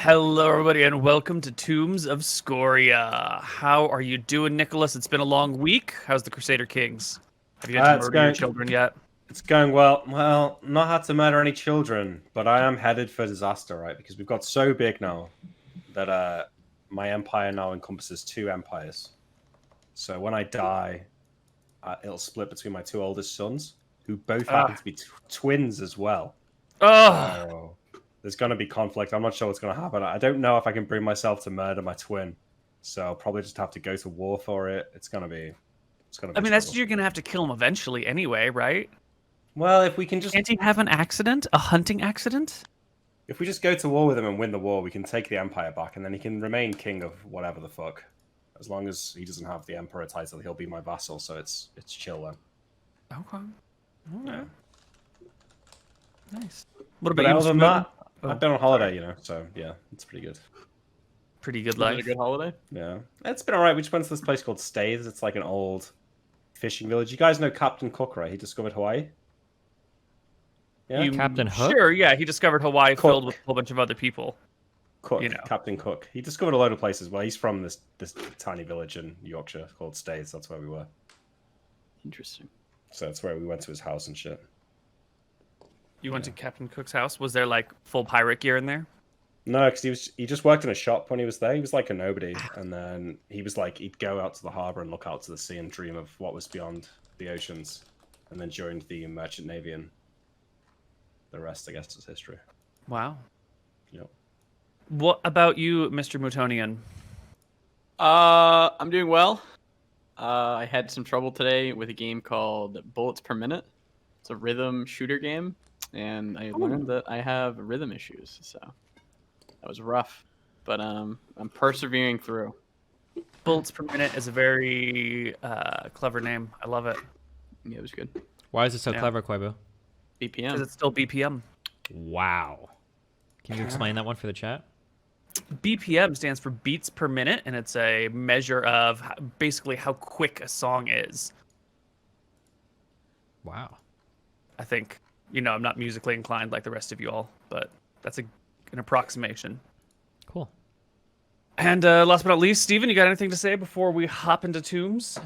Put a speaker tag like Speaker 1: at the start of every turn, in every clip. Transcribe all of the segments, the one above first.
Speaker 1: Hello, everybody, and welcome to Tombs of Scoria. How are you doing, Nicholas? It's been a long week. How's the Crusader Kings? Have you had to murder your children yet?
Speaker 2: It's going well. Well, not had to murder any children, but I am headed for disaster, right? Because we've got so big now that my empire now encompasses two empires. So when I die, it'll split between my two oldest sons, who both happen to be twins as well.
Speaker 1: Oh,
Speaker 2: So there's going to be conflict. I'm not sure what's going to happen. I don't know if I can bring myself to murder my twin, so I'll probably just have to go to war for it. It's going to be.
Speaker 1: I mean, you're gonna have to kill him eventually, anyway, right?
Speaker 2: Well, if we can just...
Speaker 1: Can't he have an accident? A hunting accident?
Speaker 2: If we just go to war with him and win the war, we can take the empire back, and then he can remain king of whatever the fuck. As long as he doesn't have the emperor title, he'll be my vassal, so it's chill then.
Speaker 1: Okay. All right.
Speaker 2: Yeah.
Speaker 1: Nice. What
Speaker 2: But
Speaker 1: about you,
Speaker 2: other than
Speaker 1: Mr.
Speaker 2: that,
Speaker 1: Moon?
Speaker 2: I've been on holiday, so yeah, it's pretty good.
Speaker 1: Pretty good
Speaker 3: Was it
Speaker 1: life.
Speaker 3: a good holiday?
Speaker 2: Yeah. It's been alright. We just went to this place called Stays. It's like an old fishing village. You guys know Captain Cook, right? He discovered Hawaii? Yeah?
Speaker 4: Captain Hook?
Speaker 1: Sure, yeah. He discovered Hawaii
Speaker 2: Cook.
Speaker 1: filled with a whole bunch of other people.
Speaker 2: Cook,
Speaker 1: You know.
Speaker 2: Captain Cook. He discovered a load of places. Well, he's from this tiny village in Yorkshire called Stays. That's where we were.
Speaker 3: Interesting.
Speaker 2: So that's where we went to his house and shit.
Speaker 1: You went to Captain Cook's house? Was there, like, full pirate gear in there?
Speaker 2: No, because he just worked in a shop when he was there. He was like a nobody, and then he was like he'd go out to the harbor and look out to the sea and dream of what was beyond the oceans, and then joined the merchant navy, and the rest, I guess, is history.
Speaker 1: Wow.
Speaker 2: Yep.
Speaker 1: What about you, Mr. Moutonian?
Speaker 3: I'm doing well. I had some trouble today with a game called Bullets Per Minute. It's a rhythm shooter game, and I learned that I have rhythm issues, so that was rough. But I'm persevering through.
Speaker 1: Bullets per minute is a very clever name. I love it.
Speaker 3: Yeah, it was good.
Speaker 4: Why is it so
Speaker 1: Yeah.
Speaker 4: clever, Koibu?
Speaker 1: Because
Speaker 3: BPM.
Speaker 1: it's still BPM.
Speaker 4: Wow. Can you explain that one for the chat?
Speaker 1: BPM stands for beats per minute, and it's a measure of basically how quick a song is.
Speaker 4: Wow.
Speaker 1: I think, I'm not musically inclined like the rest of you all, but that's an approximation.
Speaker 4: Cool.
Speaker 1: And last but not least, Steven, you got anything to say before we hop into Tombs?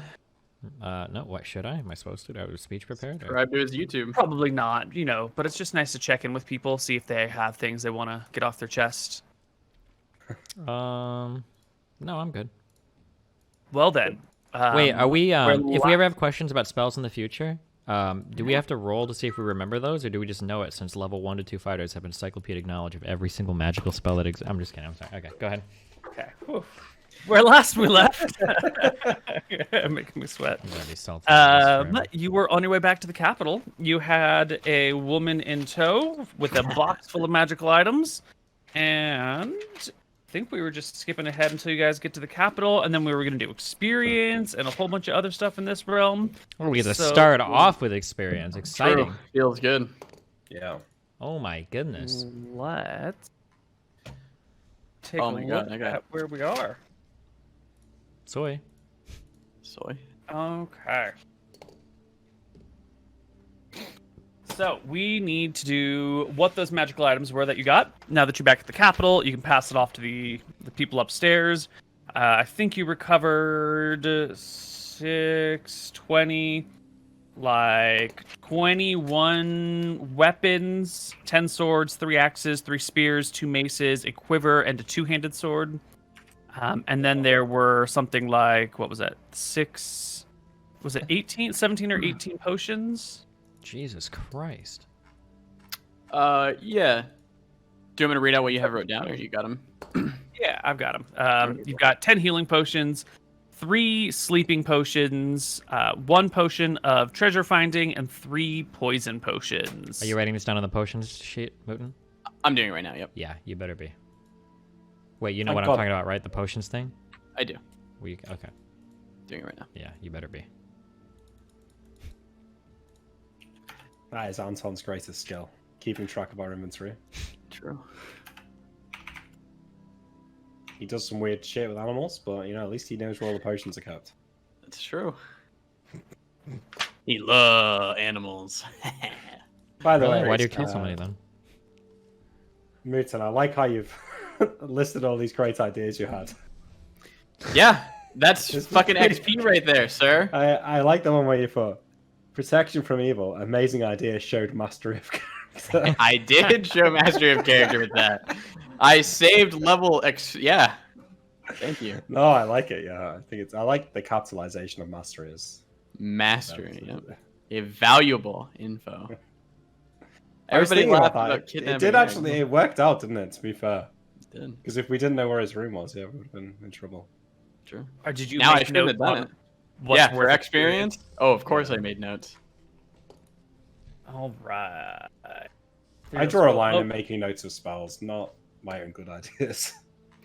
Speaker 4: No, what should I? Am I supposed to? Do I have a speech prepared? Or...
Speaker 3: Subscribe to his YouTube.
Speaker 1: Probably not, but it's just nice to check in with people, see if they have things they want to get off their chest.
Speaker 4: No, I'm good.
Speaker 1: Well then.
Speaker 4: Wait, are we? If we
Speaker 1: la-
Speaker 4: ever have questions about spells in the future, do we have to roll to see if we remember those, or do we just know it since level 1 to 2 fighters have encyclopedic knowledge of every single magical spell that exists? I'm just kidding. I'm sorry. Okay, go ahead.
Speaker 1: Okay. Whew. Where last we left, making me sweat.
Speaker 4: I'm gonna be salty on this forever.
Speaker 1: You were on your way back to the capital. You had a woman in tow with a box full of magical items, and I think we were just skipping ahead until you guys get to the capital, and then we were going to do experience and a whole bunch of other stuff in this realm.
Speaker 4: Oh, we get to
Speaker 1: So-
Speaker 4: start off with experience. Exciting.
Speaker 3: True. Feels good.
Speaker 2: Yeah.
Speaker 4: Oh my goodness.
Speaker 1: Let's take
Speaker 3: Oh
Speaker 1: a
Speaker 3: my
Speaker 1: look
Speaker 3: God, okay.
Speaker 1: at where we are.
Speaker 4: Soy.
Speaker 3: Soy.
Speaker 1: Okay. So we need to do what those magical items were that you got. Now that you're back at the capital, you can pass it off to the people upstairs. I think you recovered 21 weapons, 10 swords, 3 axes, 3 spears, 2 maces, a quiver, and a 2-handed sword. And then there were something like, what was that? 17 or 18 potions?
Speaker 4: Jesus Christ.
Speaker 3: Yeah. Do you want me to read out what you have wrote down, or you got them?
Speaker 1: Yeah, I've got them. You've got 10 healing potions, 3 sleeping potions, 1 potion of treasure finding, and 3 poison potions.
Speaker 4: Are you writing this down on the potions sheet, Mooten?
Speaker 3: I'm doing it right now. Yep,
Speaker 4: Yeah, you better be. Wait, you know
Speaker 2: I
Speaker 4: what I'm
Speaker 2: got
Speaker 4: talking about, right? The potions thing?
Speaker 3: I do.
Speaker 4: Okay.
Speaker 3: Doing it right now.
Speaker 4: Yeah, you better be.
Speaker 2: That is Anton's greatest skill, keeping track of our inventory.
Speaker 3: True.
Speaker 2: He does some weird shit with animals, but at least he knows where all the potions are kept.
Speaker 3: That's true. He loves animals.
Speaker 2: By the way,
Speaker 4: Why do you kill so many then?
Speaker 2: Mooten, I like how you've listed all these great ideas you had.
Speaker 3: Yeah, that's
Speaker 2: It's
Speaker 3: fucking
Speaker 2: pretty-
Speaker 3: XP right there, sir.
Speaker 2: I like the one where you put protection from evil. Amazing idea. Showed mastery of character.
Speaker 3: I did show mastery of character with that. I saved level X. Yeah. Thank you.
Speaker 2: No, I like it. Yeah, I think it's. I like the capitalization of mastery. Is
Speaker 3: Mastery. Yep. A valuable info.
Speaker 2: I was
Speaker 3: Everybody
Speaker 2: thinking
Speaker 3: laughed
Speaker 2: about
Speaker 3: about
Speaker 2: that.
Speaker 3: kidnapping.
Speaker 2: It did actually. It worked out, didn't it? To be fair,
Speaker 3: It did.
Speaker 2: because if we didn't know where his room was, yeah, we would have been in trouble.
Speaker 3: True.
Speaker 1: Or did you
Speaker 3: Now I
Speaker 1: make
Speaker 3: shouldn't have
Speaker 1: note
Speaker 3: done
Speaker 1: on
Speaker 3: it.
Speaker 1: what's
Speaker 3: Yeah, for
Speaker 1: worth
Speaker 3: experience. Oh, of course I made notes.
Speaker 1: All right.
Speaker 2: I draw a line in making notes of spells, not my own good ideas.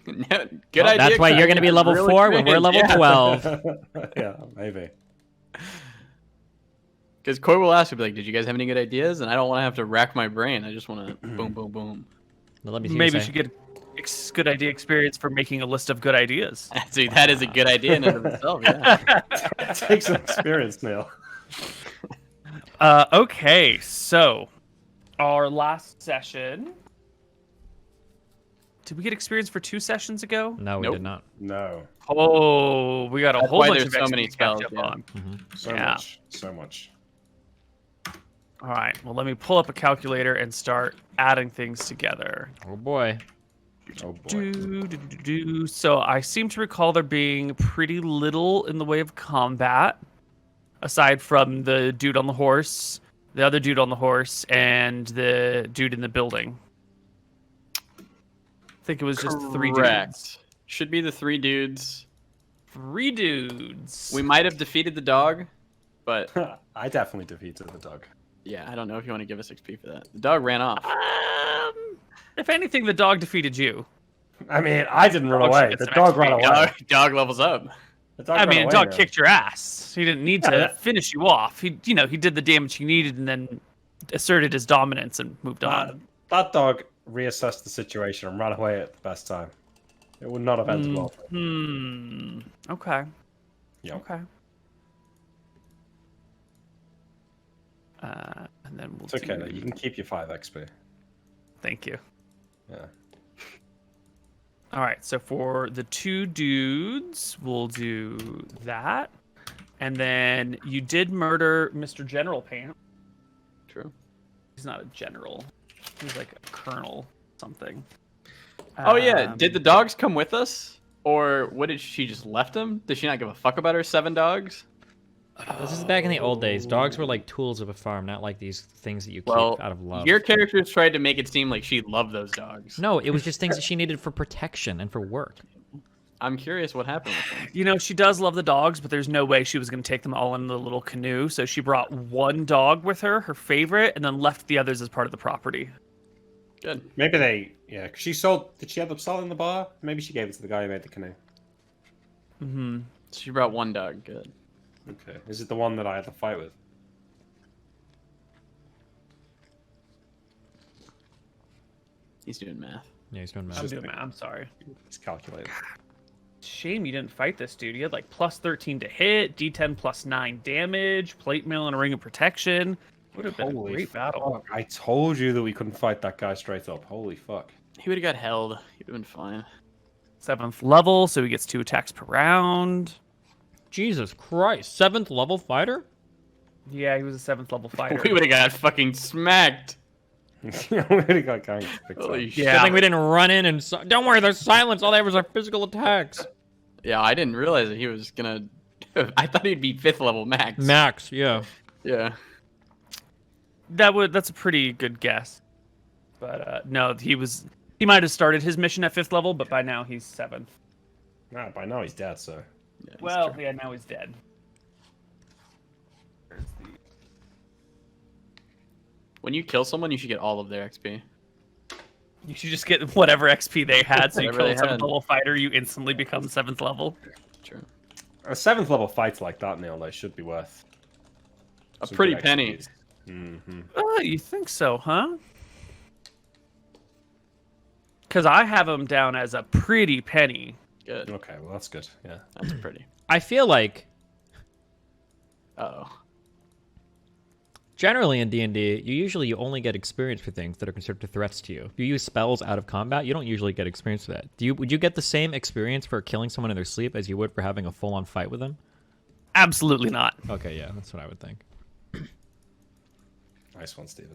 Speaker 3: Good
Speaker 4: Well,
Speaker 3: idea.
Speaker 4: that's why you're going to be level
Speaker 3: Real
Speaker 4: 4 when we're
Speaker 3: experience,
Speaker 4: level
Speaker 3: yeah.
Speaker 4: 12.
Speaker 2: Yeah, maybe.
Speaker 3: Because Koi will ask, he'll be like, "Did you guys have any good ideas?" And I don't want to have to rack my brain. I just want to boom, boom, boom.
Speaker 4: Now, let me see
Speaker 1: Maybe
Speaker 4: you
Speaker 1: you should get good idea experience for making a list of good ideas.
Speaker 3: Dude, that is a good idea in and of itself. Yeah.
Speaker 2: It takes some experience, Neil.
Speaker 1: Okay, so our last session. Did we get experience for 2 sessions ago?
Speaker 4: No, we
Speaker 3: Nope.
Speaker 4: did not.
Speaker 2: No,
Speaker 1: Oh, we got a
Speaker 3: That's
Speaker 1: whole
Speaker 3: why
Speaker 1: bunch
Speaker 3: there's
Speaker 1: of
Speaker 3: so
Speaker 1: XP
Speaker 3: many
Speaker 1: to catch
Speaker 3: spells,
Speaker 1: up
Speaker 3: yeah.
Speaker 1: on.
Speaker 2: so
Speaker 1: Yeah.
Speaker 2: much, so much.
Speaker 1: All right, well, let me pull up a calculator and start adding things together.
Speaker 4: Oh boy.
Speaker 2: Oh boy.
Speaker 1: Do. So I seem to recall there being pretty little in the way of combat, aside from the dude on the horse, the other dude on the horse, and the dude in the building. I think it was just 3 dudes.
Speaker 3: Correct. Should be the 3 dudes.
Speaker 1: 3 dudes.
Speaker 3: We might have defeated the dog, but
Speaker 2: I definitely defeated the dog.
Speaker 3: yeah, I don't know if you want to give us XP for that. The dog ran off.
Speaker 1: If anything, the dog defeated you.
Speaker 2: I mean, I didn't run
Speaker 1: Dog
Speaker 2: away.
Speaker 1: gets
Speaker 2: The
Speaker 1: an
Speaker 2: dog
Speaker 1: XP.
Speaker 2: ran away.
Speaker 3: Dog levels up.
Speaker 2: The dog
Speaker 1: I
Speaker 2: ran
Speaker 1: mean,
Speaker 2: away,
Speaker 1: dog
Speaker 2: Neil.
Speaker 1: kicked your ass. He didn't need to
Speaker 2: Yeah.
Speaker 1: finish you off. He did the damage he needed and then asserted his dominance and moved on.
Speaker 2: That dog reassessed the situation and ran away at the best time. It would not have ended well. for him.
Speaker 1: Okay.
Speaker 2: Yeah.
Speaker 1: Okay. And then we'll
Speaker 2: It's okay, though.
Speaker 1: do...
Speaker 2: You can keep your 5 XP.
Speaker 1: Thank you.
Speaker 2: Yeah.
Speaker 1: All right, so for the 2 dudes, we'll do that. And then you did murder Mr. General Pant.
Speaker 3: True.
Speaker 1: He's not a general. He's like a colonel something.
Speaker 3: Oh yeah, did the dogs come with us, or what? Did she just left them? Did she not give a fuck about her 7 dogs?
Speaker 4: This is back in the old days. Dogs were like tools of a farm, not like these things that you
Speaker 3: Well,
Speaker 4: keep out of love.
Speaker 3: your characters tried to make it seem like she loved those dogs.
Speaker 4: No, it was just things that she needed for protection and for work.
Speaker 3: I'm curious what happened with them.
Speaker 1: You know, she does love the dogs, but there's no way she was going to take them all in the little canoe. So she brought 1 dog with her, her favorite, and then left the others as part of the property.
Speaker 3: Good.
Speaker 2: Maybe they... Yeah, 'cause she sold... Did she end up selling the bar? Maybe she gave it to the guy who made the canoe.
Speaker 1: Mm-hmm.
Speaker 3: She brought 1 dog. Good.
Speaker 2: Okay. Is it the one that I had to fight with?
Speaker 3: He's doing math.
Speaker 4: Yeah, he's doing
Speaker 1: I'm
Speaker 4: math.
Speaker 1: doing that. I'm sorry.
Speaker 2: It's calculated.
Speaker 1: Shame you didn't fight this dude. He had like plus 13 to hit, D10 plus 9 damage, plate mail, and a ring of protection. Would have been a
Speaker 2: Holy
Speaker 1: great battle.
Speaker 2: fuck. I told you that we couldn't fight that guy straight up. Holy fuck.
Speaker 3: He would have got held. He would have been fine.
Speaker 1: 7th level, so he gets 2 attacks per round.
Speaker 4: Jesus Christ, 7th level fighter?
Speaker 1: Yeah, he was a 7th level fighter.
Speaker 3: We would have got fucking smacked.
Speaker 2: we really got gang picked up.
Speaker 3: Holy shit.
Speaker 1: Yeah.
Speaker 4: Good thing we didn't run in and... Don't worry, there's silence. All they have is our physical attacks.
Speaker 3: Yeah, I didn't realize that he was gonna. I thought he'd be 5th level max.
Speaker 4: Max, yeah.
Speaker 3: Yeah.
Speaker 1: That's a pretty good guess. But no, he might have started his mission at 5th level, but by now he's 7th.
Speaker 2: Nah, by now he's dead, so...
Speaker 3: Yeah, he's
Speaker 1: Well,
Speaker 3: true.
Speaker 1: yeah, now he's dead. Where's the...
Speaker 3: When you kill someone, you should get all of their XP.
Speaker 1: You should just get whatever XP they had, so you
Speaker 3: Whatever
Speaker 1: kill a
Speaker 3: they
Speaker 1: 7th
Speaker 3: had.
Speaker 1: level fighter, you instantly become 7th level.
Speaker 3: True.
Speaker 2: A 7th level fight like that, Neil, though, should be worth...
Speaker 3: A
Speaker 2: some
Speaker 3: pretty
Speaker 2: good
Speaker 3: penny.
Speaker 2: XP. Mm-hmm.
Speaker 1: Oh, you think so, huh? Because I have him down as a pretty penny.
Speaker 3: Good.
Speaker 2: Okay, well, that's good, yeah.
Speaker 3: That's pretty.
Speaker 4: I feel like
Speaker 3: Uh-oh.
Speaker 4: Generally in D&D, you only get experience for things that are considered threats to you. If you use spells out of combat, you don't usually get experience for that. Would you get the same experience for killing someone in their sleep as you would for having a full-on fight with them?
Speaker 1: Absolutely not.
Speaker 4: Okay, yeah, that's what I would think.
Speaker 2: Nice one, Steven.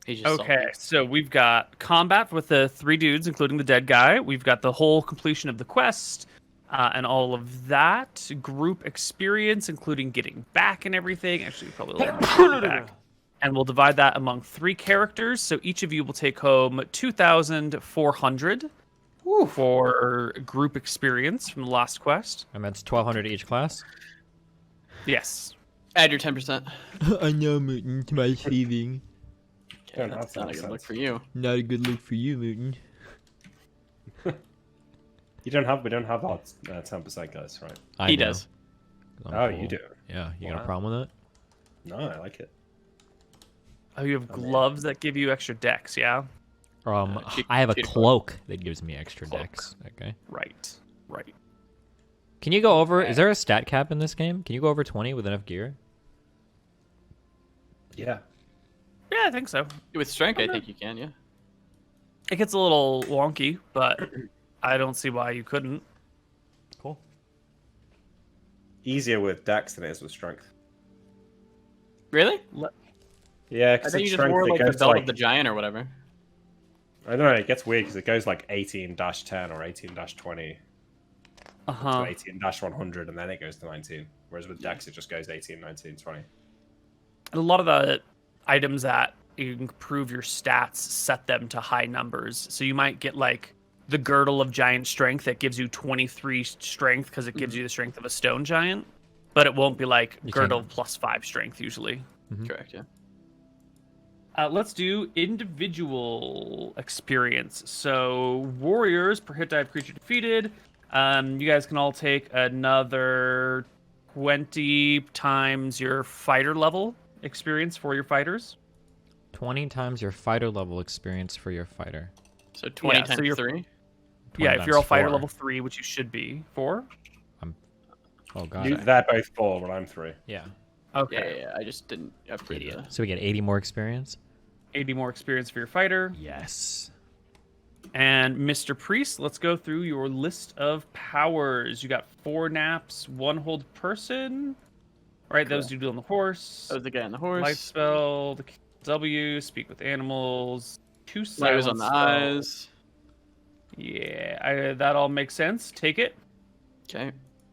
Speaker 3: He's just
Speaker 1: Okay,
Speaker 3: salty.
Speaker 1: so we've got combat with the 3 dudes, including the dead guy. We've got the whole completion of the quest and all of that. Group experience, including getting back and everything. Actually, probably a little more back. And we'll divide that among 3 characters. So each of you will take home 2,400 for group experience from the last quest.
Speaker 4: And that's 1,200 each class?
Speaker 1: Yes.
Speaker 3: Add your 10%.
Speaker 4: I know, Mutant, to my thieving.
Speaker 3: Okay,
Speaker 2: Don't have
Speaker 3: that's not a good
Speaker 2: 10%.
Speaker 3: look for you.
Speaker 4: Not a good look for you, Mutant.
Speaker 2: We don't have our 10%, guys, right?
Speaker 3: He does.
Speaker 2: Oh, you do.
Speaker 4: Yeah, you got a
Speaker 2: Wow.
Speaker 4: problem with it?
Speaker 2: No, I like it.
Speaker 1: Oh, you have gloves that give you extra dex, yeah?
Speaker 4: I have a
Speaker 3: cheat
Speaker 4: cloak that gives me extra
Speaker 1: Cloak.
Speaker 4: dex. Okay.
Speaker 1: Right. Right.
Speaker 4: Can you go over? Is there a stat cap in this game? Can you go over 20 with enough gear?
Speaker 2: Yeah.
Speaker 1: Yeah, I think so.
Speaker 3: With strength, I think you can, yeah.
Speaker 1: It gets a little wonky, but I don't see why you couldn't.
Speaker 4: Cool.
Speaker 2: Easier with dex than it is with strength.
Speaker 3: Really?
Speaker 2: Yeah,
Speaker 3: I
Speaker 2: because
Speaker 3: think you just
Speaker 2: strength
Speaker 3: wore
Speaker 2: it
Speaker 3: like the
Speaker 2: goes
Speaker 3: belt
Speaker 2: like,
Speaker 3: of the giant or whatever.
Speaker 2: I don't know, it gets weird because it goes like 18-10 or 18-20
Speaker 1: Uh-huh.
Speaker 2: to 18-100 and then it goes to 19. Whereas with dex it just goes 18, 19, 20.
Speaker 1: A lot of the items that you can improve your stats set them to high numbers. So you might get like the girdle of giant strength that gives you 23 strength because it gives you the strength of a stone giant, but it won't be like
Speaker 4: You
Speaker 1: girdle
Speaker 4: can't-
Speaker 1: plus 5 strength usually.
Speaker 3: Correct, yeah.
Speaker 1: Let's do individual experience. So warriors per hit die of creature defeated. You guys can all take another 20 times your fighter level experience for your fighters.
Speaker 4: 20 times your fighter level experience for your fighter.
Speaker 3: So 20
Speaker 1: Yeah, so
Speaker 3: times
Speaker 1: you're-
Speaker 3: 3?
Speaker 4: 20
Speaker 1: Yeah, if you're all
Speaker 4: times
Speaker 1: fighter
Speaker 4: 4.
Speaker 1: level 3, which you should be 4.
Speaker 4: Oh god.
Speaker 2: They're both 4, but I'm 3.
Speaker 4: Yeah.
Speaker 1: Okay.
Speaker 3: Yeah, I just didn't upgrade
Speaker 4: Idiot.
Speaker 3: the...
Speaker 4: So we get 80 more experience?
Speaker 1: 80 more experience for your fighter.
Speaker 4: Yes.
Speaker 1: And Mr. Priest, let's go through your list of powers. You got 4 naps, 1 hold person. Right, those do on the horse.
Speaker 3: That was the guy on the horse.
Speaker 1: Light spell, the W, speak with animals, 2
Speaker 3: Light
Speaker 1: silence
Speaker 3: was on the
Speaker 1: spells.
Speaker 3: eyes.
Speaker 1: Yeah, that all makes sense. Take it.
Speaker 3: Okay.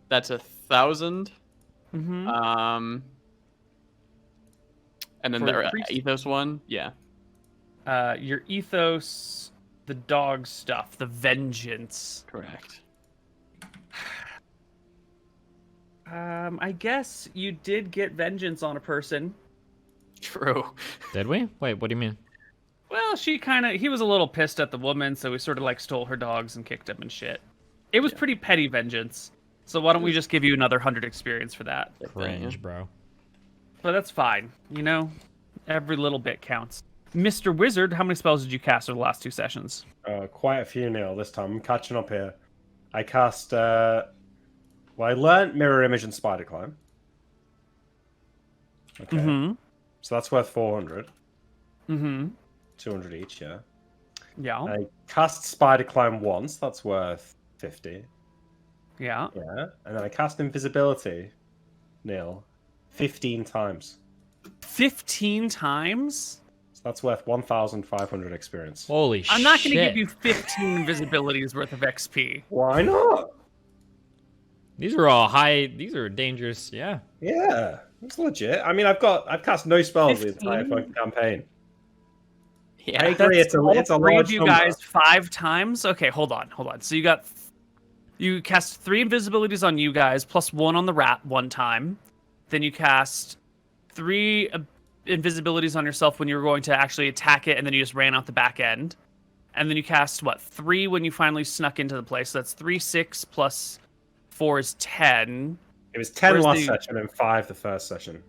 Speaker 3: That's 1,000.
Speaker 1: Mm-hmm.
Speaker 3: And then
Speaker 1: For
Speaker 3: the
Speaker 1: the priest?
Speaker 3: ethos one, yeah.
Speaker 1: Your ethos, the dog stuff, the vengeance.
Speaker 3: Correct.
Speaker 1: I guess you did get vengeance on a person.
Speaker 3: True.
Speaker 4: Did we? Wait, what do you mean?
Speaker 1: Well, he was a little pissed at the woman, so he sort of like stole her dogs and kicked him and shit. It was pretty petty vengeance. So why don't we just give you another 100 experience for that?
Speaker 4: Cringe, bro.
Speaker 1: But that's fine. You know, every little bit counts. Mr. Wizard, how many spells did you cast over the last 2 sessions?
Speaker 2: Quite a few, Neil, this time. I'm catching up here. I cast, I learnt Mirror Image and Spider Climb. Okay.
Speaker 1: Mm-hmm.
Speaker 2: So that's worth 400.
Speaker 1: Mm-hmm.
Speaker 2: 200 each, yeah.
Speaker 1: Yeah.
Speaker 2: I cast Spider Climb once. That's worth 50.
Speaker 1: Yeah.
Speaker 2: Yeah. And then I cast Invisibility, Neil, 15 times.
Speaker 1: 15 times?
Speaker 2: So that's worth 1,500 experience.
Speaker 4: Holy shit.
Speaker 1: I'm not going to give you 15 invisibilities worth of XP.
Speaker 2: Why not?
Speaker 4: These are all high. These are dangerous. Yeah.
Speaker 2: Yeah, it's legit. I mean, I've cast no spells the
Speaker 1: 15?
Speaker 2: entire fucking campaign.
Speaker 3: Yeah.
Speaker 2: I agree. It's a
Speaker 1: all
Speaker 2: it's a
Speaker 1: 3
Speaker 2: large
Speaker 1: of you
Speaker 2: number.
Speaker 1: guys 5 times? Okay, hold on. So you cast 3 invisibilities on you guys, plus 1 on the rat one time. Then you cast 3 invisibilities on yourself when you were going to actually attack it, and then you just ran out the back end. And then you cast, 3 when you finally snuck into the place. So that's 3, 6, plus 4 is 10.
Speaker 2: It was 10
Speaker 1: Where's
Speaker 2: last
Speaker 1: the-
Speaker 2: session and 5 the first session.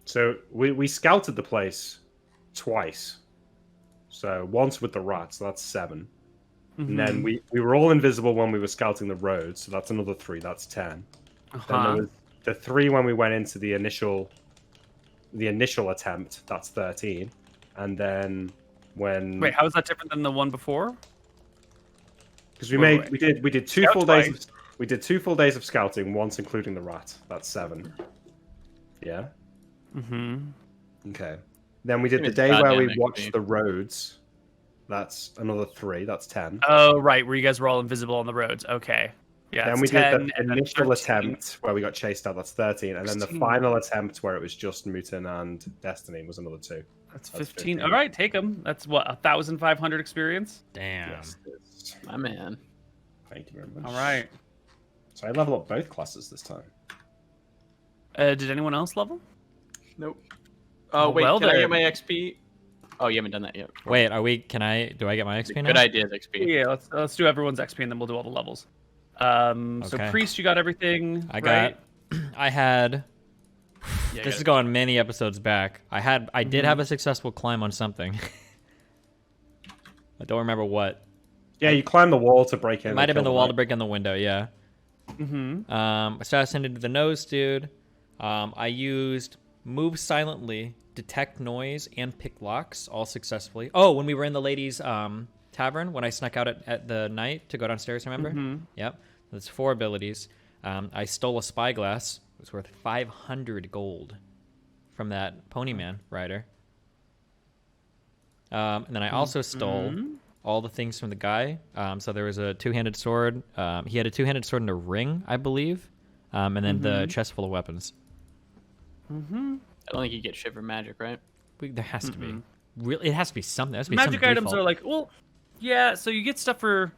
Speaker 2: So we scouted the place twice. So once with the rats, so that's 7. And then we were all invisible when we were scouting the road, so that's another 3. That's 10. Then there was the 3 when we went into the initial attempt. That's 13. And then when
Speaker 1: Wait, how is that different than the one before?
Speaker 2: because we did 2
Speaker 1: Scout
Speaker 2: full
Speaker 1: twice.
Speaker 2: days. We did 2 full days of scouting, once including the rat. That's 7. Yeah. Okay. Then we did the
Speaker 3: It's
Speaker 2: day where we
Speaker 3: goddamn
Speaker 2: watched
Speaker 3: XP.
Speaker 2: the roads. That's another 3. That's 10.
Speaker 1: Oh, right, where you guys were all invisible on the roads. Okay. Yeah.
Speaker 2: Then
Speaker 1: it's
Speaker 2: we
Speaker 1: 10,
Speaker 2: did the
Speaker 1: and then
Speaker 2: initial
Speaker 1: 13.
Speaker 2: attempt where we got chased out. That's 13. And then the
Speaker 1: 16.
Speaker 2: final attempt where it was just Mutin and Destiny was another 2.
Speaker 1: That's
Speaker 2: That's
Speaker 1: 15.
Speaker 2: 15.
Speaker 1: All right, take them. That's what, 1,500 experience?
Speaker 4: Damn.
Speaker 2: Yes, it's-
Speaker 3: My man.
Speaker 2: Thank you very much.
Speaker 1: All right.
Speaker 2: So I level up both classes this time.
Speaker 1: Did anyone else level?
Speaker 3: Nope. Oh,
Speaker 1: Oh,
Speaker 3: wait,
Speaker 1: well
Speaker 3: can I
Speaker 1: then.
Speaker 3: get my XP? Oh, you haven't done that yet.
Speaker 4: Wait, do I get my XP now?
Speaker 3: Good ideas, XP.
Speaker 1: Yeah, let's do everyone's XP and then we'll do all the levels. So
Speaker 4: Okay.
Speaker 1: Priest, you got everything.
Speaker 4: I
Speaker 1: right?
Speaker 4: got. I had.
Speaker 3: Yeah,
Speaker 4: This is going many episodes back. I did have a successful climb on something. I don't remember what.
Speaker 2: Yeah, you climb the wall to break in.
Speaker 4: It might have been the wall to
Speaker 2: break.
Speaker 4: break in the window. Yeah. Assassinated the nose dude. I used move silently, detect noise, and pick locks all successfully. Oh, when we were in the ladies' tavern, when I snuck out at the night to go downstairs, remember? Yep. That's 4 abilities. I stole a spyglass. It was worth 500 gold from that Ponyman rider. And then I also stole all the things from the guy. So there was a 2-handed sword. He had a 2-handed sword and a ring, I believe. And then the chest full of weapons.
Speaker 3: I don't think you get Shiver Magic, right?
Speaker 4: There has to be. Really, it has to be something. There has to be
Speaker 1: Magic
Speaker 4: some
Speaker 1: items
Speaker 4: default.
Speaker 1: are like, well, yeah. So you get stuff for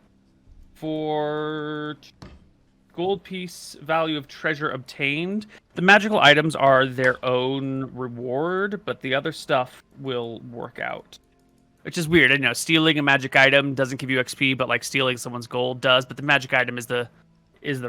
Speaker 1: gold piece value of treasure obtained. The magical items are their own reward, but the other stuff will work out. Which is weird. You know, stealing a magic item doesn't give you XP, but like stealing someone's gold does. But the magic item is the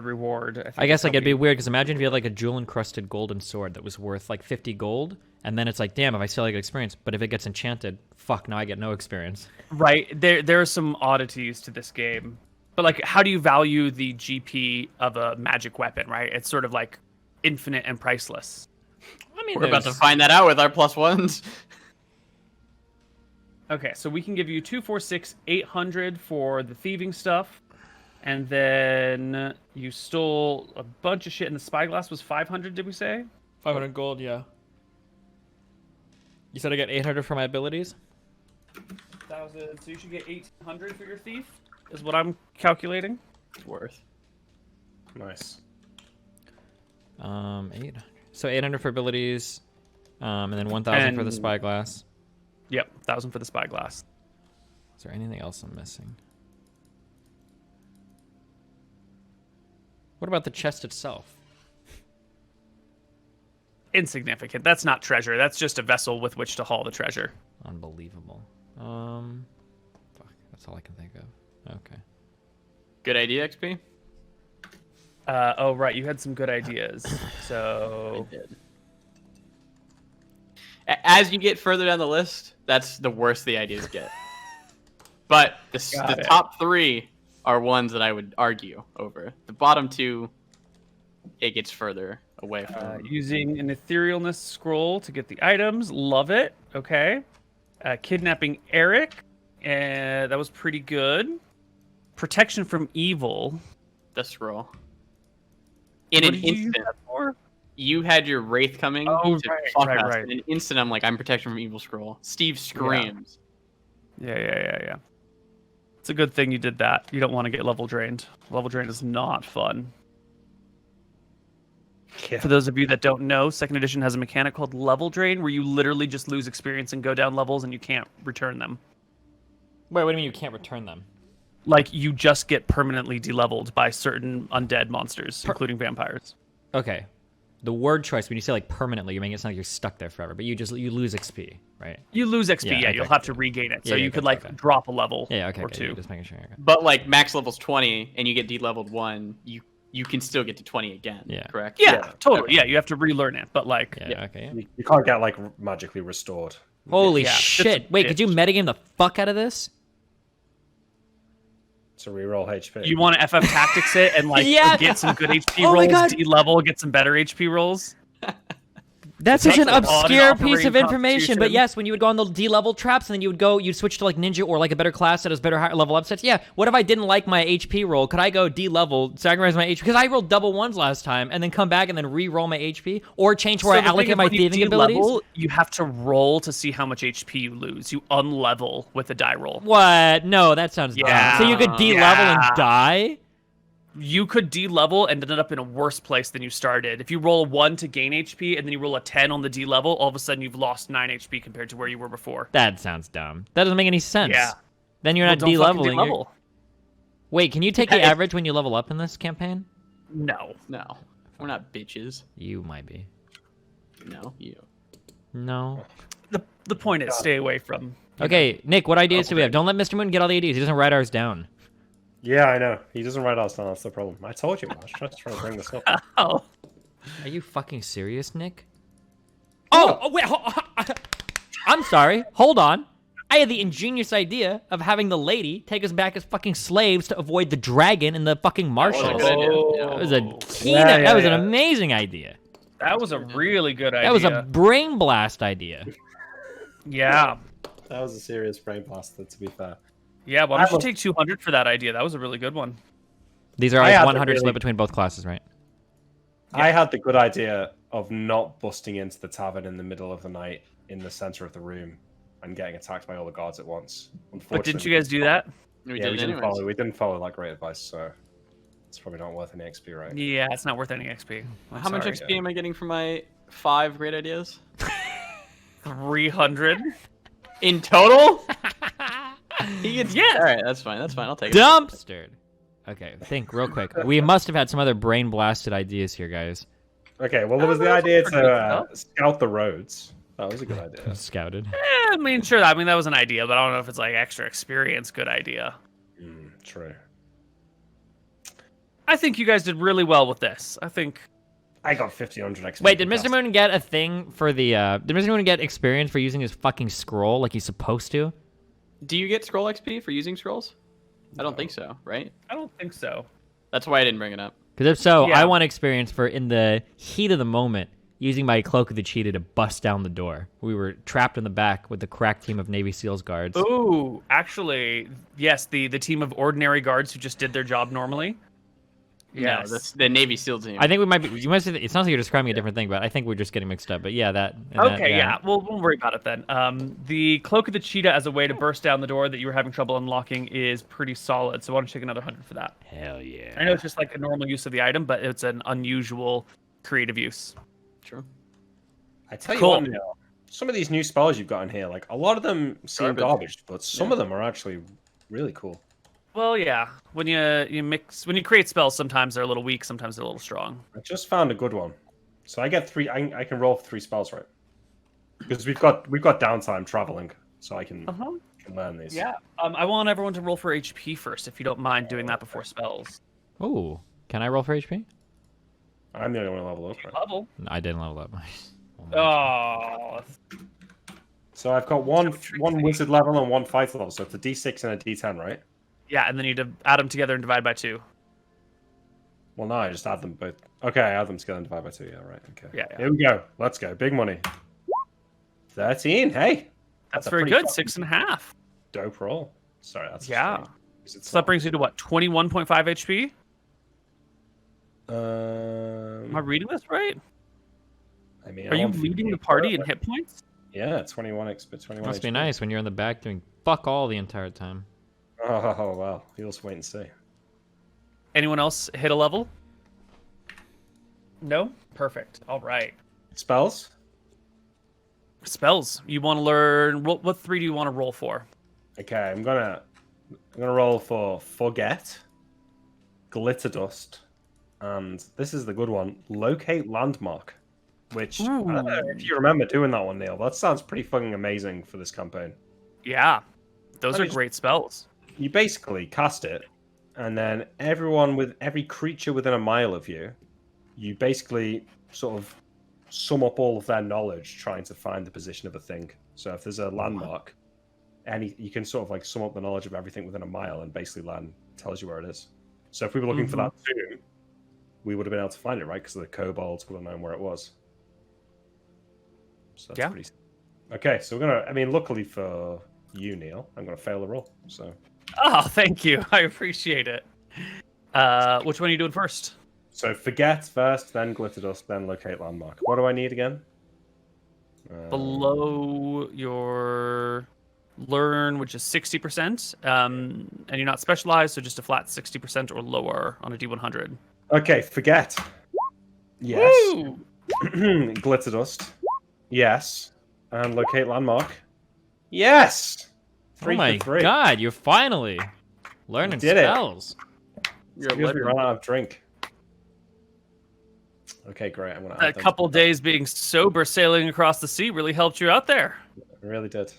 Speaker 1: reward. think
Speaker 4: I guess
Speaker 1: that's
Speaker 4: like
Speaker 1: how
Speaker 4: it'd be
Speaker 1: we-
Speaker 4: weird because imagine if you had like a jewel encrusted golden sword that was worth like 50 gold, and then it's like, damn, if I still get experience, but if it gets enchanted, fuck, now I get no experience.
Speaker 1: Right. There are some oddities to this game. But like, how do you value the GP of a magic weapon, right? It's sort of like infinite and priceless.
Speaker 4: I mean,
Speaker 3: We're about to find that out with our +1s.
Speaker 1: Okay, so we can give you 2, 4, 6, 800 for the thieving stuff. And then you stole a bunch of shit, and the spyglass was 500, did we say?
Speaker 4: 500 gold, yeah. You said I get 800 for my abilities?
Speaker 1: 1,000. So you should get 1,800 for your thief, is what I'm calculating.
Speaker 3: It's worth.
Speaker 2: Nice.
Speaker 4: 800. So 800 for abilities, and then 1,000 for the
Speaker 1: And-
Speaker 4: spyglass.
Speaker 1: Yep, 1,000 for the spyglass.
Speaker 4: Is there anything else I'm missing? What about the chest itself?
Speaker 1: Insignificant. That's not treasure. That's just a vessel with which to haul the treasure.
Speaker 4: Unbelievable. Fuck, that's all I can think of. Okay.
Speaker 3: Good idea, XP?
Speaker 1: Oh, right. You had some good ideas. So,
Speaker 3: Did. As you get further down the list, that's the worse the ideas get. But the top 3 are ones that I would argue over. The bottom 2, it gets further away from.
Speaker 1: using an etherealness scroll to get the items. Love it. Okay. Kidnapping Eric. That was pretty good. Protection from evil.
Speaker 3: The scroll. In
Speaker 1: What
Speaker 3: an
Speaker 1: did you use
Speaker 3: instant,
Speaker 1: that for?
Speaker 3: you had your wraith coming
Speaker 1: Oh,
Speaker 3: to
Speaker 1: right,
Speaker 3: fuck
Speaker 1: right,
Speaker 3: us.
Speaker 1: right.
Speaker 3: In an instant, I'm like, I'm protection from evil scroll. Steve screams.
Speaker 1: Yeah. It's a good thing you did that. You don't want to get level drained. Level drain is not fun.
Speaker 2: Yeah.
Speaker 1: For those of you that don't know, second edition has a mechanic called level drain where you literally just lose experience and go down levels and you can't return them.
Speaker 4: Wait, what do you mean you can't return them?
Speaker 1: Like you just get permanently deleveled by certain undead monsters, including vampires.
Speaker 4: Okay. The word choice, when you say like permanently, you mean it's not like you're stuck there forever, but you lose XP, right?
Speaker 1: You lose XP,
Speaker 4: Yeah,
Speaker 1: yeah,
Speaker 4: okay,
Speaker 1: you'll have to regain it. So
Speaker 4: Yeah,
Speaker 1: you
Speaker 4: okay,
Speaker 1: could like
Speaker 4: okay.
Speaker 1: drop a level
Speaker 4: Yeah, okay,
Speaker 1: or
Speaker 4: okay,
Speaker 1: two.
Speaker 4: just making sure. Okay.
Speaker 3: But like max level's 20 and you get de-leveled 1, you can still get to 20 again.
Speaker 4: Yeah.
Speaker 3: Correct?
Speaker 1: Yeah, totally.
Speaker 3: Okay.
Speaker 1: Yeah, you have to relearn it, but like
Speaker 4: Yeah, okay. Yeah.
Speaker 2: You can't get like magically restored.
Speaker 4: Holy
Speaker 1: Yeah,
Speaker 4: shit.
Speaker 1: it's a
Speaker 4: Wait, could you
Speaker 1: bitch.
Speaker 4: metagame the fuck out of this?
Speaker 2: to reroll HP.
Speaker 1: You want to FF Tactics it and like
Speaker 4: Yeah.
Speaker 1: get some good HP
Speaker 4: Oh my
Speaker 1: rolls,
Speaker 4: God.
Speaker 1: D-level, get some better HP rolls?
Speaker 4: That's
Speaker 1: It's
Speaker 4: such an
Speaker 1: actually on and
Speaker 4: obscure
Speaker 1: off
Speaker 4: piece of
Speaker 1: rating
Speaker 4: information, but
Speaker 1: competition.
Speaker 4: yes, when you would go on the D-level traps, and then you'd switch to like ninja or like a better class that has better higher level upsets. Yeah, what if I didn't like my HP roll? Could I go D-level, sacrifice my HP? Because I rolled double ones last time, and then come back and then re-roll my HP? Or change where I
Speaker 1: the thing
Speaker 4: allocate
Speaker 1: is,
Speaker 4: my
Speaker 1: when you
Speaker 4: thieving abilities?
Speaker 1: D-level, you have to roll to see how much HP you lose. You unlevel with a die roll.
Speaker 4: What? No, that sounds dumb. So you could D-level
Speaker 1: Yeah.
Speaker 4: and die?
Speaker 1: You could D-level and end up in a worse place than you started. If you roll a 1 to gain HP, and then you roll a 10 on the D-level, all of a sudden you've lost 9 HP compared to where you were before.
Speaker 4: That sounds dumb. That doesn't make any sense.
Speaker 1: Yeah.
Speaker 4: Then you're
Speaker 1: Well,
Speaker 4: not
Speaker 1: don't fucking
Speaker 4: D-leveling. you're-
Speaker 1: D-level.
Speaker 4: Wait, can you take the
Speaker 1: Yeah,
Speaker 4: average when you level up in this campaign?
Speaker 1: No.
Speaker 3: No, we're not bitches.
Speaker 4: You might be.
Speaker 3: No, you.
Speaker 4: No.
Speaker 1: The point is, stay away from...
Speaker 4: Okay, Nick, what ideas do we have? Don't let Mr. Moon get all the ideas. He doesn't write ours down.
Speaker 2: Yeah, I know. He doesn't write us down. That's the problem. I told you. I was just trying to bring this up.
Speaker 1: Oh.
Speaker 4: Are you fucking serious, Nick? Oh, wait. I'm sorry. Hold on. I had the ingenious idea of having the lady take us back as fucking slaves to avoid the dragon and the fucking
Speaker 3: That was a
Speaker 4: marshals.
Speaker 3: good idea.
Speaker 4: That was a keen.
Speaker 2: Yeah,
Speaker 4: that was an
Speaker 2: yeah.
Speaker 4: amazing idea.
Speaker 1: That was a really good idea.
Speaker 4: That was a brain blast idea.
Speaker 1: Yeah.
Speaker 2: That was a serious brain blaster, to be fair.
Speaker 1: Yeah, why don't you take 200 for that idea? That was a really good one.
Speaker 4: These are
Speaker 2: I
Speaker 4: always
Speaker 2: had the
Speaker 4: 100
Speaker 2: really-
Speaker 4: split between both classes, right?
Speaker 2: I had the good idea of not busting into the tavern in the middle of the night in the center of the room and getting attacked by all the guards at once.
Speaker 1: But didn't you guys do that?
Speaker 3: We
Speaker 2: Yeah,
Speaker 3: did
Speaker 2: we
Speaker 3: it
Speaker 2: didn't
Speaker 3: anyways.
Speaker 2: follow. We didn't follow like great advice, so it's probably not worth any XP, right?
Speaker 1: Yeah, it's not worth any XP. I'm
Speaker 3: How much
Speaker 1: sorry.
Speaker 3: XP am I getting for my 5 great ideas?
Speaker 1: 300?
Speaker 3: In total? He gets.
Speaker 1: Yeah.
Speaker 3: All right, that's fine. That's fine. I'll take it.
Speaker 4: Dumpstered. Okay, think real quick. We must have had some other brain blasted ideas here, guys.
Speaker 2: Okay, well, there was the
Speaker 1: that's
Speaker 2: idea
Speaker 1: pretty good
Speaker 2: to scout the roads. That was a good idea.
Speaker 4: Scouted.
Speaker 1: I mean, sure. I mean, that was an idea, but I don't know if it's like extra experience. Good idea.
Speaker 2: True.
Speaker 1: I think you guys did really well with this. I think.
Speaker 2: I got 1500 XP.
Speaker 4: Wait, did Mr. Moon get a thing for the? Did Mr. Moon get experience for using his fucking scroll like he's supposed to?
Speaker 3: Do you get scroll XP for using scrolls? I don't think so, right?
Speaker 1: I don't think so.
Speaker 3: That's why I didn't bring it up.
Speaker 4: Because if so,
Speaker 1: Yeah.
Speaker 4: I want experience for in the heat of the moment using my cloak of the cheetah to bust down the door. We were trapped in the back with the crack team of Navy SEALs guards.
Speaker 1: Ooh, actually, yes. The team of ordinary guards who just did their job normally. Yes.
Speaker 3: No, that's the Navy SEAL team.
Speaker 4: I think we might be. You might say it sounds like you're describing a different thing, but I think we're just getting mixed up. But yeah, that. and that,
Speaker 1: Okay, yeah. Well, we'll worry about it then. The cloak of the cheetah as a way to burst down the door that you were having trouble unlocking is pretty solid. So why don't you take another 100 for that?
Speaker 4: Hell yeah.
Speaker 1: I know it's just like a normal use of the item, but it's an unusual creative use.
Speaker 3: True.
Speaker 2: I tell you
Speaker 1: Cool.
Speaker 2: what, Neil, some of these new spells you've got in here, like a lot of them seem
Speaker 3: Garbage.
Speaker 2: garbage, but some of them are actually really cool.
Speaker 1: Well, yeah. When you create spells, sometimes they're a little weak, sometimes they're a little strong.
Speaker 2: I just found a good one. So I get 3. I can roll for 3 spells, right? Because we've got downtime traveling, so I can learn these.
Speaker 1: Yeah. I want everyone to roll for HP first, if you don't mind doing that before spells.
Speaker 4: Ooh, can I roll for HP?
Speaker 2: I'm the only one to level up, right?
Speaker 1: Level.
Speaker 4: No, I didn't level up.
Speaker 1: Oh.
Speaker 2: So I've got one wizard level and one fighter level, so it's a D6 and a D10, right?
Speaker 1: Yeah, and then you add them together and divide by 2.
Speaker 2: Well, no, I just add them both. Okay, I add them together and divide by 2. Yeah, right. Okay.
Speaker 1: Yeah.
Speaker 2: Here we go. Let's go. Big money. 13. Hey,
Speaker 1: That's
Speaker 2: a
Speaker 1: very
Speaker 2: pretty
Speaker 1: good.
Speaker 2: fucking
Speaker 1: 6.5.
Speaker 2: dope roll. Sorry, that's
Speaker 1: Yeah.
Speaker 2: strange, 'cause it's
Speaker 1: So that brings you to what? 21.5 HP?
Speaker 2: not-
Speaker 1: Am I reading this right?
Speaker 2: I mean,
Speaker 1: Are you
Speaker 2: I'm on
Speaker 1: leading the
Speaker 2: 15,
Speaker 1: party in
Speaker 2: but-
Speaker 1: hit points?
Speaker 2: Yeah, 21 XP. 21
Speaker 4: Must be
Speaker 2: HP.
Speaker 4: nice when you're in the back doing fuck all the entire time.
Speaker 2: Oh wow, you'll just wait and see.
Speaker 1: Anyone else hit a level? No? Perfect. All right.
Speaker 2: Spells?
Speaker 1: Spells. You want to learn... What 3 do you want to roll for?
Speaker 2: Okay, I'm gonna roll for Forget, Glitter Dust, and this is the good one, Locate Landmark. Which, I don't know if you remember doing that one, Neil. That sounds pretty fucking amazing for this campaign.
Speaker 1: Yeah. Those
Speaker 2: Let
Speaker 1: are
Speaker 2: me just-
Speaker 1: great spells.
Speaker 2: You basically cast it, and then every creature within a mile of you, you basically sort of sum up all of their knowledge trying to find the position of a thing. So if there's a landmark, you can sort of like sum up the knowledge of everything within a mile and basically land tells you where it is. So if we were looking for that tomb, we would have been able to find it, right? Because the kobolds would have known where it was. So that's pretty. Okay, so we're gonna. I mean, luckily for you, Neil, I'm gonna fail the roll. So.
Speaker 1: Oh, thank you. I appreciate it. Which one are you doing first?
Speaker 2: So forget first, then glitter dust, then locate landmark. What do I need again?
Speaker 1: Below your learn, which is 60%, and you're not specialized, so just a flat 60% or lower on a D100.
Speaker 2: Okay, forget. Yes.
Speaker 1: Woo!
Speaker 2: Glitter dust. Yes. And locate landmark. Yes.
Speaker 4: Oh my god, you're finally learning spells.
Speaker 3: You're
Speaker 2: Excuse me, run out of drink. Okay, great. I'm gonna.
Speaker 1: A couple days being sober, sailing across the sea, really helped you out there.
Speaker 2: It really did.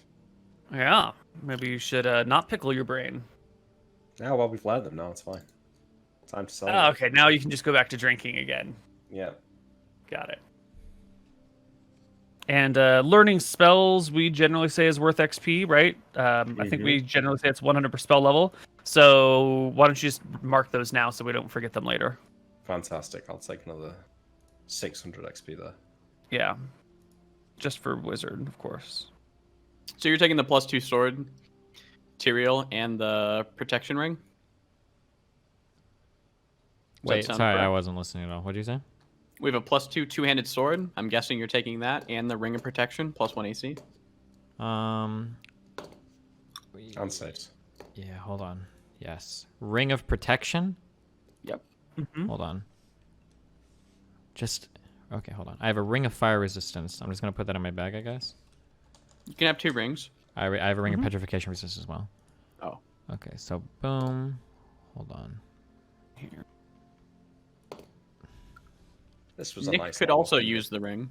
Speaker 1: Yeah, maybe you should not pickle your brain.
Speaker 2: Now, well, we've learned them. Now it's fine. Time to sell.
Speaker 1: Oh, okay, now you can just go back to drinking again.
Speaker 2: Yeah.
Speaker 1: Got it. And learning spells, we generally say is worth XP, right? I think we generally say it's 100 per spell level. So why don't you just mark those now so we don't forget them later?
Speaker 2: Fantastic. I'll take another 600 XP there.
Speaker 1: Yeah. Just for wizard, of course.
Speaker 3: So you're taking the +2 sword, Tyrael, and the protection ring?
Speaker 4: Wait, sorry, I wasn't listening at all. What did you say?
Speaker 3: We have a +2 two-handed sword. I'm guessing you're taking that, and the ring of protection, +1 AC.
Speaker 2: Unsafe.
Speaker 4: Yeah, hold on. Yes. Ring of protection?
Speaker 3: Yep.
Speaker 4: Hold on. Okay, hold on. I have a ring of fire resistance. I'm just going to put that in my bag, I guess.
Speaker 3: You can have 2 rings.
Speaker 4: I have a ring of petrification resistance as well.
Speaker 3: Oh.
Speaker 4: Okay, so boom. Hold on.
Speaker 1: Here.
Speaker 2: This was a
Speaker 3: Nick
Speaker 2: nice
Speaker 3: could
Speaker 2: level.
Speaker 3: also use the ring.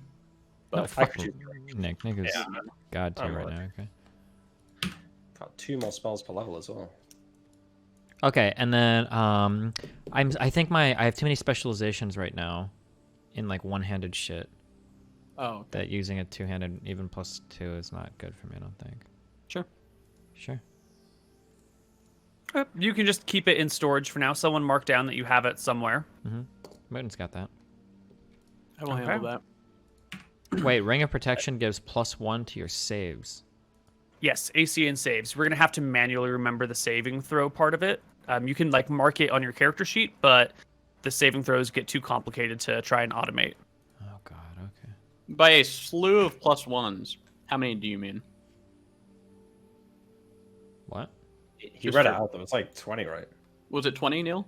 Speaker 4: No,
Speaker 3: But
Speaker 4: fuck Nick. Nick is
Speaker 2: Yeah.
Speaker 4: god tier
Speaker 2: I'm
Speaker 4: right
Speaker 2: right.
Speaker 4: now. Okay.
Speaker 2: Got 2 more spells per level as well.
Speaker 4: Okay, and then I think I have too many specializations right now in like one-handed shit.
Speaker 3: oh, okay.
Speaker 4: That using a two-handed even +2 is not good for me, I don't think.
Speaker 3: Sure.
Speaker 4: Sure.
Speaker 1: You can just keep it in storage for now. Someone mark down that you have it somewhere.
Speaker 4: Moon's got that.
Speaker 3: I will handle that.
Speaker 4: Wait, Ring of Protection gives +1 to your saves.
Speaker 1: Yes, AC and saves. We're going to have to manually remember the saving throw part of it. You can like mark it on your character sheet, but the saving throws get too complicated to try and automate.
Speaker 4: Oh god, okay.
Speaker 3: By a slew of +1s, how many do you mean?
Speaker 4: What?
Speaker 2: He
Speaker 3: Just
Speaker 2: read it
Speaker 3: for-
Speaker 2: out though. It's like 20, right?
Speaker 3: Was it 20, Neil?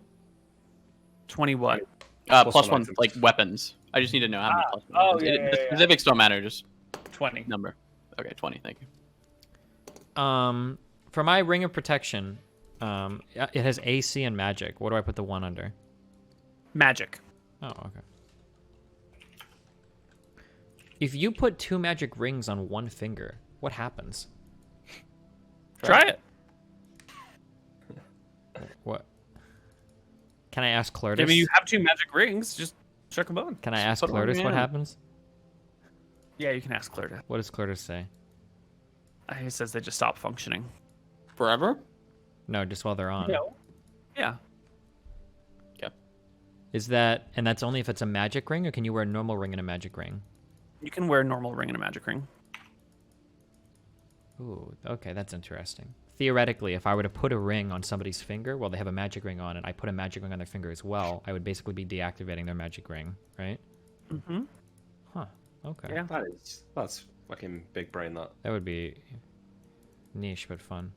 Speaker 1: 20 what?
Speaker 2: Plus
Speaker 3: +1,
Speaker 2: one items.
Speaker 3: like weapons. I just need to know how many +1
Speaker 1: oh,
Speaker 3: items.
Speaker 1: yeah,
Speaker 3: The
Speaker 1: yeah.
Speaker 3: specifics don't matter, just
Speaker 1: 20.
Speaker 3: number. Okay, 20, thank you.
Speaker 4: For my Ring of Protection, it has AC and magic. What do I put the 1 under?
Speaker 1: Magic.
Speaker 4: Oh, okay. If you put 2 magic rings on 1 finger, what happens?
Speaker 1: Try it.
Speaker 4: What? Can I ask Clortis?
Speaker 1: I mean, you have 2 magic rings. Just check them on.
Speaker 4: Can I ask
Speaker 3: put one in
Speaker 4: Clortis
Speaker 3: your
Speaker 4: what
Speaker 3: hand.
Speaker 4: happens?
Speaker 1: Yeah, you can ask Claire.
Speaker 4: What does Clortis say?
Speaker 1: He says they just stop functioning.
Speaker 3: Forever?
Speaker 4: No, just while they're on.
Speaker 1: No. Yeah.
Speaker 4: Is that, and that's only if it's a magic ring, or can you wear a normal ring and a magic ring?
Speaker 1: You can wear a normal ring and a magic ring.
Speaker 4: Ooh, okay, that's interesting. Theoretically, if I were to put a ring on somebody's finger while they have a magic ring on, and I put a magic ring on their finger as well, I would basically be deactivating their magic ring, right?
Speaker 1: Mm-hmm.
Speaker 4: Huh. Okay.
Speaker 1: Yeah.
Speaker 2: That's fucking big brain. That
Speaker 4: That would be niche but fun.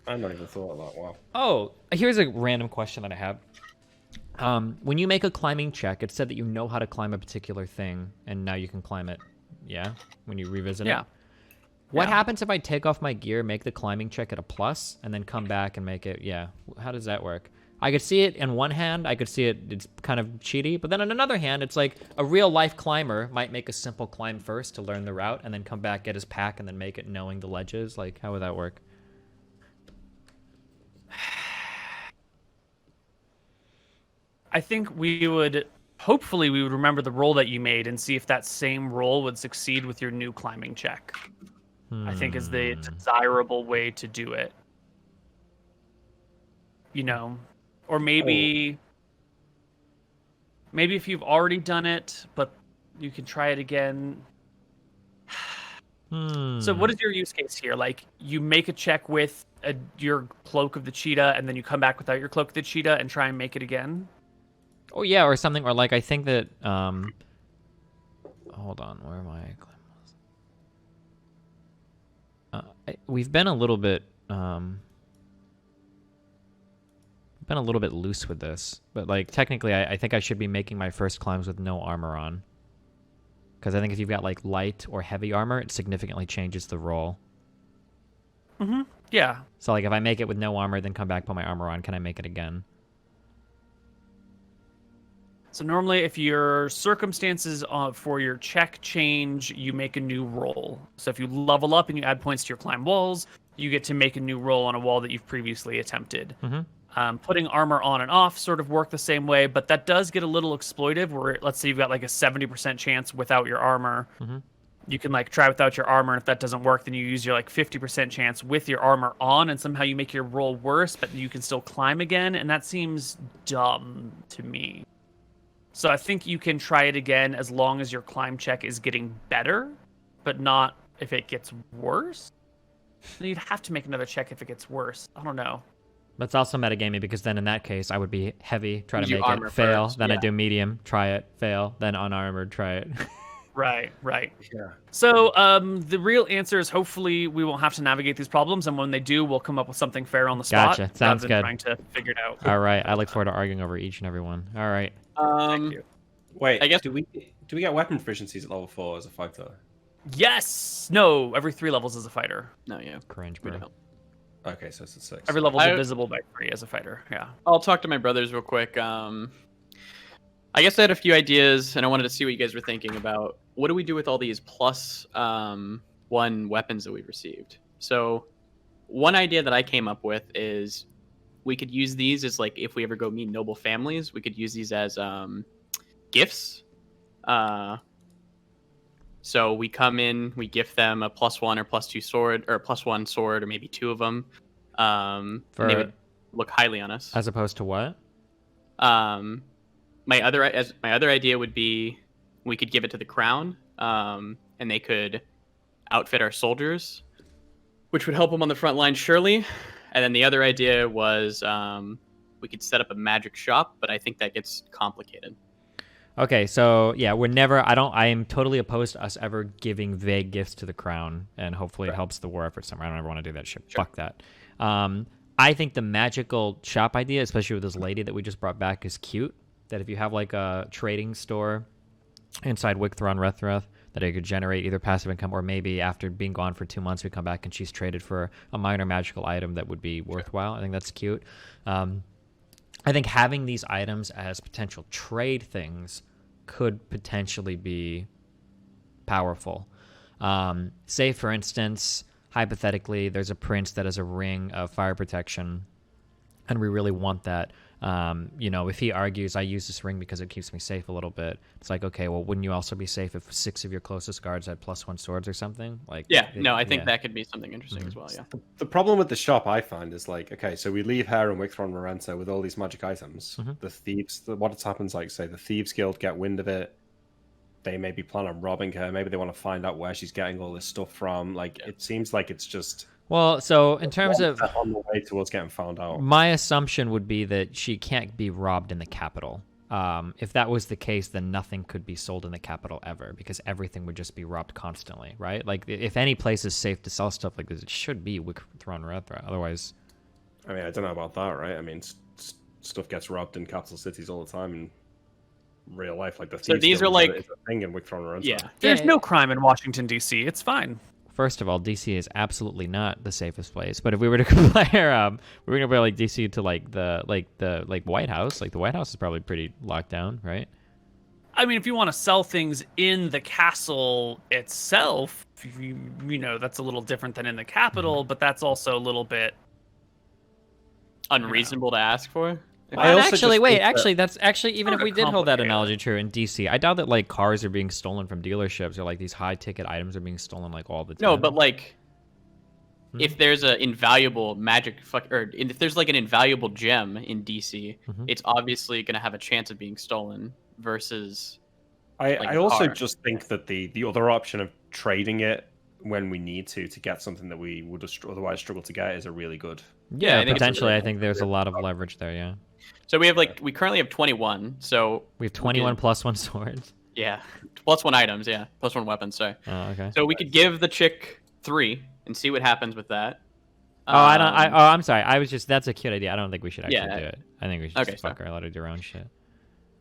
Speaker 2: I've not even thought of that. Wow.
Speaker 4: Oh, here's a random question that I have. When you make a climbing check, it said that you know how to climb a particular thing, and now you can climb it. Yeah? When you revisit
Speaker 1: Yeah.
Speaker 4: it? What
Speaker 1: Yeah.
Speaker 4: happens if I take off my gear, make the climbing check at a plus, and then come back and make it, yeah. How does that work? I could see it in one hand, I could see it's kind of cheaty, but then on another hand, it's like a real life climber might make a simple climb first to learn the route, and then come back, get his pack, and then make it knowing the ledges. Like, how would that work?
Speaker 1: I think hopefully we would remember the roll that you made and see if that same roll would succeed with your new climbing check. I think is the desirable way to do it. You know, or maybe if you've already done it, but you can try it again. So what is your use case here? Like, you make a check with your Cloak of the Cheetah, and then you come back without your Cloak of the Cheetah and try and make it again?
Speaker 4: Oh, yeah, or something. Or, like, I think that... hold on, where am I? We've been a little bit... been a little bit loose with this. But, like, technically, I think I should be making my first climbs with no armor on. Because I think if you've got, like, light or heavy armor, it significantly changes the roll.
Speaker 1: Mm-hmm. Yeah.
Speaker 4: So, like, if I make it with no armor, then come back, put my armor on, can I make it again?
Speaker 1: So normally, if your circumstances for your check change, you make a new roll. So if you level up and you add points to your climb walls, you get to make a new roll on a wall that you've previously attempted.
Speaker 4: Mm-hmm.
Speaker 1: Putting armor on and off sort of work the same way, but that does get a little exploitive, where let's say you've got like a 70% chance without your armor.
Speaker 4: Mm-hmm.
Speaker 1: You can like try without your armor, and if that doesn't work, then you use your like 50% chance with your armor on, and somehow you make your roll worse, but you can still climb again, and that seems dumb to me. So I think you can try it again as long as your climb check is getting better, but not if it gets worse. Then you'd have to make another check if it gets worse. I don't know.
Speaker 4: That's also metagaming, because then in that case, I would be heavy, try to
Speaker 3: You
Speaker 4: make
Speaker 3: armor
Speaker 4: it, fail,
Speaker 3: first,
Speaker 4: then I
Speaker 3: yeah.
Speaker 4: do medium, try it, fail, then unarmored, try it.
Speaker 1: Right.
Speaker 2: Yeah.
Speaker 1: So the real answer is hopefully we won't have to navigate these problems, and when they do, we'll come up with something fair on the spot.
Speaker 4: Gotcha. Sounds
Speaker 1: rather than
Speaker 4: good.
Speaker 1: Trying to figure it out.
Speaker 4: All right, I look forward to arguing over each and every one. All right.
Speaker 1: Thank you.
Speaker 2: Wait,
Speaker 3: I guess-
Speaker 2: do we get weapon proficiencies at level 4 as a fighter?
Speaker 1: Yes. No. Every 3 levels as a fighter.
Speaker 3: No, yeah.
Speaker 4: Cringe,
Speaker 3: We
Speaker 4: bro.
Speaker 3: don't.
Speaker 2: Okay, so it's a 6.
Speaker 1: Every level's
Speaker 3: I-
Speaker 1: divisible by 3 as a fighter. Yeah.
Speaker 3: I'll talk to my brothers real quick. I guess I had a few ideas, and I wanted to see what you guys were thinking about. What do we do with all these plus 1 weapons that we've received? So, one idea that I came up with is we could use these as, like, if we ever go meet noble families, we could use these as gifts. So we come in, we gift them a +1 or +2 sword, or a +1 sword, or maybe 2 of them. And they would look highly on us.
Speaker 4: As opposed to what?
Speaker 3: My other idea would be we could give it to the crown, and they could outfit our soldiers, which would help them on the front line surely. And then the other idea was we could set up a magic shop, but I think that gets complicated.
Speaker 4: Okay, so yeah, I am totally opposed to us ever giving vague gifts to the crown, and hopefully it helps the war effort somewhere. I don't ever want to do that shit.
Speaker 3: Sure.
Speaker 4: Fuck that. I think the magical shop idea, especially with this lady that we just brought back, is cute. That if you have like a trading store inside Wicthron Rethreth, that it could generate either passive income, or maybe after being gone for 2 months, we come back and she's traded for a minor magical item that would be worthwhile. I think that's cute. I think having these items as potential trade things could potentially be powerful. Say, for instance, hypothetically, there's a prince that has a ring of fire protection, and we really want that. If he argues, I use this ring because it keeps me safe a little bit, it's like, okay, well, wouldn't you also be safe if 6 of your closest guards had +1 swords or something? Like,
Speaker 3: I think that could be something interesting as well, yeah.
Speaker 2: The problem with the shop, I find, is like, okay, so we leave her and Wicthron Marenta with all these magic items.
Speaker 4: Mm-hmm.
Speaker 2: The thieves, what happens, like, say, the Thieves Guild get wind of it. They maybe plan on robbing her. Maybe they want to find out where she's getting all this stuff from. Like, it seems like it's just...
Speaker 4: Well, so in terms of...
Speaker 2: on the way towards getting found out.
Speaker 4: My assumption would be that she can't be robbed in the capital. If that was the case, then nothing could be sold in the capital ever, because everything would just be robbed constantly, right? Like, if any place is safe to sell stuff like this, it should be Wicthron Rethra. Otherwise...
Speaker 2: I mean, I don't know about that, right? I mean, stuff gets robbed in capital cities all the time in real life. Like, the
Speaker 3: So
Speaker 2: Thieves
Speaker 3: these
Speaker 2: Guild
Speaker 3: are like...
Speaker 2: is a thing in Wicthron Marenta.
Speaker 3: Yeah.
Speaker 1: There's no crime in Washington, D.C. It's fine.
Speaker 4: First of all, DC is absolutely not the safest place. But if we were to compare, we were gonna compare like DC to like the White House. Like, the White House is probably pretty locked down, right?
Speaker 1: I mean, if you want to sell things in the castle itself, that's a little different than in the capital, but that's also a little bit
Speaker 3: Unreasonable to ask for?
Speaker 2: I also
Speaker 4: Actually,
Speaker 2: just
Speaker 4: wait.
Speaker 2: think that-
Speaker 4: Actually, that's actually even if
Speaker 1: Sort
Speaker 4: we
Speaker 1: of
Speaker 4: did hold that
Speaker 1: complicated.
Speaker 4: analogy true in DC, I doubt that like cars are being stolen from dealerships, or like these high ticket items are being stolen like all the time.
Speaker 3: No, but like if there's an invaluable if there's like an invaluable gem in DC, it's obviously going to have a chance of being stolen versus.
Speaker 2: I also just think that the other option of trading it when we need to get something that we would otherwise struggle to get is a really good.
Speaker 4: Yeah,
Speaker 3: I think
Speaker 4: potentially. I think there's a lot of leverage there. Yeah.
Speaker 3: So we have we currently have 21. So
Speaker 4: we have 21 plus 1 swords.
Speaker 3: Yeah, plus 1 items. Yeah, plus 1 weapon. Sorry.
Speaker 4: Oh, okay.
Speaker 3: So we could give the chick 3 and see what happens with that.
Speaker 4: Oh, I'm sorry. That's a cute idea. I don't think we should actually do it. I think we should just fuck her, let her do her own shit.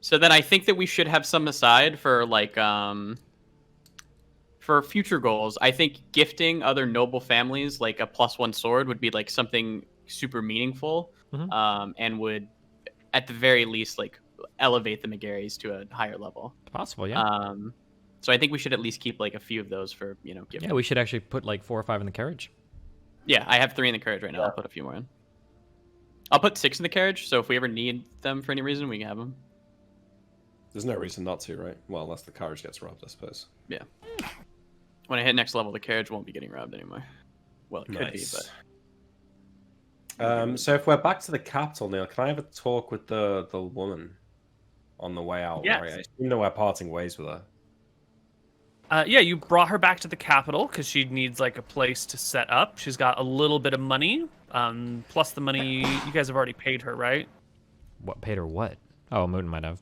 Speaker 3: So then I think that we should have some aside for for future goals. I think gifting other noble families like a +1 sword would be like something super meaningful, and would at the very least elevate the McGarrys to a higher level.
Speaker 4: It's possible, yeah.
Speaker 3: So I think we should at least keep a few of those for gifting.
Speaker 4: Yeah, we should actually put 4 or 5 in the carriage.
Speaker 3: Yeah, I have 3 in the carriage right now. I'll put a few more in. I'll put 6 in the carriage, so if we ever need them for any reason, we can have them.
Speaker 2: There's no reason not to, right? Well, unless the carriage gets robbed, I suppose.
Speaker 3: Yeah. When I hit next level, the carriage won't be getting robbed anymore. Well, it could be, but...
Speaker 2: So if we're back to the capital, Neil, can I have a talk with the woman on the way out?
Speaker 1: Yes.
Speaker 2: Right? I assume that we're parting ways with her.
Speaker 1: Yeah, you brought her back to the capital because she needs a place to set up. She's got a little bit of money, plus the money you guys have already paid her, right?
Speaker 4: What paid her? What? Oh, Mooton might have.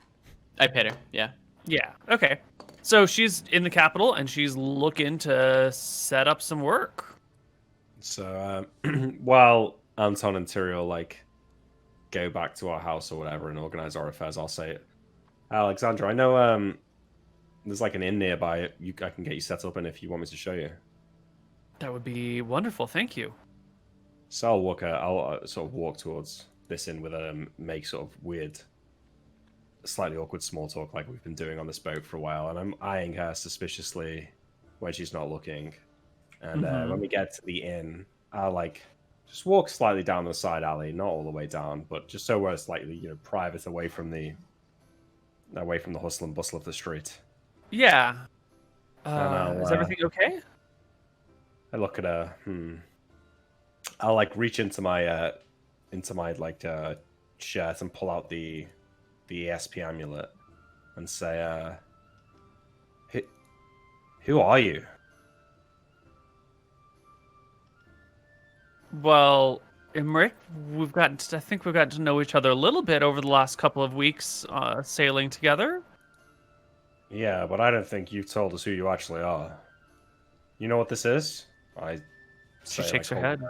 Speaker 3: I paid her. Yeah.
Speaker 1: Yeah. Okay. So she's in the capital and she's looking to set up some work.
Speaker 2: So while Anton and Tyrael go back to our house or whatever and organize our affairs, I'll say, Alexandra, I know there's an inn nearby. I can get you set up in if you want me to show you.
Speaker 1: That would be wonderful. Thank you.
Speaker 2: So I'll sort of walk towards this inn with make sort of weird, slightly awkward small talk like we've been doing on this boat for a while, and I'm eyeing her suspiciously when she's not looking. And when we get to the inn, I'll just walk slightly down the side alley, not all the way down, but just so we're slightly private, away from the hustle and bustle of the street.
Speaker 1: Yeah. Is everything okay?
Speaker 2: I look at her. I'll reach into my shirt and pull out the ESP amulet and say, who are you?
Speaker 1: Well, Imric, I think we've gotten to know each other a little bit over the last couple of weeks sailing together.
Speaker 2: Yeah, but I don't think you've told us who you actually are. You know what this is?
Speaker 1: She shakes her head.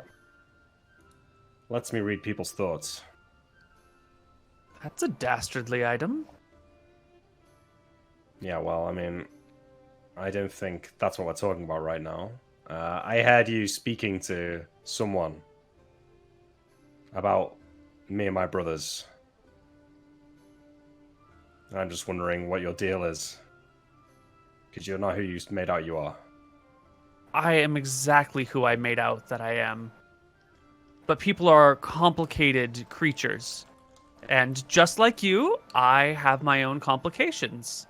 Speaker 2: Lets me read people's thoughts.
Speaker 1: That's a dastardly item.
Speaker 2: Yeah, well, I mean, I don't think that's what we're talking about right now. I heard you speaking to someone about me and my brothers. I'm just wondering what your deal is. Because you're not who you made out you are.
Speaker 1: I am exactly who I made out that I am. But people are complicated creatures. And just like you, I have my own complications.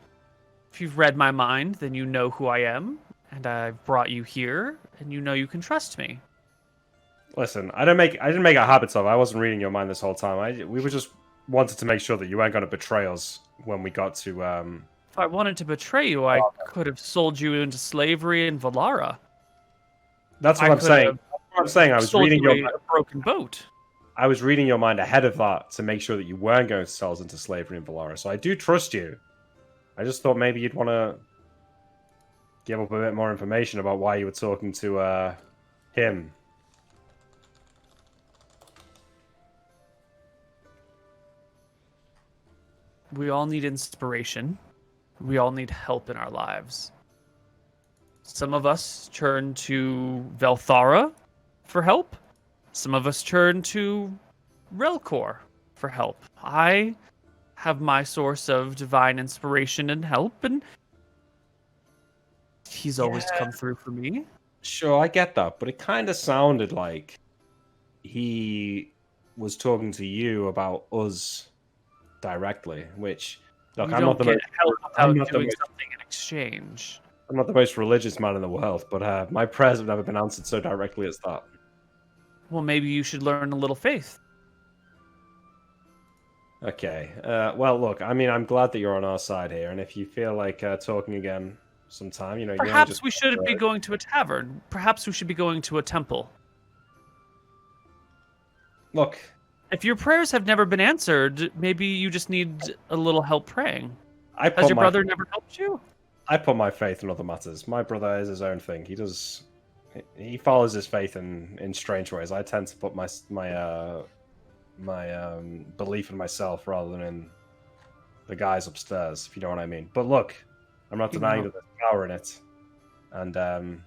Speaker 1: If you've read my mind, then you know who I am. And I've brought you here, and you know you can trust me.
Speaker 2: Listen, I didn't make a habit of it. I wasn't reading your mind this whole time. We were just wanted to make sure that you weren't going to betray us when we got to...
Speaker 1: If I wanted to betray you, I could have sold you into slavery in Valara.
Speaker 2: That's what I'm saying. I was reading your
Speaker 1: a broken boat.
Speaker 2: I was reading your mind ahead of that to make sure that you weren't going to sell us into slavery in Valara. So I do trust you. I just thought maybe you'd want to give up a bit more information about why you were talking to him.
Speaker 1: We all need inspiration. We all need help in our lives. Some of us turn to Velthara for help. Some of us turn to Relcor for help. I have my source of divine inspiration and help, and he's always come through for me.
Speaker 2: Sure, I get that, but it kind of sounded like he was talking to you about us directly, which, look,
Speaker 1: I'm not the most doing something in exchange.
Speaker 2: I'm not the most religious man in the world, but my prayers have never been answered so directly as that.
Speaker 1: Well, maybe you should learn a little faith.
Speaker 2: Okay. Well, look. I mean, I'm glad that you're on our side here, and if you feel like talking again sometime, you know, you wanna
Speaker 1: Perhaps
Speaker 2: just
Speaker 1: we shouldn't be going to a tavern. Perhaps we should be going to a temple.
Speaker 2: look.
Speaker 1: If your prayers have never been answered, maybe you just need a little help praying.
Speaker 2: I
Speaker 1: Has
Speaker 2: put
Speaker 1: your
Speaker 2: my
Speaker 1: brother never helped you?
Speaker 2: I put my faith in other matters. My brother is his own thing. He follows his faith in strange ways. I tend to put my belief in myself rather than in the guys upstairs, if you know what I mean. But look, I'm not denying that there's power in it, and I'm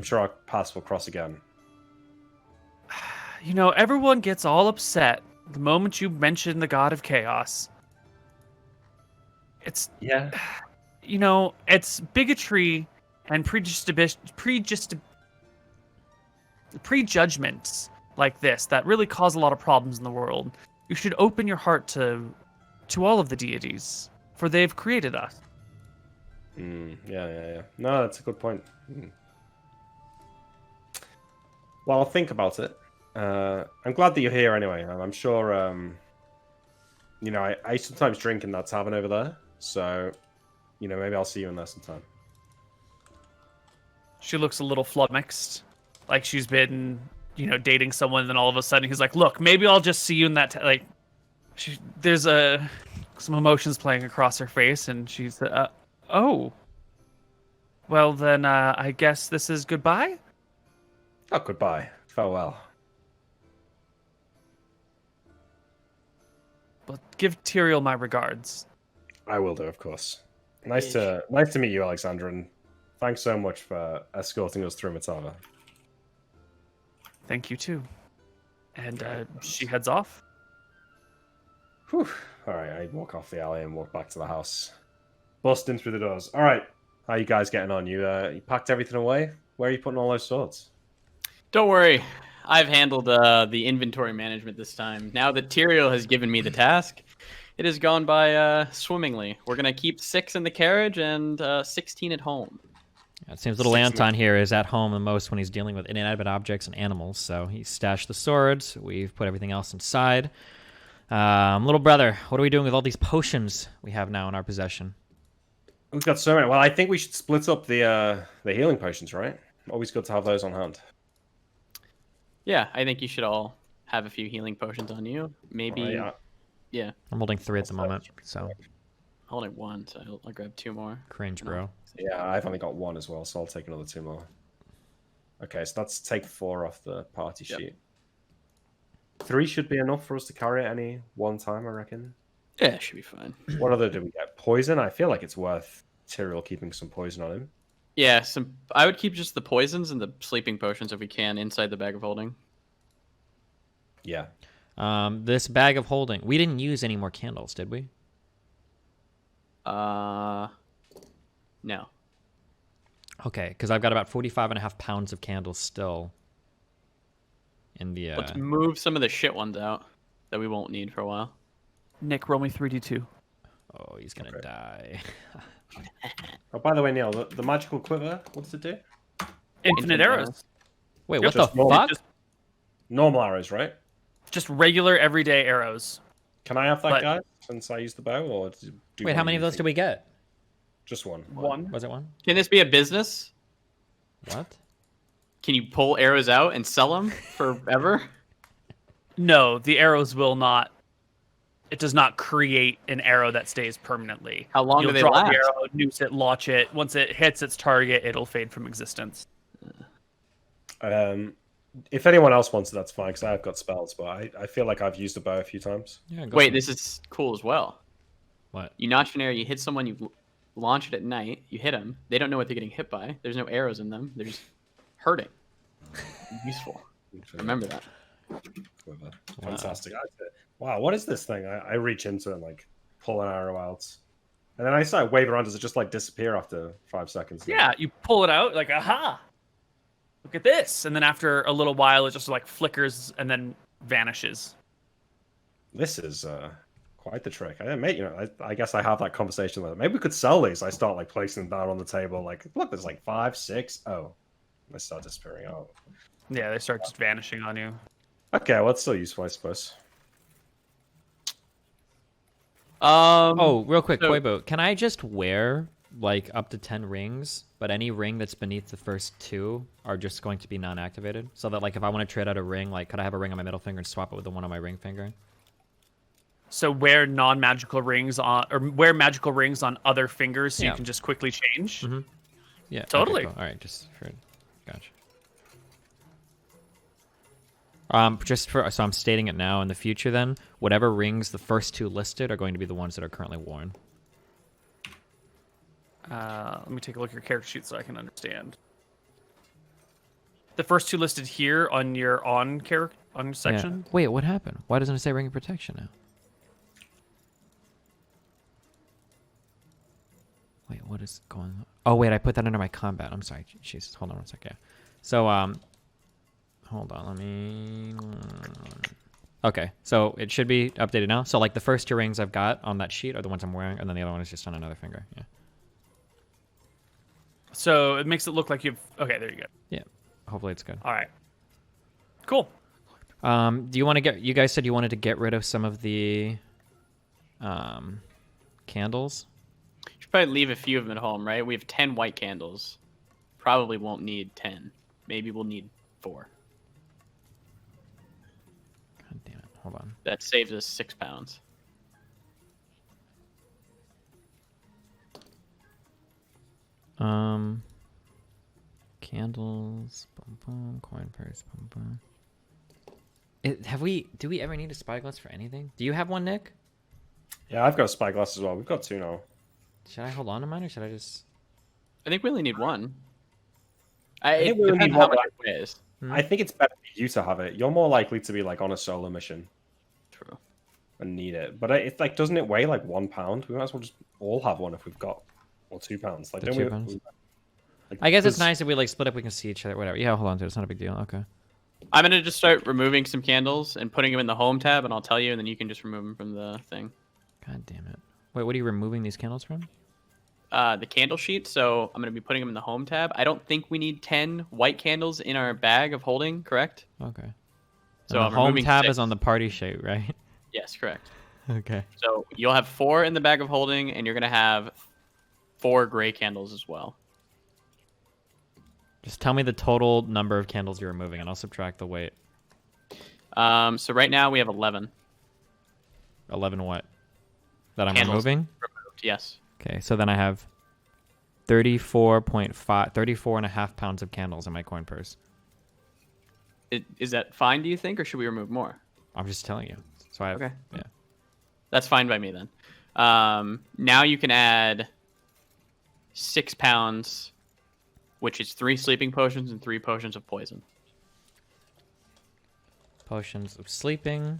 Speaker 2: sure our paths will cross again.
Speaker 1: You know, everyone gets all upset the moment you mention the god of chaos. It's,
Speaker 2: Yeah.
Speaker 1: you know, it's bigotry and prejudgments like this that really cause a lot of problems in the world. You should open your heart to all of the deities, for they've created us.
Speaker 2: Yeah. No, that's a good point. Well, I'll think about it. I'm glad that you're here anyway. I'm sure, you know, I sometimes drink in that tavern over there, so, you know, maybe I'll see you in there sometime.
Speaker 1: She looks a little flummoxed, like she's been, you know, dating someone, and then all of a sudden he's like, "Look, maybe I'll just see you in that." There's some emotions playing across her face, and she's, "Oh, well then, I guess this is goodbye."
Speaker 2: Oh, goodbye. Farewell.
Speaker 1: Well, give Tyrael my regards.
Speaker 2: I will do, of course. Nice to meet you, Alexandra, and thanks so much for escorting us through Matava.
Speaker 1: Thank you too. And she heads off.
Speaker 2: Whew. All right, I walk off the alley and walk back to the house. Bust in through the doors. All right, how you guys getting on? You packed everything away? Where are you putting all those swords?
Speaker 3: Don't worry. I've handled the inventory management this time. Now that Tyrael has given me the task, it has gone by swimmingly. We're going to keep 6 in the carriage and 16 at home.
Speaker 4: It seems little Anton here is at home the most when he's dealing with inanimate objects and animals. So he stashed the swords. We've put everything else inside. Little brother, what are we doing with all these potions we have now in our possession?
Speaker 2: We've got so many. Well, I think we should split up the healing potions, right? Always good to have those on hand.
Speaker 3: Yeah, I think you should all have a few healing potions on you. Maybe, yeah.
Speaker 4: I'm holding 3 at the moment, so
Speaker 3: I'm holding 1, so I'll grab 2 more.
Speaker 4: cringe, bro.
Speaker 2: Yeah, I've only got 1 as well, so I'll take another 2 more. Okay, so let's take 4 off the party sheet. 3 should be enough for us to carry at any one time, I reckon.
Speaker 3: Yeah, it should be fine.
Speaker 2: What other do we get? Poison? I feel like it's worth Tyrael keeping some poison on him.
Speaker 3: Yeah, I would keep just the poisons and the sleeping potions if we can inside the bag of holding.
Speaker 2: Yeah.
Speaker 4: This bag of holding. We didn't use any more candles, did we?
Speaker 3: No.
Speaker 4: Okay, because I've got about 45.5 pounds of candles still in the...
Speaker 3: Let's move some of the shit ones out that we won't need for a while.
Speaker 1: Nick, roll me 3d2.
Speaker 4: Oh, he's gonna die.
Speaker 2: Oh, by the way, Neil, the magical quiver, what does it do?
Speaker 1: Infinite arrows.
Speaker 4: Wait, what the
Speaker 2: Just normal-
Speaker 4: fuck?
Speaker 2: Normal arrows, right?
Speaker 1: Just regular, everyday arrows.
Speaker 2: Can I have that,
Speaker 1: But-
Speaker 2: guy, since I used the bow? Or do
Speaker 4: Wait, how many of those did we get?
Speaker 2: Just one.
Speaker 1: One.
Speaker 4: Was it one?
Speaker 3: Can this be a business?
Speaker 4: What?
Speaker 3: Can you pull arrows out and sell them forever?
Speaker 1: No, the arrows will not. It does not create an arrow that stays permanently.
Speaker 3: How long
Speaker 1: You'll
Speaker 3: do they
Speaker 1: draw
Speaker 3: last?
Speaker 1: the arrow, noose it, launch it. Once it hits its target, it'll fade from existence.
Speaker 2: If anyone else wants it, that's fine, because I've got spells, but I feel like I've used a bow a few times.
Speaker 4: Yeah, go
Speaker 3: Wait,
Speaker 4: for it.
Speaker 3: this is cool as well.
Speaker 4: What?
Speaker 3: You notch an arrow, you hit someone, you launch it at night, you hit them. They don't know what they're getting hit by. There's no arrows in them. They're just hurting. Useful. Remember that.
Speaker 2: Quiver. Fantastic. Wow, what is this thing? I reach into it and like pull an arrow out. And then I start wave around. Does it just like disappear after 5 seconds?
Speaker 1: Yeah, you pull it out, like, aha! Look at this. And then after a little while, it just like flickers and then vanishes.
Speaker 2: This is quite the trick. I guess I have that conversation with it. Maybe we could sell these. I start like placing them down on the table. Like, look, there's like 5, 6. Oh, they start disappearing. Oh,
Speaker 1: Yeah, they start just vanishing on you.
Speaker 2: Okay, well, it's still useful, I suppose.
Speaker 4: Oh, real quick,
Speaker 3: so-
Speaker 4: Koibu, can I just wear like up to 10 rings, but any ring that's beneath the first 2 are just going to be non-activated? So that like if I want to trade out a ring, like could I have a ring on my middle finger and swap it with the one on my ring finger?
Speaker 1: So wear non-magical rings on, or wear magical rings on other fingers, so
Speaker 4: Yeah.
Speaker 1: you can just quickly change.
Speaker 4: Mm-hmm. Yeah. okay,
Speaker 1: Totally.
Speaker 4: cool. All right, just for gotcha. So I'm stating it now. In the future, then whatever rings the first 2 listed are going to be the ones that are currently worn.
Speaker 1: Let me take a look at your character sheet so I can understand. The first 2 listed here on your on section.
Speaker 4: Yeah. Wait, what happened? Why doesn't it say ring of protection now? Wait, what is going on? Oh, wait, I put that under my combat. I'm sorry. Jesus, hold on one second. So, hold on, let me... Okay, so it should be updated now. So, like, the first 2 rings I've got on that sheet are the ones I'm wearing, and then the other one is just on another finger. Yeah.
Speaker 1: So it makes it look like you've... Okay, there you go.
Speaker 4: Yeah. Hopefully it's good.
Speaker 1: All right. Cool.
Speaker 4: Do you want to get... You guys said you wanted to get rid of some of the candles?
Speaker 3: You should probably leave a few of them at home, right? We have 10 white candles. Probably won't need 10. Maybe we'll need 4.
Speaker 4: God damn it. Hold on.
Speaker 3: That saves us 6 pounds.
Speaker 4: Candles, boom, boom, coin purse, boom, boom. Do we ever need a spyglass for anything? Do you have one, Nick?
Speaker 2: Yeah, I've got a spyglass as well. We've got 2 now.
Speaker 4: Should I hold on to mine or should I just...
Speaker 3: I think we only need 1.
Speaker 2: think
Speaker 3: It
Speaker 2: we only
Speaker 3: depends
Speaker 2: need
Speaker 3: how
Speaker 2: one,
Speaker 3: much it weighs.
Speaker 2: I think it's better for you to have it. You're more likely to be like on a solo mission
Speaker 3: True.
Speaker 2: and need it. But it's like, doesn't it weigh like 1 pound? We might as well just all have one if we've got, or 2 pounds. Like,
Speaker 4: The
Speaker 2: don't
Speaker 4: 2
Speaker 2: we?
Speaker 4: pounds.
Speaker 2: Like,
Speaker 4: I guess it's
Speaker 2: 'cause-
Speaker 4: nice if we like split up, we can see each other, whatever. Yeah, hold on to it. It's not a big deal. Okay.
Speaker 3: I'm going to just start removing some candles and putting them in the home tab, and I'll tell you, and then you can just remove them from the thing.
Speaker 4: God damn it. Wait, what are you removing these candles from?
Speaker 3: The candle sheet, so I'm going to be putting them in the home tab. I don't think we need 10 white candles in our bag of holding, correct?
Speaker 4: Okay.
Speaker 3: So
Speaker 4: And
Speaker 3: I'm
Speaker 4: the home
Speaker 3: removing
Speaker 4: tab
Speaker 3: 6.
Speaker 4: is on the party sheet, right?
Speaker 3: Yes, correct.
Speaker 4: Okay.
Speaker 3: So you'll have 4 in the bag of holding, and you're going to have 4 gray candles as well.
Speaker 4: Just tell me the total number of candles you're removing, and I'll subtract the weight.
Speaker 3: So right now we have 11
Speaker 4: 11 what? That I'm
Speaker 3: Candles.
Speaker 4: removing?
Speaker 3: removed. Yes.
Speaker 4: Okay, so then I have 34.5 pounds of candles in my coin purse.
Speaker 3: Is that fine, do you think, or should we remove more?
Speaker 4: I'm just telling you. So I have,
Speaker 3: Okay.
Speaker 4: yeah.
Speaker 3: That's fine by me then. Now you can add 6 pounds, which is 3 sleeping potions and 3 potions of poison.
Speaker 4: Potions of sleeping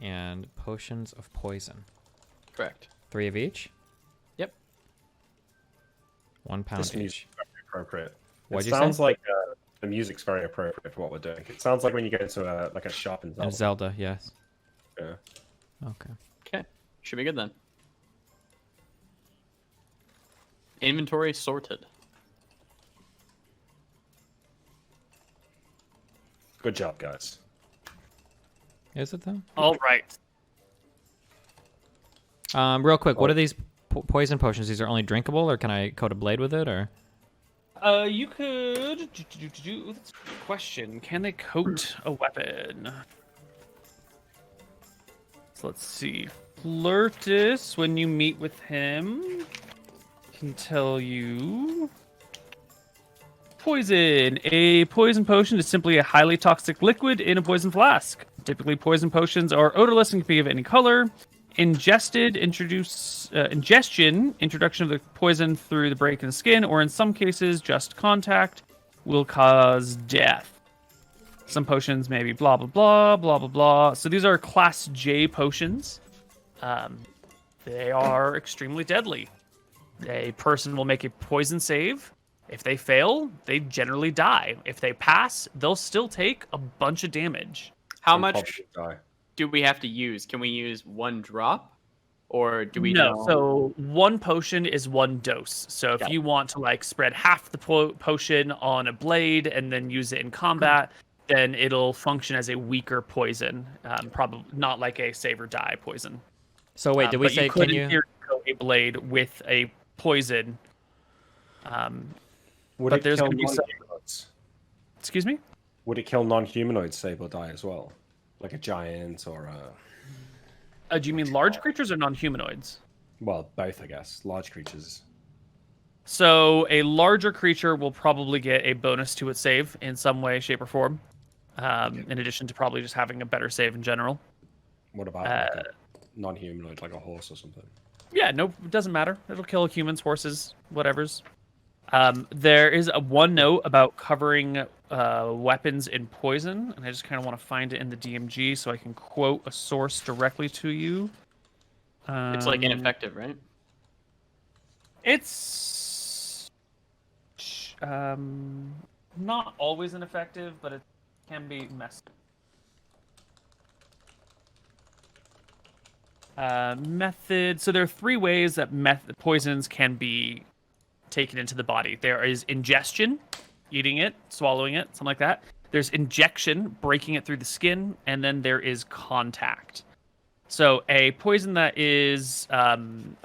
Speaker 4: and potions of poison.
Speaker 3: Correct.
Speaker 4: 3 of each?
Speaker 3: Yep.
Speaker 4: 1 pound
Speaker 2: This music's
Speaker 4: each.
Speaker 2: very appropriate.
Speaker 4: What'd
Speaker 2: It
Speaker 4: you say?
Speaker 2: sounds like the music's very appropriate for what we're doing. It sounds like when you go into a shop in
Speaker 4: And
Speaker 2: Zelda.
Speaker 4: Zelda, yes.
Speaker 2: Yeah.
Speaker 4: Okay.
Speaker 3: Okay. Should be good then. Inventory sorted.
Speaker 2: Good job, guys.
Speaker 4: Is it though?
Speaker 1: All right.
Speaker 4: Real quick, what are these poison potions? These are only drinkable, or can I coat a blade with it, or?
Speaker 1: You could... That's a good question. Can they coat a weapon? So let's see. Flirtus, when you meet with him, can tell you... Poison. A poison potion is simply a highly toxic liquid in a poison flask. Typically, poison potions are odorless and can be of any color. Ingestion, introduction of the poison through the break in the skin, or in some cases, just contact, will cause death. Some potions may be blah, blah, blah, blah, blah, blah. So these are Class J potions. They are extremely deadly. A person will make a poison save. If they fail, they generally die. If they pass, they'll still take a bunch of damage.
Speaker 3: How
Speaker 2: Some
Speaker 3: much
Speaker 2: probably die.
Speaker 3: do we have to use? Can we use 1 drop? or do we
Speaker 1: No,
Speaker 3: know?
Speaker 1: so one potion is one dose. So if
Speaker 3: Got it.
Speaker 1: you want to like spread half the potion on a blade and then use it in combat, then it'll function as a weaker poison, probably not like a save or die poison.
Speaker 4: So wait, did we
Speaker 1: But you
Speaker 4: say
Speaker 1: could
Speaker 4: can
Speaker 1: in
Speaker 4: you?
Speaker 1: theory coat a blade with a poison.
Speaker 2: Would
Speaker 1: But
Speaker 2: it
Speaker 1: there's
Speaker 2: kill
Speaker 1: gonna be some.
Speaker 2: non-humanoids?
Speaker 1: Excuse me.
Speaker 2: Would it kill non-humanoids, save or die as well? Like a giant or a...
Speaker 1: Do you mean large creatures or non-humanoids?
Speaker 2: Well, both, I guess. Large creatures.
Speaker 1: So a larger creature will probably get a bonus to its save in some way, shape, or form. In addition to probably just having a better save in general.
Speaker 2: What about like a non-humanoid, like a horse or something?
Speaker 1: Yeah, no, it doesn't matter. It'll kill humans, horses, whatever's. There is a one note about covering weapons in poison, and I just kind of want to find it in the DMG so I can quote a source directly to you.
Speaker 3: It's like ineffective, right?
Speaker 1: It's not always ineffective, but it can be messed. Method. So there are three ways that poisons can be taken into the body. There is ingestion, eating it, swallowing it, something like that. There's injection, breaking it through the skin, and then there is contact. So a poison that is a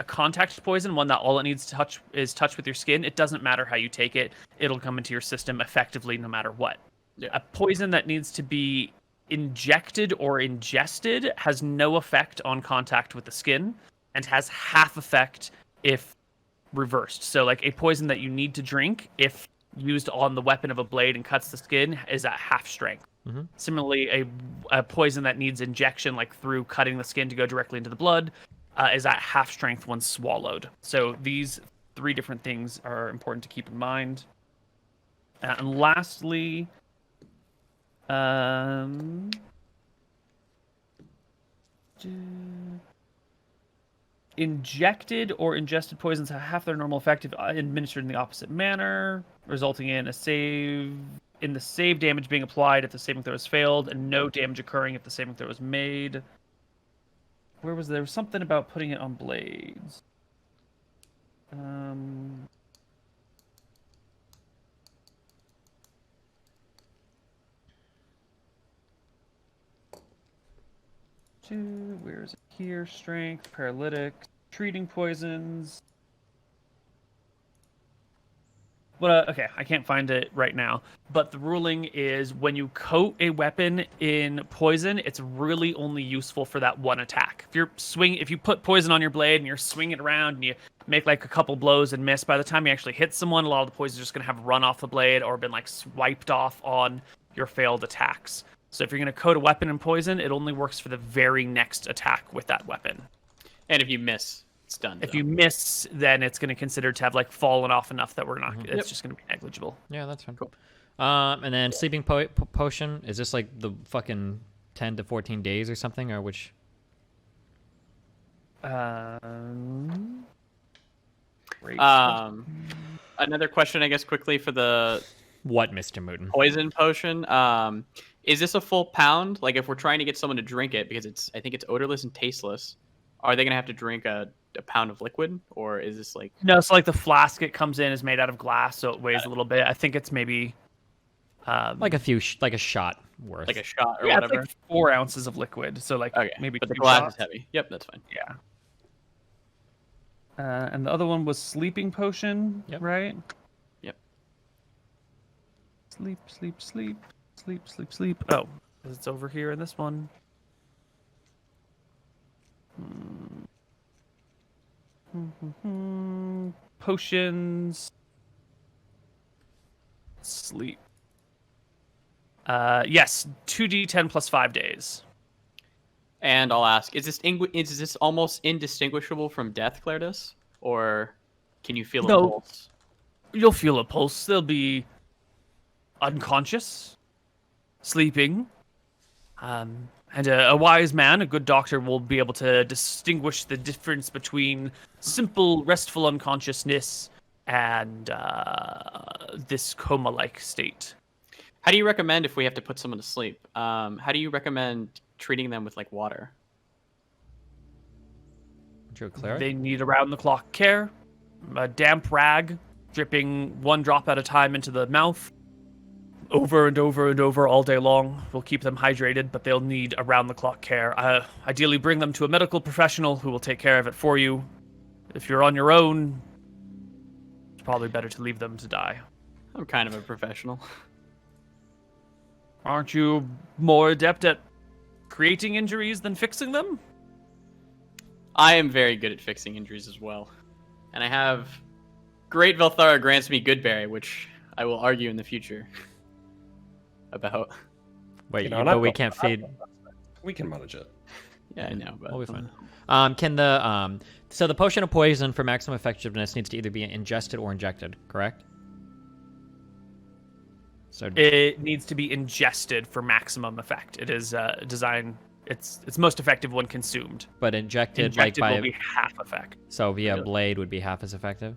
Speaker 1: contact poison, one that all it needs to touch is touch with your skin. It doesn't matter how you take it; it'll come into your system effectively, no matter what.
Speaker 3: Yeah.
Speaker 1: A poison that needs to be injected or ingested has no effect on contact with the skin, and has half effect if reversed. So like a poison that you need to drink, if used on the weapon of a blade and cuts the skin, is at half strength.
Speaker 4: Mm-hmm.
Speaker 1: Similarly, a poison that needs injection, like through cutting the skin to go directly into the blood, is at half strength when swallowed. So these three different things are important to keep in mind. And lastly, injected or ingested poisons have half their normal effect if administered in the opposite manner, resulting in the save damage being applied if the saving throw has failed, and no damage occurring if the saving throw was made. There was something about putting it on blades. Where is it here? Strength, paralytic, treating poisons. But okay, I can't find it right now. But the ruling is when you coat a weapon in poison, it's really only useful for that one attack. If you put poison on your blade and you're swinging it around and you make like a couple blows and miss, by the time you actually hit someone, a lot of the poison is just gonna have run off the blade or been like swiped off on your failed attacks. So if you're gonna coat a weapon in poison, it only works for the very next attack with that weapon.
Speaker 3: And if you miss, it's done.
Speaker 1: If you miss, then it's going to consider to have like fallen off enough that we're not.
Speaker 4: Mhm.
Speaker 1: It's just going to be negligible.
Speaker 4: Yeah, that's fine.
Speaker 3: Cool.
Speaker 4: And then sleeping potion, is this like the fucking 10 to 14 days or something, or which?
Speaker 1: Great.
Speaker 3: Another question, I guess, quickly for the
Speaker 4: What, Mr. Mooten?
Speaker 3: poison potion. Is this a full pound? Like, if we're trying to get someone to drink it, because I think it's odorless and tasteless, are they gonna have to drink a pound of liquid, or is this like?
Speaker 1: No, so like the flask it comes in is made out of glass, so it weighs a little bit. I think it's maybe
Speaker 4: Like like a shot worth.
Speaker 3: Like a shot or
Speaker 1: yeah,
Speaker 3: whatever?
Speaker 1: it's like 4 ounces of liquid. So like
Speaker 3: Okay,
Speaker 1: maybe
Speaker 3: but the
Speaker 1: 2
Speaker 3: glass
Speaker 1: shots.
Speaker 3: is heavy. Yep, that's fine.
Speaker 1: Yeah. And the other one was sleeping potion,
Speaker 4: Yep.
Speaker 1: right?
Speaker 3: Yep.
Speaker 1: Sleep, sleep, sleep, sleep, sleep, sleep. Oh, it's over here in this one. Potions. Sleep. Yes, 2d10 plus 5 days.
Speaker 3: And I'll ask: Is this almost indistinguishable from death, Claridus, or can you feel a
Speaker 1: No.
Speaker 3: pulse?
Speaker 1: You'll feel a pulse. They'll be unconscious, sleeping. And a wise man, a good doctor, will be able to distinguish the difference between simple, restful unconsciousness and this coma-like state.
Speaker 3: How do you recommend if we have to put someone to sleep? How do you recommend treating them with like water?
Speaker 4: You're a cleric?
Speaker 1: They need around-the-clock care, a damp rag dripping 1 drop at a time into the mouth, over and over and over all day long. Will keep them hydrated, but they'll need around-the-clock care. Ideally, bring them to a medical professional who will take care of it for you. If you're on your own, it's probably better to leave them to die.
Speaker 3: I'm kind of a professional.
Speaker 1: Aren't you more adept at creating injuries than fixing them?
Speaker 3: I am very good at fixing injuries as well. And I have Great Velthara grants me Goodberry, which I will argue in the future about.
Speaker 4: Wait,
Speaker 2: You know, and
Speaker 4: but
Speaker 2: I've
Speaker 4: we
Speaker 2: got-
Speaker 4: can't feed.
Speaker 2: We can manage it.
Speaker 3: Yeah, I know, but
Speaker 4: We'll be fine. Can the so the potion of poison for maximum effectiveness needs to either be ingested or injected, correct? So
Speaker 1: It needs to be ingested for maximum effect. It is designed. It's most effective when consumed.
Speaker 4: but injected,
Speaker 1: Injected
Speaker 4: like by
Speaker 1: will be half effect.
Speaker 4: so via blade would be half as effective.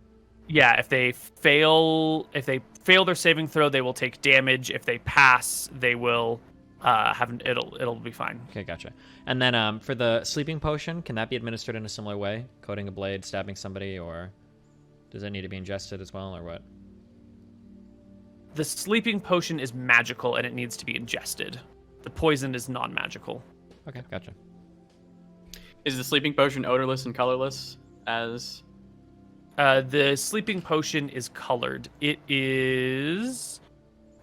Speaker 1: Yeah, if they fail their saving throw, they will take damage. If they pass, they will it'll be fine.
Speaker 4: Okay, gotcha. And then for the sleeping potion, can that be administered in a similar way? Coating a blade, stabbing somebody, or does it need to be ingested as well, or what?
Speaker 1: The sleeping potion is magical and it needs to be ingested. The poison is non-magical.
Speaker 4: Okay, gotcha.
Speaker 3: is the sleeping potion odorless and colorless as
Speaker 1: The sleeping potion is colored. It is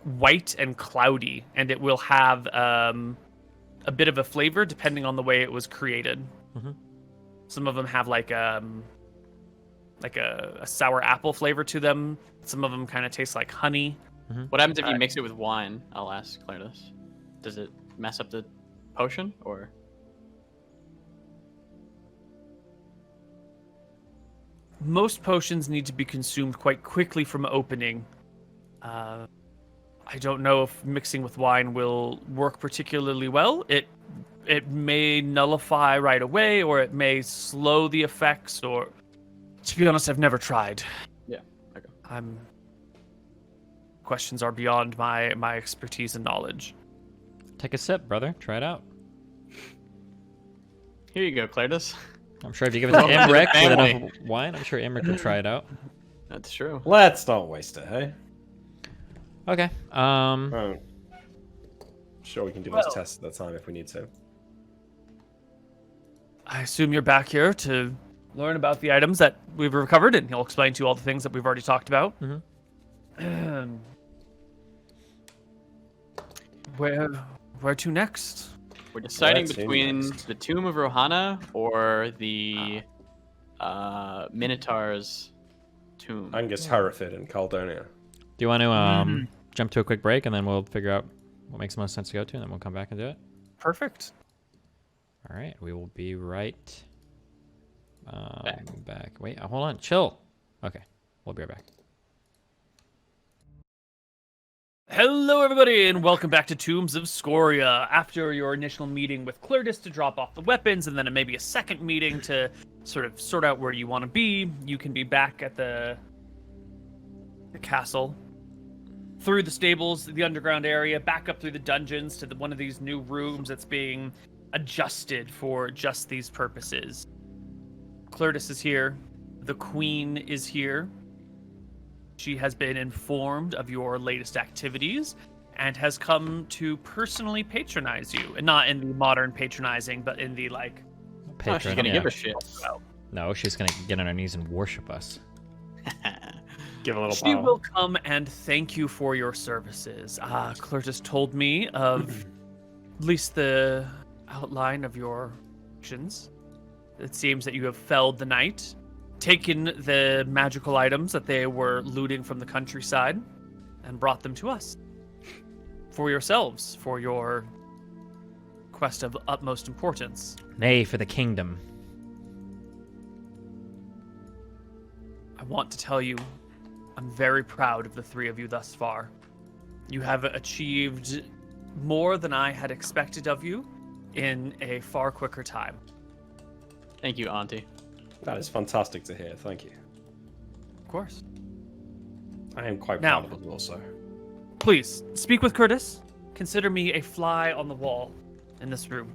Speaker 1: white and cloudy, and it will have a bit of a flavor depending on the way it was created.
Speaker 4: Mhm.
Speaker 1: Some of them have like a sour apple flavor to them. Some of them kind of taste like honey.
Speaker 3: what happens if you mix it with wine? I'll ask Claritas. Does it mess up the potion or
Speaker 1: Most potions need to be consumed quite quickly from opening. I don't know if mixing with wine will work particularly well. It may nullify right away, or it may slow the effects. Or, to be honest, I've never tried.
Speaker 3: Yeah, okay.
Speaker 1: Questions are beyond my expertise and knowledge.
Speaker 4: Take a sip, brother. Try it out.
Speaker 3: Here you go, Claritas.
Speaker 4: I'm sure if you give it to Imric with
Speaker 3: family.
Speaker 4: enough wine, I'm sure Imric will try it out.
Speaker 3: That's true.
Speaker 2: Let's not waste it, hey?
Speaker 4: Okay.
Speaker 2: Oh. Sure, we can do
Speaker 1: Well-
Speaker 2: those tests at that time if we need to.
Speaker 1: I assume you're back here to learn about the items that we've recovered, and he'll explain to you all the things that we've already talked about.
Speaker 4: Mhm.
Speaker 1: Where to next?
Speaker 3: We're deciding
Speaker 2: Let's see
Speaker 3: between
Speaker 2: next.
Speaker 3: the Tomb of Rohana or the Minotaur's tomb.
Speaker 2: Angus Hereford and Caldonia.
Speaker 4: Do you want to jump to a quick break and then we'll figure out what makes the most sense to go to, and then we'll come back and do it?
Speaker 1: Perfect.
Speaker 4: All right, we will be right back. Wait, hold on, chill. Okay, we'll be right back.
Speaker 1: Hello, everybody, and welcome back to Tombs of Scoria. After your initial meeting with Claritas to drop off the weapons, and then maybe a second meeting to sort of sort out where you want to be, you can be back at the castle, through the stables, the underground area, back up through the dungeons to one of these new rooms that's being adjusted for just these purposes. Claritas is here. The Queen is here. She has been informed of your latest activities and has come to personally patronize you. And not in the modern patronizing, but in the like...
Speaker 3: Oh, she's gonna give a shit.
Speaker 4: No, she's gonna get on her knees and worship us.
Speaker 2: Give a little
Speaker 1: She
Speaker 2: power.
Speaker 1: will come and thank you for your services. Claritas told me of at least the outline of your actions. It seems that you have felled the knight, taken the magical items that they were looting from the countryside, and brought them to us. For yourselves, for your quest of utmost importance.
Speaker 4: Nay, for the kingdom.
Speaker 1: I want to tell you, I'm very proud of the three of you thus far. You have achieved more than I had expected of you in a far quicker time.
Speaker 3: Thank you, Auntie.
Speaker 2: That is fantastic to hear. Thank you.
Speaker 1: Of course.
Speaker 2: I am quite
Speaker 1: Now-
Speaker 2: proud of it also.
Speaker 1: Please, speak with Curtis. Consider me a fly on the wall in this room.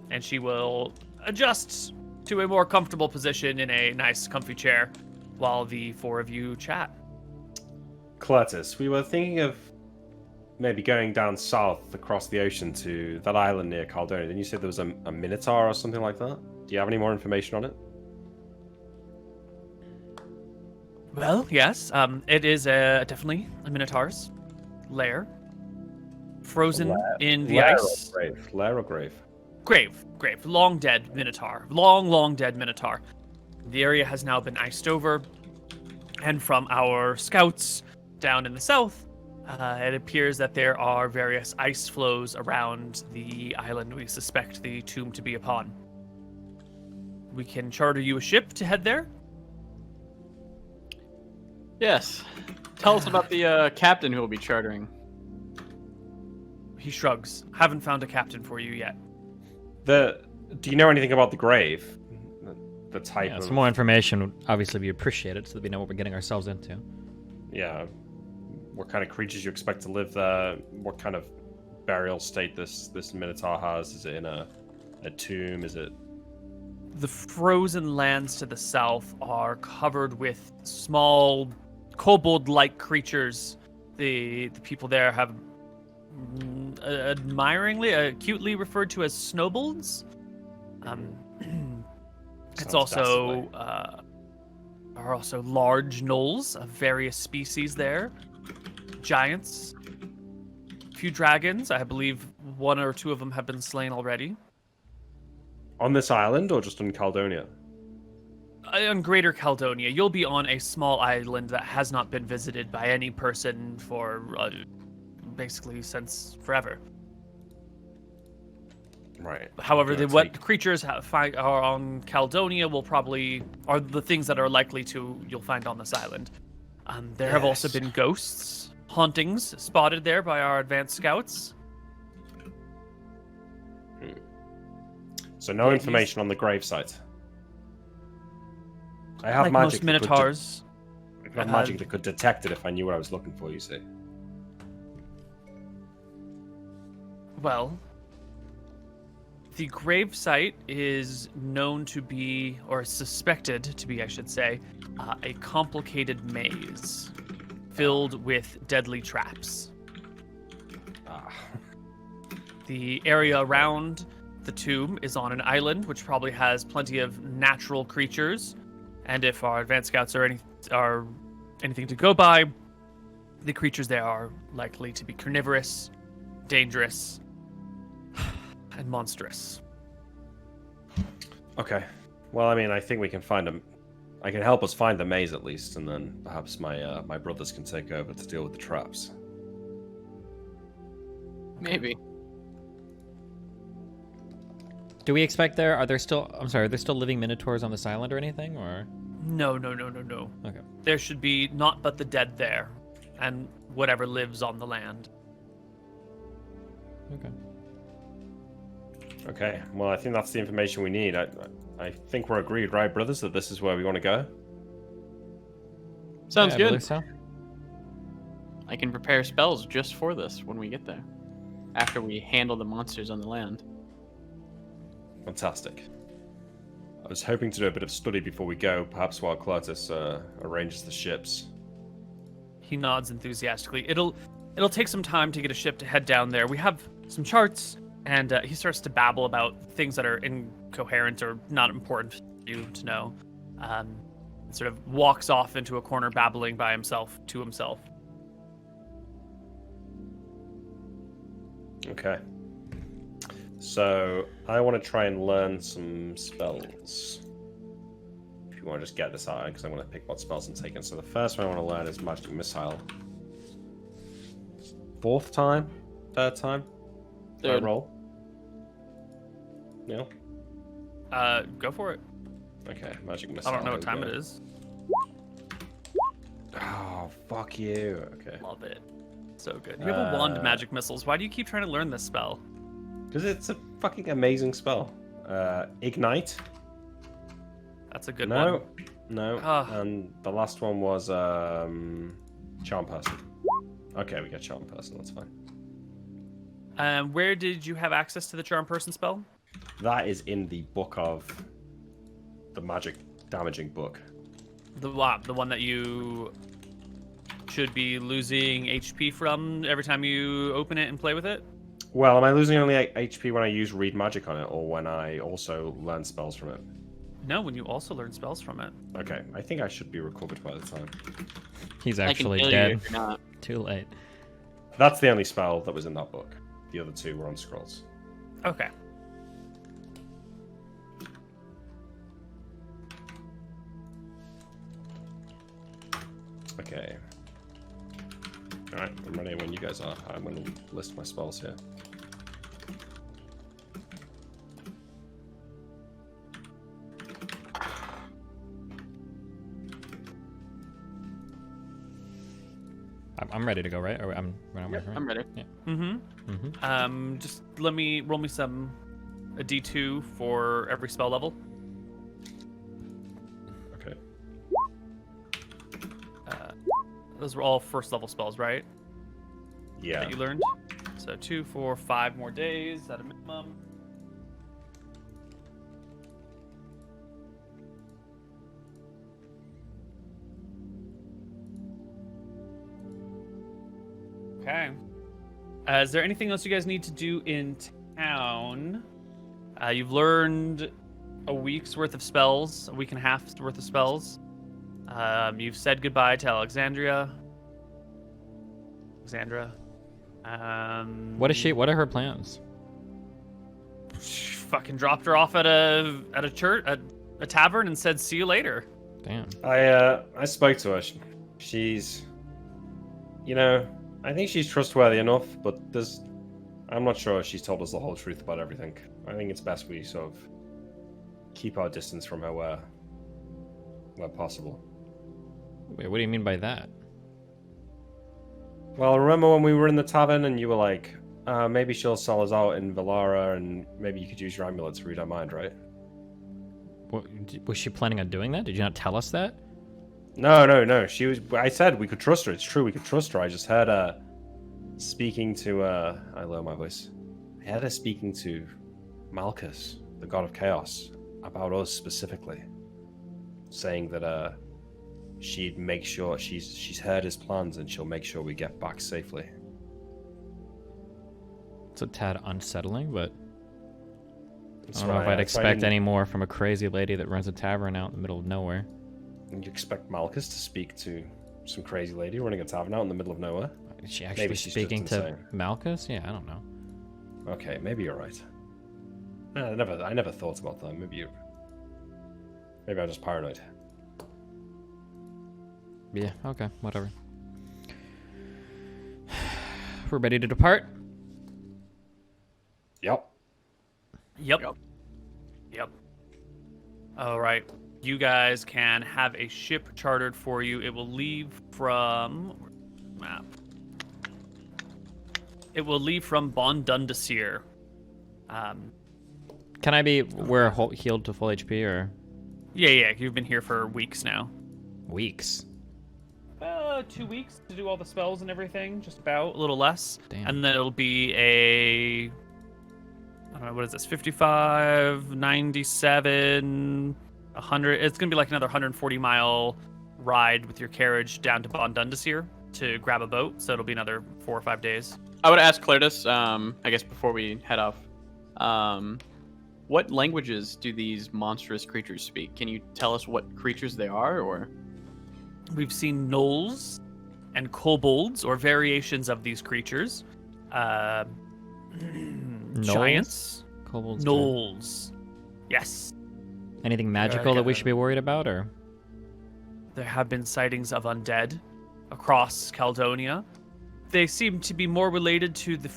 Speaker 1: And she will adjust to a more comfortable position in a nice, comfy chair while the four of you chat.
Speaker 2: Cletus, we were thinking of maybe going down south across the ocean to that island near Caledonia. Didn't you say there was a minotaur or something like that? Do you have any more information on it?
Speaker 1: Well, yes. It is definitely a minotaur's lair, frozen in the
Speaker 2: Lair
Speaker 1: ice.
Speaker 2: or grave? Lair or grave?
Speaker 1: Grave. Long dead minotaur. Long dead minotaur. The area has now been iced over, and from our scouts down in the south, it appears that there are various ice flows around the island we suspect the tomb to be upon. We can charter you a ship to head there.
Speaker 3: Yes. Tell us about the captain who will be chartering.
Speaker 1: He shrugs. Haven't found a captain for you yet.
Speaker 2: Do you know anything about the grave? The type
Speaker 4: Yeah,
Speaker 2: of...
Speaker 4: some more information would obviously be appreciated so that we know what we're getting ourselves into.
Speaker 2: Yeah. What kind of creatures you expect to live there? What kind of burial state this minotaur has? Is it in a tomb? Is it...
Speaker 1: The frozen lands to the south are covered with small kobold-like creatures. The people there have acutely referred to as snowbolds. It's
Speaker 2: Sounds
Speaker 1: also are also large gnolls of various species there, giants, a few dragons. I believe one or two of them have been slain already.
Speaker 2: On this island or just on Caledonia?
Speaker 1: On Greater Caledonia, you'll be on a small island that has not been visited by any person for basically since forever.
Speaker 2: Right.
Speaker 1: However,
Speaker 2: Give or
Speaker 1: what
Speaker 2: take.
Speaker 1: creatures are on Caledonia are the things that are likely you'll find on this island. There have also
Speaker 2: Yes.
Speaker 1: been ghosts, hauntings spotted there by our advanced scouts.
Speaker 2: So no
Speaker 1: Yeah,
Speaker 2: information on the gravesite. I have
Speaker 1: Like
Speaker 2: magic.
Speaker 1: most minotaurs.
Speaker 2: I have magic that could detect it if I knew what I was looking for. You see.
Speaker 1: Well, the gravesite is known to be, or suspected to be, I should say, a complicated maze filled with deadly traps.
Speaker 2: Ah.
Speaker 1: The area around the tomb is on an island, which probably has plenty of natural creatures. And if our advanced scouts are anything to go by, the creatures there are likely to be carnivorous, dangerous, and monstrous.
Speaker 2: Okay. Well, I mean, I think we can find them. I can help us find the maze at least, and then perhaps my brothers can take over to deal with the traps.
Speaker 3: Maybe.
Speaker 4: Do we expect are there still living minotaurs on this island or anything, or?
Speaker 1: No.
Speaker 4: Okay.
Speaker 1: There should be naught but the dead there, and whatever lives on the land.
Speaker 4: Okay.
Speaker 2: Okay. Well, I think that's the information we need. I think we're agreed, right, brothers, that this is where we want to go?
Speaker 3: Sounds
Speaker 4: Yeah, I
Speaker 3: good.
Speaker 4: believe so.
Speaker 3: I can prepare spells just for this when we get there. After we handle the monsters on the land.
Speaker 2: Fantastic. I was hoping to do a bit of study before we go, perhaps while Cletus arranges the ships.
Speaker 1: He nods enthusiastically. It'll take some time to get a ship to head down there. We have some charts, and he starts to babble about things that are incoherent or not important for you to know. Sort of walks off into a corner, babbling by himself to himself.
Speaker 2: Okay. So, I want to try and learn some spells. If you want to just get this out, because I'm going to pick what spells I'm taking. So the first one I want to learn is Magic Missile. Fourth time? Third time?
Speaker 3: Third.
Speaker 2: Roll? Neil?
Speaker 1: Go for it.
Speaker 2: Okay, Magic Missile.
Speaker 1: I don't know what
Speaker 2: here we
Speaker 1: time it
Speaker 2: go.
Speaker 1: is.
Speaker 2: Oh, fuck you. Okay.
Speaker 1: Love it. So good. You have a wand of magic missiles. Why do you keep trying to learn this spell?
Speaker 2: Because it's a fucking amazing spell. Ignite?
Speaker 1: That's a good
Speaker 2: No.
Speaker 1: one.
Speaker 2: No.
Speaker 1: Ah.
Speaker 2: And the last one was Charm Person. Okay, we got Charm Person. That's fine.
Speaker 1: Where did you have access to the charm person spell?
Speaker 2: That is in the book of the magic damaging book.
Speaker 1: The one that you should be losing HP from every time you open it and play with it?
Speaker 2: Well, am I losing only HP when I use read magic on it, or when I also learn spells from it?
Speaker 1: No, when you also learn spells from it.
Speaker 2: Okay, I think I should be recovered by the time.
Speaker 4: He's
Speaker 3: I can
Speaker 4: actually
Speaker 3: heal you
Speaker 4: dead.
Speaker 3: if you're not.
Speaker 4: Too late.
Speaker 2: That's the only spell that was in that book. The other two were on scrolls.
Speaker 1: Okay.
Speaker 2: Okay. Alright, I'm ready when you guys are. I'm going to list my spells here.
Speaker 4: I'm ready to go, right? Or I'm
Speaker 3: I'm ready.
Speaker 4: Yeah.
Speaker 1: Just roll me a D2 for every spell level.
Speaker 2: Okay.
Speaker 1: Those were all first level spells, right?
Speaker 2: Yeah.
Speaker 1: That you learned. So 2, 4, 5 more days at a minimum. Okay. Is there anything else you guys need to do in town? You've learned a week's worth of spells, a week and a half's worth of spells. You've said goodbye to Alexandra.
Speaker 4: What is she? What are her plans?
Speaker 1: Fucking dropped her off at a church, a tavern, and said, "See you later."
Speaker 4: Damn.
Speaker 2: I spoke to her. She's, I think she's trustworthy enough, but I'm not sure she's told us the whole truth about everything. I think it's best we sort of keep our distance from her where possible.
Speaker 4: Wait, what do you mean by that?
Speaker 2: Well, remember when we were in the tavern and you were like, maybe she'll sell us out in Valara and maybe you could use your amulet to read our mind, right?
Speaker 4: Was she planning on doing that? Did you not tell us that?
Speaker 2: No. I said we could trust her. It's true, we could trust her. I just heard her speaking to, I lower my voice. I heard her speaking to Malchus, the god of chaos, about us specifically. Saying that, she'd make sure she's heard his plans and she'll make sure we get back safely.
Speaker 4: It's a tad unsettling, but
Speaker 2: That's
Speaker 4: I don't know if
Speaker 2: right,
Speaker 4: I'd
Speaker 2: I
Speaker 4: expect
Speaker 2: didn't-
Speaker 4: any more from a crazy lady that runs a tavern out in the middle of nowhere.
Speaker 2: You expect Malchus to speak to some crazy lady running a tavern out in the middle of nowhere?
Speaker 4: Is she actually
Speaker 2: she's just
Speaker 4: speaking to
Speaker 2: insane.
Speaker 4: Malchus? Yeah, I don't know.
Speaker 2: Okay, maybe you're right. I never thought about that. Maybe I'm just paranoid.
Speaker 4: Yeah, okay, whatever. We're ready to depart?
Speaker 2: Yep.
Speaker 1: Yep. All right. You guys can have a ship chartered for you. It will leave from map. It will leave from Bon Dundasir.
Speaker 4: Can I be healed to full HP or
Speaker 1: Yeah. You've been here for weeks now.
Speaker 4: weeks?
Speaker 1: 2 weeks to do all the spells and everything, just about, a little less.
Speaker 4: Damn.
Speaker 1: And then it'll be I don't know, what is this? 55, 97, 100. It's going to be like another 140-mile ride with your carriage down to Bon Dundasir to grab a boat. So it'll be another 4 or 5 days.
Speaker 3: I would ask Claritus, I guess before we head off, what languages do these monstrous creatures speak? Can you tell us what creatures they are, or?
Speaker 1: We've seen gnolls and kobolds, or variations of these creatures. Giants.
Speaker 4: Kobolds?
Speaker 1: Gnolls. Yes.
Speaker 4: Anything magical that we should be worried about, or?
Speaker 1: There have been sightings of undead across Caledonia. They seem to be more related to the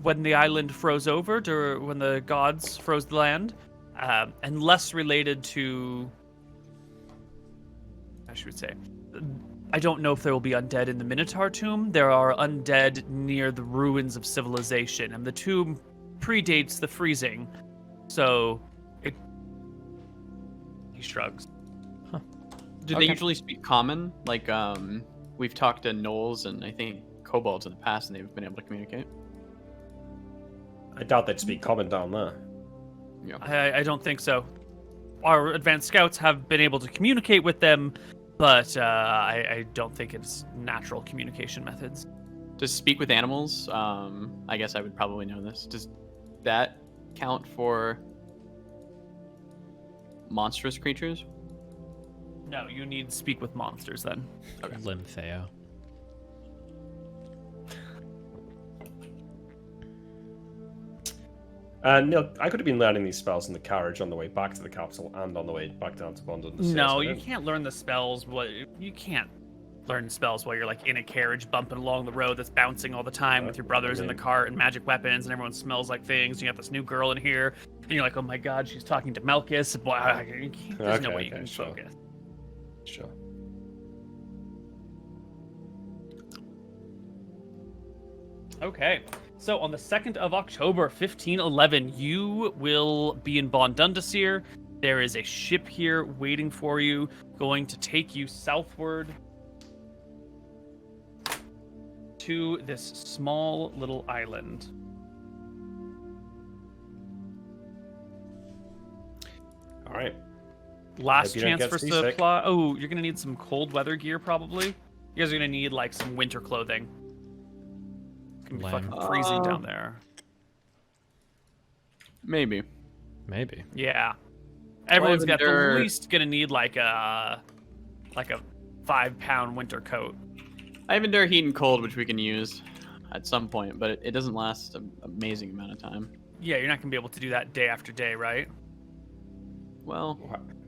Speaker 1: when the island froze over, when the gods froze the land, and less related to, I should say, I don't know if there will be undead in the Minotaur tomb. There are undead near the ruins of civilization, and the tomb predates the freezing, so he shrugs.
Speaker 3: Do they usually speak common? Like, we've talked to gnolls and I think kobolds in the past, and they've been able to communicate.
Speaker 2: I doubt they'd speak common down there.
Speaker 3: Yeah.
Speaker 1: I don't think so. our advanced scouts have been able to communicate with them, but I don't think it's natural communication methods.
Speaker 3: To speak with animals, I guess I would probably know this. Does that count for monstrous creatures?
Speaker 1: No, you need to speak with monsters then.
Speaker 3: Okay.
Speaker 4: Lympheo.
Speaker 2: Neil, I could have been learning these spells in the carriage on the way back to the capital and on the way back down to Bondon.
Speaker 1: No, you can't learn the spells. You can't learn spells while you're like in a carriage bumping along the road that's bouncing all the time with your brothers in the cart and magic weapons, and everyone smells like things. You got this new girl in here, and you're like, oh my god, she's talking to Melkus. There's no way you can focus.
Speaker 2: Sure.
Speaker 1: Okay. So on the 2nd of October, 1511, you will be in Bondundasir. There is a ship here waiting for you, going to take you southward to this small little island.
Speaker 2: All right.
Speaker 1: Last
Speaker 2: Hope you don't
Speaker 1: chance
Speaker 2: get
Speaker 1: for
Speaker 2: seasick.
Speaker 1: supply. Oh, you're going to need some cold weather gear, probably. You guys are going to need, like, some winter clothing. It's going to be
Speaker 4: Lame.
Speaker 1: fucking freezing down there.
Speaker 3: Maybe.
Speaker 4: Maybe.
Speaker 1: Yeah. Everyone's got the
Speaker 3: Lavender.
Speaker 1: least going to need, like a 5-pound winter coat.
Speaker 3: I have Endure Heat and Cold, which we can use at some point, but it doesn't last an amazing amount of time.
Speaker 1: Yeah, you're not going to be able to do that day after day, right?
Speaker 3: Well,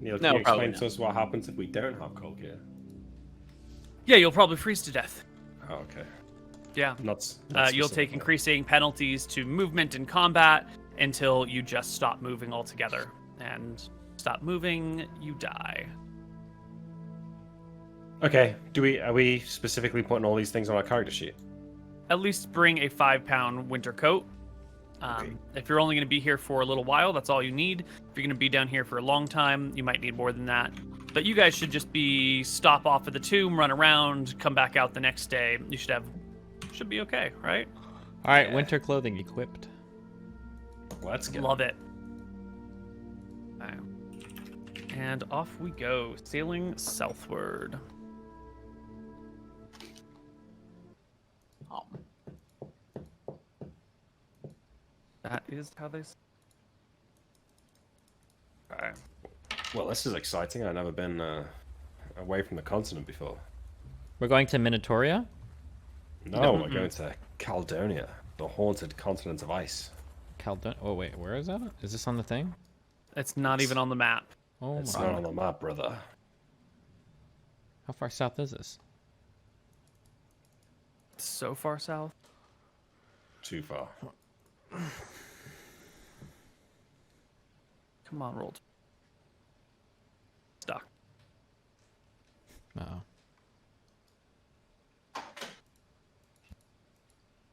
Speaker 2: Neil,
Speaker 3: No,
Speaker 2: can you
Speaker 3: probably
Speaker 2: explain
Speaker 3: not.
Speaker 2: to us what happens if we don't have cold gear?
Speaker 1: Yeah, you'll probably freeze to death.
Speaker 2: Oh, okay.
Speaker 1: Yeah.
Speaker 2: Not
Speaker 1: You'll take increasing penalties to movement and combat until you just stop moving altogether. And stop moving, you die.
Speaker 2: Okay. Are we specifically putting all these things on our character sheet?
Speaker 1: At least bring a 5-pound winter coat.
Speaker 2: Okay.
Speaker 1: If you're only going to be here for a little while, that's all you need. If you're going to be down here for a long time, you might need more than that. But you guys should just stop off at the tomb, run around, come back out the next day. You should be okay, right?
Speaker 4: All right,
Speaker 2: Yeah.
Speaker 4: winter clothing equipped.
Speaker 2: Let's go.
Speaker 1: Love it. Alright. And off we go, sailing southward.
Speaker 3: oh,
Speaker 1: That is how they. Okay.
Speaker 2: Well, this is exciting. I've never been away from the continent before.
Speaker 4: We're going to Minatoria.
Speaker 2: No, we're going to Caledonia, the haunted continent of ice.
Speaker 4: Oh wait, where is that? Is this on the thing?
Speaker 1: It's not even on the map.
Speaker 4: Oh
Speaker 2: It's
Speaker 4: my!
Speaker 2: not on the map, brother.
Speaker 4: How far south is this?
Speaker 1: It's so far south.
Speaker 2: Too far.
Speaker 1: Come on, roll. Stuck.
Speaker 4: Oh.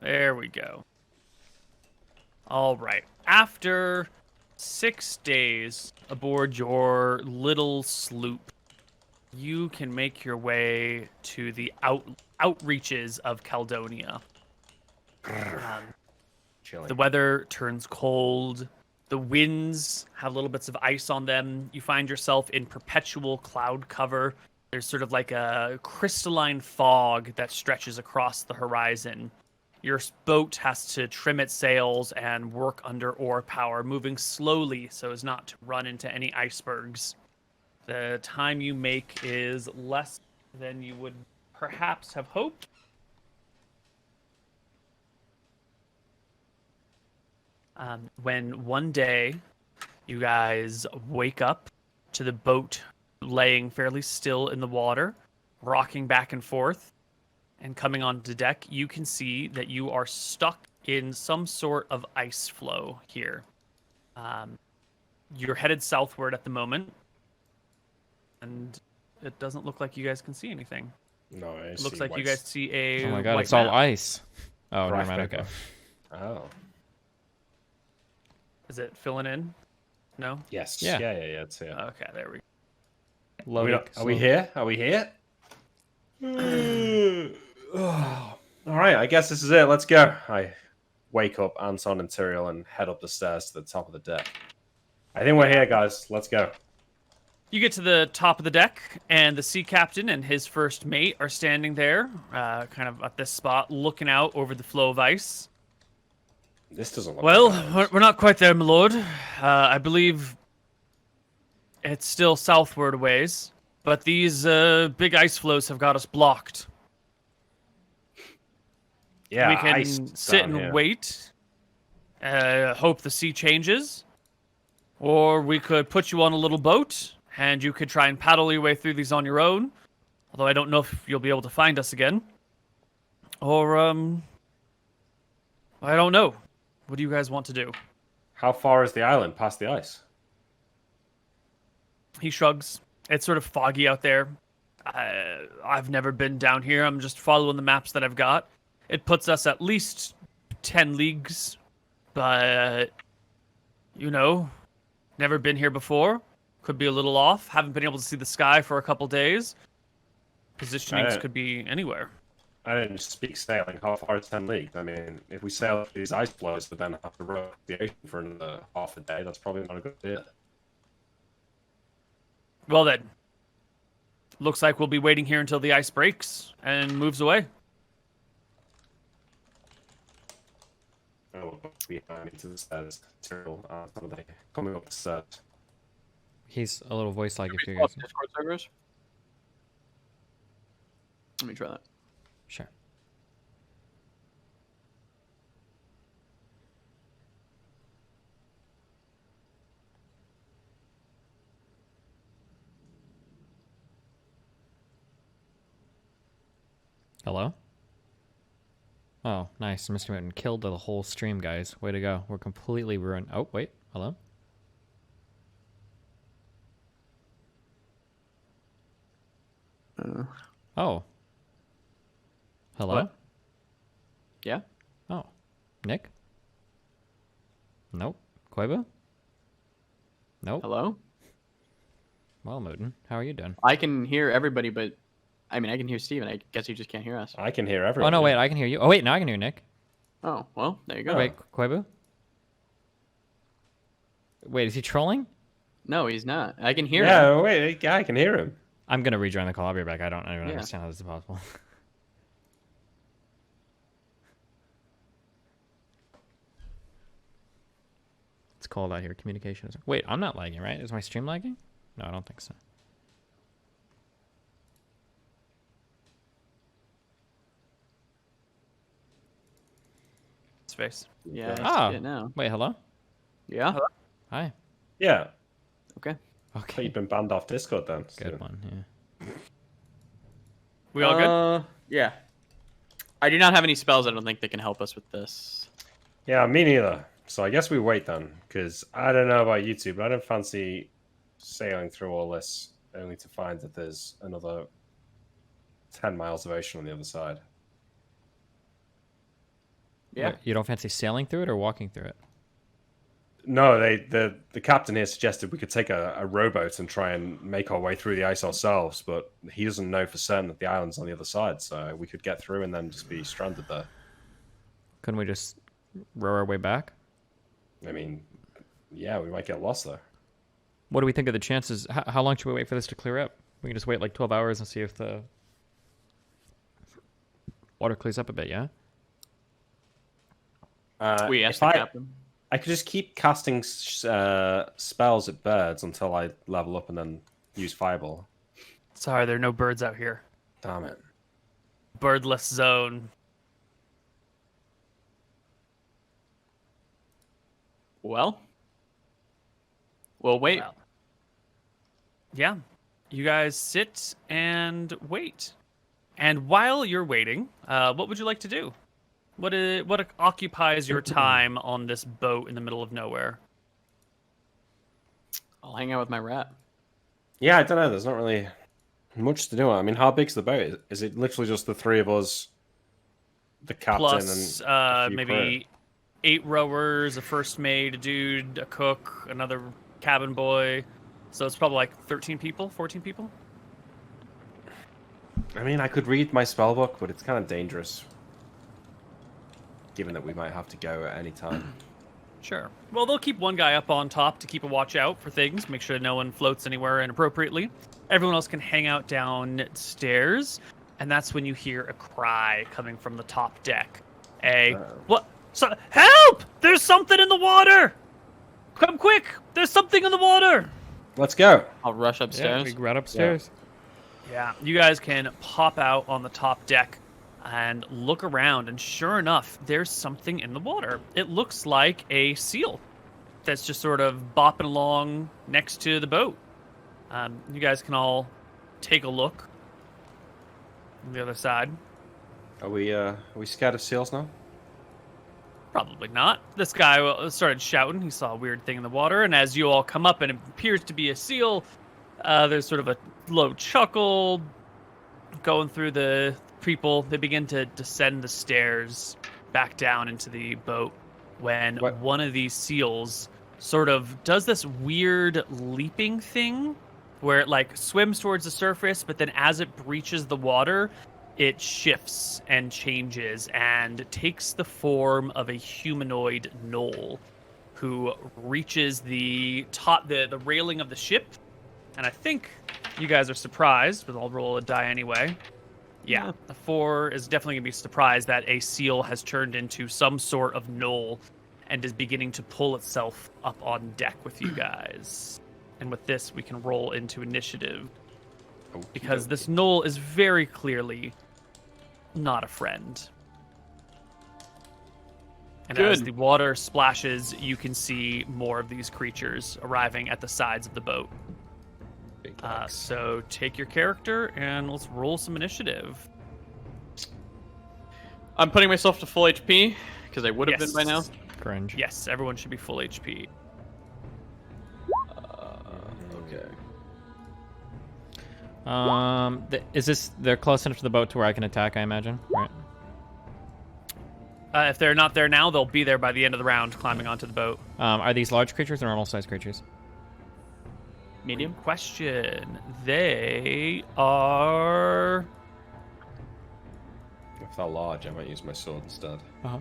Speaker 1: There we go. All right. After 6 days aboard your little sloop, you can make your way to the outreaches of Caledonia.
Speaker 2: Chilling.
Speaker 1: The weather turns cold. The winds have little bits of ice on them. You find yourself in perpetual cloud cover. There's sort of like a crystalline fog that stretches across the horizon. Your boat has to trim its sails and work under oar power, moving slowly so as not to run into any icebergs. The time you make is less than you would perhaps have hoped. When one day you guys wake up to the boat laying fairly still in the water, rocking back and forth, and coming onto deck, you can see that you are stuck in some sort of ice flow here. You're headed southward at the moment, and it doesn't look like you guys can see anything.
Speaker 2: No, I
Speaker 1: It looks
Speaker 2: see
Speaker 1: like you
Speaker 2: white
Speaker 1: guys see a
Speaker 4: Oh my god,
Speaker 1: white
Speaker 4: it's all
Speaker 1: map.
Speaker 4: ice. Oh, never
Speaker 2: graph
Speaker 4: mind.
Speaker 2: paper.
Speaker 4: Okay.
Speaker 2: Oh.
Speaker 1: Is it filling in? No?
Speaker 2: Yes.
Speaker 4: Yeah.
Speaker 2: Yeah. It's here.
Speaker 1: Okay, there we go.
Speaker 2: Are we here? Are we here? All right, I guess this is it. Let's go. I wake up Anton and Tyrael and head up the stairs to the top of the deck. I think we're here, guys. Let's go.
Speaker 1: You get to the top of the deck, and the sea captain and his first mate are standing there, kind of at this spot, looking out over the flow of ice.
Speaker 2: This doesn't look
Speaker 1: Well,
Speaker 2: like ours.
Speaker 1: we're not quite there, my lord. I believe it's still southward a ways, but these big ice floes have got us blocked.
Speaker 2: Yeah,
Speaker 1: We can
Speaker 2: ice
Speaker 1: sit
Speaker 2: down
Speaker 1: and
Speaker 2: here.
Speaker 1: wait, hope the sea changes, or we could put you on a little boat, and you could try and paddle your way through these on your own. Although I don't know if you'll be able to find us again. Or, I don't know. What do you guys want to do?
Speaker 2: How far is the island past the ice?
Speaker 1: He shrugs. It's sort of foggy out there. I've never been down here. I'm just following the maps that I've got. It puts us at least 10 leagues. But, you know, never been here before. Could be a little off. Haven't been able to see the sky for a couple days. Positionings could be anywhere.
Speaker 2: I didn't speak sailing. How far is 10 leagues? I mean, if we sail through these ice floes, but then have to row the ocean for another half a day, that's probably not a good idea.
Speaker 1: Well then. Looks like we'll be waiting here until the ice breaks and moves away.
Speaker 2: Oh, behind me to the stairs. Terrible. Some of they coming up the stairs.
Speaker 4: He's a little voice like if you
Speaker 3: Swap
Speaker 4: guys.
Speaker 3: Discord servers. Let me try that.
Speaker 4: Sure. Hello? Oh, nice. MrMouton killed the whole stream, guys. Way to go. We're completely ruined. Oh, wait. Hello? Oh. Hello?
Speaker 3: What? Yeah?
Speaker 4: Oh. Nick? Nope. Koibu? Nope.
Speaker 3: Hello?
Speaker 4: Well, Mooten, how are you doing?
Speaker 3: I can hear everybody, but I mean, I can hear Steven. I guess you just can't hear us.
Speaker 2: I can hear
Speaker 4: Oh,
Speaker 2: everyone.
Speaker 4: no, wait. I can hear you. Oh, wait. Now I can hear Nick.
Speaker 3: Oh, well, there you go.
Speaker 4: Oh, wait. Koibu? Wait, is he trolling?
Speaker 3: No, he's not. I can hear him.
Speaker 2: Yeah, wait, yeah, I can hear him.
Speaker 4: I'm going to rejoin the call. I'll be back. I don't even
Speaker 3: Yeah.
Speaker 4: understand how this is possible. It's called out here. Communication. Wait, I'm not lagging, right? Is my stream lagging? No, I don't think so.
Speaker 1: Space.
Speaker 3: Yeah,
Speaker 4: Ah.
Speaker 3: I see it now.
Speaker 4: Wait, hello?
Speaker 3: Yeah?
Speaker 4: Hi.
Speaker 2: Yeah.
Speaker 3: Okay.
Speaker 2: But
Speaker 4: Okay.
Speaker 2: you've been banned off Discord then.
Speaker 4: Good
Speaker 2: Steven.
Speaker 4: one, yeah.
Speaker 1: We all good?
Speaker 3: Yeah. I do not have any spells. I don't think that can help us with this.
Speaker 2: Yeah, me neither. So I guess we wait then, because I don't know about you two, but I don't fancy sailing through all this only to find that there's another 10 miles of ocean on the other side.
Speaker 3: Yeah.
Speaker 4: Wait, you don't fancy sailing through it or walking through it?
Speaker 2: No, the captain here suggested we could take a rowboat and try and make our way through the ice ourselves, but he doesn't know for certain that the island's on the other side, so we could get through and then just be stranded there.
Speaker 4: Couldn't we just row our way back?
Speaker 2: I mean, yeah, we might get lost though.
Speaker 4: What do we think of the chances? How long should we wait for this to clear up? We can just wait like 12 hours and see if the water clears up a bit, yeah?
Speaker 3: We
Speaker 2: if
Speaker 3: asked the captain.
Speaker 2: I could just keep casting spells at birds until I level up and then use Fireball.
Speaker 1: Sorry, there are no birds out here.
Speaker 2: Damn it.
Speaker 1: Birdless zone.
Speaker 3: Well, we'll wait.
Speaker 1: Well, yeah. You guys sit and wait. And while you're waiting, what would you like to do? What occupies your time on this boat in the middle of nowhere?
Speaker 3: I'll hang out with my rat.
Speaker 2: Yeah, I don't know. There's not really much to do. I mean, how big's the boat? Is it literally just the three of us, the captain,
Speaker 1: Plus,
Speaker 2: and a few
Speaker 1: maybe 8 rowers, a first mate, a dude, a cook, another cabin boy. So it's probably like 13 people, 14 people.
Speaker 2: crew? I mean, I could read my spell book, but it's kind of dangerous, given that we might have to go at any time.
Speaker 1: Sure. Well, they'll keep one guy up on top to keep a watch out for things, make sure no one floats anywhere inappropriately. Everyone else can hang out downstairs, and that's when you hear a cry coming from the top deck. What? Help! There's something in the water! Come quick! There's something in the water!
Speaker 2: Let's go.
Speaker 3: I'll rush
Speaker 4: Yeah,
Speaker 3: upstairs.
Speaker 4: we run upstairs.
Speaker 1: Yeah, you guys can pop out on the top deck and look around, and sure enough, there's something in the water. It looks like a seal that's just sort of bopping along next to the boat. You guys can all take a look on the other side.
Speaker 2: Are we scared of seals now?
Speaker 1: Probably not. This guy started shouting. He saw a weird thing in the water, and as you all come up and it appears to be a seal, there's sort of a low chuckle going through the people. They begin to descend the stairs back down into the boat when one of these seals sort of does this weird leaping thing where it like swims towards the surface, but then as it breaches the water, it shifts and changes and takes the form of a humanoid gnoll who reaches the top, the railing of the ship. And I think you guys are surprised, but I'll roll a die anyway. Yeah, a 4 is definitely going to be surprised that a seal has turned into some sort of gnoll and is beginning to pull itself up on deck with you guys. And with this, we can roll into initiative. Because this gnoll is very clearly not a friend. And as the water splashes, you can see more of these creatures arriving at the sides of the boat. So take your character and let's roll some initiative.
Speaker 3: I'm putting myself to full HP because I would have been by now.
Speaker 4: Cringe.
Speaker 1: Yes, everyone should be full HP.
Speaker 3: Okay.
Speaker 4: Is this? They're close enough to the boat to where I can attack, I imagine, right?
Speaker 1: If they're not there now, they'll be there by the end of the round, climbing onto the boat.
Speaker 4: Are these large creatures or normal-sized creatures?
Speaker 3: Medium.
Speaker 1: Question. They are...
Speaker 2: If they're large, I might use my sword instead.
Speaker 4: Uh-huh.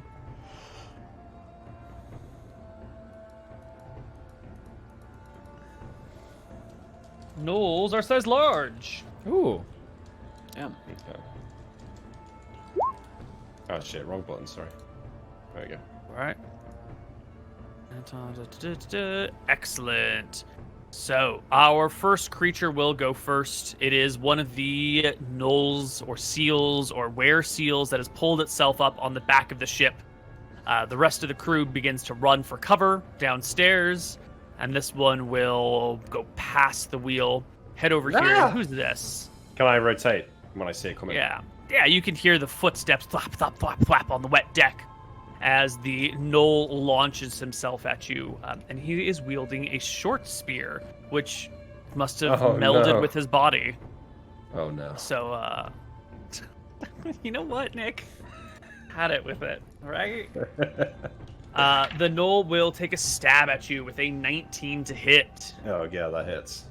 Speaker 1: Gnolls are size large.
Speaker 4: Ooh.
Speaker 3: Yeah.
Speaker 2: Okay. Oh shit, wrong button, sorry. There we go.
Speaker 1: All right. Excellent. So, our first creature will go first. It is one of the gnolls or seals or were seals that has pulled itself up on the back of the ship. The rest of the crew begins to run for cover downstairs, and this one will go past the wheel, head over here. Who's this?
Speaker 2: Can I rotate when I see it coming?
Speaker 1: Yeah, you can hear the footsteps flap, flap, flap, flap on the wet deck as the gnoll launches himself at you, and he is wielding a short spear, which must have melded with his body.
Speaker 2: Oh no.
Speaker 1: So, you know what, Nick? Had it with it, right? The gnoll will take a stab at you with a 19 to hit.
Speaker 2: Oh yeah, that hits.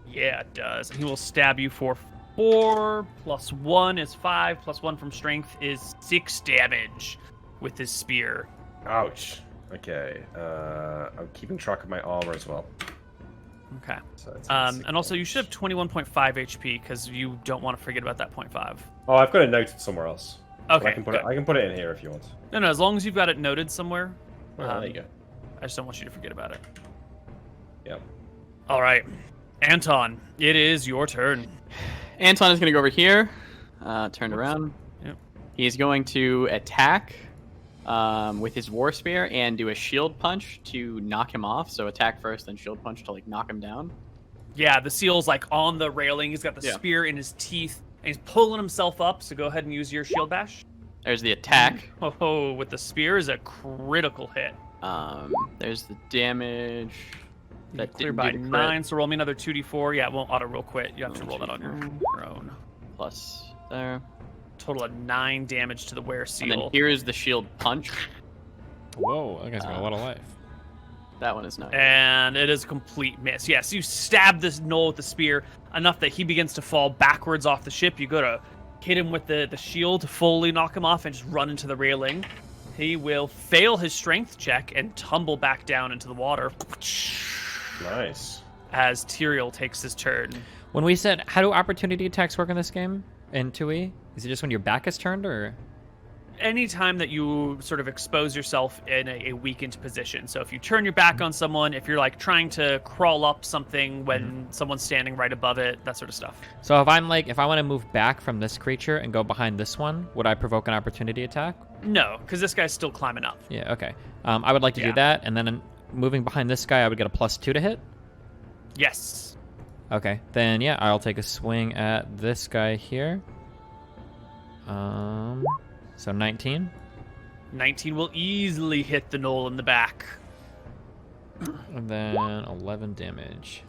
Speaker 1: Yeah, it does. And he will stab you for 4, plus 1 is 5, plus 1 from strength is 6 damage with his spear.
Speaker 2: Ouch. Okay. I'm keeping track of my armor as well.
Speaker 1: Okay.
Speaker 2: So it's
Speaker 1: And also, you should have 21.5 HP because you don't want to forget about that 0.5.
Speaker 2: Oh, I've got it noted somewhere else.
Speaker 1: Okay.
Speaker 2: I can put it in here if you want.
Speaker 1: No, as long as you've got it noted somewhere.
Speaker 2: There you go.
Speaker 1: I just don't want you to forget about it.
Speaker 2: Yep.
Speaker 1: All right. Anton, it is your turn.
Speaker 3: Anton is going to go over here, turn around.
Speaker 1: Yep.
Speaker 3: He's going to attack with his war spear and do a shield punch to knock him off. So attack first, then shield punch to like knock him down.
Speaker 1: Yeah, the seal's like on the railing. He's got the spear in his teeth, and he's pulling himself up. So go ahead and use your shield bash.
Speaker 3: There's the attack.
Speaker 1: Oh, with the spear is a critical hit.
Speaker 3: There's the damage. That
Speaker 1: Clear
Speaker 3: didn't
Speaker 1: by
Speaker 3: do the crit.
Speaker 1: 9, so roll me another 2d4. Yeah, it won't auto roll quit. You have to roll that on your own.
Speaker 3: Plus there.
Speaker 1: Total of 9 damage to the were seal.
Speaker 3: And then here is the shield punch.
Speaker 4: Whoa, that guy's got a lot of life.
Speaker 3: That one is nice.
Speaker 1: And it is a complete miss. Yes, you stab this gnoll with the spear enough that he begins to fall backwards off the ship. You go to hit him with the shield to fully knock him off and just run into the railing. He will fail his strength check and tumble back down into the water
Speaker 2: Nice.
Speaker 1: as Tyrael takes his turn.
Speaker 4: When we said, how do opportunity attacks work in this game in 2E? Is it just when your back is turned, or?
Speaker 1: Anytime that you sort of expose yourself in a weakened position. So if you turn your back on someone, if you're like trying to crawl up something when someone's standing right above it, that sort of stuff.
Speaker 4: So if I'm like, if I want to move back from this creature and go behind this one, would I provoke an opportunity attack?
Speaker 1: No, because this guy's still climbing up.
Speaker 4: Yeah, okay. I would like to do that, and then moving behind this guy, I would get a +2 to hit.
Speaker 1: Yes.
Speaker 4: Okay, then yeah, I'll take a swing at this guy here. So 19.
Speaker 1: 19 will easily hit the knoll in the back.
Speaker 4: And then 11 damage.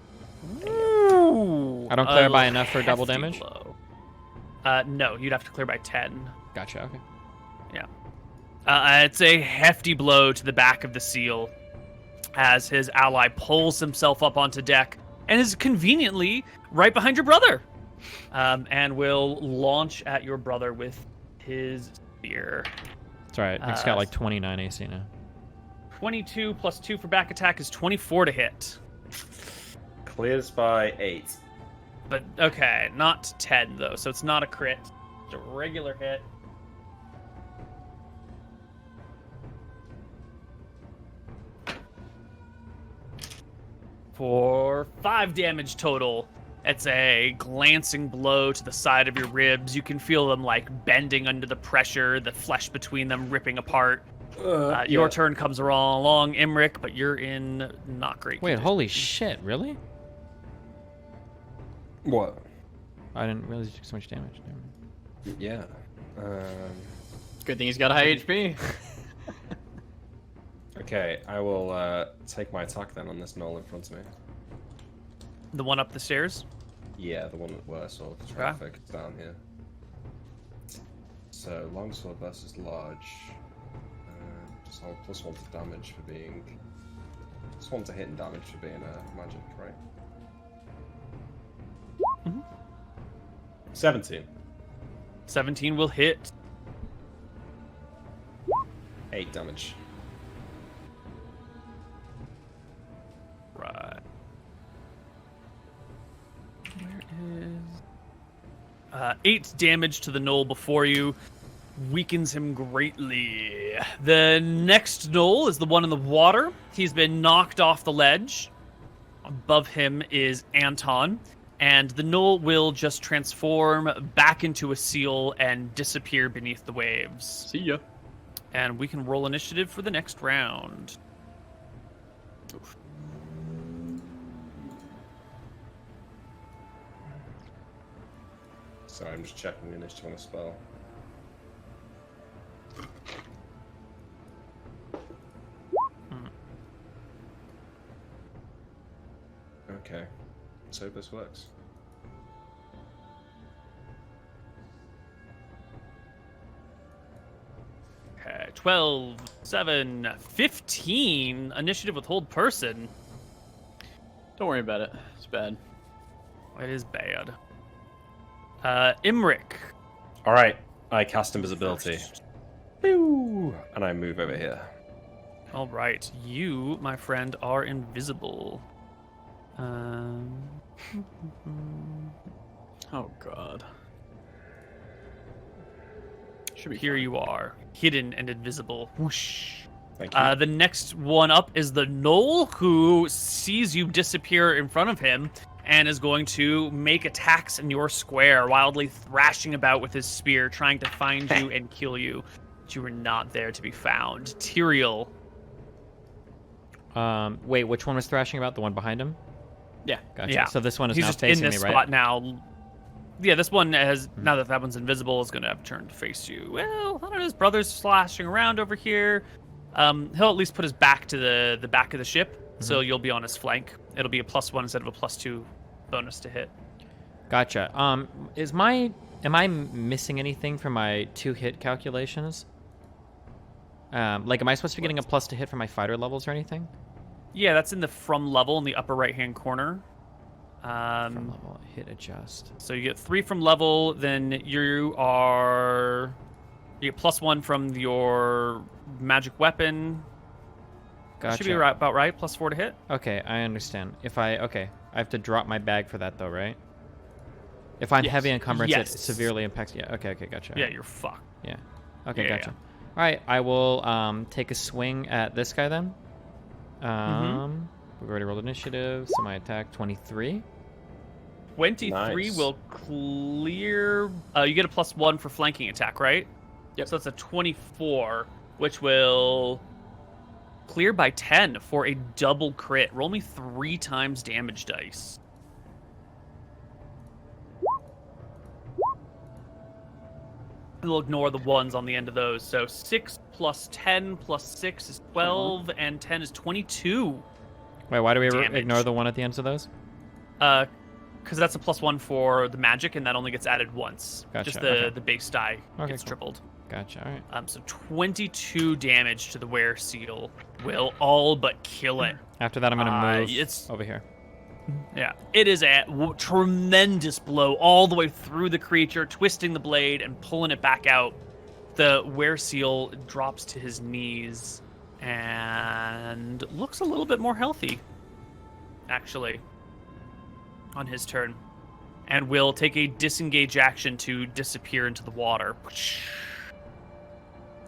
Speaker 1: Ooh,
Speaker 4: I don't clear by enough for double
Speaker 1: hefty
Speaker 4: damage?
Speaker 1: blow. No, you'd have to clear by 10.
Speaker 4: Gotcha, okay.
Speaker 1: Yeah. It's a hefty blow to the back of the seal as his ally pulls himself up onto deck and is conveniently right behind your brother. And will launch at your brother with his spear.
Speaker 4: It's alright, Nick's got like 29 AC now.
Speaker 1: 22 plus 2 for back attack is 24 to hit.
Speaker 2: Clears by 8.
Speaker 1: But, okay, not 10, though, so it's not a crit. It's a regular hit. For 5 damage total. It's a glancing blow to the side of your ribs. You can feel them, like, bending under the pressure, the flesh between them ripping apart. Your turn comes along, Imric, but you're in not great
Speaker 4: Wait,
Speaker 1: condition.
Speaker 4: holy shit, really?
Speaker 2: What?
Speaker 4: I didn't realize you took so much damage. Never mind.
Speaker 2: Yeah.
Speaker 3: Good thing he's got high HP.
Speaker 2: Okay, I will take my attack then on this knoll in front of me.
Speaker 1: The one up the stairs?
Speaker 2: Yeah, the one where I saw the traffic down here. So, longsword versus large. Just hold +1 to damage for being... +1 to hit and damage for being magic, right?
Speaker 1: Mhm.
Speaker 2: 17.
Speaker 1: 17 will hit.
Speaker 2: 8 damage.
Speaker 1: Right. Where is... 8 damage to the knoll before you. Weakens him greatly. The next knoll is the one in the water. He's been knocked off the ledge. Above him is Anton. And the knoll will just transform back into a seal and disappear beneath the waves.
Speaker 3: See ya.
Speaker 1: And we can roll initiative for the next round. Oof.
Speaker 2: Sorry, I'm just checking the initiative on the spell. Okay, so this works.
Speaker 1: Okay, 12, 7, 15. Initiative with hold person.
Speaker 3: Don't worry about it. It's bad.
Speaker 1: It is bad. Imric.
Speaker 2: Alright, I cast invisibility. Pew! And I move over here.
Speaker 1: All right, you, my friend, are invisible.
Speaker 3: Oh god. Should be
Speaker 1: Here
Speaker 3: fine.
Speaker 1: you are, hidden and invisible. Whoosh.
Speaker 2: Thank you.
Speaker 1: The next one up is the Knoll, who sees you disappear in front of him and is going to make attacks in your square, wildly thrashing about with his spear, trying to find you and kill you. But you were not there to be found. Tyrael.
Speaker 4: Wait, which one was thrashing about? The one behind him?
Speaker 3: Yeah.
Speaker 4: Gotcha.
Speaker 1: Yeah.
Speaker 4: So this one is
Speaker 1: He's
Speaker 4: now
Speaker 1: just in
Speaker 4: facing
Speaker 1: this
Speaker 4: me, right?
Speaker 1: spot now. Yeah, this one has, now that that one's invisible, is going to have turned to face you. Well, I don't know, his brother's slashing around over here. He'll at least put his back to the back of the ship, so you'll be on his flank. It'll be a +1 instead of a +2 bonus to hit.
Speaker 4: Gotcha. Am I missing anything from my 2-hit calculations? Like, am I supposed to be getting a +2 hit for my fighter levels or anything?
Speaker 1: Yeah, that's in the from level in the upper right-hand corner.
Speaker 4: From level, hit adjust.
Speaker 1: So you get 3 from level, then you are You get +1 from your magic weapon.
Speaker 4: Gotcha.
Speaker 1: Should be about right. +4 to hit.
Speaker 4: Okay, I understand. I have to drop my bag for that though, right? If I'm
Speaker 1: Yes.
Speaker 4: heavy encumbrance,
Speaker 1: Yes.
Speaker 4: it severely impacts. Yeah. Okay. Gotcha.
Speaker 1: Yeah, you're fucked.
Speaker 4: Yeah. Okay.
Speaker 1: Yeah,
Speaker 4: Gotcha. All right. I will take a swing at this guy then. We've already rolled initiative, so my attack 23.
Speaker 1: 23
Speaker 2: Nice.
Speaker 1: will clear. You get a +1 for flanking attack, right?
Speaker 3: Yep.
Speaker 1: So it's a 24, which will clear by 10 for a double crit. Roll me 3 times damage dice. We'll ignore the ones on the end of those. So 6 + 10 + 6 is 12, and 10 is 22.
Speaker 4: Wait, why do we
Speaker 1: Damage.
Speaker 4: ignore the one at the ends of those?
Speaker 1: Because that's a +1 for the magic, and that only gets added once.
Speaker 4: Gotcha,
Speaker 1: Just
Speaker 4: okay.
Speaker 1: the base die
Speaker 4: Okay,
Speaker 1: gets
Speaker 4: cool.
Speaker 1: tripled.
Speaker 4: Gotcha. All right.
Speaker 1: So 22 damage to the were seal will all but kill it.
Speaker 4: After that, I'm gonna move
Speaker 1: it's-
Speaker 4: over here.
Speaker 1: Yeah, it is a tremendous blow all the way through the creature, twisting the blade and pulling it back out. The were seal drops to his knees and looks a little bit more healthy, actually, on his turn, and will take a disengage action to disappear into the water,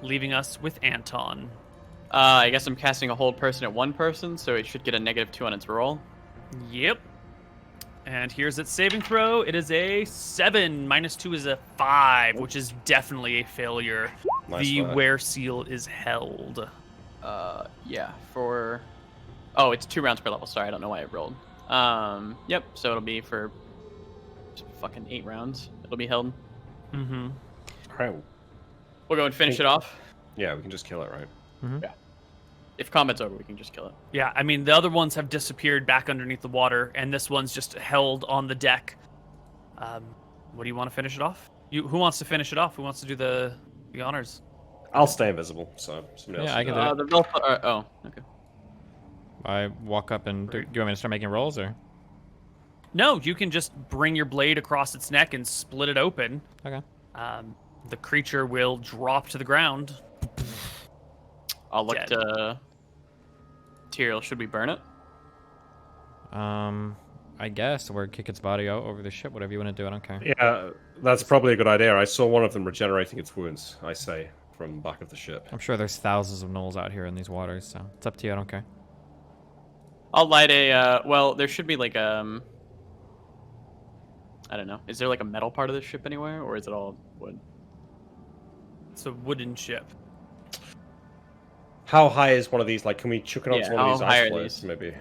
Speaker 1: leaving us with Anton.
Speaker 3: I guess I'm casting a hold person at one person, so it should get a -2 on its roll.
Speaker 1: Yep. And here's its saving throw. It is a 7. -2 is a 5, which is definitely a failure.
Speaker 2: Nice
Speaker 1: The
Speaker 2: work.
Speaker 1: were seal is held.
Speaker 3: Yeah, for... Oh, it's 2 rounds per level. Sorry, I don't know why I rolled. Yep, so it'll be for fucking 8 rounds. It'll be held.
Speaker 1: Mm-hmm.
Speaker 2: All right.
Speaker 3: We'll go and finish it off.
Speaker 2: Yeah, we can just kill it, right?
Speaker 3: If combat's over, we can just kill it.
Speaker 1: Yeah, I mean, the other ones have disappeared back underneath the water, and this one's just held on the deck. What do you want to finish it off? Who wants to finish it off? Who wants to do the honors?
Speaker 2: I'll stay invisible, so somebody else.
Speaker 4: Yeah, I
Speaker 2: can
Speaker 4: can
Speaker 2: do
Speaker 4: do
Speaker 2: it.
Speaker 4: it.
Speaker 3: The roll... oh, okay.
Speaker 4: I walk up and do you want me to start making rolls or?
Speaker 1: No, you can just bring your blade across its neck and split it open.
Speaker 4: Okay.
Speaker 1: The creature will drop to the ground.
Speaker 3: I'll look
Speaker 1: Dead.
Speaker 3: to... Tyrael, should we burn it?
Speaker 4: I guess, or kick its body out over the ship, whatever you want to do. I don't care.
Speaker 2: Yeah, that's probably a good idea. I saw one of them regenerating its wounds, I say, from the back of the ship.
Speaker 4: I'm sure there's thousands of gnolls out here in these waters, so it's up to you. I don't care.
Speaker 3: I'll light a... well, there should be like I don't know. Is there like a metal part of the ship anywhere, or is it all wood?
Speaker 1: It's a wooden ship.
Speaker 2: How high is one of these? Like, can we chuck it onto
Speaker 3: Yeah,
Speaker 2: one of these
Speaker 3: how high
Speaker 2: ice
Speaker 3: are
Speaker 2: floats,
Speaker 3: these?
Speaker 2: maybe?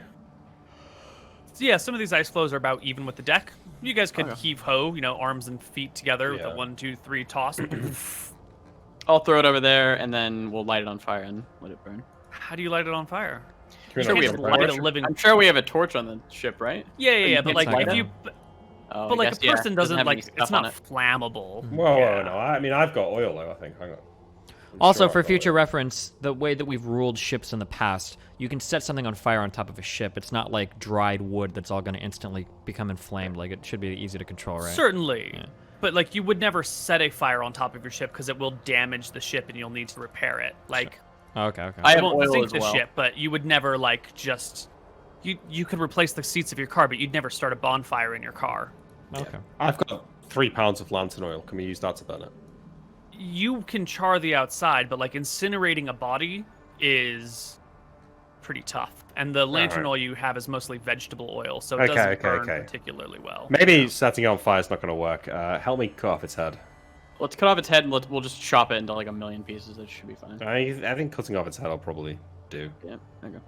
Speaker 1: So yeah, some of these ice floes are about even with the deck. You guys could
Speaker 3: Okay.
Speaker 1: heave ho, arms and feet together with
Speaker 2: Yeah.
Speaker 1: a 1, 2, 3 toss.
Speaker 3: I'll throw it over there, and then we'll light it on fire and let it burn.
Speaker 1: How do you light it on fire?
Speaker 2: Can
Speaker 3: Sure,
Speaker 2: not
Speaker 3: we
Speaker 2: just
Speaker 3: have
Speaker 1: light
Speaker 2: burn
Speaker 1: a
Speaker 2: it?
Speaker 1: living.
Speaker 3: I'm sure we have a torch on the ship, right?
Speaker 1: Yeah,
Speaker 3: you
Speaker 1: but
Speaker 3: can't
Speaker 1: like
Speaker 4: light
Speaker 1: if
Speaker 4: it.
Speaker 1: you,
Speaker 3: Oh,
Speaker 1: but
Speaker 3: I
Speaker 1: like
Speaker 3: guess,
Speaker 1: a
Speaker 3: yeah,
Speaker 1: person doesn't
Speaker 3: have
Speaker 1: like
Speaker 3: any
Speaker 1: it's
Speaker 3: stuff on
Speaker 1: not
Speaker 3: it.
Speaker 1: flammable.
Speaker 2: Whoa,
Speaker 1: Yeah.
Speaker 2: no. I mean, I've got oil, though, I think. Hang on. I'm
Speaker 4: Also,
Speaker 2: sure
Speaker 4: for
Speaker 2: I've got
Speaker 4: future
Speaker 2: oil.
Speaker 4: reference, the way that we've ruled ships in the past, you can set something on fire on top of a ship. It's not like dried wood that's all going to instantly become inflamed. Like, it should be easy to control, right?
Speaker 1: Certainly.
Speaker 4: Yeah.
Speaker 1: But like you would never set a fire on top of your ship because it will damage the ship and you'll need to repair it. Like
Speaker 4: Oh, okay.
Speaker 3: I
Speaker 1: it
Speaker 3: have
Speaker 1: won't
Speaker 3: oil
Speaker 1: sink
Speaker 3: as
Speaker 1: the
Speaker 3: well.
Speaker 1: ship, but you would never like just you could replace the seats of your car, but you'd never start a bonfire in your car.
Speaker 4: Okay.
Speaker 2: I've got 3 pounds of lantern oil. Can we use that to burn it?
Speaker 1: You can char the outside, but like incinerating a body is pretty tough. And the lantern
Speaker 2: Alright.
Speaker 1: oil you have is mostly vegetable oil, so it
Speaker 2: Okay,
Speaker 1: doesn't
Speaker 2: okay,
Speaker 1: burn
Speaker 2: okay.
Speaker 1: particularly well.
Speaker 2: Maybe setting it on fire is not going to work. Help me cut off its head.
Speaker 3: Let's cut off its head and we'll just chop it into like a million pieces. That should be fine.
Speaker 2: I think cutting off its head I'll probably do.
Speaker 3: Yeah. Okay.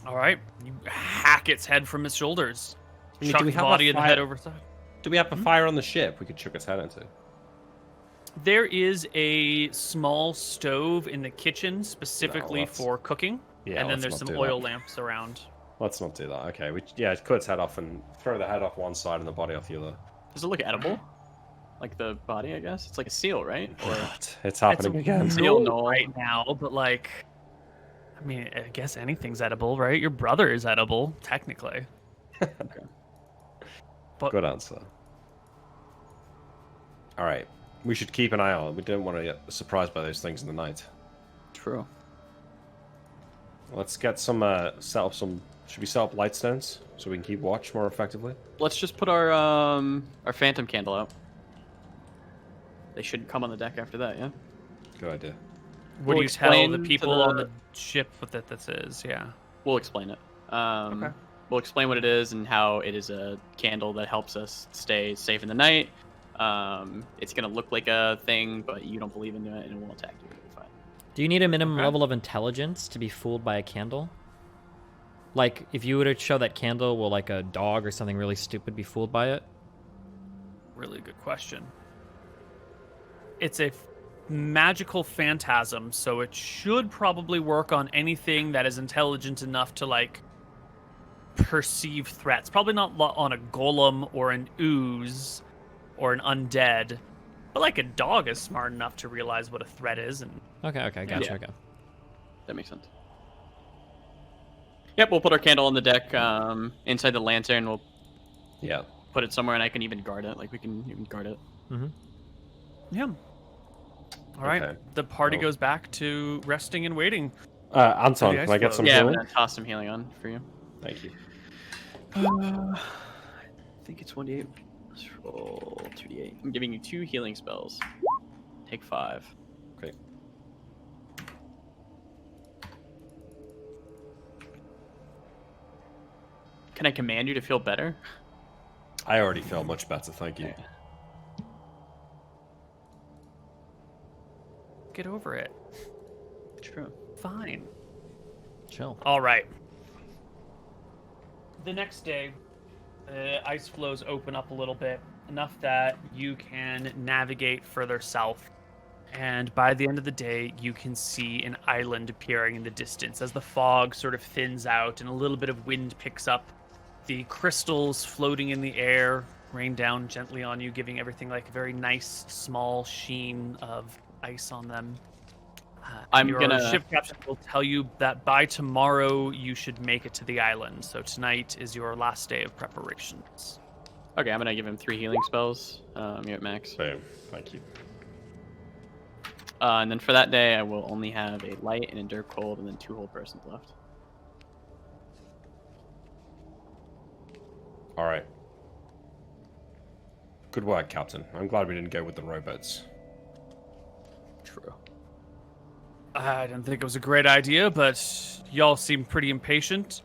Speaker 1: All right, you hack its head from its shoulders.
Speaker 2: I mean,
Speaker 1: Chuck
Speaker 2: do we
Speaker 1: the
Speaker 2: have a
Speaker 1: body and the
Speaker 2: fire-
Speaker 1: head over the side.
Speaker 2: Do we have a fire on the ship we could chuck its head into?
Speaker 1: There is a small stove in the kitchen specifically
Speaker 2: let's-
Speaker 1: for cooking,
Speaker 2: Yeah,
Speaker 1: and then
Speaker 2: let's
Speaker 1: there's
Speaker 2: not
Speaker 1: some
Speaker 2: do
Speaker 1: oil
Speaker 2: that.
Speaker 1: lamps around.
Speaker 2: Let's not do that. Okay, cut its head off and throw the head off one side and the body off the other.
Speaker 3: Does it look edible? Like the body, I guess. It's like a seal, right? Or
Speaker 2: It's happening
Speaker 1: It's
Speaker 2: again.
Speaker 3: Seal
Speaker 1: real
Speaker 3: knoll.
Speaker 1: right now, but like, I mean, I guess anything's edible, right? Your brother is edible, technically.
Speaker 2: Good answer. All right. we should keep an eye on it. We don't want to get surprised by those things in the night.
Speaker 3: True.
Speaker 2: Let's get some set up some. Should we set up light stones so we can keep watch more effectively?
Speaker 3: Let's just put our phantom candle out. They should come on the deck after that, yeah?
Speaker 2: Good idea.
Speaker 1: Would
Speaker 3: We'll
Speaker 1: you tell
Speaker 3: explain
Speaker 1: the
Speaker 3: to
Speaker 1: people on the ship what this is? Yeah.
Speaker 3: We'll explain it.
Speaker 1: Okay.
Speaker 3: We'll explain what it is and how it is a candle that helps us stay safe in the night. It's going to look like a thing, but you don't believe in it and it won't attack you. It'll be fine.
Speaker 4: Do you need a minimum
Speaker 1: Okay.
Speaker 4: level of intelligence to be fooled by a candle? Like, if you were to show that candle, will like a dog or something really stupid be fooled by it?
Speaker 1: Really good question. It's a magical phantasm, so it should probably work on anything that is intelligent enough to like perceive threats. Probably not on a golem or an ooze or an undead, but like a dog is smart enough to realize what a threat is. And
Speaker 4: Okay, gotcha,
Speaker 3: Yeah.
Speaker 4: okay.
Speaker 3: That makes sense. Yep, we'll put our candle on the deck inside the lantern. We'll
Speaker 2: Yeah.
Speaker 3: put it somewhere, and I can even guard it. Like, we can even guard it.
Speaker 4: Mm-hmm.
Speaker 1: yeah. All right.
Speaker 2: Okay.
Speaker 1: The party
Speaker 2: Well.
Speaker 1: goes back to resting and waiting.
Speaker 2: Anton,
Speaker 1: the
Speaker 2: can I get
Speaker 1: ice
Speaker 2: some
Speaker 3: Yeah, I'm
Speaker 2: healing?
Speaker 3: going to toss some healing on for you.
Speaker 2: Thank you.
Speaker 3: I think it's 1d8. Let's roll 2d8. I'm giving you 2 healing spells. Take 5.
Speaker 2: Okay.
Speaker 3: Can I command you to feel better?
Speaker 2: I already feel much better, thank you.
Speaker 1: Get over it.
Speaker 3: True.
Speaker 1: Fine.
Speaker 4: Chill.
Speaker 1: All right. The next day, ice flows open up a little bit, enough that you can navigate further south. And by the end of the day, you can see an island appearing in the distance as the fog sort of thins out and a little bit of wind picks up. The crystals floating in the air rain down gently on you, giving everything like a very nice, small sheen of ice on them.
Speaker 3: I'm
Speaker 1: Your
Speaker 3: gonna-
Speaker 1: ship captain will tell you that by tomorrow you should make it to the island. So tonight is your last day of preparations.
Speaker 3: Okay, I'm going to give him 3 healing spells. You're at max.
Speaker 2: Boom. Thank you.
Speaker 3: And then for that day, I will only have a light, an endure cold, and then 2 whole persons left.
Speaker 2: All right. Good work, Captain. I'm glad we didn't go with the rowboats.
Speaker 3: True.
Speaker 1: I didn't think it was a great idea, but y'all seem pretty impatient.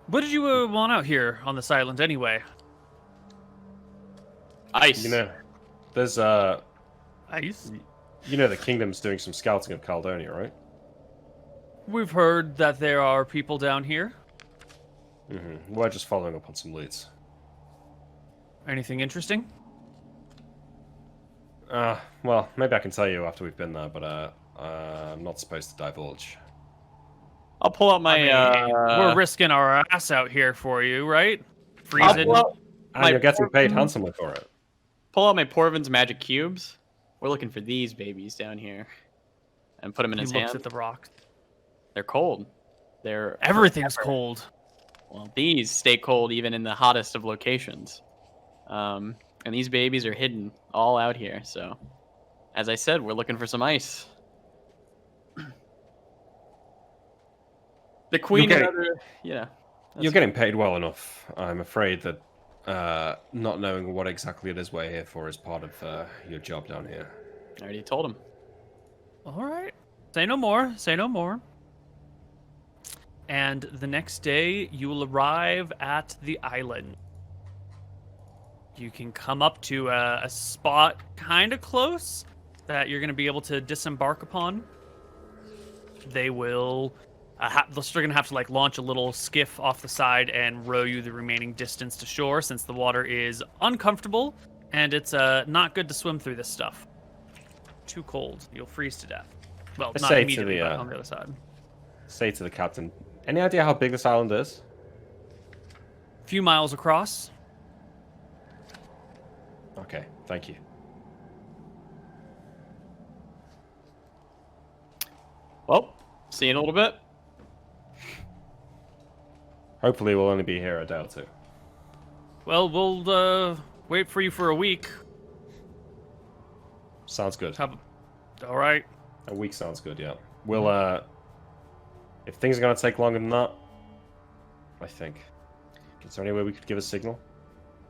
Speaker 1: What did you want out here on this island anyway?
Speaker 3: Ice.
Speaker 2: You know, there's
Speaker 1: Ice?
Speaker 2: you know the kingdom's doing some scouting of Caledonia, right?
Speaker 1: We've heard that there are people down here.
Speaker 2: We're just following up on some leads.
Speaker 1: Anything interesting?
Speaker 2: Well, maybe I can tell you after we've been there, but I'm not supposed to divulge.
Speaker 3: I'll pull out my.
Speaker 1: We're risking our ass out here for you, right? Freezing.
Speaker 2: And you're getting paid handsomely for it.
Speaker 3: Pull out my Porvin's magic cubes. We're looking for these babies down here, and put them in
Speaker 1: He
Speaker 3: his
Speaker 1: looks
Speaker 3: hand.
Speaker 1: at the rock.
Speaker 3: They're cold. They're
Speaker 1: Everything's cold.
Speaker 3: Well, these stay cold even in the hottest of locations. And these babies are hidden all out here. So, as I said, we're looking for some ice. The queen.
Speaker 2: You're
Speaker 3: Yeah.
Speaker 2: You're getting paid well enough. I'm afraid that not knowing what exactly it is we're here for is part of your job down here.
Speaker 3: I already told him.
Speaker 1: All right. Say no more. Say no more. And the next day, you will arrive at the island. You can come up to a spot kind of close that you're going to be able to disembark upon. They will... they're going to have to like launch a little skiff off the side and row you the remaining distance to shore, since the water is uncomfortable and it's not good to swim through this stuff. Too cold. You'll freeze to death. Well,
Speaker 2: Let's
Speaker 1: not
Speaker 2: say to
Speaker 1: immediately,
Speaker 2: the,
Speaker 1: but on the other side.
Speaker 2: Say to the captain, any idea how big this island is?
Speaker 1: A few miles across.
Speaker 2: Okay, thank you.
Speaker 3: Well, see you in a little bit.
Speaker 2: Hopefully we'll only be here a day or two.
Speaker 1: Well, we'll wait for you for a week.
Speaker 2: Sounds good.
Speaker 1: All right.
Speaker 2: A week sounds good, yeah. We'll, if things are going to take longer than that, I think. Is there any way we could give a signal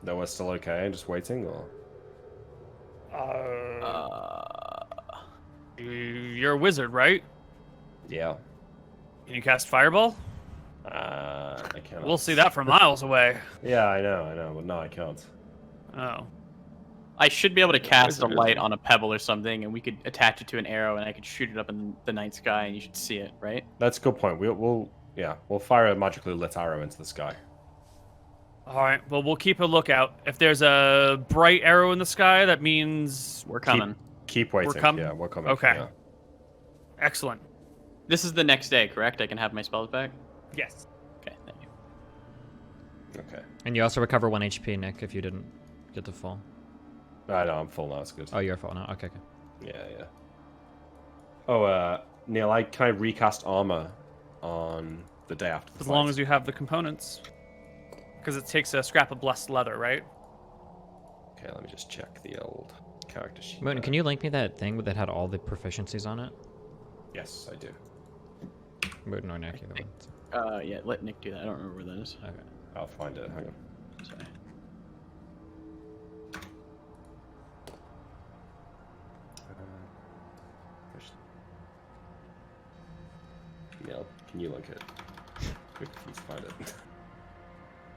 Speaker 2: that we're still okay and just waiting, or?
Speaker 1: You're a wizard, right?
Speaker 2: Yeah.
Speaker 1: Can you cast Fireball?
Speaker 2: I cannot.
Speaker 1: We'll see that from miles away.
Speaker 2: Yeah, I know, but no, I can't.
Speaker 1: Oh.
Speaker 3: I should be able to cast a
Speaker 2: Wizard.
Speaker 3: light on a pebble or something, and we could attach it to an arrow, and I could shoot it up in the night sky, and you should see it, right?
Speaker 2: That's a good point. We'll fire a magically lit arrow into the sky.
Speaker 1: All right. Well, we'll keep a lookout. If there's a bright arrow in the sky, that means
Speaker 3: We're coming.
Speaker 2: Keep waiting.
Speaker 1: coming?
Speaker 2: Yeah, we're coming.
Speaker 1: Okay.
Speaker 2: Yeah.
Speaker 1: Excellent.
Speaker 3: This is the next day, correct? I can have my spells back?
Speaker 1: Yes.
Speaker 3: Okay, thank you.
Speaker 2: Okay.
Speaker 4: And you also recover 1 HP, Nick, if you didn't get the full.
Speaker 2: I know, I'm full now. It's good.
Speaker 4: Oh, you're full now. Okay, okay.
Speaker 2: Yeah. Oh, Neil, can I recast armor on the day after the
Speaker 1: As
Speaker 2: fight?
Speaker 1: long as you have the components. Because it takes a scrap of blessed leather, right?
Speaker 2: Okay, let me just check the old character sheet.
Speaker 4: Moon, can you link me that thing that had all the proficiencies on it?
Speaker 2: Yes, I do.
Speaker 4: Moon or Nick, either one.
Speaker 3: Yeah, let Nick do that. I don't remember where that is.
Speaker 4: Okay.
Speaker 2: I'll find it. Hang on.
Speaker 3: Sorry.
Speaker 2: Neil, can you link it? Please find it.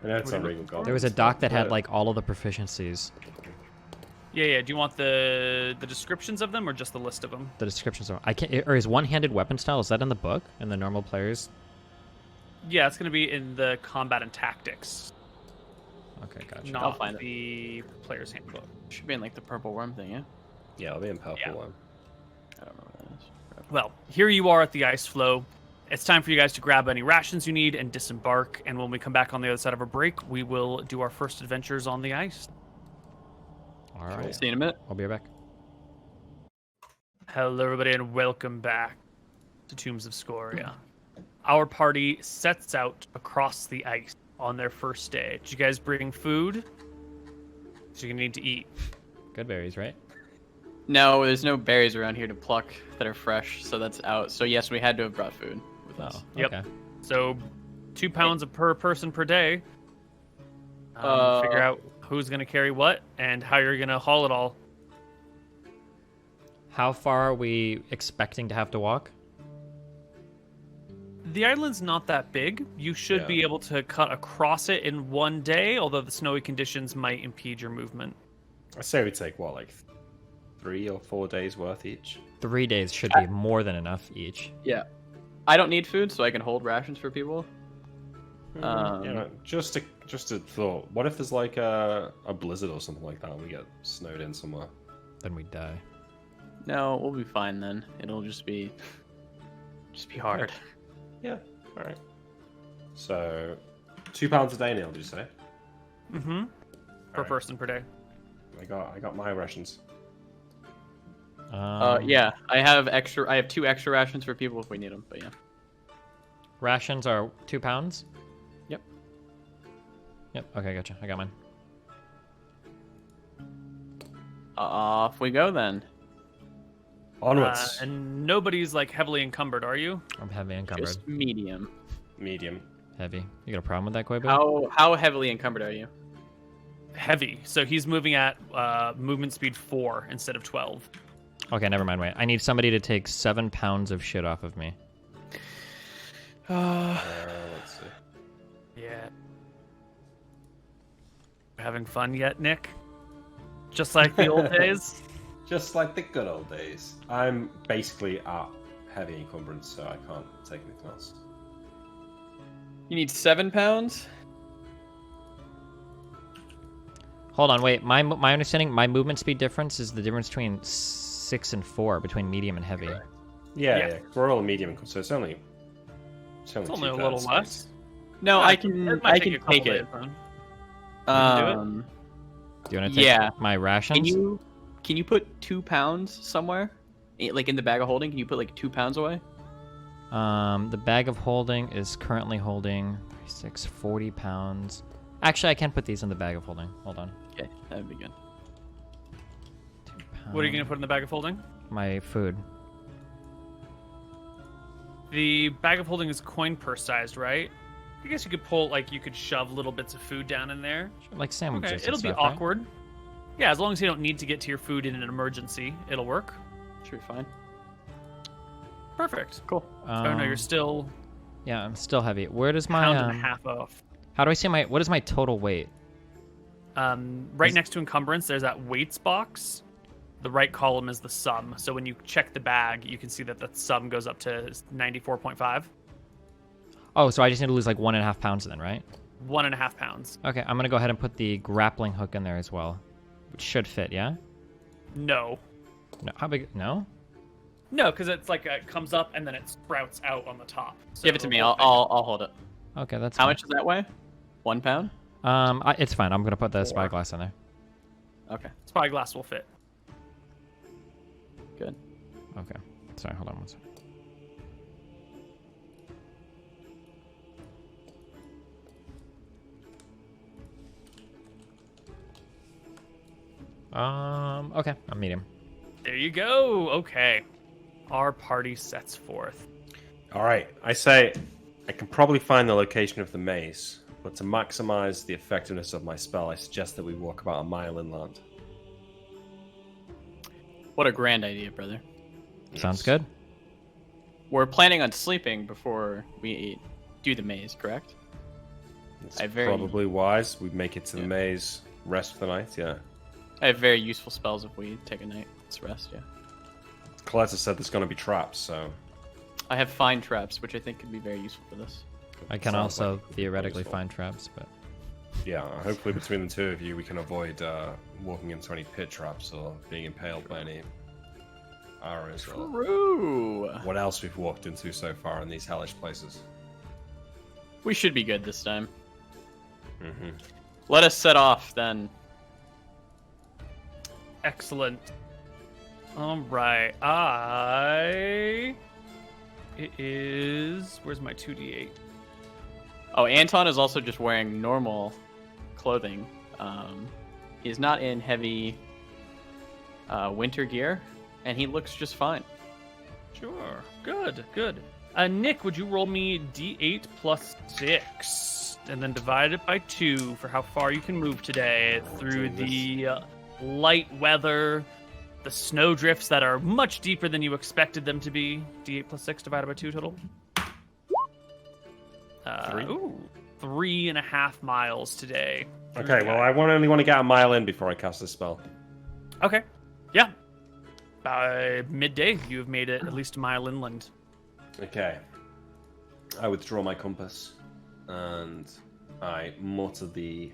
Speaker 2: I know it's on Regal Goblins.
Speaker 4: There was a doc that had
Speaker 2: but-
Speaker 4: like all of the proficiencies.
Speaker 1: Yeah. Do you want the descriptions of them or just the list of them?
Speaker 4: The descriptions are. I can't. Or is one-handed weapon style? Is that in the book? In the normal players?
Speaker 1: Yeah, it's going to be in the combat and tactics,
Speaker 4: Okay, gotcha.
Speaker 1: not
Speaker 3: I'll find it.
Speaker 1: the player's handbook.
Speaker 3: Should be in like the purple worm thing, yeah?
Speaker 2: Yeah, I'll be in purple
Speaker 1: Yeah.
Speaker 2: one.
Speaker 3: I don't know where that is.
Speaker 1: Well, here you are at the ice floe. It's time for you guys to grab any rations you need and disembark. And when we come back on the other side of a break, we will do our first adventures on the ice.
Speaker 4: All right.
Speaker 3: See you in a minute.
Speaker 4: I'll be right back.
Speaker 1: Hello, everybody, and welcome back to Tombs of Scoria. Our party sets out across the ice on their first day. Did you guys bring food? So you're gonna need to eat.
Speaker 4: Good berries, right?
Speaker 3: No, there's no berries around here to pluck that are fresh, so that's out. So yes, we had to have brought food with us.
Speaker 4: Oh,
Speaker 1: Yep.
Speaker 4: okay.
Speaker 1: So 2 pounds per person per day. Figure out who's gonna carry what and how you're gonna haul it all.
Speaker 4: How far are we expecting to have to walk?
Speaker 1: The island's not that big. You should be able to cut across it in one day, although the snowy conditions might impede your movement.
Speaker 2: I say we take what, like 3 or 4 days worth each.
Speaker 4: 3 days should be more than enough each.
Speaker 3: Yeah. I don't need food, so I can hold rations for people.
Speaker 2: Just a thought. What if there's like a blizzard or something like that, and we get snowed in somewhere?
Speaker 4: Then we die.
Speaker 3: No, we'll be fine then. It'll just be hard.
Speaker 2: Yeah. All right. So, 2 pounds a day, Neil. Did you say?
Speaker 1: Mm-hmm. Per
Speaker 2: Alright.
Speaker 1: person per day.
Speaker 2: I got my rations.
Speaker 3: Yeah, I have 2 extra rations for people if we need them. But yeah.
Speaker 4: Rations are 2 pounds?
Speaker 3: Yep.
Speaker 4: Yep. Okay, gotcha. I got mine.
Speaker 3: Off we go then.
Speaker 2: Onwards.
Speaker 1: And nobody's like heavily encumbered, are you?
Speaker 4: I'm heavy encumbered.
Speaker 3: Just medium.
Speaker 2: Medium.
Speaker 4: Heavy. You got a problem with that, Koibu?
Speaker 3: How heavily encumbered are you?
Speaker 1: Heavy. So he's moving at movement speed 4 instead of 12.
Speaker 4: Okay, never mind. Wait. I need somebody to take 7 pounds of shit off of me.
Speaker 2: Let's see.
Speaker 1: Yeah. Having fun yet, Nick? Just like the old days?
Speaker 2: Just like the good old days. I'm basically at heavy encumbrance, so I can't take anything else.
Speaker 3: You need 7 pounds?
Speaker 4: Hold on, wait. My understanding, my movement speed difference is the difference between 6 and 4 between medium and heavy.
Speaker 2: Yeah. We're all medium, so it's only
Speaker 1: It's only a
Speaker 2: 2/3
Speaker 1: little
Speaker 2: space.
Speaker 1: less.
Speaker 3: No,
Speaker 1: Yeah,
Speaker 3: I
Speaker 1: it
Speaker 3: can
Speaker 1: might
Speaker 3: take
Speaker 1: a couple
Speaker 3: it.
Speaker 1: days, then.
Speaker 3: Um,
Speaker 4: Do you want to take
Speaker 3: Yeah.
Speaker 4: my rations?
Speaker 3: can you put 2 pounds somewhere? Like in the bag of holding, can you put like 2 pounds away?
Speaker 4: The bag of holding is currently holding 40 pounds. Actually, I can put these in the bag of holding. Hold on.
Speaker 3: Okay, that'd be good.
Speaker 4: 2
Speaker 1: What are you going to put in the bag of holding?
Speaker 4: My food.
Speaker 1: The bag of holding is coin purse sized, right? I guess you could pull, like, you could shove little bits of food down in there.
Speaker 4: Like sandwiches.
Speaker 1: Okay,
Speaker 4: and
Speaker 1: it'll be
Speaker 4: stuff, right?
Speaker 1: awkward. Yeah, as long as you don't need to get to your food in an emergency, it'll work.
Speaker 3: Should be fine.
Speaker 1: Perfect.
Speaker 3: Cool.
Speaker 1: Oh no, you're still
Speaker 4: Yeah, I'm still heavy. Where does my
Speaker 1: pound and a half off.
Speaker 4: How do I see what is my total weight?
Speaker 1: Right next to encumbrance, there's that weights box. The right column is the sum. So when you check the bag, you can see that the sum goes up to 94.5.
Speaker 4: Oh, so I just need to lose like 1.5 pounds then, right?
Speaker 1: 1.5 pounds.
Speaker 4: Okay, I'm gonna go ahead and put the grappling hook in there as well, which should fit. Yeah.
Speaker 1: No.
Speaker 4: No. How big? No.
Speaker 1: No, because it's like it comes up and then it sprouts out on the top. So
Speaker 3: Give it to me.
Speaker 1: it'll-
Speaker 3: I'll hold it.
Speaker 4: Okay, that's
Speaker 3: How
Speaker 4: fine.
Speaker 3: much does that weigh? 1 pound?
Speaker 4: It's fine. I'm gonna put the
Speaker 1: 4.
Speaker 4: spyglass in there.
Speaker 3: Okay.
Speaker 1: Spyglass will fit.
Speaker 3: Good.
Speaker 4: Okay. Sorry, hold on one second. Okay, I'm medium.
Speaker 1: There you go. Okay. Our party sets forth.
Speaker 2: All right, I say I can probably find the location of the maze, but to maximize the effectiveness of my spell, I suggest that we walk about a mile inland.
Speaker 3: What a grand idea, brother.
Speaker 4: Sounds good.
Speaker 3: We're planning on sleeping before we do the maze, correct?
Speaker 2: It's
Speaker 3: I very-
Speaker 2: probably wise. We make it to the
Speaker 3: Yeah.
Speaker 2: maze, rest for the night. Yeah.
Speaker 3: I have very useful spells if we take a night's rest, yeah.
Speaker 2: Coletta said there's going to be traps, so
Speaker 3: I have fine traps, which I think could be very useful for this.
Speaker 4: I can
Speaker 2: Sounds
Speaker 4: also
Speaker 2: like
Speaker 4: theoretically
Speaker 2: useful.
Speaker 4: find traps, but
Speaker 2: yeah. Hopefully, between the two of you, we can avoid walking into any pit traps or being impaled by any arrows or
Speaker 3: True.
Speaker 2: what else we've walked into so far in these hellish places.
Speaker 3: We should be good this time.
Speaker 2: Mm-hmm.
Speaker 3: Let us set off then.
Speaker 1: Excellent. All right. It is. Where's my 2d8?
Speaker 3: Oh, Anton is also just wearing normal clothing. He's not in heavy winter gear, and he looks just fine.
Speaker 1: Sure. Good. Good. Nick, would you roll me d8 plus 6, and then divide it by 2 for how far you can move today through the light weather, the snow drifts that are much deeper than you expected them to be. D8 plus 6 divided by 2 total. 3.5 miles today.
Speaker 2: Okay, well, I only want to get a mile in before I cast this spell.
Speaker 1: Okay. Yeah. By midday, you have made it at least a mile inland.
Speaker 2: Okay. I withdraw my compass, and I mutter the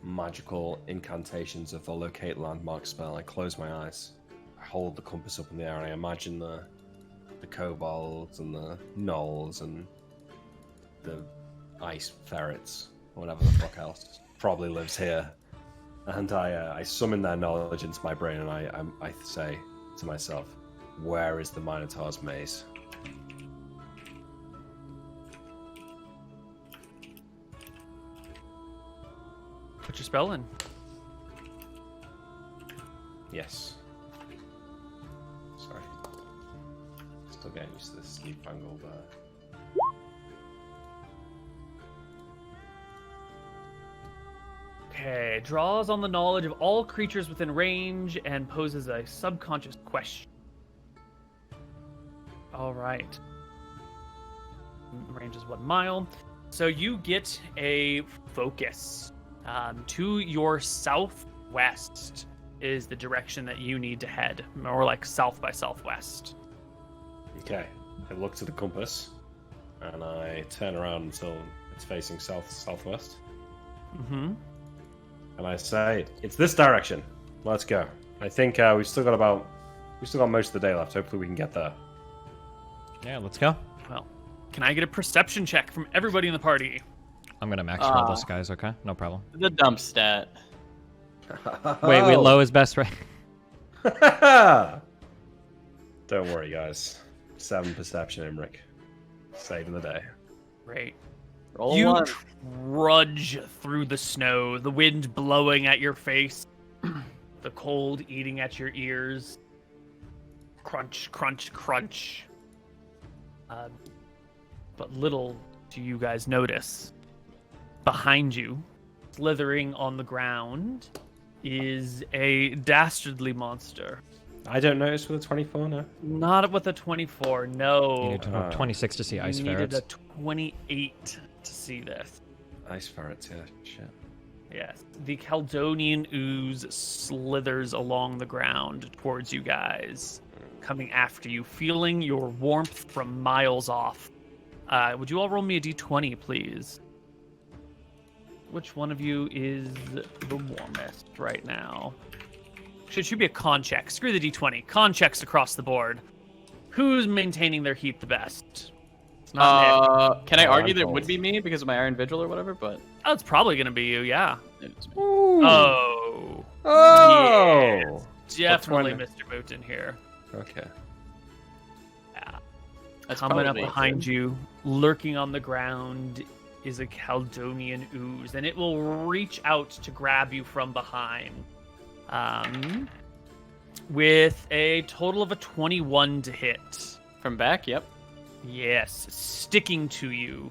Speaker 2: magical incantations of the locate landmark spell. I close my eyes. I hold the compass up in the air, and I imagine the kobolds and the gnolls and the ice ferrets, or whatever the fuck else probably lives here. And I summon their knowledge into my brain, and I say to myself, "Where is the Minotaur's maze?"
Speaker 1: Put your spell in.
Speaker 2: Yes. Sorry. Still getting used to this newfangled.
Speaker 1: Okay, draws on the knowledge of all creatures within range and poses a subconscious question. All right. Range is 1 mile. So you get a focus. To your southwest is the direction that you need to head, more like south by southwest.
Speaker 2: Okay. I look to the compass, and I turn around until it's facing southwest,
Speaker 1: Mm-hmm.
Speaker 2: and I say, "It's this direction. Let's go." I think we've still got most of the day left. Hopefully, we can get there.
Speaker 4: yeah, let's go.
Speaker 1: Well, can I get a perception check from everybody in the party?
Speaker 4: I'm gonna max roll this, guys. Okay, no problem.
Speaker 3: The dump stat.
Speaker 4: Wait, we low is best, right?
Speaker 2: Don't worry, guys. 7 perception, Imric. Saving the day.
Speaker 1: Great.
Speaker 3: Roll
Speaker 1: You
Speaker 3: one.
Speaker 1: trudge through the snow, the wind blowing at your face. The cold eating at your ears. Crunch, crunch, crunch. But little do you guys notice. Behind you, slithering on the ground, is a dastardly monster.
Speaker 2: I don't notice with a 24, no.
Speaker 1: Not with a 24,
Speaker 4: You
Speaker 1: no.
Speaker 4: need to know 26 to see ice
Speaker 1: You needed
Speaker 4: ferrets.
Speaker 1: a 28 to see this.
Speaker 2: Ice ferrets, yeah. Shit.
Speaker 1: Yes. The Caledonian ooze slithers along the ground towards you guys, coming after you, feeling your warmth from miles off. Would you all roll me a d20, please? Which one of you is the warmest right now? Should be a con check. Screw the d20. Con checks across the board. Who's maintaining their heat the best? It's not Nick.
Speaker 3: Can I
Speaker 2: Oh,
Speaker 3: argue
Speaker 2: I'm
Speaker 3: that it
Speaker 2: cold.
Speaker 3: would be me because of my Iron Vigil or whatever? But
Speaker 1: Oh, it's probably going to be you, yeah.
Speaker 3: it's me.
Speaker 1: Oh.
Speaker 2: Oh!
Speaker 1: Definitely
Speaker 3: one?
Speaker 1: Mr. Mooton here.
Speaker 2: Okay.
Speaker 1: Yeah.
Speaker 3: That's
Speaker 1: Coming up
Speaker 3: probably
Speaker 1: behind
Speaker 3: good.
Speaker 1: you, lurking on the ground, is a Caledonian ooze, and it will reach out to grab you from behind. With a total of a 21 to hit.
Speaker 3: From back. Yep.
Speaker 1: Yes, sticking to you.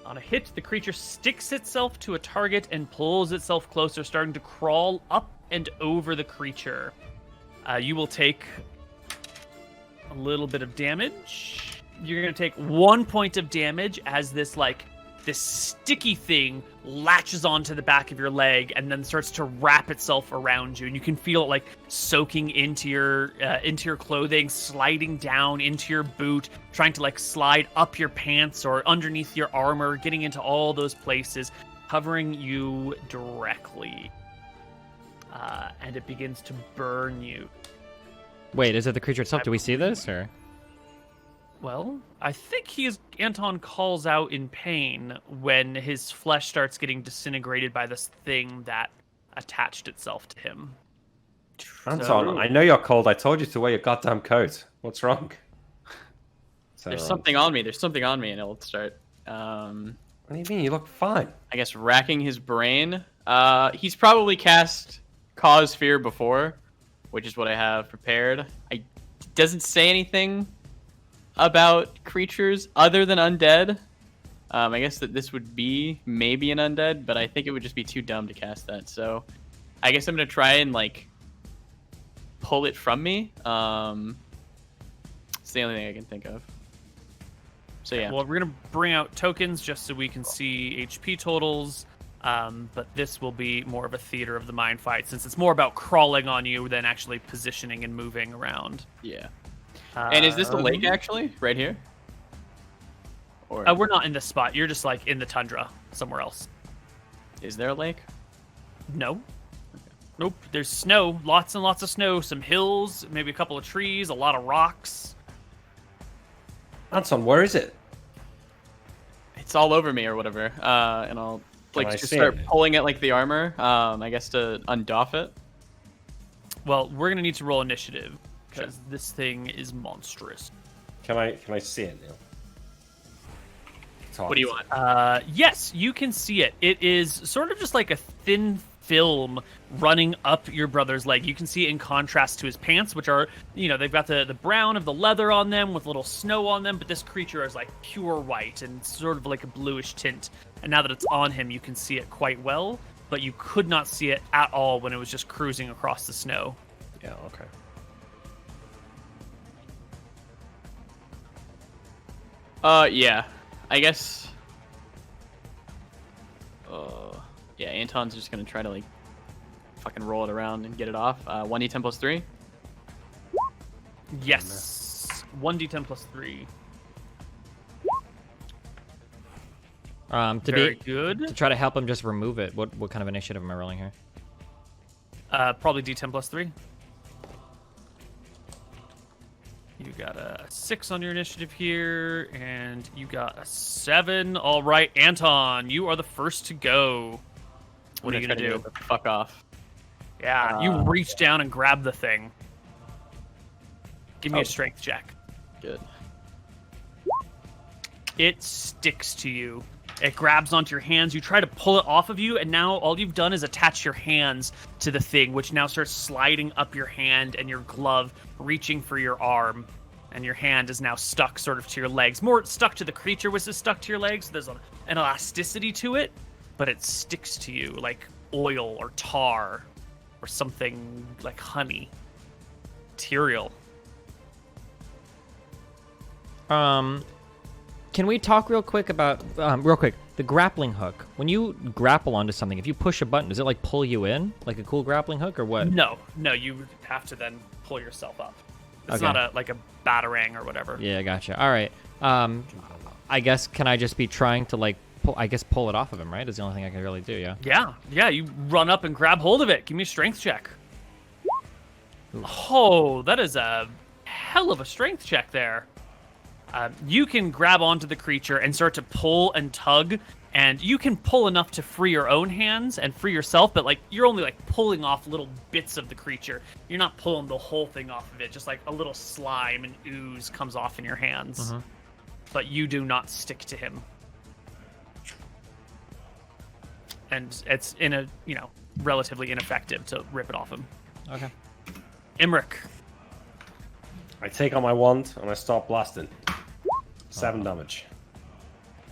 Speaker 1: On a hit, the creature sticks itself to a target and pulls itself closer, starting to crawl up and over the creature. You will take a little bit of damage. You're going to take 1 point of damage as this sticky thing latches onto the back of your leg and then starts to wrap itself around you, and you can feel it soaking into your clothing, sliding down into your boot, trying to slide up your pants or underneath your armor, getting into all those places, covering you directly. And it begins to burn you.
Speaker 4: Wait, is it the creature itself? Do we see this or?
Speaker 1: Well, I think Anton calls out in pain when his flesh starts getting disintegrated by this thing that attached itself to him.
Speaker 2: Anton, I know you're cold. I told you to wear your goddamn coat. What's wrong?
Speaker 3: There's something on me. There's something on me, and it'll start.
Speaker 2: What do you mean? You look fine.
Speaker 3: I guess racking his brain. He's probably cast Cause Fear before, which is what I have prepared. Doesn't say anything about creatures other than undead. I guess that this would be maybe an undead, but I think it would just be too dumb to cast that. So I guess I'm gonna try and pull it from me. It's the only thing I can think of. So yeah.
Speaker 1: Well, we're going to bring out tokens just so we can see HP totals. But this will be more of a theater of the mind fight, since it's more about crawling on you than actually positioning and moving around.
Speaker 3: Yeah. And is this the lake actually, right here? Or
Speaker 1: We're not in this spot. You're just in the tundra somewhere else.
Speaker 3: is there a lake?
Speaker 1: No. Nope. There's snow. Lots and lots of snow. Some hills, maybe a couple of trees, a lot of rocks.
Speaker 2: Anton, where is it?
Speaker 3: It's all over me or whatever. And I'll
Speaker 2: Can I
Speaker 3: just
Speaker 2: see
Speaker 3: start
Speaker 2: it?
Speaker 3: pulling at the armor. I guess to undoff it.
Speaker 1: Well, we're going to need to roll initiative because this thing is monstrous.
Speaker 2: Can I see it, Neil?
Speaker 3: What do you want?
Speaker 1: Yes, you can see it. It is sort of just like a thin film running up your brother's leg. You can see it in contrast to his pants, which are, they've got the brown of the leather on them with little snow on them, but this creature is pure white and sort of like a bluish tint. And now that it's on him, you can see it quite well, but you could not see it at all when it was just cruising across the snow.
Speaker 2: Yeah, okay.
Speaker 3: Yeah. I guess. Yeah, Anton's just gonna try to fucking roll it around and get it off. 1d10 plus 3.
Speaker 1: Yes. 1d10 plus 3. Very good.
Speaker 4: To try to help him just remove it. What kind of initiative am I rolling here?
Speaker 1: Probably d10 plus 3. You got a 6 on your initiative here, and you got a 7. All right, Anton, you are the first to go. What are you
Speaker 3: gonna
Speaker 1: going to do?
Speaker 3: get the fuck off.
Speaker 1: Yeah, you reach down and grab the thing. Give me
Speaker 3: Oh.
Speaker 1: a strength check.
Speaker 3: Good.
Speaker 1: It sticks to you. It grabs onto your hands. You try to pull it off of you, and now all you've done is attach your hands to the thing, which now starts sliding up your hand and your glove, reaching for your arm. And your hand is now stuck sort of to your legs. More stuck to the creature, which is stuck to your legs. There's an elasticity to it, but it sticks to you like oil or tar or something like honey. Material.
Speaker 4: Can we talk real quick about the grappling hook? When you grapple onto something, if you push a button, does it like pull you in like a cool grappling hook or what?
Speaker 1: No, you have to then pull yourself up. It's
Speaker 4: Okay.
Speaker 1: not like a batarang or whatever.
Speaker 4: Yeah, gotcha. All right. I guess can I just be trying to like pull it off of him, right? Is the only thing I can really do, yeah.
Speaker 1: Yeah, you run up and grab hold of it. Give me a strength check. Oh, that is a hell of a strength check there. You can grab onto the creature and start to pull and tug, and you can pull enough to free your own hands and free yourself, but like you're only like pulling off little bits of the creature. You're not pulling the whole thing off of it. Just like a little slime and ooze comes off in your hands.
Speaker 4: Mm-hmm.
Speaker 1: But you do not stick to him. And it's relatively ineffective to rip it off him.
Speaker 4: Okay.
Speaker 1: Imric.
Speaker 2: I take out my wand and I start blasting. 7 damage.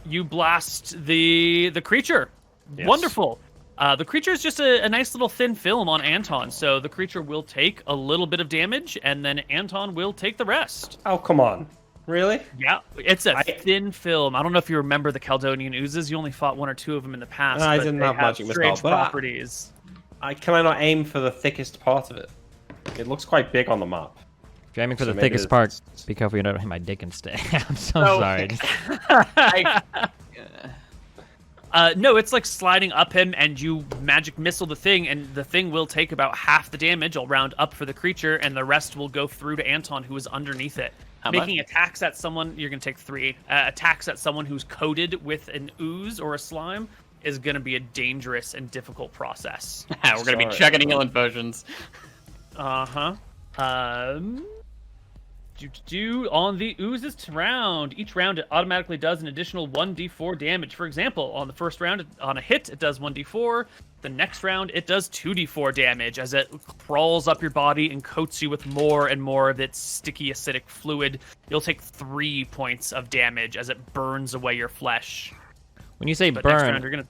Speaker 1: You blast the creature.
Speaker 2: Yes.
Speaker 1: Wonderful. The creature is just a nice little thin film on Anton, so the creature will take a little bit of damage, and then Anton will take the rest.
Speaker 2: Oh, come on. Really?
Speaker 1: Yeah, it's a thin film. I don't know if you remember the Caledonian oozes. You only fought 1 or 2 of them in the past.
Speaker 2: I
Speaker 1: but
Speaker 2: didn't
Speaker 1: they
Speaker 2: have magic missile,
Speaker 1: strange
Speaker 2: but
Speaker 1: properties.
Speaker 2: Can I not aim for the thickest part of it? It looks quite big on the map.
Speaker 4: If you're aiming for
Speaker 2: So
Speaker 4: the
Speaker 2: maybe
Speaker 4: thickest
Speaker 2: it's-
Speaker 4: part, be careful you don't hit my dick and stay. I'm so
Speaker 3: No.
Speaker 4: sorry.
Speaker 1: No, it's like sliding up him, and you magic missile the thing, and the thing will take about half the damage. I'll round up for the creature, and the rest will go through to Anton, who is underneath it.
Speaker 3: How much?
Speaker 1: Making attacks at someone, you're going to take 3. Attacks at someone who's coated with an ooze or a slime is going to be a dangerous and difficult process.
Speaker 3: We're gonna be
Speaker 2: Sorry.
Speaker 3: chugging healing potions.
Speaker 1: Uh-huh. On the oozes round. Each round it automatically does an additional 1d4 damage. For example, on the first round, on a hit, it does 1d4. The next round, it does 2d4 damage as it crawls up your body and coats you with more and more of its sticky acidic fluid. You'll take 3 points of damage as it burns away your flesh.
Speaker 4: When you say
Speaker 1: But next round,
Speaker 4: burn,
Speaker 1: you're gonna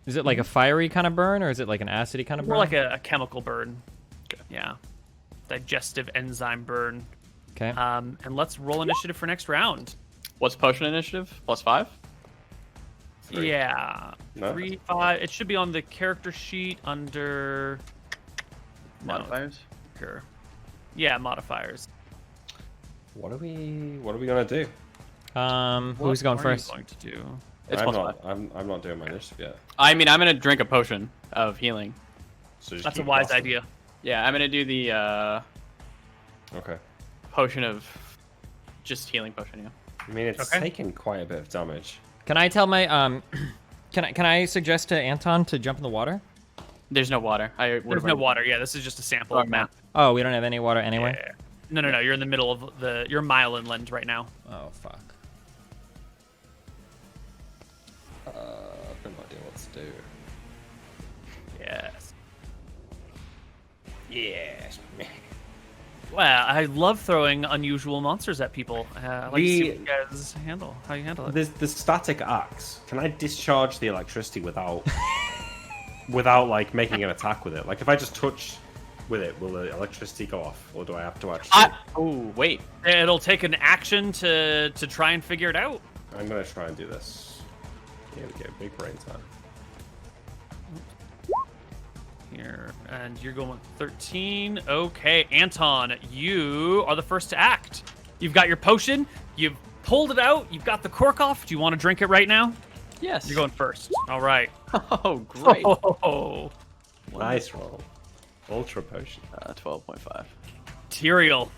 Speaker 4: is it like a fiery kind of burn or is it like an acidy kind of burn?
Speaker 1: more like a chemical burn. Yeah, digestive enzyme burn.
Speaker 4: Okay.
Speaker 1: And let's roll initiative for next round.
Speaker 3: What's potion initiative? +5?
Speaker 2: 3.
Speaker 1: Yeah.
Speaker 2: No?
Speaker 1: 3, 5. It should be on the character sheet under
Speaker 3: Modifiers?
Speaker 1: Sure. Yeah, modifiers.
Speaker 2: What are we gonna do?
Speaker 4: Who's going
Speaker 1: What are you
Speaker 4: first?
Speaker 1: going to do?
Speaker 3: It's
Speaker 2: I'm
Speaker 3: +5.
Speaker 2: not. I'm not doing my initiative yet.
Speaker 3: I mean, I'm gonna drink a potion of healing.
Speaker 2: So just
Speaker 1: That's a
Speaker 2: keep
Speaker 1: wise
Speaker 2: blasting.
Speaker 1: idea.
Speaker 3: Yeah, I'm gonna do the
Speaker 2: Okay.
Speaker 3: potion of just healing potion. Yeah.
Speaker 2: I mean, it's
Speaker 1: Okay.
Speaker 2: taken quite a bit of damage.
Speaker 4: Can I tell my can I suggest to Anton to jump in the water?
Speaker 3: There's no water.
Speaker 1: There's no water. Yeah, this is just a sample
Speaker 3: Wrong
Speaker 1: map.
Speaker 4: Oh, we don't have any water anyway.
Speaker 1: Yeah. No. You're in the middle of you're a mile inland right now.
Speaker 4: Oh fuck.
Speaker 2: I've no idea what to do.
Speaker 1: Yes.
Speaker 2: Yes.
Speaker 1: Well, I love throwing unusual monsters at people. I like to see what
Speaker 2: The-
Speaker 1: you guys handle. How you handle it.
Speaker 2: There's the static axe. Can I discharge the electricity without without like making an attack with it? Like if I just touch with it, will the electricity go off, or do I have to actually?
Speaker 3: Oh wait.
Speaker 1: It'll take an action to try and figure it out.
Speaker 2: I'm gonna try and do this. Here we go. Big brain time.
Speaker 1: Here, and you're going with 13. Okay, Anton, you are the first to act. You've got your potion. You've pulled it out. You've got the cork off. Do you want to drink it right now?
Speaker 3: Yes.
Speaker 1: You're going first. All right.
Speaker 3: Oh great.
Speaker 1: Oh,
Speaker 2: Nice roll. Ultra potion.
Speaker 3: 12.5.
Speaker 1: Tyrael.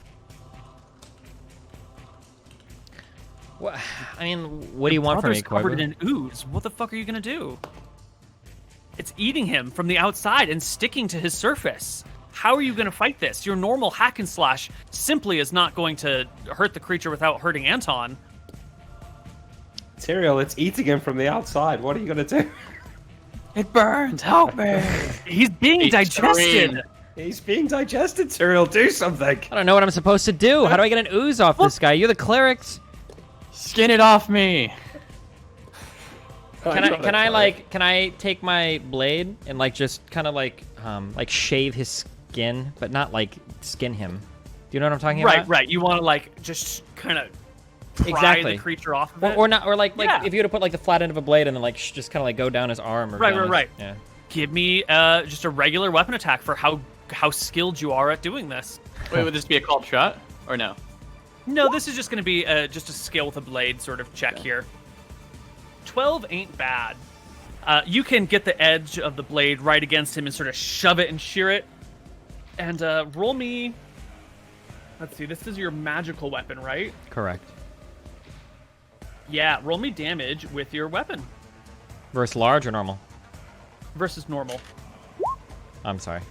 Speaker 4: What? I mean, what do you want from me,
Speaker 1: Brother's covered
Speaker 4: Koibu?
Speaker 1: in ooze. What the fuck are you gonna do? It's eating him from the outside and sticking to his surface. How are you gonna fight this? Your normal hack and slash simply is not going to hurt the creature without hurting Anton.
Speaker 2: Tyrael, it's eating him from the outside. What are you gonna do?
Speaker 3: It burns. Help me.
Speaker 1: He's being digested.
Speaker 2: He's being digested, Tyrael. Do something.
Speaker 4: I don't know what I'm supposed to do. How do I get an ooze off this guy? You're the clerics.
Speaker 3: Skin it off me.
Speaker 4: Can I take my blade and like just kind of like shave his skin, but not like skin him? Do you know what I'm talking about?
Speaker 1: Right. You want to like just kind of pry
Speaker 4: Exactly.
Speaker 1: the creature off of it.
Speaker 4: Or not, or like
Speaker 1: Yeah.
Speaker 4: if you were to put like the flat end of a blade and then like just kind of like go down his arm. Or down his-
Speaker 1: Right.
Speaker 4: Yeah.
Speaker 1: Give me just a regular weapon attack for how skilled you are at doing this.
Speaker 3: Wait, would this be a called shot or no?
Speaker 1: No, this is just going to be just a skill with a blade sort of check here. 12 ain't bad. You can get the edge of the blade right against him and sort of shove it and shear it. And roll me... Let's see, this is your magical weapon, right?
Speaker 4: Correct.
Speaker 1: Yeah, roll me damage with your weapon
Speaker 4: Versus large or normal?
Speaker 1: versus normal.
Speaker 4: I'm sorry.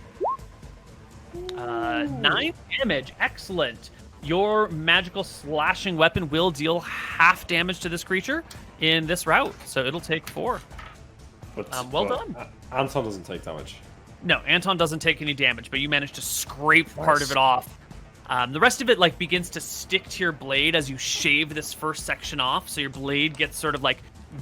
Speaker 1: 9 damage. Excellent. Your magical slashing weapon will deal half damage to this creature in this route, so it'll take 4. Well done.
Speaker 2: Anton doesn't take damage.
Speaker 1: No, Anton doesn't take any damage, but you managed to scrape part of it off. The rest of it like begins to stick to your blade as you shave this first section off, so your blade gets sort of like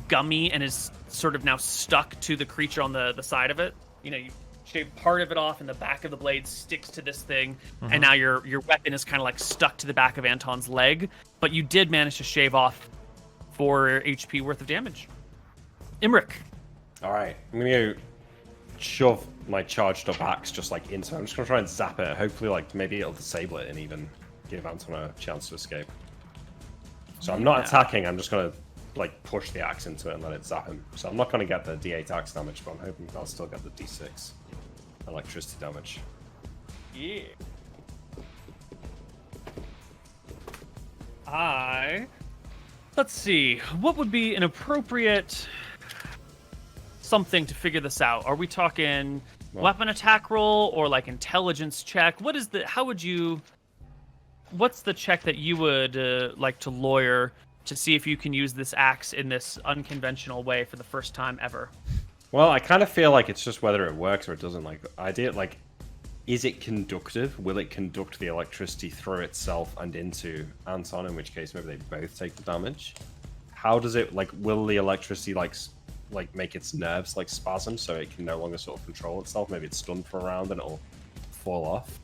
Speaker 1: gummy and is sort of now stuck to the creature on the side of it. You know, you shave part of it off and the back of the blade sticks to this thing, and now your weapon is kind of like stuck to the back of Anton's leg, but you did manage to shave off 4 HP worth of damage. Imric.
Speaker 2: All right, I'm gonna go shove my charged up axe just like into it. I'm just gonna try and zap it. Hopefully, like maybe it'll disable it and even give Anton a chance to escape. So I'm not attacking. I'm just gonna like push the axe into it and let it zap him. So I'm not gonna get the D8 axe damage, but I'm hoping I'll still get the D6 electricity damage.
Speaker 1: Yeah. Let's see. What would be an appropriate something to figure this out? Are we talking weapon attack roll or like intelligence check? What's the check that you would like to lawyer to see if you can use this axe in this unconventional way for the first time ever?
Speaker 2: Well, I kind of feel like it's just whether it works or it doesn't. Like, is it conductive? Will it conduct the electricity through itself and into Anton? In which case, maybe they both take the damage. How does it will the electricity like make its nerves like spasm so it can no longer sort of control itself? Maybe it's stunned for a round and it'll fall off.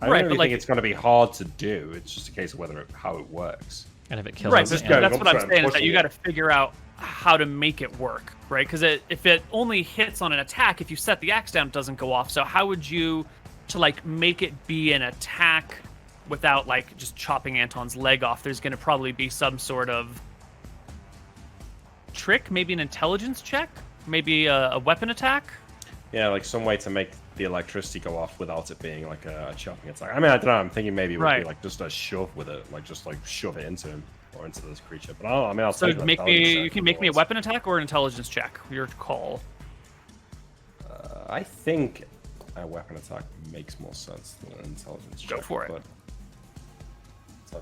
Speaker 2: I don't really think it's going to be hard to do. It's just a case of how it works.
Speaker 4: And if it kills
Speaker 1: Right,
Speaker 4: him,
Speaker 1: but
Speaker 2: going
Speaker 1: that's
Speaker 2: up
Speaker 1: what I'm
Speaker 2: to it and
Speaker 1: saying, is that
Speaker 2: pushing
Speaker 1: you
Speaker 2: it.
Speaker 1: got to figure out how to make it work, right? Because if it only hits on an attack, if you set the axe down, it doesn't go off. So how would you, to like make it be an attack without like just chopping Anton's leg off? There's going to probably be some sort of trick, maybe an intelligence check, maybe a weapon attack.
Speaker 2: Yeah, like some way to make the electricity go off without it being like a chopping attack. I mean, I don't know. I'm thinking maybe it would be like just a shove with it, like just like shove it into him or into this creature. But I'll
Speaker 1: So
Speaker 2: take an intelligence check
Speaker 1: you can make me a
Speaker 2: afterwards.
Speaker 1: weapon attack or an intelligence check. Your call.
Speaker 2: I think a weapon attack makes more sense than an intelligence check.
Speaker 1: Go for it.
Speaker 2: but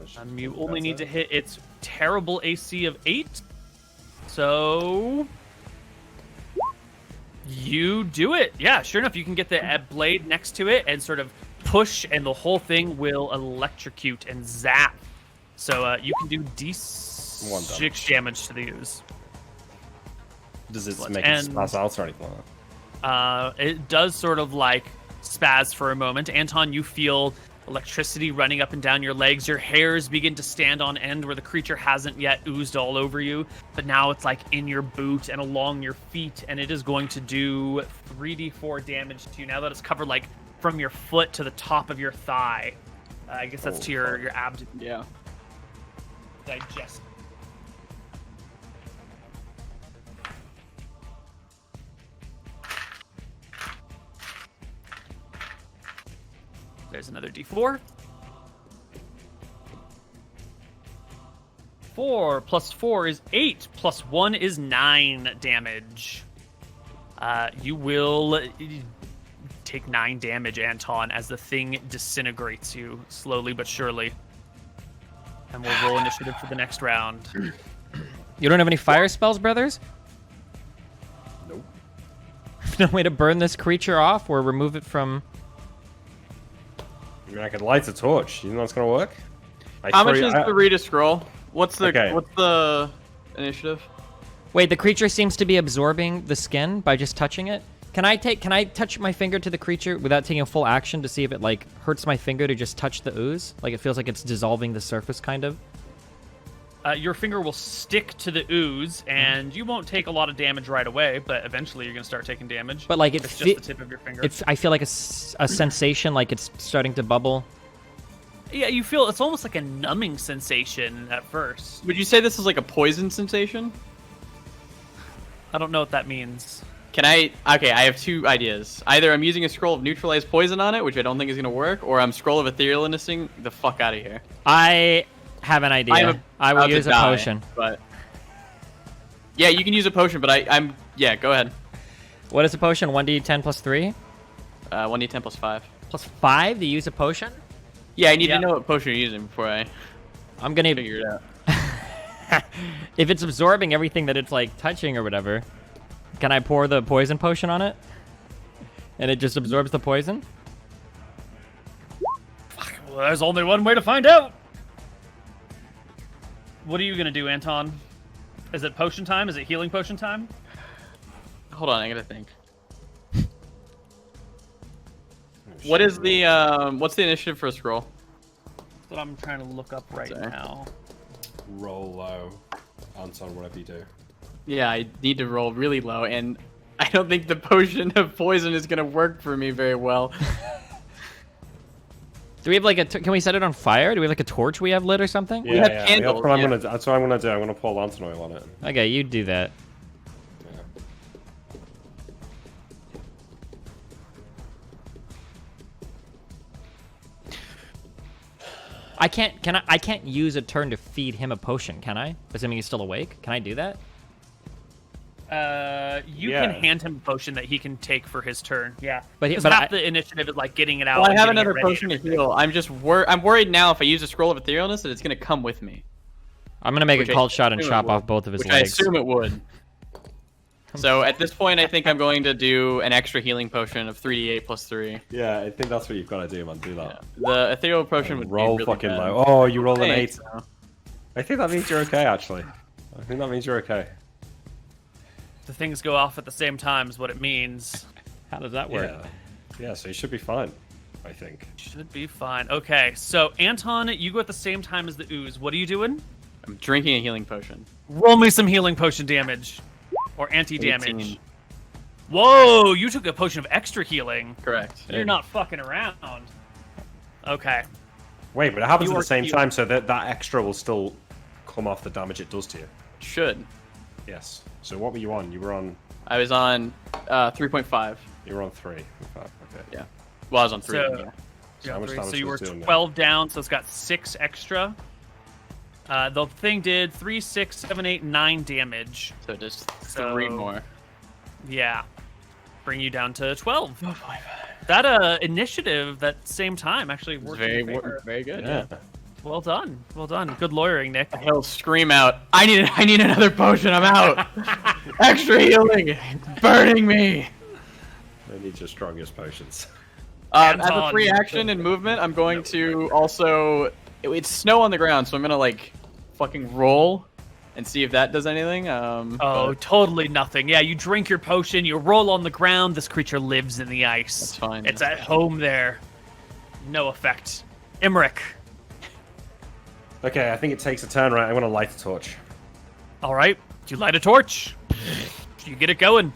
Speaker 2: intelligence
Speaker 1: You
Speaker 2: is
Speaker 1: only need to
Speaker 2: better.
Speaker 1: hit its terrible AC of 8. So you do it. Yeah, sure enough, you can get the blade next to it and sort of push, and the whole thing will electrocute and zap. So you can do
Speaker 2: One
Speaker 1: D6 damage to the ooze.
Speaker 2: Does it
Speaker 1: Excellent.
Speaker 2: make
Speaker 1: And-
Speaker 2: it spaz out or anything like that?
Speaker 1: It does sort of like spaz for a moment. Anton, you feel electricity running up and down your legs. Your hairs begin to stand on end where the creature hasn't yet oozed all over you, but now it's like in your boot and along your feet, and it is going to do 3d4 damage to you now that it's covered like from your foot to the top of your thigh. I guess that's to your abdomen.
Speaker 3: Yeah.
Speaker 1: Digest. There's another d4. 4 plus 4 is 8, plus 1 is 9 damage. You will take 9 damage, Anton, as the thing disintegrates you slowly but surely. And we'll roll initiative for the next round.
Speaker 4: You don't have any fire spells, brothers?
Speaker 2: Nope.
Speaker 4: No way to burn this creature off or remove it from...
Speaker 2: I mean, I could light a torch. You know that's gonna work?
Speaker 3: How much is the read a scroll? What's the
Speaker 2: Okay.
Speaker 3: what's the initiative?
Speaker 4: Wait, the creature seems to be absorbing the skin by just touching it. Can I touch my finger to the creature without taking a full action to see if it like hurts my finger to just touch the ooze? Like it feels like it's dissolving the surface, kind of.
Speaker 1: Your finger will stick to the ooze, and you won't take a lot of damage right away, but eventually you're gonna start taking damage.
Speaker 4: But like
Speaker 1: it's just the tip of your finger.
Speaker 4: I feel like a sensation, like it's starting to bubble.
Speaker 1: Yeah, you feel it's almost like a numbing sensation at first.
Speaker 3: Would you say this is like a poison sensation?
Speaker 1: I don't know what that means.
Speaker 3: Can I? Okay, I have two ideas. Either I'm using a scroll of neutralize poison on it, which I don't think is gonna work, or I'm scroll of ethereal innocing the fuck out of here.
Speaker 4: I have an idea. I will use a potion.
Speaker 3: But yeah, you can use a potion, but I'm yeah. Go ahead.
Speaker 4: What is a potion? 1d10 plus 3?
Speaker 3: 1d10 plus 5.
Speaker 4: Plus 5 to use a potion?
Speaker 3: Yeah, I need to know what potion you're using before I
Speaker 4: I'm gonna
Speaker 3: figure it out.
Speaker 4: If it's absorbing everything that it's like touching or whatever, can I pour the poison potion on it? And it just absorbs the poison?
Speaker 1: Well, there's only one way to find out. What are you gonna do, Anton? Is it potion time? Is it healing potion time?
Speaker 3: Hold on, I gotta think. What is the what's the initiative for a scroll?
Speaker 1: That's what I'm trying to look up right now.
Speaker 2: Roll low. Anton, whatever you do.
Speaker 3: Yeah, I need to roll really low, and I don't think the potion of poison is gonna work for me very well.
Speaker 4: Do we have like can we set it on fire? Do we have like a torch we have lit or something?
Speaker 3: We have candles,
Speaker 2: That's what I'm gonna do. I'm gonna pour lantern oil on it.
Speaker 4: Okay, you do that. I can't use a turn to feed him a potion, can I? Assuming he's still awake. Can I do that?
Speaker 1: You can hand him a potion that he can take for his turn. Yeah,
Speaker 4: but
Speaker 1: half the initiative is like getting it out.
Speaker 3: Well, I have
Speaker 1: and getting
Speaker 3: another
Speaker 1: it ready.
Speaker 3: potion to heal. I'm worried now if I use a scroll of etherealness that it's gonna come with me.
Speaker 4: I'm gonna make a called shot and chop off both of his legs.
Speaker 3: I assume it would. So at this point, I think I'm going to do an extra healing potion of 3d8 plus 3.
Speaker 2: Yeah, I think that's what you've got to do, man. Do that.
Speaker 3: Yeah. The ethereal potion would
Speaker 2: roll
Speaker 3: be really
Speaker 2: fucking
Speaker 3: bad.
Speaker 2: low. Oh, you rolled an 8.
Speaker 3: So.
Speaker 2: I think that means you're okay, actually. I think that means you're okay.
Speaker 1: The things go off at the same time is what it means.
Speaker 4: How does that work?
Speaker 2: Yeah, so you should be fine, I think.
Speaker 1: Should be fine. Okay, so Anton, you go at the same time as the ooze. What are you doing?
Speaker 3: I'm drinking a healing potion.
Speaker 1: Roll me some healing potion damage. Or anti-damage.
Speaker 3: 18.
Speaker 1: Whoa, you took a potion of extra healing.
Speaker 3: Correct.
Speaker 1: You're not fucking around. Okay.
Speaker 2: Wait, but it happens
Speaker 1: You
Speaker 2: at
Speaker 1: are
Speaker 2: the same
Speaker 1: healed.
Speaker 2: time, so that extra will still come off the damage it does to you.
Speaker 3: Should.
Speaker 2: Yes. So what were you on? You were on...
Speaker 3: I was on 3.5.
Speaker 2: You were on 3. Okay.
Speaker 3: Yeah. Well, I was on 3.
Speaker 1: So-
Speaker 3: yeah.
Speaker 2: So how much damage
Speaker 1: So you were
Speaker 2: was it doing there?
Speaker 1: 12 down, so it's got 6 extra. The thing did 3, 6, 7, 8, 9 damage.
Speaker 3: So just
Speaker 1: So-
Speaker 3: 3 more.
Speaker 1: Yeah. Bring you down to 12.
Speaker 3: Oh, boy.
Speaker 1: That initiative, that same time, actually worked in your favor.
Speaker 3: Very good.
Speaker 2: Yeah.
Speaker 1: Well done. Well done. Good lawyering, Nick.
Speaker 3: He'll scream out, I need another potion, I'm out! Extra healing! It's burning me!
Speaker 2: I need your strongest potions.
Speaker 3: As a
Speaker 1: Anton.
Speaker 3: free action and movement, I'm going to also... It's snow on the ground, so I'm gonna, like, fucking roll and see if that does anything.
Speaker 1: Oh, totally nothing. Yeah, you drink your potion, you roll on the ground, this creature lives in the ice.
Speaker 3: That's fine.
Speaker 1: It's at home there. No effect. Imric.
Speaker 2: Okay, I think it takes a turn, right? I'm going to light a torch.
Speaker 1: All right. You light a torch. You get it going.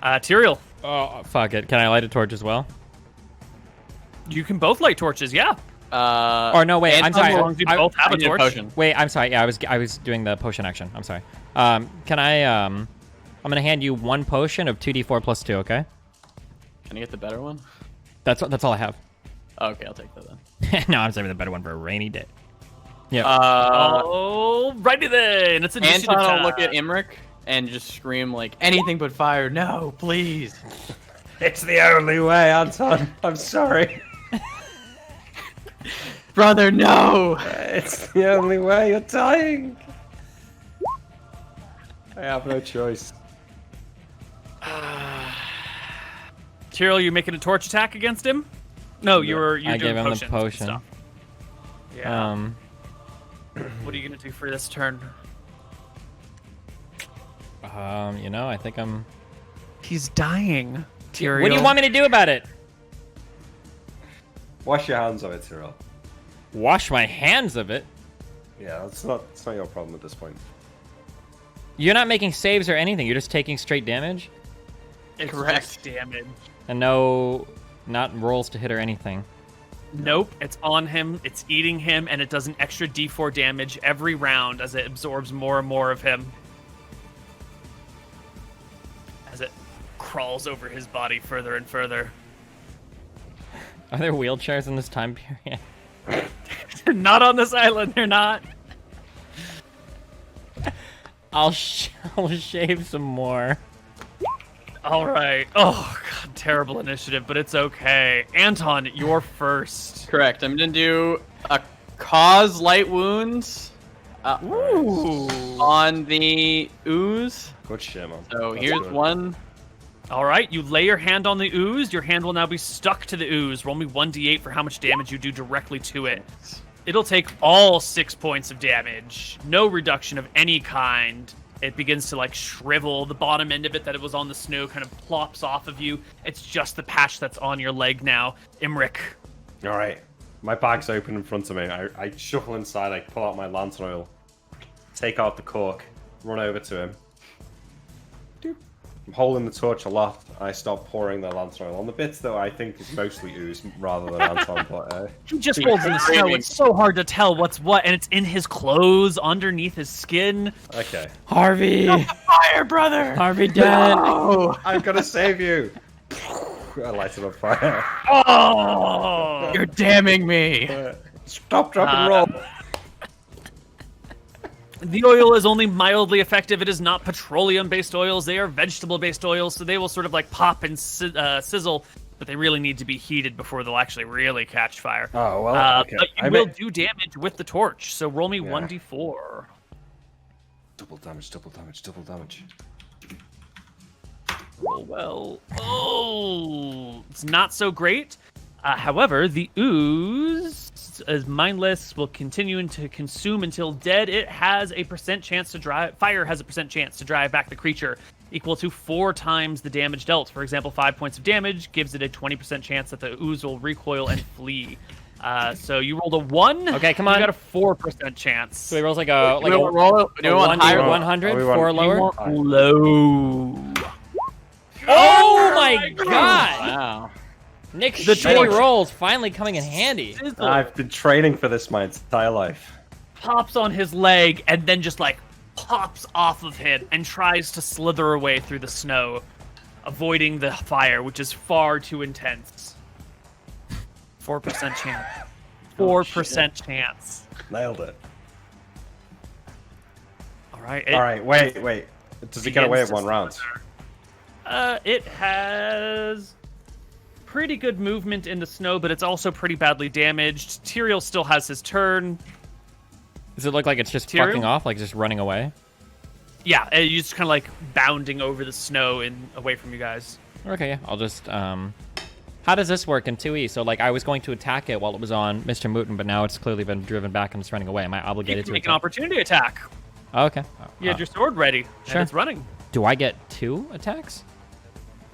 Speaker 1: Tyrael.
Speaker 4: Oh, fuck it. Can I light a torch as well?
Speaker 1: You can both light torches, yeah.
Speaker 4: Or no, wait. I'm
Speaker 3: Anton
Speaker 4: sorry.
Speaker 3: will-
Speaker 1: As long as you both have
Speaker 3: I
Speaker 1: a
Speaker 3: need a
Speaker 1: torch.
Speaker 3: potion.
Speaker 4: Wait, I'm sorry. Yeah, I was doing the potion action. I'm sorry. Can I I'm gonna hand you 1 potion of 2d4 plus 2. Okay.
Speaker 3: Can I get the better one?
Speaker 4: That's all I have.
Speaker 3: Oh, okay, I'll take that then.
Speaker 4: No, I'm saving the better one for a rainy day. Yeah.
Speaker 1: Oh, righty then. It's initiative
Speaker 3: Anton
Speaker 1: time.
Speaker 3: will look at Imric and just scream like, anything but fire, no, please.
Speaker 2: It's the only way, Anton. I'm sorry.
Speaker 3: Brother, no!
Speaker 2: It's the only way. You're dying. I have no choice.
Speaker 1: Tyrell, you making a torch attack against him? No, you're
Speaker 4: I
Speaker 1: doing
Speaker 4: gave him the
Speaker 1: potions and
Speaker 4: potion.
Speaker 1: stuff. Yeah. What are you gonna do for this turn?
Speaker 4: You know, I think I'm.
Speaker 1: He's dying. Tyrael.
Speaker 4: What do you want me to do about it?
Speaker 2: Wash your hands of it, Tyrell.
Speaker 4: Wash my hands of it.
Speaker 2: Yeah, it's not your problem at this point.
Speaker 4: You're not making saves or anything. You're just taking straight damage,
Speaker 1: It's
Speaker 3: Correct.
Speaker 1: just damage.
Speaker 4: and not rolls to hit or anything.
Speaker 1: Nope, it's on him, it's eating him, and it does an extra d4 damage every round as it absorbs more and more of him. As it crawls over his body further and further.
Speaker 4: Are there wheelchairs in this time period?
Speaker 1: Not on this island, they're not.
Speaker 4: I'll shave some more.
Speaker 1: All right. Oh, God, terrible initiative, but it's okay. Anton, you're first.
Speaker 3: Correct. I'm gonna do a cause light wounds
Speaker 1: Ooh.
Speaker 3: on the ooze.
Speaker 2: Good shit, man.
Speaker 3: So
Speaker 2: That's
Speaker 3: here's
Speaker 2: good.
Speaker 3: one.
Speaker 1: All right, you lay your hand on the ooze. Your hand will now be stuck to the ooze. Roll me 1d8 for how much damage you do directly to it. It'll take all 6 points of damage. No reduction of any kind. It begins to like shrivel. The bottom end of it that it was on the snow kind of plops off of you. It's just the patch that's on your leg now. Imric.
Speaker 2: All right. My bag's open in front of me. I shuffle inside. I pull out my lantern oil, take out the cork, run over to him. Doop. I'm holding the torch aloft. I start pouring the lantern oil on the bits that I think is mostly ooze rather than Anton. But
Speaker 1: He just rolls in the snow. It's so hard to tell what's what, and it's in his clothes, underneath his skin.
Speaker 2: okay,
Speaker 4: Harvey,
Speaker 1: Fire, brother!
Speaker 4: Harvey dead.
Speaker 2: I'm gonna save you. I light it on fire.
Speaker 1: Oh!
Speaker 3: You're damning me.
Speaker 2: Stop, drop, and roll.
Speaker 1: The oil is only mildly effective. It is not petroleum-based oils. They are vegetable-based oils, so they will sort of like pop and sizzle, but they really need to be heated before they'll actually really catch fire.
Speaker 2: Oh well, okay.
Speaker 1: But you
Speaker 2: I
Speaker 1: will
Speaker 2: bet-
Speaker 1: do damage with the torch, so roll me
Speaker 2: Yeah.
Speaker 1: 1d4.
Speaker 2: Double damage, double damage, double damage.
Speaker 1: Roll well. Oh, it's not so great. However, the ooze is mindless, will continue to consume until dead. It has a % chance to drive. Fire has a % chance to drive back the creature, equal to 4 times the damage dealt. For example, 5 points of damage gives it a 20% chance that the ooze will recoil and flee. So you rolled a 1.
Speaker 4: Okay, come on.
Speaker 1: You got a 4% chance.
Speaker 4: So he rolls like a
Speaker 3: Do we roll it? Do we want higher?
Speaker 4: 100,
Speaker 2: we want-
Speaker 4: 4
Speaker 2: you
Speaker 4: lower.
Speaker 1: want low.
Speaker 4: Oh my god!
Speaker 3: Wow.
Speaker 4: Nick's
Speaker 1: The
Speaker 4: shitty
Speaker 1: torch.
Speaker 4: rolls finally coming in handy.
Speaker 1: Sizzle
Speaker 2: I've been training for this my entire life.
Speaker 1: pops on his leg and then just like pops off of him and tries to slither away through the snow, avoiding the fire, which is far too intense. 4% chance. 4% chance.
Speaker 2: Nailed it.
Speaker 1: All right.
Speaker 2: All right, wait. Does it get away at one round?
Speaker 1: It has pretty good movement in the snow, but it's also pretty badly damaged. Tyrael still has his turn.
Speaker 4: Does it look like it's just
Speaker 1: Tyrael?
Speaker 4: fucking off, like just running away?
Speaker 1: Yeah, you're just kind of like bounding over the snow and away from you guys.
Speaker 4: Okay, yeah. I'll just how does this work in 2E? So like I was going to attack it while it was on MrMouton, but now it's clearly been driven back and it's running away. Am I
Speaker 1: You
Speaker 4: obligated
Speaker 1: can
Speaker 4: to
Speaker 1: make an
Speaker 4: attack?
Speaker 1: opportunity attack.
Speaker 4: Oh, okay.
Speaker 1: You had your sword ready,
Speaker 4: Sure.
Speaker 1: and it's running.
Speaker 4: Do I get 2 attacks?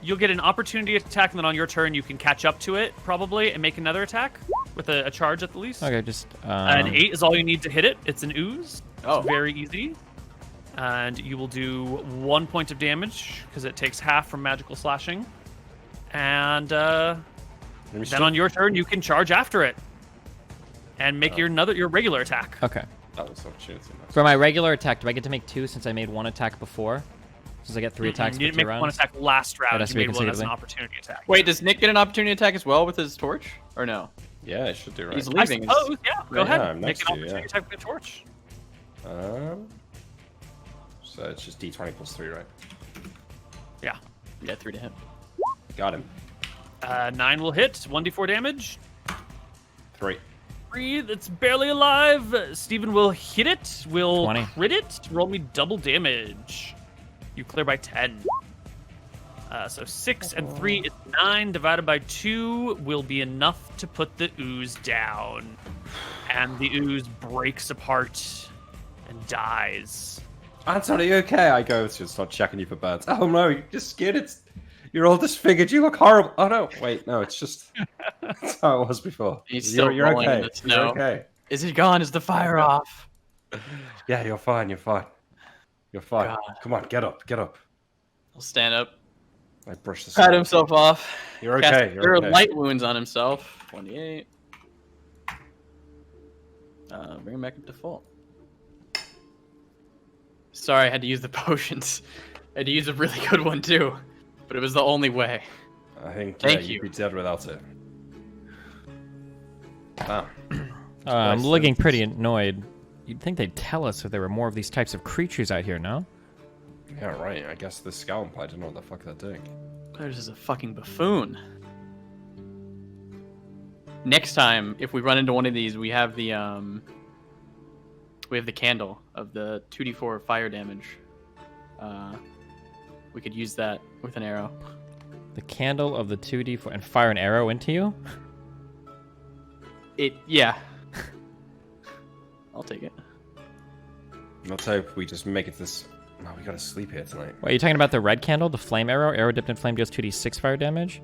Speaker 1: You'll get an opportunity attack, and then on your turn, you can catch up to it, probably, and make another attack with a charge at the least.
Speaker 4: Okay, just
Speaker 1: An 8 is all you need to hit it. It's an ooze.
Speaker 3: Oh.
Speaker 1: It's very easy. And you will do 1 point of damage, because it takes half from magical slashing. And then on your turn, you can charge after it. And make your regular attack.
Speaker 4: Okay.
Speaker 2: That was opportunity.
Speaker 4: For my regular attack, do I get to make 2 since I made 1 attack before? Since I get 3 attacks
Speaker 1: You
Speaker 4: for
Speaker 1: didn't
Speaker 4: 2
Speaker 1: make
Speaker 4: rounds?
Speaker 1: one attack last round.
Speaker 4: has
Speaker 1: You
Speaker 4: to be
Speaker 1: made one as an
Speaker 4: consecutively.
Speaker 1: opportunity attack.
Speaker 3: Wait, does Nick get an opportunity attack as well with his torch, or no?
Speaker 2: Yeah, it should do right.
Speaker 3: He's
Speaker 1: I
Speaker 3: leaving.
Speaker 1: suppose, yeah. Go
Speaker 2: Yeah,
Speaker 1: ahead.
Speaker 2: I'm
Speaker 1: Make
Speaker 2: next
Speaker 1: an
Speaker 2: to you,
Speaker 1: opportunity
Speaker 2: yeah.
Speaker 1: attack with a torch.
Speaker 2: So it's just D20 plus 3, right?
Speaker 1: Yeah.
Speaker 3: Yeah, 3 to him.
Speaker 2: Got him.
Speaker 1: 9 will hit. 1d4 damage.
Speaker 2: 3.
Speaker 1: 3, that's barely alive. Steven will hit it. Will
Speaker 4: 20.
Speaker 1: crit it. Roll me double damage. You clear by 10. So 6 and 3 is 9. Divided by 2 will be enough to put the ooze down. And the ooze breaks apart and dies.
Speaker 2: Anton, are you okay? I go to start checking you for burns. Oh no, you're just scared. You're all disfigured. You look horrible. Oh no, wait, no, it's just that's how it was before.
Speaker 3: He's still
Speaker 2: you're
Speaker 3: rolling
Speaker 2: okay.
Speaker 3: in the snow.
Speaker 2: You're okay.
Speaker 3: Is it gone? Is the fire off?
Speaker 2: Yeah, you're fine. You're fine. You're fine.
Speaker 3: God.
Speaker 2: Come on, get up. Get up.
Speaker 3: He'll stand up.
Speaker 2: I brush the
Speaker 3: Pat
Speaker 2: snow.
Speaker 3: himself off.
Speaker 2: You're
Speaker 3: Cast
Speaker 2: okay.
Speaker 3: Cure
Speaker 2: You're okay.
Speaker 3: light wounds on himself. 28. Bring him back up to full. Sorry, I had to use the potions. I had to use a really good one too, but it was the only way.
Speaker 2: I think
Speaker 3: Thank
Speaker 2: you'd
Speaker 3: you.
Speaker 2: be dead without it. Wow.
Speaker 4: I'm
Speaker 2: nice
Speaker 4: looking
Speaker 2: sentence.
Speaker 4: pretty annoyed. You'd think they'd tell us if there were more of these types of creatures out here, no?
Speaker 2: Yeah, right. I guess the scalp. I don't know what the fuck they're doing.
Speaker 3: There's just a fucking buffoon. Next time, if we run into one of these, we have the candle of the 2d4 fire damage. We could use that with an arrow.
Speaker 4: The candle of the 2d4 and fire an arrow into you?
Speaker 3: Yeah. I'll take it.
Speaker 2: Let's hope we just make it this. No, we gotta sleep here tonight.
Speaker 4: Wait, are you talking about the red candle, the flame arrow? Arrow dipped in flame deals 2d6 fire damage?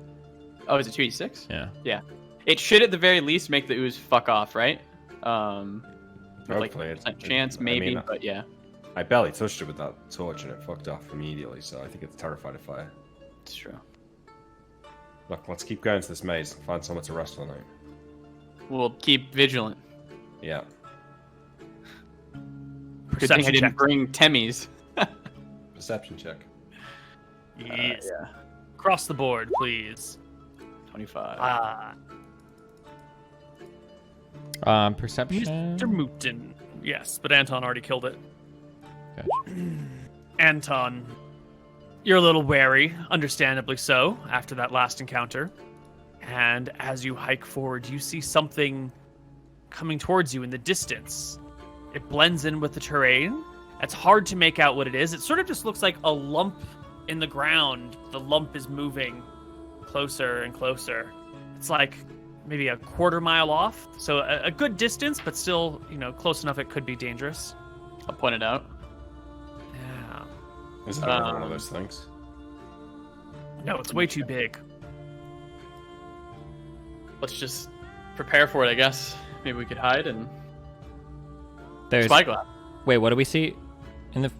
Speaker 3: Oh, is it 2d6?
Speaker 4: Yeah.
Speaker 3: Yeah. It should at the very least make the ooze fuck off, right? With like
Speaker 2: Hopefully,
Speaker 3: 1% chance, maybe, but yeah.
Speaker 2: I barely touched it with that torch and it fucked off immediately, so I think it's terrified of fire.
Speaker 3: It's true.
Speaker 2: Look, let's keep going to this maze and find somewhere to rest all night.
Speaker 3: We'll keep vigilant.
Speaker 2: Yeah.
Speaker 3: Good thing I
Speaker 1: Perception
Speaker 3: didn't
Speaker 1: check.
Speaker 3: bring Temmies.
Speaker 2: Perception check.
Speaker 1: Yes.
Speaker 3: Yeah.
Speaker 1: Across the board, please.
Speaker 3: 25.
Speaker 4: Perception.
Speaker 1: MrMouton. Yes, but Anton already killed it.
Speaker 4: Gotcha.
Speaker 1: Anton, you're a little wary, understandably so, after that last encounter. And as you hike forward, you see something coming towards you in the distance. It blends in with the terrain. It's hard to make out what it is. It sort of just looks like a lump in the ground. The lump is moving closer and closer. It's like maybe a quarter mile off. So a good distance, but still, close enough it could be dangerous.
Speaker 3: I'll point it out.
Speaker 1: Yeah.
Speaker 2: Is it another one of those things?
Speaker 1: No, it's way too big.
Speaker 3: Let's just prepare for it, I guess. Maybe we could hide and
Speaker 4: There's.
Speaker 3: spyglass.
Speaker 4: Wait, what do we see? In the.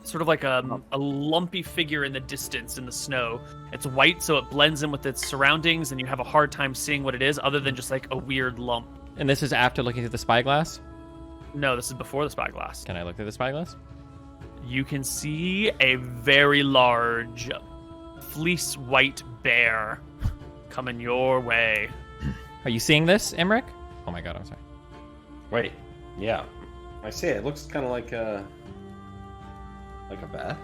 Speaker 1: Sort of like a lumpy figure in the distance in the snow. It's white, so it blends in with its surroundings, and you have a hard time seeing what it is, other than just like a weird lump.
Speaker 4: And this is after looking through the spyglass?
Speaker 1: No, this is before the spyglass.
Speaker 4: Can I look through the spyglass?
Speaker 1: You can see a very large, fleece white bear coming your way.
Speaker 4: Are you seeing this, Emmerich? Oh my god, I'm sorry.
Speaker 2: Wait. Yeah. I see it. It looks kind of like a bear.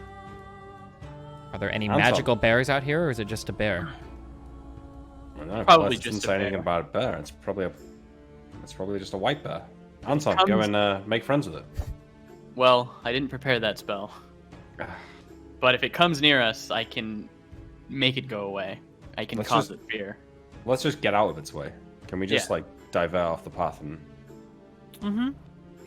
Speaker 4: Are there any
Speaker 2: I'm
Speaker 4: magical bears out here, or is it just a bear?
Speaker 2: I don't know.
Speaker 3: Probably
Speaker 2: Plus, it
Speaker 3: just
Speaker 2: doesn't
Speaker 3: a
Speaker 2: say anything
Speaker 3: bear.
Speaker 2: about a bear. It's probably just a white bear. Anton, go and make friends with it.
Speaker 3: Well, I didn't prepare that spell. But if it comes near us, I can make it go away. I can
Speaker 2: Let's
Speaker 3: cause
Speaker 2: just-
Speaker 3: it fear.
Speaker 2: Let's just get out of its way. Can we just
Speaker 3: Yeah.
Speaker 2: divert off the path and?
Speaker 1: Mm-hmm.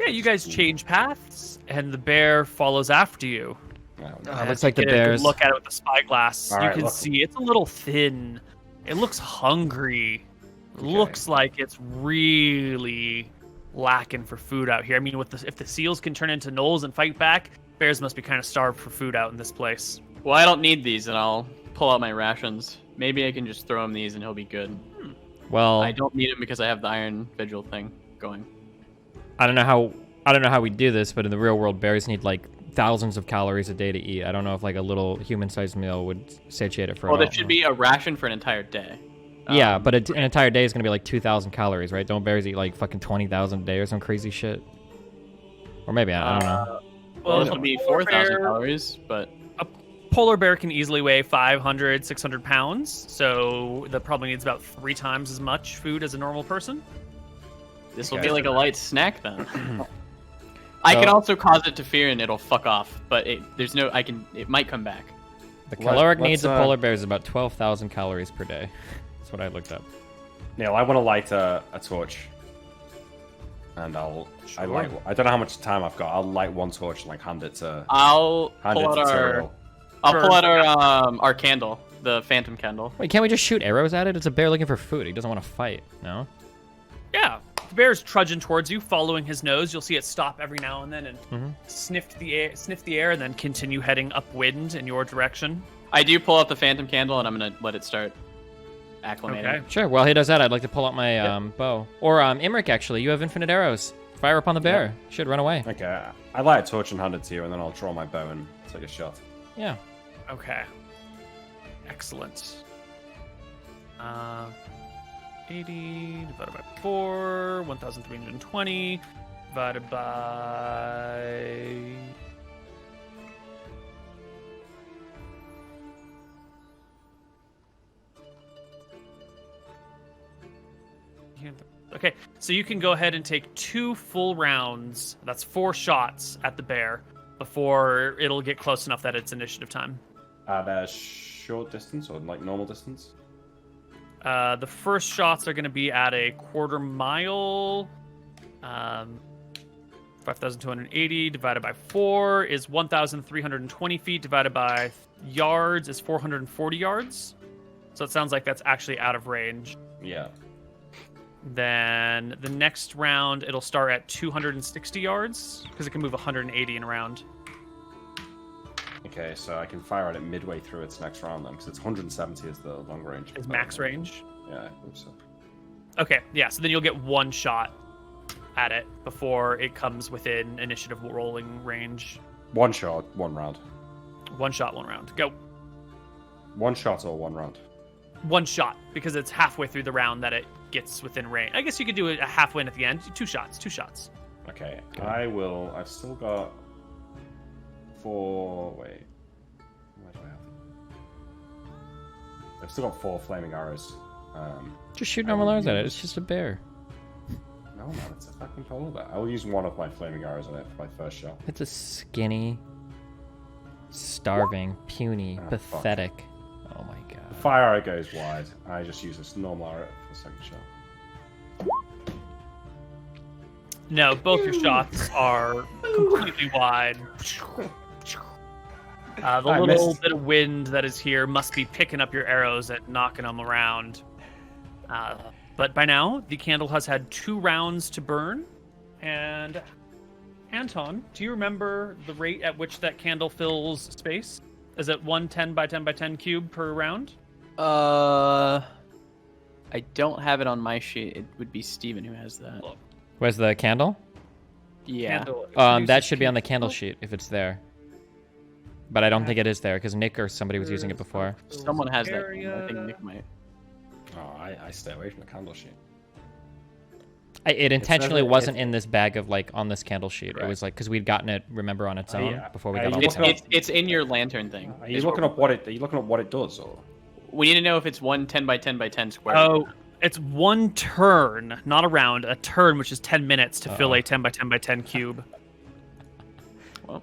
Speaker 1: Yeah, you guys change paths, and the bear follows after you.
Speaker 2: Oh, no.
Speaker 4: It
Speaker 1: As
Speaker 4: looks
Speaker 1: you
Speaker 4: like the
Speaker 1: get a good
Speaker 4: bears-
Speaker 1: look at it with the spyglass.
Speaker 2: All
Speaker 1: You
Speaker 2: right,
Speaker 1: can
Speaker 2: look.
Speaker 1: see it's a little thin. It looks hungry.
Speaker 2: Okay.
Speaker 1: Looks like it's really lacking for food out here. I mean, if the seals can turn into gnolls and fight back, bears must be kind of starved for food out in this place.
Speaker 3: Well, I don't need these, and I'll pull out my rations. Maybe I can just throw him these, and he'll be good.
Speaker 4: Well,
Speaker 3: I don't need him because I have the iron vigil thing going.
Speaker 4: I don't know how we do this, but in the real world, bears need like thousands of calories a day to eat. I don't know if like a little human-sized meal would satiate it for.
Speaker 3: Well, there should be a ration for an entire day.
Speaker 4: Yeah, but an entire day is gonna be like 2,000 calories, right? Don't bears eat like fucking 20,000 a day or some crazy shit? Or maybe I don't know.
Speaker 3: Well,
Speaker 1: Well,
Speaker 3: this will be
Speaker 1: a polar
Speaker 3: 4,000
Speaker 1: bear-
Speaker 3: calories, but
Speaker 1: Polar bear can easily weigh 500, 600 pounds, so that probably needs about 3 times as much food as a normal person.
Speaker 3: this will
Speaker 2: Okay.
Speaker 3: be like a light snack then. I
Speaker 4: So-
Speaker 3: can also cause it to fear and it'll fuck off, but it might come back.
Speaker 4: The caloric
Speaker 2: let's,
Speaker 4: needs of polar bears is about 12,000 calories per day. That's what I looked up.
Speaker 2: Neil, I want to light a torch. And I don't know how much time I've got. I'll light one torch and like hand it to
Speaker 3: I'll pull out
Speaker 2: Tyrael.
Speaker 3: our candle, the phantom candle.
Speaker 4: Wait, can't we just shoot arrows at it? It's a bear looking for food. He doesn't want to fight. No.
Speaker 1: Yeah, the bear's trudging towards you, following his nose. You'll see it stop every now and then and sniff the air, and then continue heading upwind in your direction.
Speaker 3: I do pull out the phantom candle, and I'm gonna let it start acclimating.
Speaker 1: Okay.
Speaker 4: Sure. While he does that, I'd like to pull out my bow. Or Imric, actually. You have infinite arrows. Fire upon the bear. Should run away.
Speaker 2: Okay, I light a torch and hand it to you, and then I'll draw my bow and take a shot.
Speaker 4: Yeah.
Speaker 1: Okay. Excellent. 80 divided by 4, 1,320 divided by... Okay, so you can go ahead and take 2 full rounds. That's 4 shots at the bear before it'll get close enough that it's initiative time.
Speaker 2: At a short distance or like normal distance?
Speaker 1: The first shots are going to be at a quarter mile. 5,280 divided by 4 is 1,320 feet. Divided by yards is 440 yards. So it sounds like that's actually out of range.
Speaker 2: Yeah.
Speaker 1: Then the next round, it'll start at 260 yards because it can move 180 in a round.
Speaker 2: Okay, so I can fire at it midway through its next round then, because it's 170 is the long range.
Speaker 1: Is max range.
Speaker 2: Yeah, I believe so.
Speaker 1: Okay, yeah, so then you'll get 1 shot at it before it comes within initiative rolling range.
Speaker 2: 1 shot, 1 round.
Speaker 1: 1 shot, 1 round. Go.
Speaker 2: 1 shot or 1 round?
Speaker 1: 1 shot, because it's halfway through the round that it gets within range. I guess you could do a half win at the end. 2 shots, 2 shots.
Speaker 2: Okay, I've still got 4... Wait. What do I have? I've still got 4 flaming arrows.
Speaker 4: Just shoot normal arrows at it. It's just a bear.
Speaker 2: No, man, it's a fucking polar bear. I will use 1 of my flaming arrows on it for my first shot.
Speaker 4: It's a skinny, starving, puny, pathetic. Oh my god.
Speaker 2: The fire arrow goes wide. I just use this normal arrow for the second shot.
Speaker 1: No, both your shots are completely wide. The little bit of wind that is here must be picking up your arrows and knocking them around. But by now, the candle has had 2 rounds to burn. And Anton, do you remember the rate at which that candle fills space? Is it 1 10 by 10 by 10 cube per round?
Speaker 3: I don't have it on my sheet. It would be Steven who has that.
Speaker 4: Where's the candle?
Speaker 3: Yeah.
Speaker 4: That should be on the candle sheet if it's there. But I don't think it is there because Nick or somebody was using it before.
Speaker 3: Someone has that. I think Nick might.
Speaker 2: Oh, I stay away from the candle sheet.
Speaker 4: It intentionally
Speaker 2: never-
Speaker 4: wasn't in this bag of like on this candle sheet. It was like because we'd gotten it, remember, on its own
Speaker 2: Yeah.
Speaker 4: before we
Speaker 2: Are
Speaker 4: got
Speaker 2: you
Speaker 4: all the
Speaker 2: looking
Speaker 4: help.
Speaker 2: up-
Speaker 3: It's in your lantern thing.
Speaker 2: Are you looking up what it does, or?
Speaker 3: We need to know if it's 1 10 by 10 by 10 square.
Speaker 1: Oh, it's 1 turn, not a round. A turn, which is 10 minutes to fill a 10 by 10 by 10 cube.
Speaker 3: Well.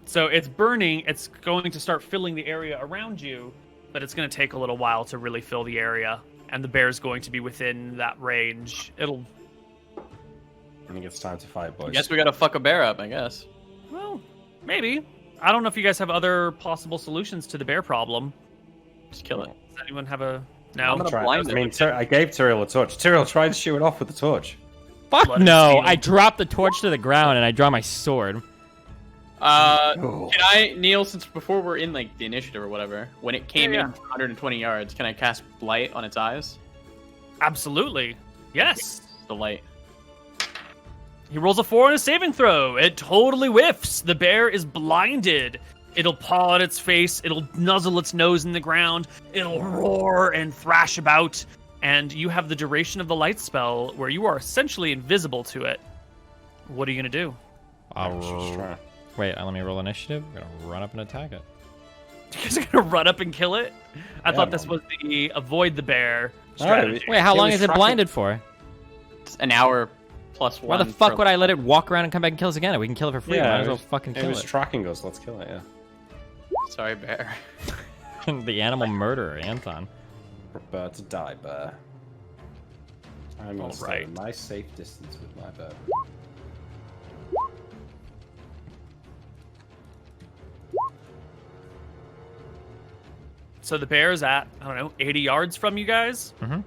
Speaker 1: So it's burning. It's going to start filling the area around you, but it's going to take a little while to really fill the area. And the bear's going to be within that range.
Speaker 2: I think it's time to fight, boys.
Speaker 3: I guess we gotta fuck a bear up, I guess.
Speaker 1: Well, maybe. I don't know if you guys have other possible solutions to the bear problem.
Speaker 3: Just kill it.
Speaker 1: Does anyone have a...
Speaker 3: I'm
Speaker 1: No?
Speaker 3: gonna
Speaker 2: Try-
Speaker 3: blind
Speaker 2: I mean,
Speaker 3: it.
Speaker 2: I gave Tyrael a torch. Tyrael, try to shoot it off with the torch.
Speaker 4: Fuck
Speaker 1: Blood
Speaker 4: no!
Speaker 1: and steel.
Speaker 4: I drop the torch to the ground and I draw my sword.
Speaker 2: Oh.
Speaker 3: Can I, Neil, since before we're in like the initiative or whatever, when it came
Speaker 1: Yeah.
Speaker 3: in 120 yards, can I cast light on its eyes?
Speaker 1: Absolutely. Yes.
Speaker 3: The light.
Speaker 1: He rolls a 4 on a saving throw. It totally whiffs. The bear is blinded. It'll paw at its face. It'll nuzzle its nose in the ground. It'll roar and thrash about. And you have the duration of the light spell where you are essentially invisible to it. What are you going to do?
Speaker 2: Just try.
Speaker 4: Wait, let me roll initiative. We're gonna run up and attack it.
Speaker 1: You guys are going to run up and kill it? I
Speaker 2: Yeah,
Speaker 1: thought this
Speaker 2: man.
Speaker 1: was the avoid the bear strategy.
Speaker 4: Wait, how
Speaker 2: It
Speaker 4: long
Speaker 2: was
Speaker 4: is it
Speaker 2: tracking-
Speaker 4: blinded for?
Speaker 3: It's an hour +1.
Speaker 4: Why the fuck would I let it walk around and come back and kill us again? We can kill it for free.
Speaker 2: Yeah,
Speaker 4: Might
Speaker 2: it
Speaker 4: as well
Speaker 2: was-
Speaker 4: fucking
Speaker 2: It
Speaker 4: kill
Speaker 2: was
Speaker 4: it.
Speaker 2: tracking us. Let's kill it. Yeah.
Speaker 3: Sorry, bear.
Speaker 4: The animal murderer, Anton.
Speaker 2: Prepare to die, bear. I'm gonna stay
Speaker 1: Alright.
Speaker 2: a nice safe distance with my bear.
Speaker 1: So the bear is at, I don't know, 80 yards from you guys.
Speaker 4: Mhm.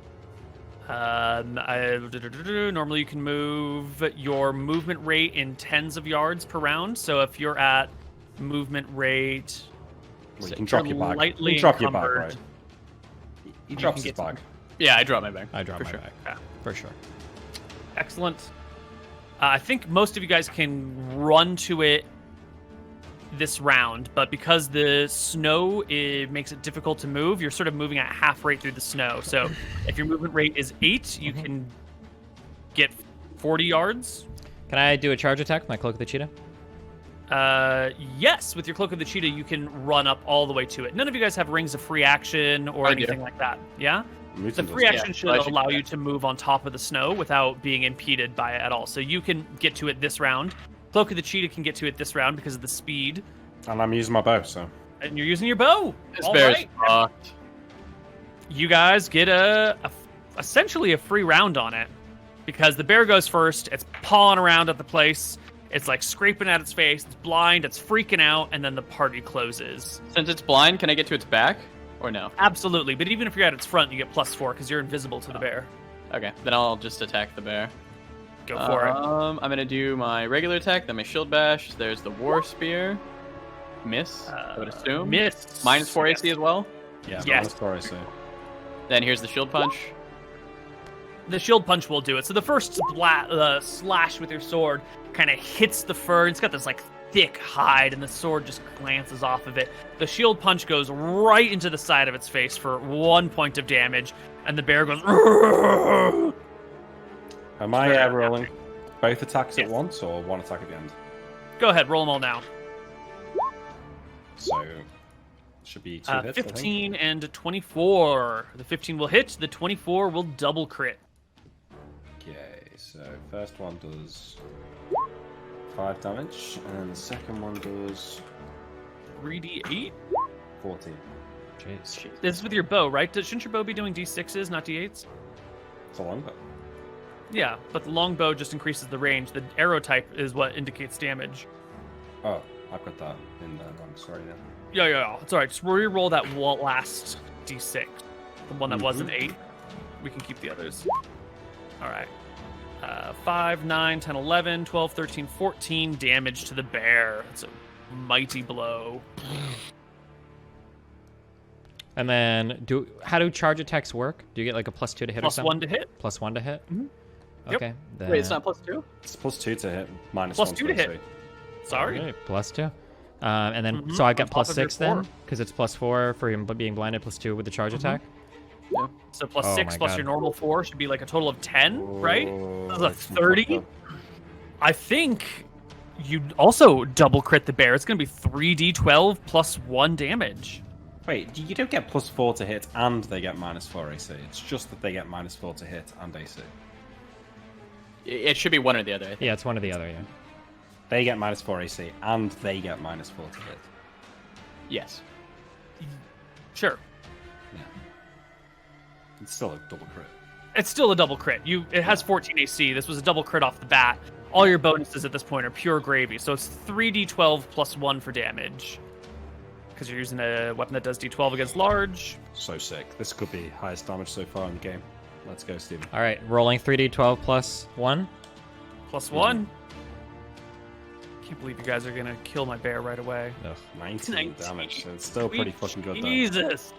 Speaker 1: Normally you can move your movement rate in tens of yards per round. So if you're at movement rate,
Speaker 2: Well, you
Speaker 1: so
Speaker 2: can drop
Speaker 1: you're
Speaker 2: your bag. You
Speaker 1: lightly
Speaker 2: can drop your bag,
Speaker 1: encumbered,
Speaker 2: right? He drops
Speaker 1: can
Speaker 2: his
Speaker 1: get
Speaker 2: bag.
Speaker 3: Yeah, I dropped my bag.
Speaker 4: I dropped
Speaker 3: for
Speaker 4: my
Speaker 3: sure.
Speaker 4: bag.
Speaker 1: Yeah.
Speaker 4: For sure.
Speaker 1: Excellent. I think most of you guys can run to it this round, but because the snow makes it difficult to move, you're sort of moving at half rate through the snow. So if your movement rate is 8, you can get 40 yards.
Speaker 4: Can I do a charge attack with my Cloak of the Cheetah?
Speaker 1: Yes, with your Cloak of the Cheetah, you can run up all the way to it. None of you guys have rings of free action or
Speaker 3: I do.
Speaker 1: anything like that. Yeah? The
Speaker 2: Mutant
Speaker 1: free
Speaker 2: does.
Speaker 1: action
Speaker 3: Yeah,
Speaker 1: should
Speaker 3: I should
Speaker 1: allow
Speaker 3: do
Speaker 1: you
Speaker 3: that.
Speaker 1: to move on top of the snow without being impeded by it at all. So you can get to it this round. Cloak of the Cheetah can get to it this round because of the speed.
Speaker 2: And I'm using my bow, so.
Speaker 1: And you're using your bow.
Speaker 3: This
Speaker 1: All
Speaker 3: bear's
Speaker 1: right.
Speaker 3: fucked.
Speaker 1: You guys get essentially a free round on it because the bear goes first. It's pawing around at the place. It's like scraping at its face. It's blind. It's freaking out, and then the party closes.
Speaker 3: Since it's blind, can I get to its back? Or no?
Speaker 1: Absolutely, but even if you're at its front, you get +4 because you're invisible to the bear.
Speaker 3: Okay, then I'll just attack the bear.
Speaker 1: Go for it.
Speaker 3: I'm gonna do my regular attack, then my shield bash. There's the war spear. Miss, I would assume.
Speaker 1: Miss.
Speaker 3: -4 AC as well.
Speaker 2: Yeah,
Speaker 1: Yes.
Speaker 2: sorry, so.
Speaker 3: Then here's the shield punch.
Speaker 1: The shield punch will do it. So the first slash with your sword kind of hits the fur. It's got this like thick hide, and the sword just glances off of it. The shield punch goes right into the side of its face for 1 point of damage, and the bear goes.
Speaker 2: Am I
Speaker 1: Very
Speaker 2: rolling both attacks
Speaker 1: Yes.
Speaker 2: at once or one attack at the end?
Speaker 1: Go ahead, roll them all now.
Speaker 2: So, should be 2 hits, I think.
Speaker 1: 15 and 24. The 15 will hit. The 24 will double crit.
Speaker 2: Okay, so first one does 5 damage, and the second one does
Speaker 1: 3d8.
Speaker 2: 14.
Speaker 4: Jeez.
Speaker 1: This is with your bow, right? Shouldn't your bow be doing d6s, not d8s?
Speaker 2: It's a longbow.
Speaker 1: Yeah, but the longbow just increases the range. The arrow type is what indicates damage.
Speaker 2: Oh, I've got that in the wrong story now.
Speaker 1: Yeah. It's all right. Just re-roll that last d6. The one that was an 8. We can keep the others. All right. 5, 9, 10, 11, 12, 13, 14 damage to the bear. It's a mighty blow.
Speaker 4: And then, how do charge attacks work? Do you get like a +2 to hit or
Speaker 1: Plus
Speaker 4: something?
Speaker 1: 1 to hit.
Speaker 4: +1 to hit?
Speaker 1: Mhm. Yep.
Speaker 4: Okay. Then...
Speaker 3: Wait, it's not +2?
Speaker 2: It's +2 to hit, minus
Speaker 1: Plus
Speaker 2: 1
Speaker 1: 2 to hit.
Speaker 2: AC.
Speaker 1: Sorry.
Speaker 4: Okay, +2. And then,
Speaker 1: Mhm,
Speaker 4: so I got
Speaker 1: on top of your
Speaker 4: +6 then?
Speaker 1: 4.
Speaker 4: Because it's +4 for him being blinded, +2 with the charge attack?
Speaker 3: Yeah.
Speaker 1: So plus
Speaker 4: Oh
Speaker 1: 6
Speaker 4: my
Speaker 1: plus
Speaker 4: God.
Speaker 1: your normal 4 should be like a total of 10, right?
Speaker 2: Oh,
Speaker 1: That's a
Speaker 2: it's
Speaker 1: 30? I think you also double crit the bear. It's going to be 3d12 plus 1 damage.
Speaker 2: Wait, you don't get +4 to hit and they get -4 AC. It's just that they get -4 to hit and AC.
Speaker 3: It should be one or the other, I think.
Speaker 4: Yeah, it's one or the other, yeah.
Speaker 2: They get -4 AC and they get -4 to hit.
Speaker 3: Yes.
Speaker 1: Sure.
Speaker 2: Yeah. It's still a double crit.
Speaker 1: It's still a double crit. It has 14 AC. This was a double crit off the bat. All your bonuses at this point are pure gravy. So it's 3d12 plus 1 for damage. Because you're using a weapon that does d12 against large.
Speaker 2: So sick. This could be highest damage so far in the game. Let's go, Steven.
Speaker 4: All right, rolling 3d12 plus 1.
Speaker 1: Plus 1. Can't believe you guys are going to kill my bear right away.
Speaker 4: Ugh.
Speaker 2: 19 damage, so it's still pretty fucking good though.
Speaker 1: Jesus.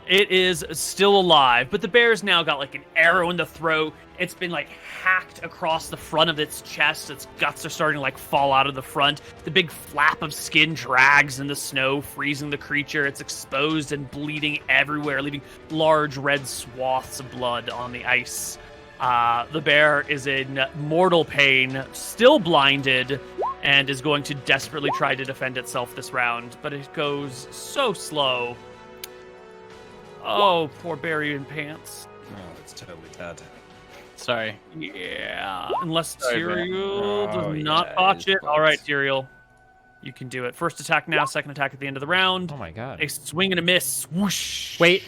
Speaker 1: It is still alive, but the bear's now got like an arrow in the throat. It's been like hacked across the front of its chest. Its guts are starting to like fall out of the front. The big flap of skin drags in the snow, freezing the creature. It's exposed and bleeding everywhere, leaving large red swaths of blood on the ice. The bear is in mortal pain, still blinded, and is going to desperately try to defend itself this round, but it goes so slow. Oh, poor Barry in pants.
Speaker 2: Oh, it's totally dead.
Speaker 3: Sorry.
Speaker 1: Yeah, unless
Speaker 3: Sorry, Brent.
Speaker 1: Tyrael does
Speaker 2: Oh,
Speaker 1: not
Speaker 2: yeah,
Speaker 1: botch
Speaker 2: he's
Speaker 1: it. All right,
Speaker 2: close.
Speaker 1: Tyrael. You can do it. First attack now, second attack at the end of the round.
Speaker 4: Oh my god.
Speaker 1: A swing and a miss. Whoosh.
Speaker 4: Wait.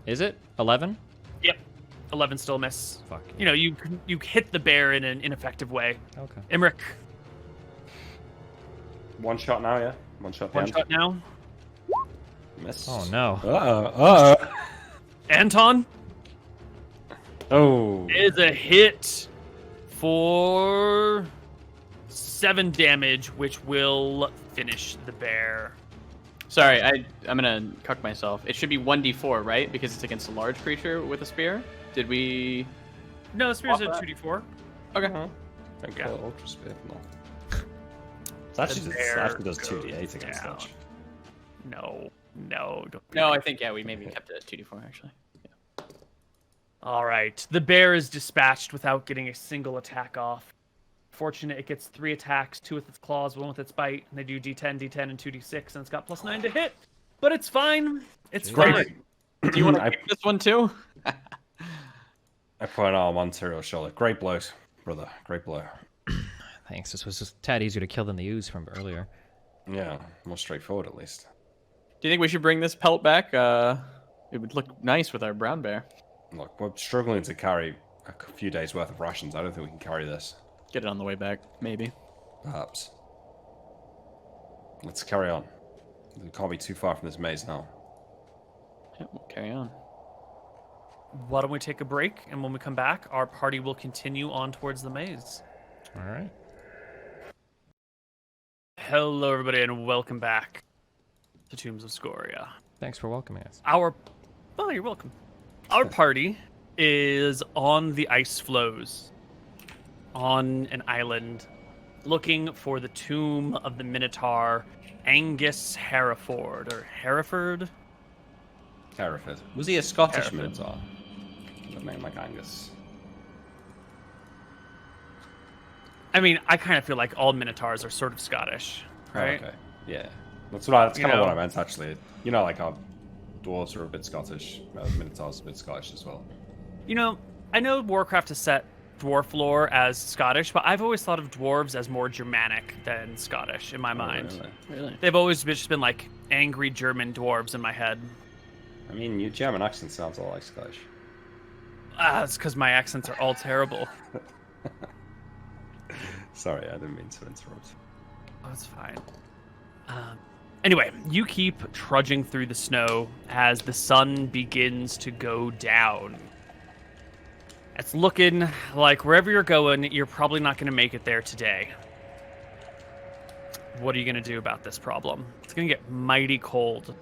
Speaker 4: Is it 11?
Speaker 1: Yep. 11 still a miss.
Speaker 4: Fuck.
Speaker 1: You know, you hit the bear in an ineffective way.
Speaker 4: Okay.
Speaker 1: Imric,
Speaker 2: One shot now, yeah. One shot.
Speaker 1: one shot now.
Speaker 2: Miss.
Speaker 4: Oh no.
Speaker 1: Anton
Speaker 2: Oh.
Speaker 1: is a hit for 7 damage, which will finish the bear.
Speaker 3: Sorry, I'm gonna cuck myself. It should be 1d4, right? Because it's against a large creature with a spear. Did we?
Speaker 1: No, the spear's a
Speaker 3: Swap that?
Speaker 1: 2d4.
Speaker 3: Okay.
Speaker 2: Thank
Speaker 1: Yeah.
Speaker 2: God, Ultra Spear. No. It actually does 2d8 against
Speaker 1: down.
Speaker 2: that.
Speaker 1: No, don't do
Speaker 3: No,
Speaker 1: that.
Speaker 3: I think we maybe kept it at 2d4 actually.
Speaker 1: All right. The bear is dispatched without getting a single attack off. Fortunate, it gets 3 attacks, 2 with its claws, 1 with its bite, and they do d10, d10, and 2d6, and it's got +9 to hit. But it's fine. It's
Speaker 2: Great.
Speaker 1: fine.
Speaker 3: Do you want
Speaker 2: I-
Speaker 3: to keep this one too?
Speaker 2: I put an arm on Tyrael's shoulder. Great blows, brother. Great blow.
Speaker 4: Thanks. This was just a tad easier to kill than the ooze from earlier.
Speaker 2: Yeah, more straightforward at least.
Speaker 3: Do you think we should bring this pelt back? It would look nice with our brown bear.
Speaker 2: Look, we're struggling to carry a few days worth of rations. I don't think we can carry this.
Speaker 3: Get it on the way back, maybe.
Speaker 2: Perhaps. Let's carry on. We can't be too far from this maze now.
Speaker 3: Yeah, we'll carry on.
Speaker 1: Why don't we take a break, and when we come back, our party will continue on towards the maze.
Speaker 4: All right.
Speaker 1: Hello, everybody, and welcome back to Tombs of Scoria.
Speaker 4: Thanks for welcoming us.
Speaker 1: Oh, you're welcome. Our party is on the ice floes, on an island, looking for the tomb of the Minotaur, Angus Hereford, or Hereford?
Speaker 2: Hereford. Was he a Scottish
Speaker 1: Hereford.
Speaker 2: Minotaur? A name like Angus.
Speaker 1: I mean, I kind of feel like all Minotaurs are sort of Scottish, right?
Speaker 2: Oh, okay. Yeah. That's
Speaker 1: You
Speaker 2: kind of what
Speaker 1: know.
Speaker 2: I meant, actually. You know, like our dwarves are a bit Scottish. Minotaurs are a bit Scottish as well.
Speaker 1: You know, I know Warcraft has set dwarf lore as Scottish, but I've always thought of dwarves as more Germanic than Scottish in my mind.
Speaker 2: Really?
Speaker 3: Really?
Speaker 1: They've always just been like angry German dwarves in my head.
Speaker 2: I mean, your German accent sounds all like Scottish.
Speaker 1: It's because my accents are all terrible.
Speaker 2: Sorry, I didn't mean to interrupt.
Speaker 1: Oh, that's fine. Anyway, you keep trudging through the snow as the sun begins to go down. It's looking like wherever you're going, you're probably not going to make it there today. What are you going to do about this problem? It's going to get mighty cold.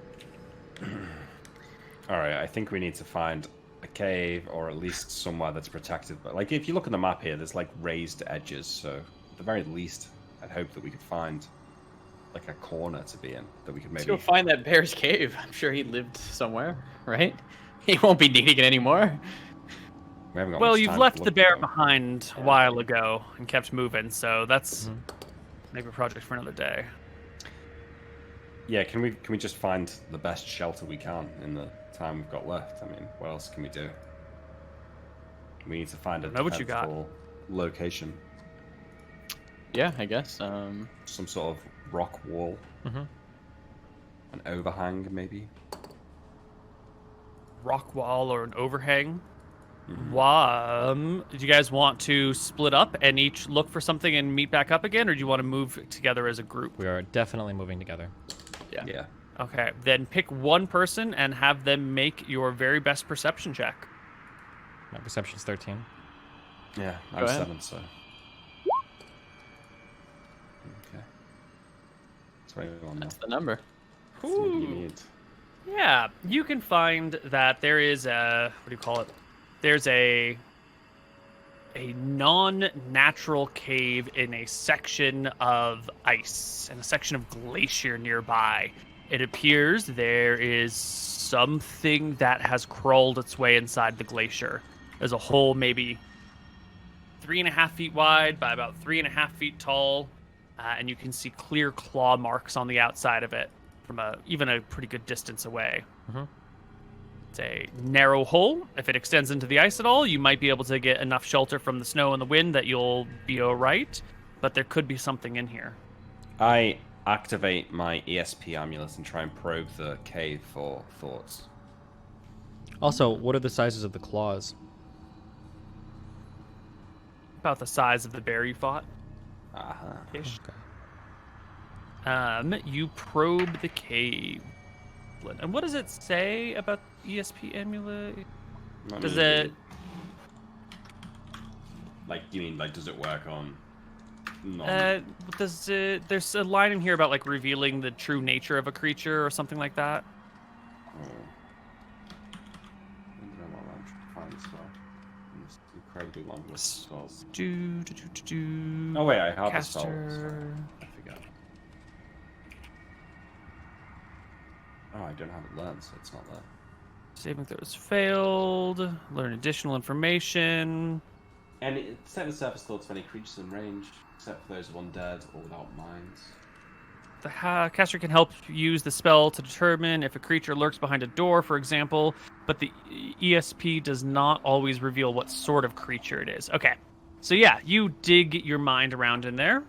Speaker 2: Alright, I think we need to find a cave or at least somewhere that's protected. But like, if you look at the map here, there's like raised edges. So at the very least, I'd hope that we could find like a corner to be in that we could
Speaker 3: Let's
Speaker 2: maybe.
Speaker 3: go find that bear's cave. I'm sure he lived somewhere, right? He won't be needing it anymore.
Speaker 2: We haven't got
Speaker 1: Well,
Speaker 2: much
Speaker 1: you've
Speaker 2: time to
Speaker 1: left the
Speaker 2: look,
Speaker 1: bear
Speaker 2: though.
Speaker 1: behind a while ago and kept moving, so that's maybe a project for another day.
Speaker 2: Yeah, can we just find the best shelter we can in the time we've got left? I mean, what else can we do? We need to find a
Speaker 1: Know what you got.
Speaker 2: defensible location,
Speaker 3: Yeah, I guess.
Speaker 2: some sort of rock wall,
Speaker 4: Mhm.
Speaker 2: an overhang, maybe.
Speaker 1: Rock wall or an overhang. Did you guys want to split up and each look for something and meet back up again, or do you want to move together as a group?
Speaker 4: We are definitely moving together.
Speaker 2: Yeah.
Speaker 1: Okay, then pick one person and have them make your very best perception check.
Speaker 4: My perception's 13.
Speaker 2: Yeah,
Speaker 3: Go
Speaker 2: I'm
Speaker 3: ahead.
Speaker 2: 7, so. Okay. 21 now.
Speaker 3: That's the number.
Speaker 2: That's what you need.
Speaker 1: Yeah, you can find that there is a, what do you call it? There's a non-natural cave in a section of ice and a section of glacier nearby. It appears there is something that has crawled its way inside the glacier. There's a hole maybe 3.5 feet wide by about 3.5 feet tall, and you can see clear claw marks on the outside of it from even a pretty good distance away. It's a narrow hole. If it extends into the ice at all, you might be able to get enough shelter from the snow and the wind that you'll be all right. But there could be something in here.
Speaker 2: I activate my ESP amulet and try and probe the cave for thoughts.
Speaker 4: Also, what are the sizes of the claws?
Speaker 1: About the size of the bear you fought.
Speaker 2: Uh-huh.
Speaker 1: Ish.
Speaker 4: Okay.
Speaker 1: You probe the cave. And what does it say about ESP amulet? Does it?
Speaker 2: Like, you mean, like, does it work on...
Speaker 1: Does it? There's a line in here about like revealing the true nature of a creature or something like that.
Speaker 2: Incredibly long list of spells.
Speaker 1: Do.
Speaker 2: Oh wait, I have a spell.
Speaker 1: Caster.
Speaker 2: Sorry. I forgot. Oh, I don't have it learned, so it's not there.
Speaker 1: Saving throws failed. Learn additional information.
Speaker 2: And it set the surface thoughts of any creatures in range, except for those of undead or without minds.
Speaker 1: The caster can help use the spell to determine if a creature lurks behind a door, for example, but the ESP does not always reveal what sort of creature it is. Okay, so yeah, you dig your mind around in there,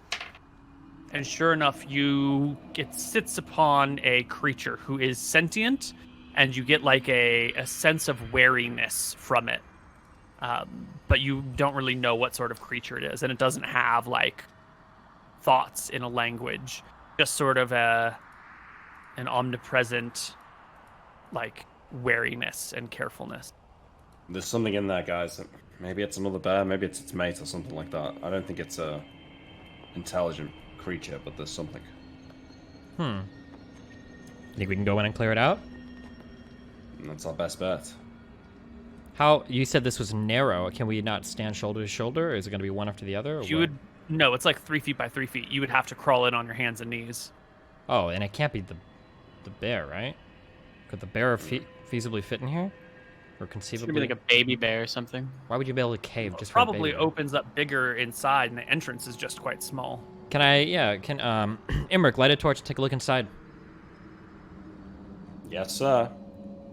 Speaker 1: and sure enough, it sits upon a creature who is sentient, and you get like a sense of wariness from it. But you don't really know what sort of creature it is, and it doesn't have like thoughts in a language. Just sort of an omnipresent, like, wariness and carefulness.
Speaker 2: There's something in there, guys. Maybe it's another bear, maybe it's its mate or something like that. I don't think it's a intelligent creature, but there's something.
Speaker 4: Think we can go in and clear it out?
Speaker 2: And that's our best bet.
Speaker 4: How you said this was narrow? Can we not stand shoulder to shoulder? Or is it going to be one after the other? Or
Speaker 1: You
Speaker 4: what?
Speaker 1: would no, it's like 3 feet by 3 feet. You would have to crawl in on your hands and knees.
Speaker 4: Oh, and it can't be the bear, right? Could the bear feasibly fit in here, or
Speaker 3: It's
Speaker 4: conceivably?
Speaker 3: gonna be like a baby bear or something.
Speaker 4: Why would you be able to cave just
Speaker 1: Probably
Speaker 4: for a baby?
Speaker 1: opens up bigger inside, and the entrance is just quite small.
Speaker 4: Can I? Yeah. Can Imric light a torch and take a look inside?
Speaker 2: Yes, sir.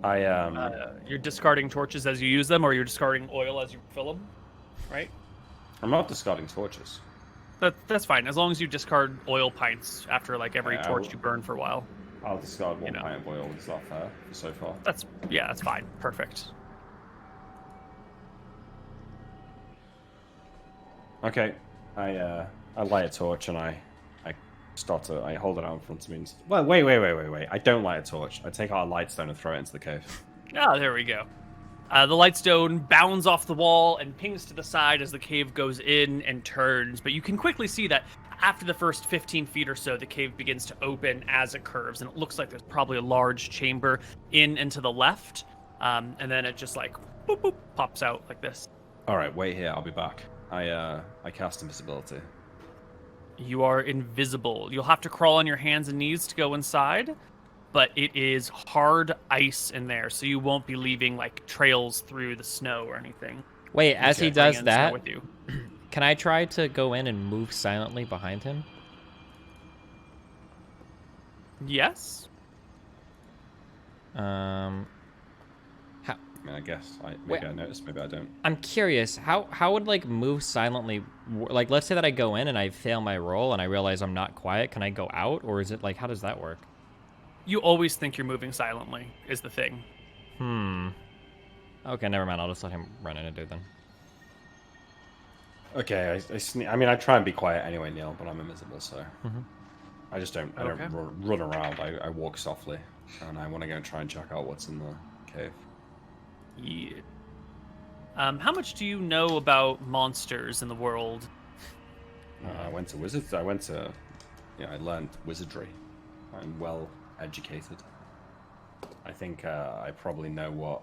Speaker 1: You're discarding torches as you use them, or you're discarding oil as you fill them, right?
Speaker 2: I'm not discarding torches.
Speaker 1: That's fine, as long as you discard oil pints after like every
Speaker 2: Yeah,
Speaker 1: torch you burn for a while.
Speaker 2: I'll discard one
Speaker 1: You know.
Speaker 2: pint of oil. Is that fair so far?
Speaker 1: That's fine. Perfect.
Speaker 2: Okay. I light a torch and I hold it out in front of me. And, well, wait. I don't light a torch. I take out a light stone and throw it into the cave.
Speaker 1: Ah, there we go. The lightstone bounds off the wall and pings to the side as the cave goes in and turns. But you can quickly see that after the first 15 feet or so, the cave begins to open as it curves. And it looks like there's probably a large chamber in and to the left. And then it just like boop, boop, pops out like this.
Speaker 2: All right, wait here. I'll be back. I cast invisibility.
Speaker 1: You are invisible. You'll have to crawl on your hands and knees to go inside. But it is hard ice in there, so you won't be leaving like trails through the snow or anything.
Speaker 4: Wait, as he
Speaker 1: Bring
Speaker 4: does
Speaker 1: in snow
Speaker 4: that,
Speaker 1: with you.
Speaker 4: can I try to go in and move silently behind him?
Speaker 1: Yes.
Speaker 2: I mean, I guess maybe I noticed, maybe I don't.
Speaker 4: I'm curious, how would like move silently, like let's say that I go in and I fail my roll and I realize I'm not quiet, can I go out, or is it like, how does that work?
Speaker 1: You always think you're moving silently, is the thing.
Speaker 4: Okay, never mind, I'll just let him run in and do it then.
Speaker 2: Okay, I mean, I try and be quiet anyway, Neil, but I'm invisible, so I just don't. I
Speaker 1: Okay.
Speaker 2: don't run around. I walk softly, and I want to go and try and check out what's in the cave.
Speaker 1: Yeah. How much do you know about monsters in the world?
Speaker 2: I went to wizards. I learned wizardry. I'm well educated. I think I probably know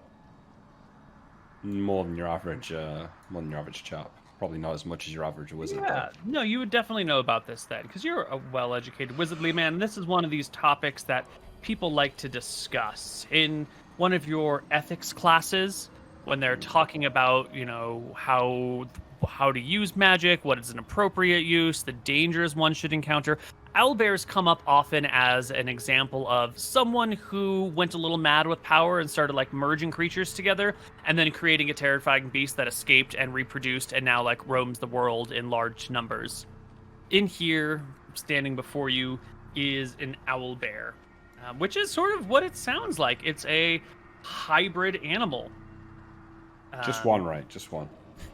Speaker 2: more than your average chap. Probably not as much as your average wizard.
Speaker 1: Yeah, no, you would definitely know about this then, because you're a well-educated wizardly man. This is one of these topics that people like to discuss in one of your ethics classes when they're talking about, how to use magic, what is an appropriate use, the dangers one should encounter. owlbears come up often as an example of someone who went a little mad with power and started like merging creatures together and then creating a terrifying beast that escaped and reproduced and now like roams the world in large numbers. In here, standing before you, is an owlbear, which is sort of what it sounds like. It's a hybrid animal.
Speaker 2: Just one, right? Just one.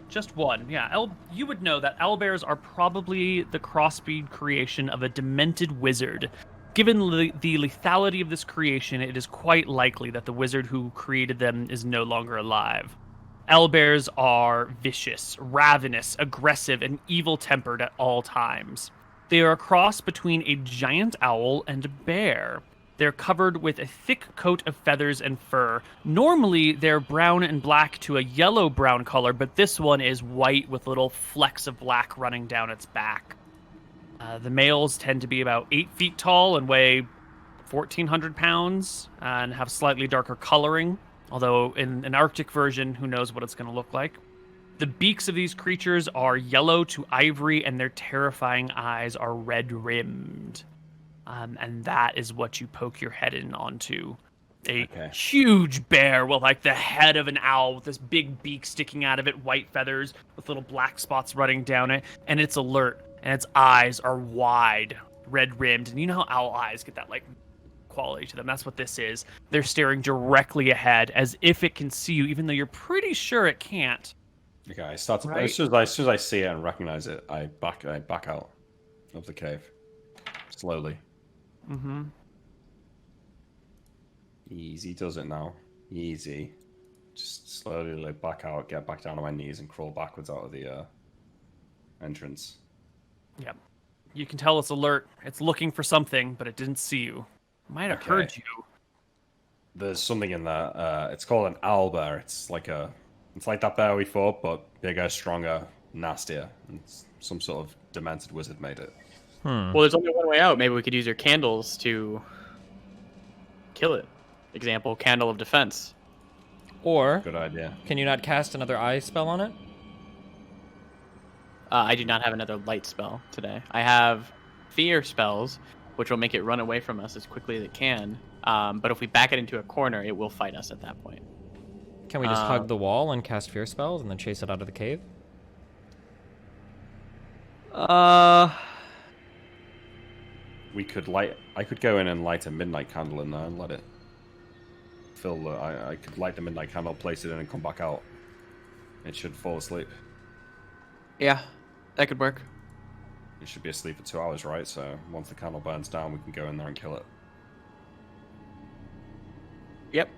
Speaker 1: Just one, yeah. You would know that owlbears are probably the crossbreed creation of a demented wizard. Given the lethality of this creation, it is quite likely that the wizard who created them is no longer alive. Owlbears are vicious, ravenous, aggressive, and evil-tempered at all times. They are a cross between a giant owl and a bear. They're covered with a thick coat of feathers and fur. Normally, they're brown and black to a yellow-brown color, but this one is white with little flecks of black running down its back. The males tend to be about 8 feet tall and weigh 1,400 pounds and have slightly darker coloring, although in an Arctic version, who knows what it's going to look like. The beaks of these creatures are yellow to ivory, and their terrifying eyes are red-rimmed. And that is what you poke your head in onto. A huge bear with like the head of an owl with this big beak sticking out of it, white feathers with little black spots running down it, and it's alert, and its eyes are wide, red-rimmed. And you know how owl eyes get that like quality to them. That's what this is. They're staring directly ahead as if it can see you, even though you're pretty sure it can't.
Speaker 2: Okay, I start to,
Speaker 1: Right.
Speaker 2: as soon as I see it and recognize it, I back out of the cave. Slowly.
Speaker 1: Mm-hmm.
Speaker 2: Easy does it now. Easy. Just slowly like back out, get back down on my knees and crawl backwards out of the entrance.
Speaker 1: Yep. You can tell it's alert. It's looking for something, but it didn't see you. Might have heard you.
Speaker 2: There's something in there. It's called an owlbear. It's like that bear we fought, but bigger, stronger, nastier. And some sort of demented wizard made it.
Speaker 3: Well, there's only one way out. Maybe we could use your candles to kill it. Example, candle of defense.
Speaker 4: Or
Speaker 2: Good idea.
Speaker 4: can you not cast another eye spell on it?
Speaker 3: I do not have another light spell today. I have fear spells, which will make it run away from us as quickly as it can. But if we back it into a corner, it will fight us at that point.
Speaker 4: Can we just hug the wall and cast fear spells and then chase it out of the cave?
Speaker 2: We could light. I could go in and light a midnight candle in there and let it fill the. I could light the midnight candle, place it in, and come back out. It should fall asleep.
Speaker 3: Yeah, that could work.
Speaker 2: It should be asleep for 2 hours, right? So once the candle burns down, we can go in there and kill it.
Speaker 3: Yep.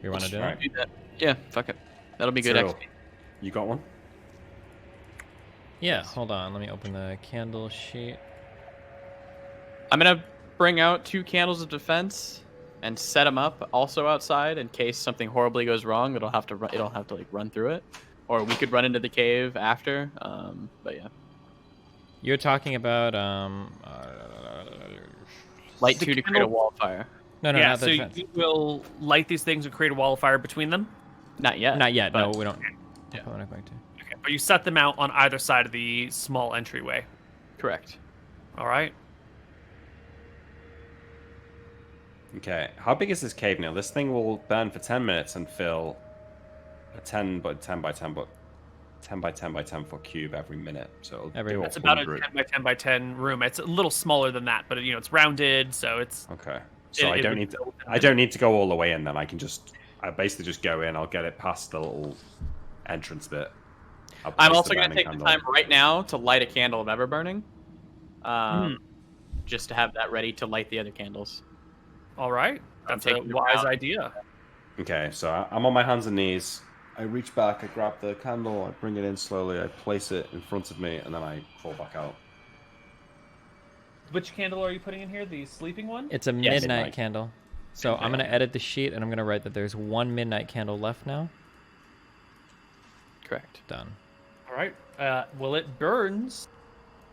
Speaker 4: You want to do that?
Speaker 3: Do that. Yeah, fuck it. That'll be good.
Speaker 2: Cyril,
Speaker 3: XP.
Speaker 2: you got one?
Speaker 4: Yeah, hold on. Let me open the candle sheet.
Speaker 3: I'm gonna bring out 2 candles of defense and set them up also outside in case something horribly goes wrong. It'll have to like run through it, or we could run into the cave after. But yeah,
Speaker 4: You're talking about
Speaker 3: light
Speaker 1: The
Speaker 3: 2 to create a
Speaker 1: candle-
Speaker 3: wall of fire.
Speaker 4: no,
Speaker 1: yeah,
Speaker 4: not the
Speaker 1: so
Speaker 4: defense.
Speaker 1: you will light these things and create a wall of fire between them.
Speaker 3: Not yet.
Speaker 4: Not yet. No,
Speaker 3: but-
Speaker 4: we don't.
Speaker 3: Yeah.
Speaker 4: We're not going to.
Speaker 1: Okay, but you set them out on either side of the small entryway.
Speaker 3: Correct.
Speaker 1: All right.
Speaker 2: Okay. How big is this cave now? This thing will burn for 10 minutes and fill a 10 by 10 by 10 by 10 by 10 by 10 foot cube every minute. So it'll
Speaker 4: Every
Speaker 2: do
Speaker 4: minute.
Speaker 1: It's about a
Speaker 2: 100.
Speaker 1: 10 by 10 by 10 room. It's a little smaller than that, but it's rounded, so it's.
Speaker 2: Okay. So
Speaker 1: it
Speaker 2: I don't
Speaker 1: would
Speaker 2: need to.
Speaker 1: build
Speaker 2: I don't need to go all the way in. Then I can just. I basically just go in. I'll get it past the little entrance bit. I'll
Speaker 3: I'm
Speaker 2: place
Speaker 3: also
Speaker 2: the
Speaker 3: going to
Speaker 2: burning
Speaker 3: take the
Speaker 2: candle.
Speaker 3: time right now to light a candle of ever burning. Just to have that ready to light the other candles.
Speaker 1: All right. That's a
Speaker 3: taking them
Speaker 1: wise
Speaker 3: out.
Speaker 1: idea.
Speaker 2: Okay, so I'm on my hands and knees. I reach back, I grab the candle, I bring it in slowly, I place it in front of me, and then I crawl back out.
Speaker 1: Which candle are you putting in here? The sleeping one?
Speaker 4: It's a
Speaker 3: Yes.
Speaker 4: midnight
Speaker 2: Midnight.
Speaker 4: candle. So I'm going to edit the sheet and I'm going to write that there's 1 midnight candle left now.
Speaker 3: Correct.
Speaker 4: Done.
Speaker 1: All right. Well, it burns.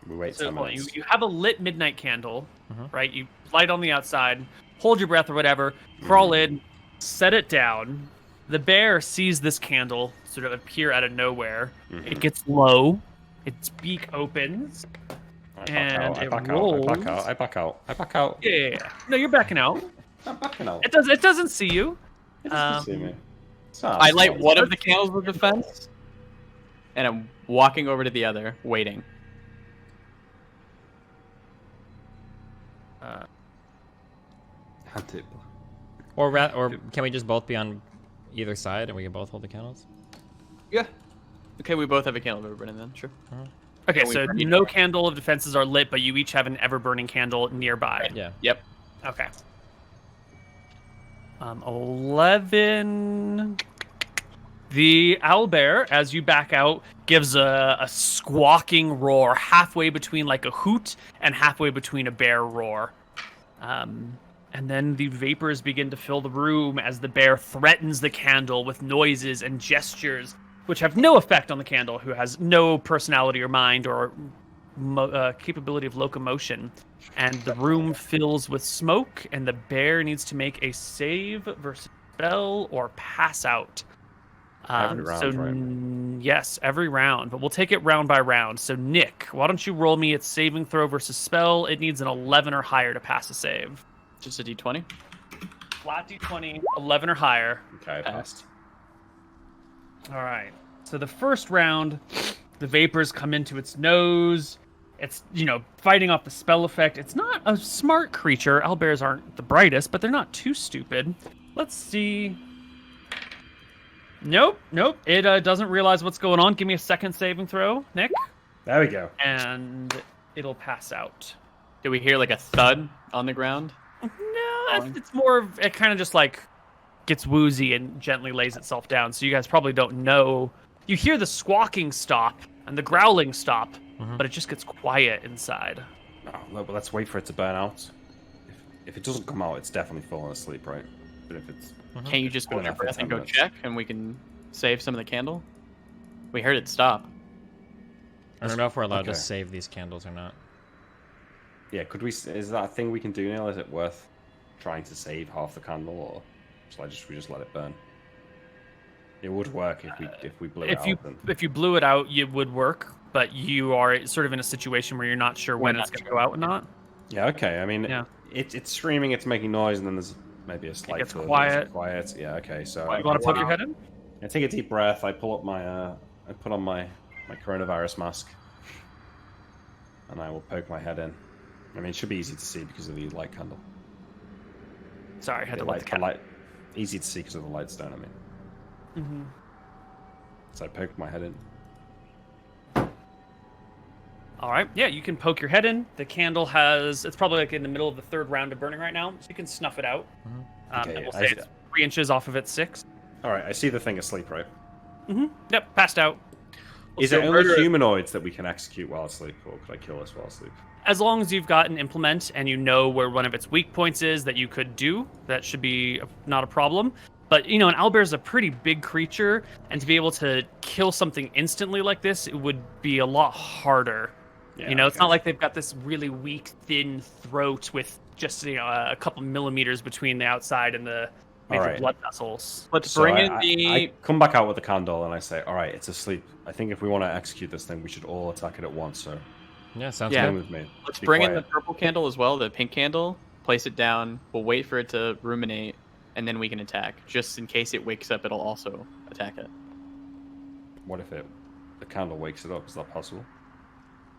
Speaker 2: We wait
Speaker 1: So
Speaker 2: 10
Speaker 1: well,
Speaker 2: minutes.
Speaker 1: you have a lit midnight candle, right? You light on the outside, hold your breath or whatever, crawl in, set it down. The bear sees this candle sort of appear out of nowhere. It gets low. Its beak opens,
Speaker 2: I back
Speaker 1: And
Speaker 2: out. I
Speaker 1: it
Speaker 2: back out. I
Speaker 1: rolls.
Speaker 2: back out. I back out. I back out.
Speaker 1: Yeah. No, you're backing out.
Speaker 2: I'm backing out.
Speaker 1: It doesn't see you.
Speaker 2: It doesn't see me.
Speaker 3: I light one of the candles of defense, and I'm walking over to the other, waiting.
Speaker 4: Or can we just both be on either side and we can both hold the candles?
Speaker 3: Yeah. Okay, we both have a candle of everburning then, sure.
Speaker 1: Okay,
Speaker 3: Can we
Speaker 1: so
Speaker 3: burn
Speaker 1: no
Speaker 3: each?
Speaker 1: candle of defenses are lit, but you each have an ever-burning candle nearby.
Speaker 4: Yeah.
Speaker 3: Yep.
Speaker 1: Okay. 11. The owlbear, as you back out, gives a squawking roar, halfway between like a hoot and halfway between a bear roar. And then the vapors begin to fill the room as the bear threatens the candle with noises and gestures, which have no effect on the candle, who has no personality or mind or capability of locomotion. And the room fills with smoke, and the bear needs to make a save versus spell or pass out.
Speaker 2: Every round, right?
Speaker 1: Yes, every round, but we'll take it round by round. So Nick, why don't you roll me its saving throw versus spell? It needs an 11 or higher to pass a save.
Speaker 3: Just a d20.
Speaker 1: Flat d20, 11 or higher.
Speaker 2: Okay, I passed.
Speaker 1: All right. So the first round, the vapors come into its nose. It's, fighting off the spell effect. It's not a smart creature. Owlbears aren't the brightest, but they're not too stupid. Let's see. Nope. It doesn't realize what's going on. Give me a second saving throw, Nick.
Speaker 2: There we go.
Speaker 1: And it'll pass out.
Speaker 3: Did we hear like a thud on the ground?
Speaker 1: No, it's more of, it kind of just like gets woozy and gently lays itself down. So you guys probably don't know. You hear the squawking stop and the growling stop, but it just gets quiet inside.
Speaker 2: Oh, well, let's wait for it to burn out. If it doesn't come out, it's definitely falling asleep, right? But if it's...
Speaker 3: Can't you just
Speaker 2: Good
Speaker 3: hold your
Speaker 2: enough for
Speaker 3: breath and
Speaker 2: 10
Speaker 3: go
Speaker 2: minutes.
Speaker 3: check, and we can save some of the candle? We heard it stop.
Speaker 4: I don't know if we're allowed to
Speaker 2: Okay.
Speaker 4: save these candles or not.
Speaker 2: Yeah, could we... Is that a thing we can do, Neil? Is it worth trying to save half the candle, or shall we just let it burn? It would work if we blew it out. Then.
Speaker 1: If you blew it out, it would work, but you are sort of in a situation where you're not sure when it's going to go out or not.
Speaker 2: Yeah, okay. I mean,
Speaker 1: Yeah.
Speaker 2: it's screaming, it's making noise, and then there's maybe a slight...
Speaker 1: gets
Speaker 2: further,
Speaker 1: quiet.
Speaker 2: it's quiet. Yeah, okay. So
Speaker 1: You want to poke your head in?
Speaker 2: I take a deep breath. I pull up my... I put on my coronavirus mask, and I will poke my head in. I mean, it should be easy to see because of the light candle.
Speaker 1: Sorry, I had to
Speaker 2: The
Speaker 1: let the cat.
Speaker 2: light, easy to see because of the light stone. I mean,
Speaker 1: Mm-hmm.
Speaker 2: so I poke my head in.
Speaker 1: All right. Yeah, you can poke your head in. The candle it's probably like in the middle of the third round of burning right now, so you can snuff it out.
Speaker 2: Okay,
Speaker 1: And we'll
Speaker 2: I
Speaker 1: say
Speaker 2: see.
Speaker 1: it's 3 inches off of its 6.
Speaker 2: All right, I see the thing asleep, right?
Speaker 1: Yep, passed out.
Speaker 2: Is
Speaker 3: So
Speaker 2: it only
Speaker 3: murder-
Speaker 2: humanoids that we can execute while asleep, or could I kill us while asleep?
Speaker 1: As long as you've got an implement and you know where one of its weak points is that you could do, that should be not a problem. But, an owlbear is a pretty big creature, and to be able to kill something instantly like this, it would be a lot harder.
Speaker 2: Yeah,
Speaker 1: It's
Speaker 2: okay.
Speaker 1: not like they've got this really weak, thin throat with just, a couple millimeters between the outside and the major
Speaker 2: Alright.
Speaker 1: blood vessels.
Speaker 3: Let's
Speaker 2: So
Speaker 3: bring
Speaker 2: I,
Speaker 3: in the...
Speaker 2: I come back out with the candle and I say, "All right, it's asleep. I think if we want to execute this thing, we should all attack it at once." So
Speaker 4: Yeah, sounds
Speaker 3: Yeah.
Speaker 2: come
Speaker 4: good.
Speaker 2: with me.
Speaker 3: Let's
Speaker 2: Be
Speaker 3: bring in the
Speaker 2: quiet.
Speaker 3: purple candle as well, the pink candle. Place it down. We'll wait for it to ruminate, and then we can attack. Just in case it wakes up, it'll also attack it.
Speaker 2: What if the candle wakes it up? Is that possible?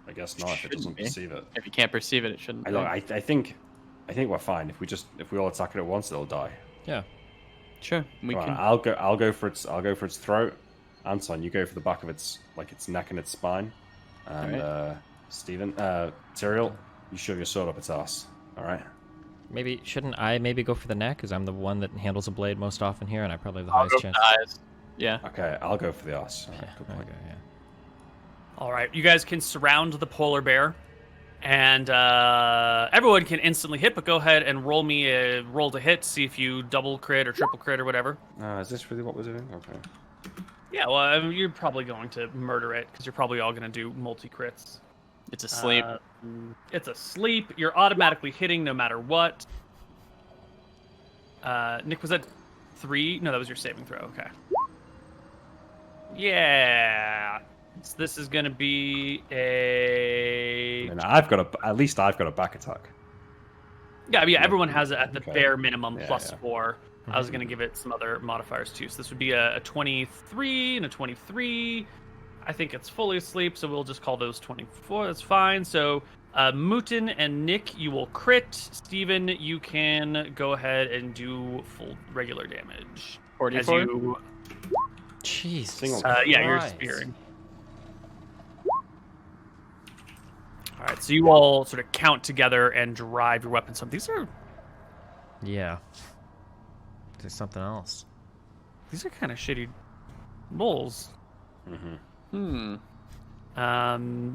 Speaker 2: I guess not. If it
Speaker 3: Shouldn't
Speaker 2: doesn't
Speaker 3: be.
Speaker 2: perceive it.
Speaker 3: If you can't perceive it, it shouldn't.
Speaker 2: I think we're fine. If we all attack it at once, it'll die.
Speaker 4: Yeah.
Speaker 3: Sure, we
Speaker 2: Come on,
Speaker 3: can.
Speaker 2: I'll go for its throat. Anton, you go for the back of its neck and its spine. And Steven, Tyrael, you shove your sword up its ass. All right.
Speaker 4: Shouldn't I go for the neck? Because I'm the one that handles a blade most often here, and I probably have the
Speaker 3: I'll
Speaker 4: highest
Speaker 3: go for
Speaker 4: chance.
Speaker 3: the eyes. Yeah.
Speaker 2: Okay, I'll go for the ass. All right,
Speaker 4: Yeah,
Speaker 2: good
Speaker 4: there we
Speaker 2: point.
Speaker 4: go, yeah.
Speaker 1: All right, you guys can surround the polar bear, and everyone can instantly hit. But go ahead and roll me a roll to hit. See if you double crit or triple crit or whatever.
Speaker 2: Is this really what we're doing? Okay.
Speaker 1: Yeah, well, I mean, you're probably going to murder it because you're probably all going to do multi crits.
Speaker 3: It's asleep.
Speaker 1: It's asleep. You're automatically hitting no matter what. Nick, was that 3? No, that was your saving throw. Okay. Yeah. So this is going to be a...
Speaker 2: And at least I've got a back attack.
Speaker 1: Yeah, everyone has it at the
Speaker 2: Okay.
Speaker 1: bare minimum
Speaker 2: Yeah,
Speaker 1: plus
Speaker 2: yeah.
Speaker 1: 4. I was going to give it some other modifiers too. So this would be a 23 and a 23. I think it's fully asleep, so we'll just call those 24. That's fine. So Mouton and Nick, you will crit. Steven, you can go ahead and do full regular damage.
Speaker 3: 44?
Speaker 1: As you,
Speaker 4: Jeez.
Speaker 2: Single-
Speaker 1: yeah, you're
Speaker 4: Christ.
Speaker 1: spearing. All right, so you all sort of count together and drive your weapons home. These are
Speaker 4: Yeah. There's something else.
Speaker 1: kind of shitty rolls.
Speaker 2: Mm-hmm.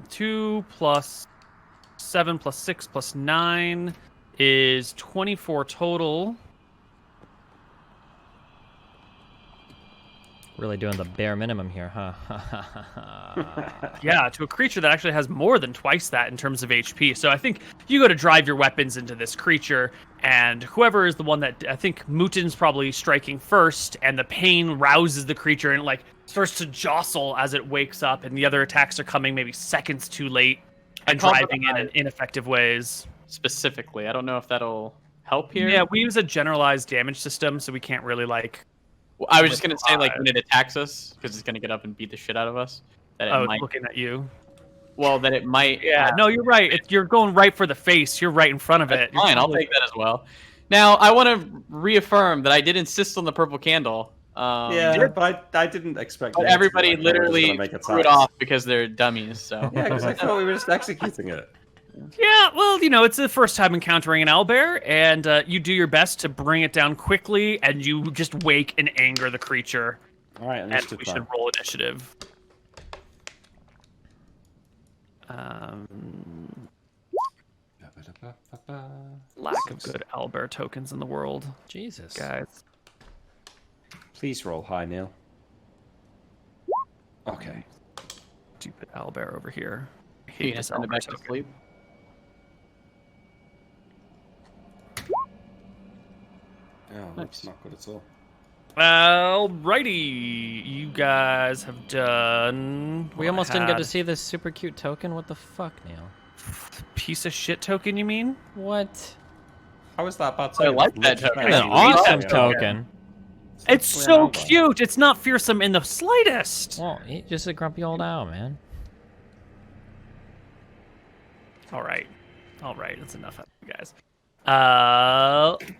Speaker 1: 2 plus 7 plus 6 plus 9 is 24 total.
Speaker 4: Really doing the bare minimum here, huh?
Speaker 1: Yeah, to a creature that actually has more than twice that in terms of HP. So I think you go to drive your weapons into this creature, and whoever is the one that I think Mouton's probably striking first, and the pain rouses the creature and like starts to jostle as it wakes up, and the other attacks are coming maybe seconds too late and
Speaker 3: call for
Speaker 1: driving
Speaker 3: the
Speaker 1: in ineffective ways.
Speaker 3: Specifically, I don't know if that'll help here.
Speaker 1: Yeah, we use a generalized damage system, so we can't really like.
Speaker 3: Well, I was just gonna say, like, when it attacks us, because it's gonna get up and beat the shit out of us. That it
Speaker 1: Oh,
Speaker 3: might.
Speaker 1: looking at you.
Speaker 3: Well, that it might.
Speaker 1: Yeah, no, you're right. You're going right for the face. You're right in front of
Speaker 3: That's
Speaker 1: it. You're
Speaker 3: fine. I'll
Speaker 1: totally-
Speaker 3: take that as well. Now, I want to reaffirm that I did insist on the purple candle.
Speaker 2: Yeah, but I didn't expect.
Speaker 3: But
Speaker 2: them to
Speaker 3: everybody
Speaker 2: be like, "Oh, we're just
Speaker 3: literally
Speaker 2: gonna make
Speaker 3: threw it
Speaker 2: attacks."
Speaker 3: off because they're dummies. So
Speaker 2: Yeah, because I thought we were just executing it.
Speaker 1: Yeah, well, it's the first time encountering an owlbear, and you do your best to bring it down quickly, and you just wake and anger the creature.
Speaker 2: All right,
Speaker 1: And
Speaker 2: initiative
Speaker 1: we
Speaker 2: time.
Speaker 1: should roll initiative. Lack of good owlbear tokens in the world,
Speaker 4: Jesus.
Speaker 1: guys.
Speaker 2: Please roll high, Neil. Okay.
Speaker 1: Stupid owlbear over here. I
Speaker 3: you
Speaker 1: hate
Speaker 3: gonna
Speaker 1: this
Speaker 3: send it
Speaker 1: owlbear
Speaker 3: back to
Speaker 1: token.
Speaker 3: sleep.
Speaker 2: Oh, that's not good at all.
Speaker 1: Alrighty, you guys have done.
Speaker 4: We almost didn't get to see this super cute token. What the fuck, Neil?
Speaker 1: Piece of shit token. You mean?
Speaker 4: What?
Speaker 2: How is that bad?
Speaker 3: I like that token.
Speaker 4: An
Speaker 1: I
Speaker 4: awesome
Speaker 1: that
Speaker 4: token.
Speaker 1: It's so cute. It's not fearsome in the slightest.
Speaker 4: Well, he's just a grumpy old owl, man.
Speaker 1: All right, that's enough of you guys.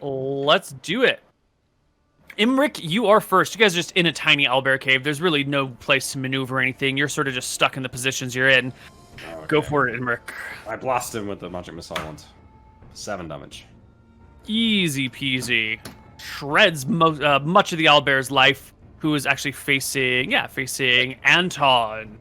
Speaker 1: Let's do it. Imric, you are first. You guys are just in a tiny owlbear cave. There's really no place to maneuver or anything. You're sort of just stuck in the positions you're in.
Speaker 2: Okay.
Speaker 1: Go for it, Imric.
Speaker 2: I blast him with the magic missile wand. 7 damage.
Speaker 1: Easy peasy. Shreds much of the owlbear's life, who is actually facing Anton.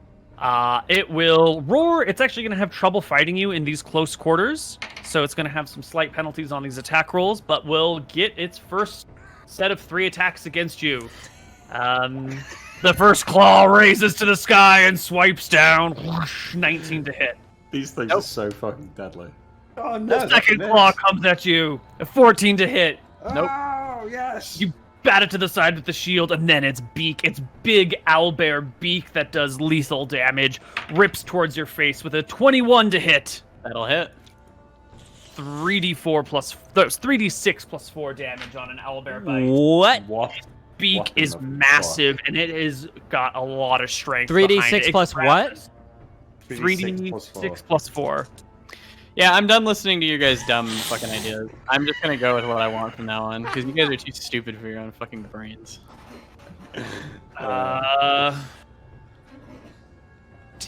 Speaker 1: It will roar. It's actually going to have trouble fighting you in these close quarters, so it's going to have some slight penalties on these attack rolls, but will get its first set of 3 attacks against you. The first claw raises to the sky and swipes down. Whoosh, 19 to hit.
Speaker 2: These things are so fucking deadly. Oh no!
Speaker 1: The second claw comes at you. A 14 to hit.
Speaker 3: Nope.
Speaker 2: Oh yes!
Speaker 1: You bat it to the side with the shield, and then its big owlbear beak that does lethal damage, rips towards your face with a 21 to hit.
Speaker 3: That'll hit.
Speaker 1: 3d6 plus 4 damage on an owlbear bite.
Speaker 4: What?
Speaker 2: What?
Speaker 1: Beak
Speaker 2: What in
Speaker 1: is
Speaker 2: the
Speaker 1: massive, and it has got a lot of strength.
Speaker 4: 3d6
Speaker 1: behind it. It
Speaker 4: plus what?
Speaker 1: grabs 3d6 plus 4.
Speaker 3: Yeah, I'm done listening to your guys' dumb fucking ideas. I'm just gonna go with what I want from now on, because you guys are too stupid for your own fucking brains.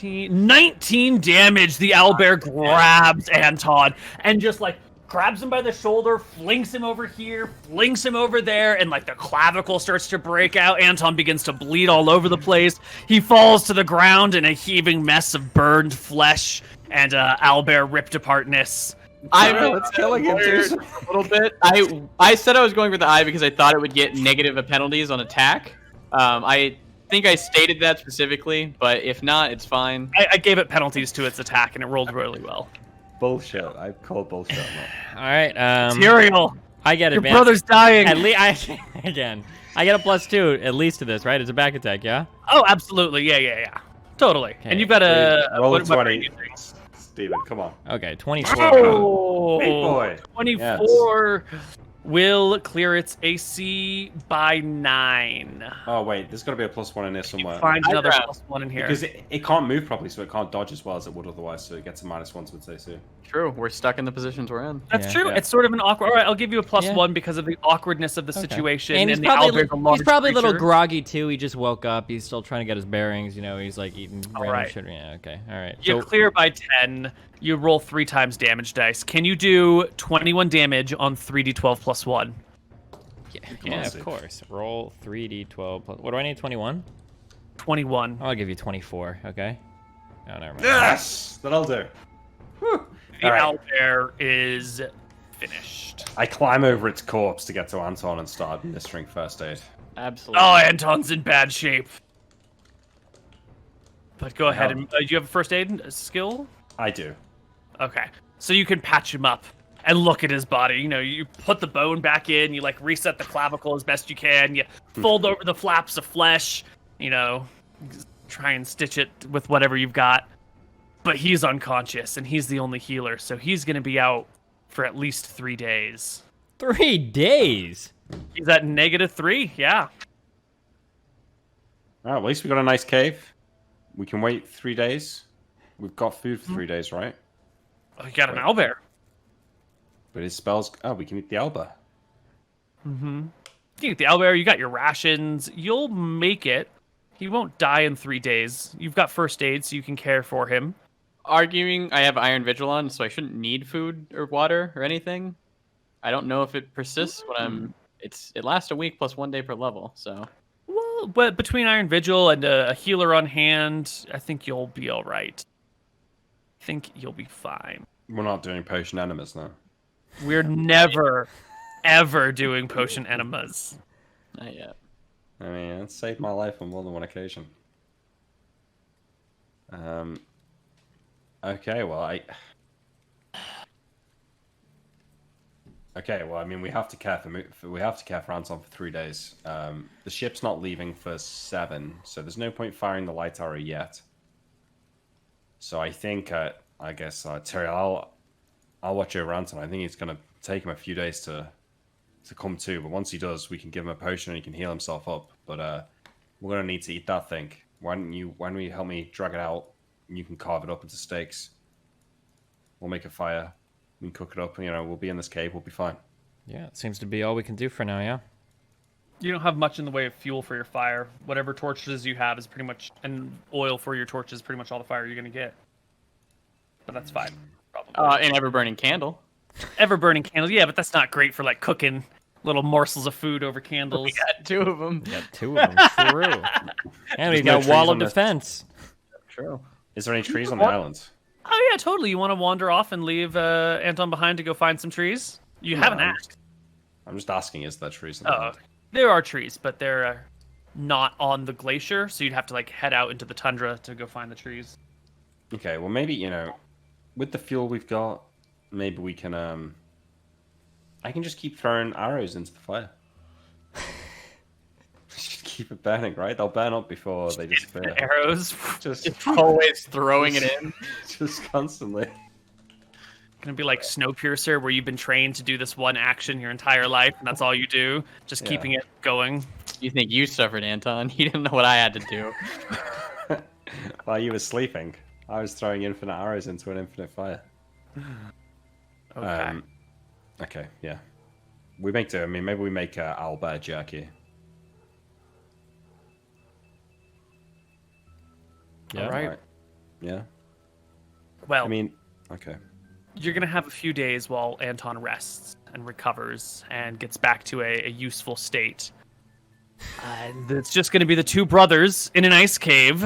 Speaker 1: 19 damage. The owlbear grabs Anton and just like grabs him by the shoulder, flings him over here, flings him over there, and like the clavicle starts to break out. Anton begins to bleed all over the place. He falls to the ground in a heaving mess of burned flesh and owlbear ripped apartness.
Speaker 2: Let's killing him, Jason.
Speaker 3: A little bit. I said I was going for the eye because I thought it would get negative penalties on attack. I think I stated that specifically, but if not, it's fine.
Speaker 1: I gave it penalties to its attack, and it rolled really well.
Speaker 2: Bullshit. I call bullshit.
Speaker 4: All right.
Speaker 1: Tyrael,
Speaker 4: I get
Speaker 1: your
Speaker 4: advantage.
Speaker 1: brother's dying.
Speaker 4: At least I get a +2 at least to this, right? It's a back attack, yeah.
Speaker 1: Oh, absolutely. Yeah. Totally.
Speaker 4: Okay.
Speaker 1: And you've got a
Speaker 2: Roll a
Speaker 1: what are
Speaker 2: 20.
Speaker 1: you using?
Speaker 2: Steven, come on.
Speaker 4: Okay, 24.
Speaker 1: Oh,
Speaker 2: Big boy.
Speaker 1: 24 will clear its AC by 9.
Speaker 2: Oh wait, there's got to be a +1 in there somewhere.
Speaker 1: Find another
Speaker 3: Eyebrow.
Speaker 1: +1 in here.
Speaker 2: Because it can't move properly, so it can't dodge as well as it would otherwise. So it gets a -1 to its AC.
Speaker 3: True. We're stuck in the positions we're in.
Speaker 1: That's
Speaker 4: Yeah.
Speaker 1: true.
Speaker 2: Yeah.
Speaker 1: It's sort of an awkward. All right, I'll give you a
Speaker 4: Yeah.
Speaker 1: +1 because of the awkwardness of the situation.
Speaker 4: And he's
Speaker 1: the
Speaker 4: probably,
Speaker 1: owlbear's a large
Speaker 4: he's probably a little
Speaker 1: creature.
Speaker 4: groggy too. He just woke up. He's still trying to get his bearings. You know, he's like eating random
Speaker 1: right.
Speaker 4: shit. Yeah, okay. All right.
Speaker 1: You clear by 10. You roll 3 times damage dice. Can you do 21 damage on 3d12 plus 1?
Speaker 4: yeah,
Speaker 2: on,
Speaker 4: of
Speaker 2: Steve.
Speaker 4: course. Roll 3d12 plus. What do I need? 21?
Speaker 1: 21.
Speaker 4: I'll give you 24. Okay. Oh, never mind.
Speaker 2: Yes, that'll do. Whew.
Speaker 1: The
Speaker 2: All right.
Speaker 1: owlbear is finished.
Speaker 2: I climb over its corpse to get to Anton and start administering first aid.
Speaker 3: Absolutely.
Speaker 1: Oh, Anton's in bad shape. But go ahead
Speaker 2: No.
Speaker 1: and do you have a first aid skill?
Speaker 2: I do.
Speaker 1: Okay. So you can patch him up and look at his body. You know, you put the bone back in, you like reset the clavicle as best you can, you fold over the flaps of flesh, you know, try and stitch it with whatever you've got. But he's unconscious and he's the only healer, so he's going to be out for at least 3 days.
Speaker 4: 3 days.
Speaker 1: He's at -3, yeah.
Speaker 2: Well, at least we got a nice cave. We can wait 3 days. We've got food for 3 days, right?
Speaker 1: Oh, you got an owlbear.
Speaker 2: But his spells. Oh, we can eat the Alba.
Speaker 1: You get the owlbear, you got your rations. You'll make it. He won't die in 3 days. You've got first aid, so you can care for him.
Speaker 3: Arguing, I have Iron Vigil on, so I shouldn't need food or water or anything. I don't know if it persists when I'm. It lasts a week plus 1 day per level, so.
Speaker 1: Well, but between Iron Vigil and a healer on hand, I think you'll be all right. I think you'll be fine.
Speaker 2: We're not doing potion enemas now.
Speaker 1: We're never, ever doing potion enemas.
Speaker 3: Not yet.
Speaker 2: I mean, it saved my life on more than one occasion. Okay, well, Okay, well, I mean, we have to care for Anton for 3 days. The ship's not leaving for 7, so there's no point firing the light arrow yet. So I think, I guess, Terry, I'll watch over Anton. I think it's gonna take him a few days to come to, but once he does, we can give him a potion and he can heal himself up. But we're gonna need to eat that thing. Why don't you help me drag it out, and you can carve it up into steaks. We'll make a fire. We can cook it up. You know, we'll be in this cave. We'll be fine.
Speaker 4: Yeah, it seems to be all we can do for now. Yeah.
Speaker 1: You don't have much in the way of fuel for your fire. Whatever torches you have is pretty much, and oil for your torches is pretty much all the fire you're gonna get. But that's fine. Probably.
Speaker 3: An ever-burning candle.
Speaker 1: Ever burning candles, yeah, but that's not great for like cooking little morsels of food over candles.
Speaker 3: We got 2 of them.
Speaker 4: Got 2 of them. True. And we
Speaker 2: There's no
Speaker 4: got wall
Speaker 2: trees
Speaker 4: of
Speaker 2: on this.
Speaker 4: defense.
Speaker 3: True.
Speaker 2: Is there any trees on the island?
Speaker 1: Oh yeah, totally. You want to wander off and leave Anton behind to go find some trees? You have an
Speaker 2: No,
Speaker 1: axe.
Speaker 2: I'm just asking, is there trees on the
Speaker 1: Oh,
Speaker 2: island?
Speaker 1: there are trees, but they're not on the glacier, so you'd have to like head out into the tundra to go find the trees.
Speaker 2: Okay, well, maybe, you know, with the fuel we've got, maybe we can, I can just keep throwing arrows into the fire. Just keep it burning, right? They'll burn up before they disappear.
Speaker 1: Arrows.
Speaker 2: Just
Speaker 3: Always throwing it in.
Speaker 2: just constantly.
Speaker 1: Gonna be like Snowpiercer, where you've been trained to do this one action your entire life, and that's all you do, just
Speaker 2: Yeah.
Speaker 1: keeping it going.
Speaker 3: You think you suffered, Anton? You didn't know what I had to do.
Speaker 2: While you were sleeping, I was throwing infinite arrows into an infinite fire.
Speaker 1: Okay.
Speaker 2: Okay, yeah. We make do. I mean, maybe we make owlbear jerky.
Speaker 4: Yeah.
Speaker 1: All right.
Speaker 2: Right. Yeah.
Speaker 1: Well,
Speaker 2: I mean, okay.
Speaker 1: you're gonna have a few days while Anton rests and recovers and gets back to a useful state. And it's just gonna be the 2 brothers in an ice cave.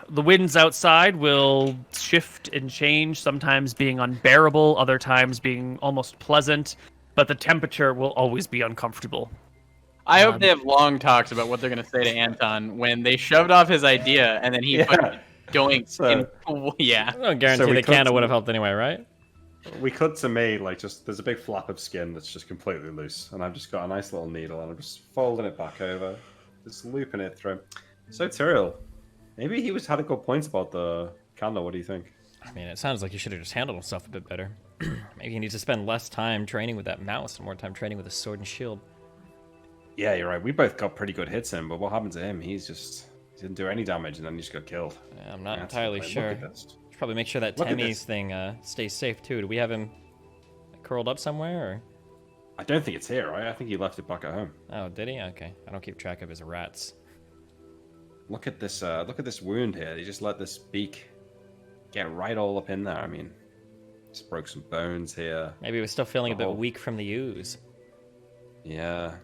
Speaker 1: The winds outside will shift and change, sometimes being unbearable, other times being almost pleasant, but the temperature will always be uncomfortable.
Speaker 3: I hope they have long talks about what they're going to say to Anton when they shoved off his idea and then he put doinks
Speaker 2: So-
Speaker 3: in. Yeah.
Speaker 4: I don't guarantee
Speaker 2: we
Speaker 4: the
Speaker 2: could-
Speaker 4: candle would have helped anyway, right?
Speaker 2: We cut to me, like, just there's a big flap of skin that's just completely loose, and I've just got a nice little needle, and I'm just folding it back over, just looping it through. So, Tyrell, Maybe he had a good point about the candle. What do you think?
Speaker 4: I mean, it sounds like he should have just handled himself a bit better. Maybe he needs to spend less time training with that mouse and more time training with a sword and shield.
Speaker 2: Yeah, you're right. We both got pretty good hits in, but what happened to him? He didn't do any damage, and then he just got killed.
Speaker 4: Yeah, I'm not
Speaker 2: Yeah,
Speaker 4: entirely
Speaker 2: look
Speaker 4: sure.
Speaker 2: at this.
Speaker 4: Should probably make sure that
Speaker 2: Look at
Speaker 4: Temmie's
Speaker 2: this.
Speaker 4: thing stays safe too. Do we have him curled up somewhere? Or?
Speaker 2: I don't think it's here, right? I think he left it back at home.
Speaker 4: Oh, did he? Okay. I don't keep track of his rats.
Speaker 2: Look at this. Look at this wound here. He just let this beak get right all up in there. I mean, just broke some bones here.
Speaker 4: Maybe he was still feeling a bit
Speaker 2: Oh.
Speaker 4: weak from the ooze.
Speaker 2: Yeah,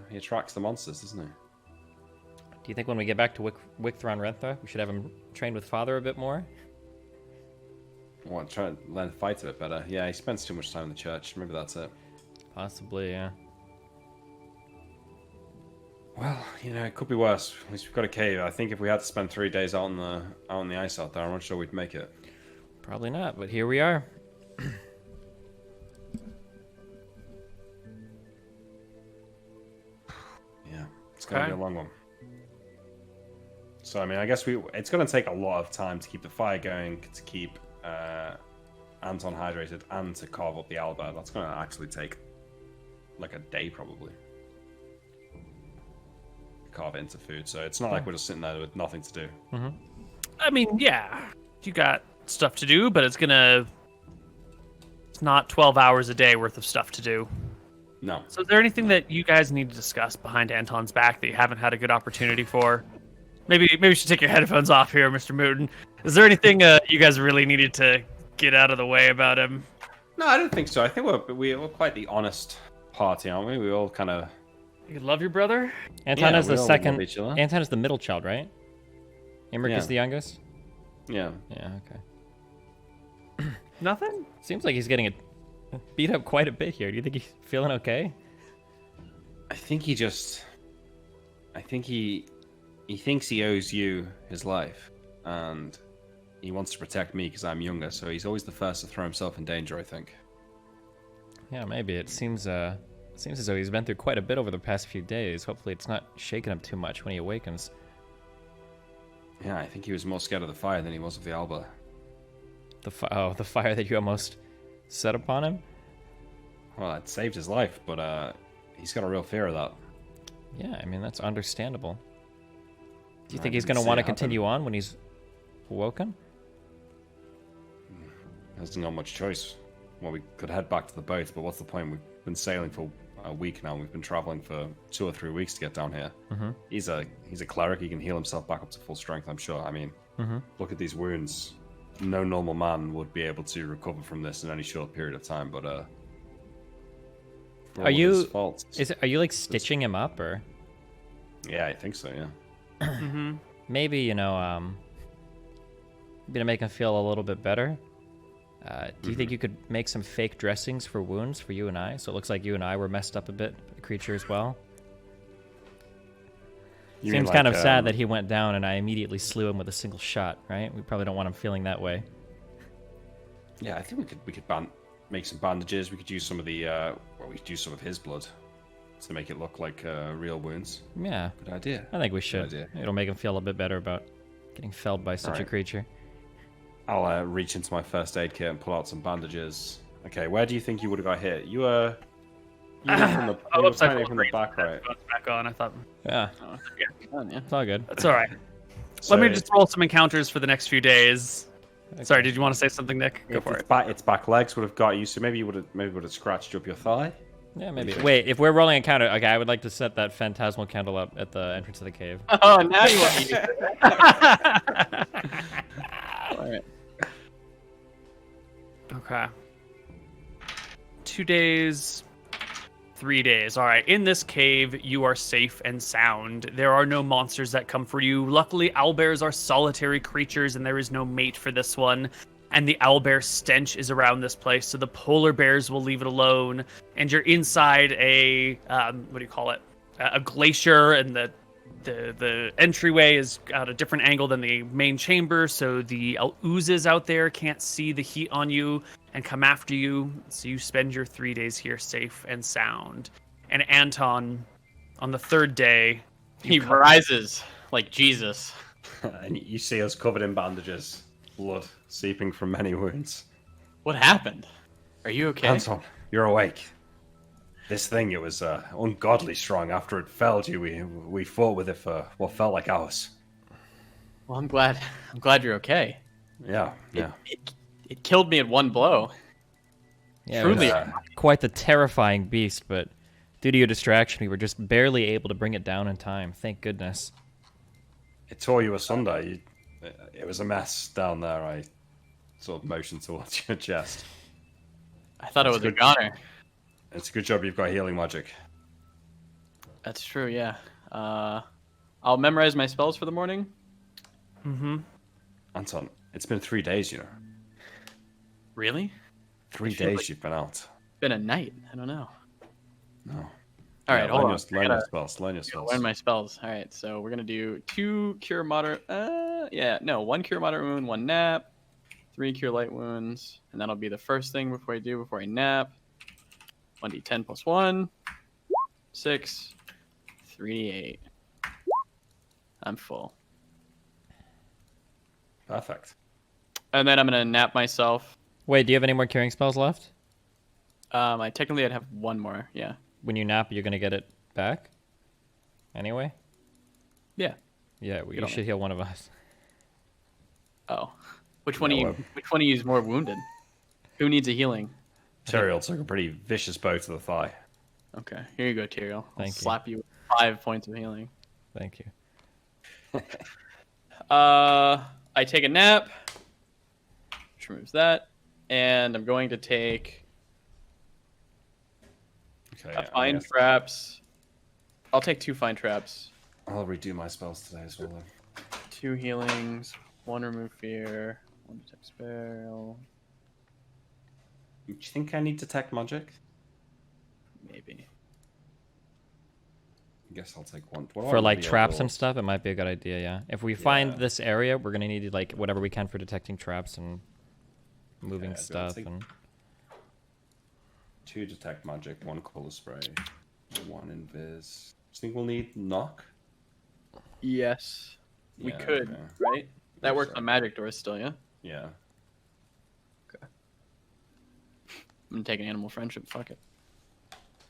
Speaker 2: he attracts the monsters, doesn't he?
Speaker 4: Do you think when we get back to Wicthron Rentha, we should have him trained with Father a bit more?
Speaker 2: Want to try and learn to fight a bit better? Yeah, he spends too much time in the church. Maybe that's it.
Speaker 4: Possibly, yeah.
Speaker 2: Well, it could be worse. At least we've got a cave. I think if we had to spend 3 days out on the ice out there, I'm not sure we'd make it.
Speaker 4: Probably not, but here we are.
Speaker 2: Yeah, it's gonna be a
Speaker 1: Okay.
Speaker 2: long one. So I mean, I guess it's gonna take a lot of time to keep the fire going, to keep Anton hydrated, and to carve up the owlbear. That's gonna actually take like a day probably. Carve it into food, so it's not like we're just sitting there with nothing to do.
Speaker 1: I mean, yeah, you got stuff to do, but it's not 12 hours a day worth of stuff to do.
Speaker 2: No.
Speaker 1: So is there anything that you guys need to discuss behind Anton's back that you haven't had a good opportunity for? Maybe you should take your headphones off here, MrMouton. Is there anything you guys really needed to get out of the way about him?
Speaker 2: No, I don't think so. I think we're quite the honest party, aren't we? We all kind of.
Speaker 1: You love your brother?
Speaker 4: Anton
Speaker 2: Yeah,
Speaker 4: is
Speaker 2: we
Speaker 4: the
Speaker 2: all
Speaker 4: second.
Speaker 2: love each other.
Speaker 4: Anton is the middle child, right? Imric
Speaker 2: Yeah.
Speaker 4: is the youngest?
Speaker 2: Yeah.
Speaker 4: Yeah, okay.
Speaker 1: Nothing?
Speaker 4: Seems like he's getting beat up quite a bit here. Do you think he's feeling okay?
Speaker 2: I think he thinks he owes you his life, and he wants to protect me because I'm younger. So he's always the first to throw himself in danger, I think.
Speaker 4: Yeah, maybe. It seems as though he's been through quite a bit over the past few days. Hopefully it's not shaking him too much when he awakens.
Speaker 2: Yeah, I think he was more scared of the fire than he was of the Alba.
Speaker 4: The fire that you almost set upon him?
Speaker 2: Well, it saved his life, but he's got a real fear of that.
Speaker 4: Yeah, I mean, that's understandable. Do you
Speaker 2: I
Speaker 4: think he's
Speaker 2: didn't
Speaker 4: going to
Speaker 2: see
Speaker 4: want
Speaker 2: it
Speaker 4: to
Speaker 2: happen.
Speaker 4: continue on when he's awoken?
Speaker 2: There's not much choice. Well, we could head back to the boat, but what's the point? We've been sailing for a week now. We've been traveling for 2 or 3 weeks to get down here.
Speaker 4: Mm-hmm.
Speaker 2: He's a cleric. He can heal himself back up to full strength, I'm sure. I mean,
Speaker 4: Mm-hmm.
Speaker 2: look at these wounds. No normal man would be able to recover from this in any short period of time, but for all
Speaker 4: Are
Speaker 2: of
Speaker 4: you-
Speaker 2: his faults,
Speaker 4: Are you like stitching him up, or
Speaker 2: yeah, I think so. Yeah.
Speaker 1: Mm-hmm.
Speaker 4: maybe maybe to make him feel a little bit better? Do you think you could make some fake dressings for wounds for you and I, so it looks like you and I were messed up a bit, the creature as well?
Speaker 2: You mean
Speaker 4: Seems kind of
Speaker 2: like,
Speaker 4: sad that he went down and I immediately slew him with a single shot, right? We probably don't want him feeling that way.
Speaker 2: Yeah, I think we could make some bandages. We could use some of we could use some of his blood to make it look like real wounds.
Speaker 4: Yeah,
Speaker 2: Good idea.
Speaker 4: I think we should.
Speaker 2: idea.
Speaker 4: It'll make him feel a bit better about getting felled by such a
Speaker 2: Alright.
Speaker 4: creature.
Speaker 2: I'll reach into my first aid kit and pull out some bandages. Okay, where do you think you would have got hit? You were from the,
Speaker 1: Oh,
Speaker 2: you were
Speaker 1: oops, I
Speaker 2: apparently
Speaker 1: pulled
Speaker 2: from the
Speaker 1: green
Speaker 2: back, right?
Speaker 1: headphones back on. I thought
Speaker 4: Yeah,
Speaker 3: Done, yeah.
Speaker 4: it's all good.
Speaker 1: that's all right.
Speaker 2: So
Speaker 1: Let me just roll some encounters for the next few days. Sorry, did you want to say something, Nick? Go for it.
Speaker 2: Its back legs would have got you, so maybe you would have scratched up your thigh.
Speaker 4: Yeah, maybe. Wait, if we're rolling a counter, okay, I would like to set that phantasmal candle up at the entrance of the cave.
Speaker 3: Oh, now you want me to. All right.
Speaker 1: Okay. 2 days, 3 days. All right. In this cave, you are safe and sound. There are no monsters that come for you. Luckily, owlbears are solitary creatures, and there is no mate for this one. And the owlbear stench is around this place, so the polar bears will leave it alone. And you're inside a what do you call it? A glacier, and the entryway is at a different angle than the main chamber, so the oozes out there can't see the heat on you and come after you. So you spend your 3 days here safe and sound. And Anton, on the third day,
Speaker 3: He rises like Jesus.
Speaker 2: And you see us covered in bandages, blood seeping from many wounds.
Speaker 3: What happened? Are you okay?
Speaker 2: Anton, you're awake. This thing, it was ungodly strong. After it felled you, we fought with it for what felt like hours.
Speaker 3: Well, I'm glad. I'm glad you're okay.
Speaker 2: Yeah, yeah.
Speaker 3: It killed me in one blow.
Speaker 4: Yeah,
Speaker 3: Truly.
Speaker 4: it was quite the terrifying beast, but due to your distraction, we were just barely able to bring it down in time. Thank goodness.
Speaker 2: It tore you asunder. It was a mess down there. I sort of motioned towards your chest.
Speaker 3: I thought it was
Speaker 2: That's
Speaker 3: a
Speaker 2: good.
Speaker 3: goner.
Speaker 2: It's a good job you've got healing magic.
Speaker 3: That's true. Yeah. I'll memorize my spells for the morning.
Speaker 1: Mm-hmm.
Speaker 2: Anton, it's been 3 days, you know.
Speaker 3: Really?
Speaker 2: 3
Speaker 3: It feels
Speaker 2: days
Speaker 3: like-
Speaker 2: you've been out.
Speaker 3: Been a night. I don't know.
Speaker 2: No.
Speaker 3: All right, hold on.
Speaker 2: Learn your spells. Learn your spells.
Speaker 3: Learn my spells. All right, so we're gonna do 2 cure moderate. 1 cure moderate wound, 1 nap, 3 cure light wounds, and that'll be the first thing before I nap. 1d10 plus 1, 6, 3d8. I'm full.
Speaker 2: Perfect.
Speaker 3: And then I'm gonna nap myself.
Speaker 4: Wait, do you have any more curing spells left?
Speaker 3: I'd have 1 more. Yeah.
Speaker 4: When you nap, you're gonna get it back. Anyway.
Speaker 3: Yeah.
Speaker 4: Yeah, well, you
Speaker 3: don't
Speaker 4: should heal one of us.
Speaker 3: Oh. Which one
Speaker 2: Yeah,
Speaker 3: of you?
Speaker 2: well-
Speaker 3: Which one of you is more wounded? Who needs a healing?
Speaker 2: Tyrael took a pretty vicious blow to the thigh.
Speaker 3: Okay, here you go, Tyrael. I'll
Speaker 4: Thank you.
Speaker 3: slap you with 5 points of healing.
Speaker 4: Thank you.
Speaker 3: I take a nap, which removes that, and I'm going to take
Speaker 2: Okay.
Speaker 3: fine traps. I'll take 2 fine traps,
Speaker 2: I'll redo my spells today as well. Then.
Speaker 3: 2 healings, 1 remove fear, 1 detect spell,
Speaker 2: Do you think I need detect magic?
Speaker 3: maybe.
Speaker 2: I guess I'll take 1. What do I
Speaker 4: For
Speaker 2: want
Speaker 4: like
Speaker 2: to be
Speaker 4: traps and
Speaker 2: overall?
Speaker 4: stuff, it might be a good idea. Yeah. If we find
Speaker 2: Yeah.
Speaker 4: this area, we're gonna need like whatever we can for detecting traps and moving
Speaker 2: Okay, so I'll
Speaker 4: stuff.
Speaker 2: take-
Speaker 4: And
Speaker 2: 2 detect magic, 1 color spray, 1 invis. Do you think we'll need knock?
Speaker 3: Yes, we
Speaker 2: Yeah,
Speaker 3: could,
Speaker 2: okay.
Speaker 3: right? That
Speaker 2: Yes,
Speaker 3: works
Speaker 2: sir.
Speaker 3: on magic doors still, yeah?
Speaker 2: Yeah.
Speaker 3: I'm gonna take an animal friendship, fuck it.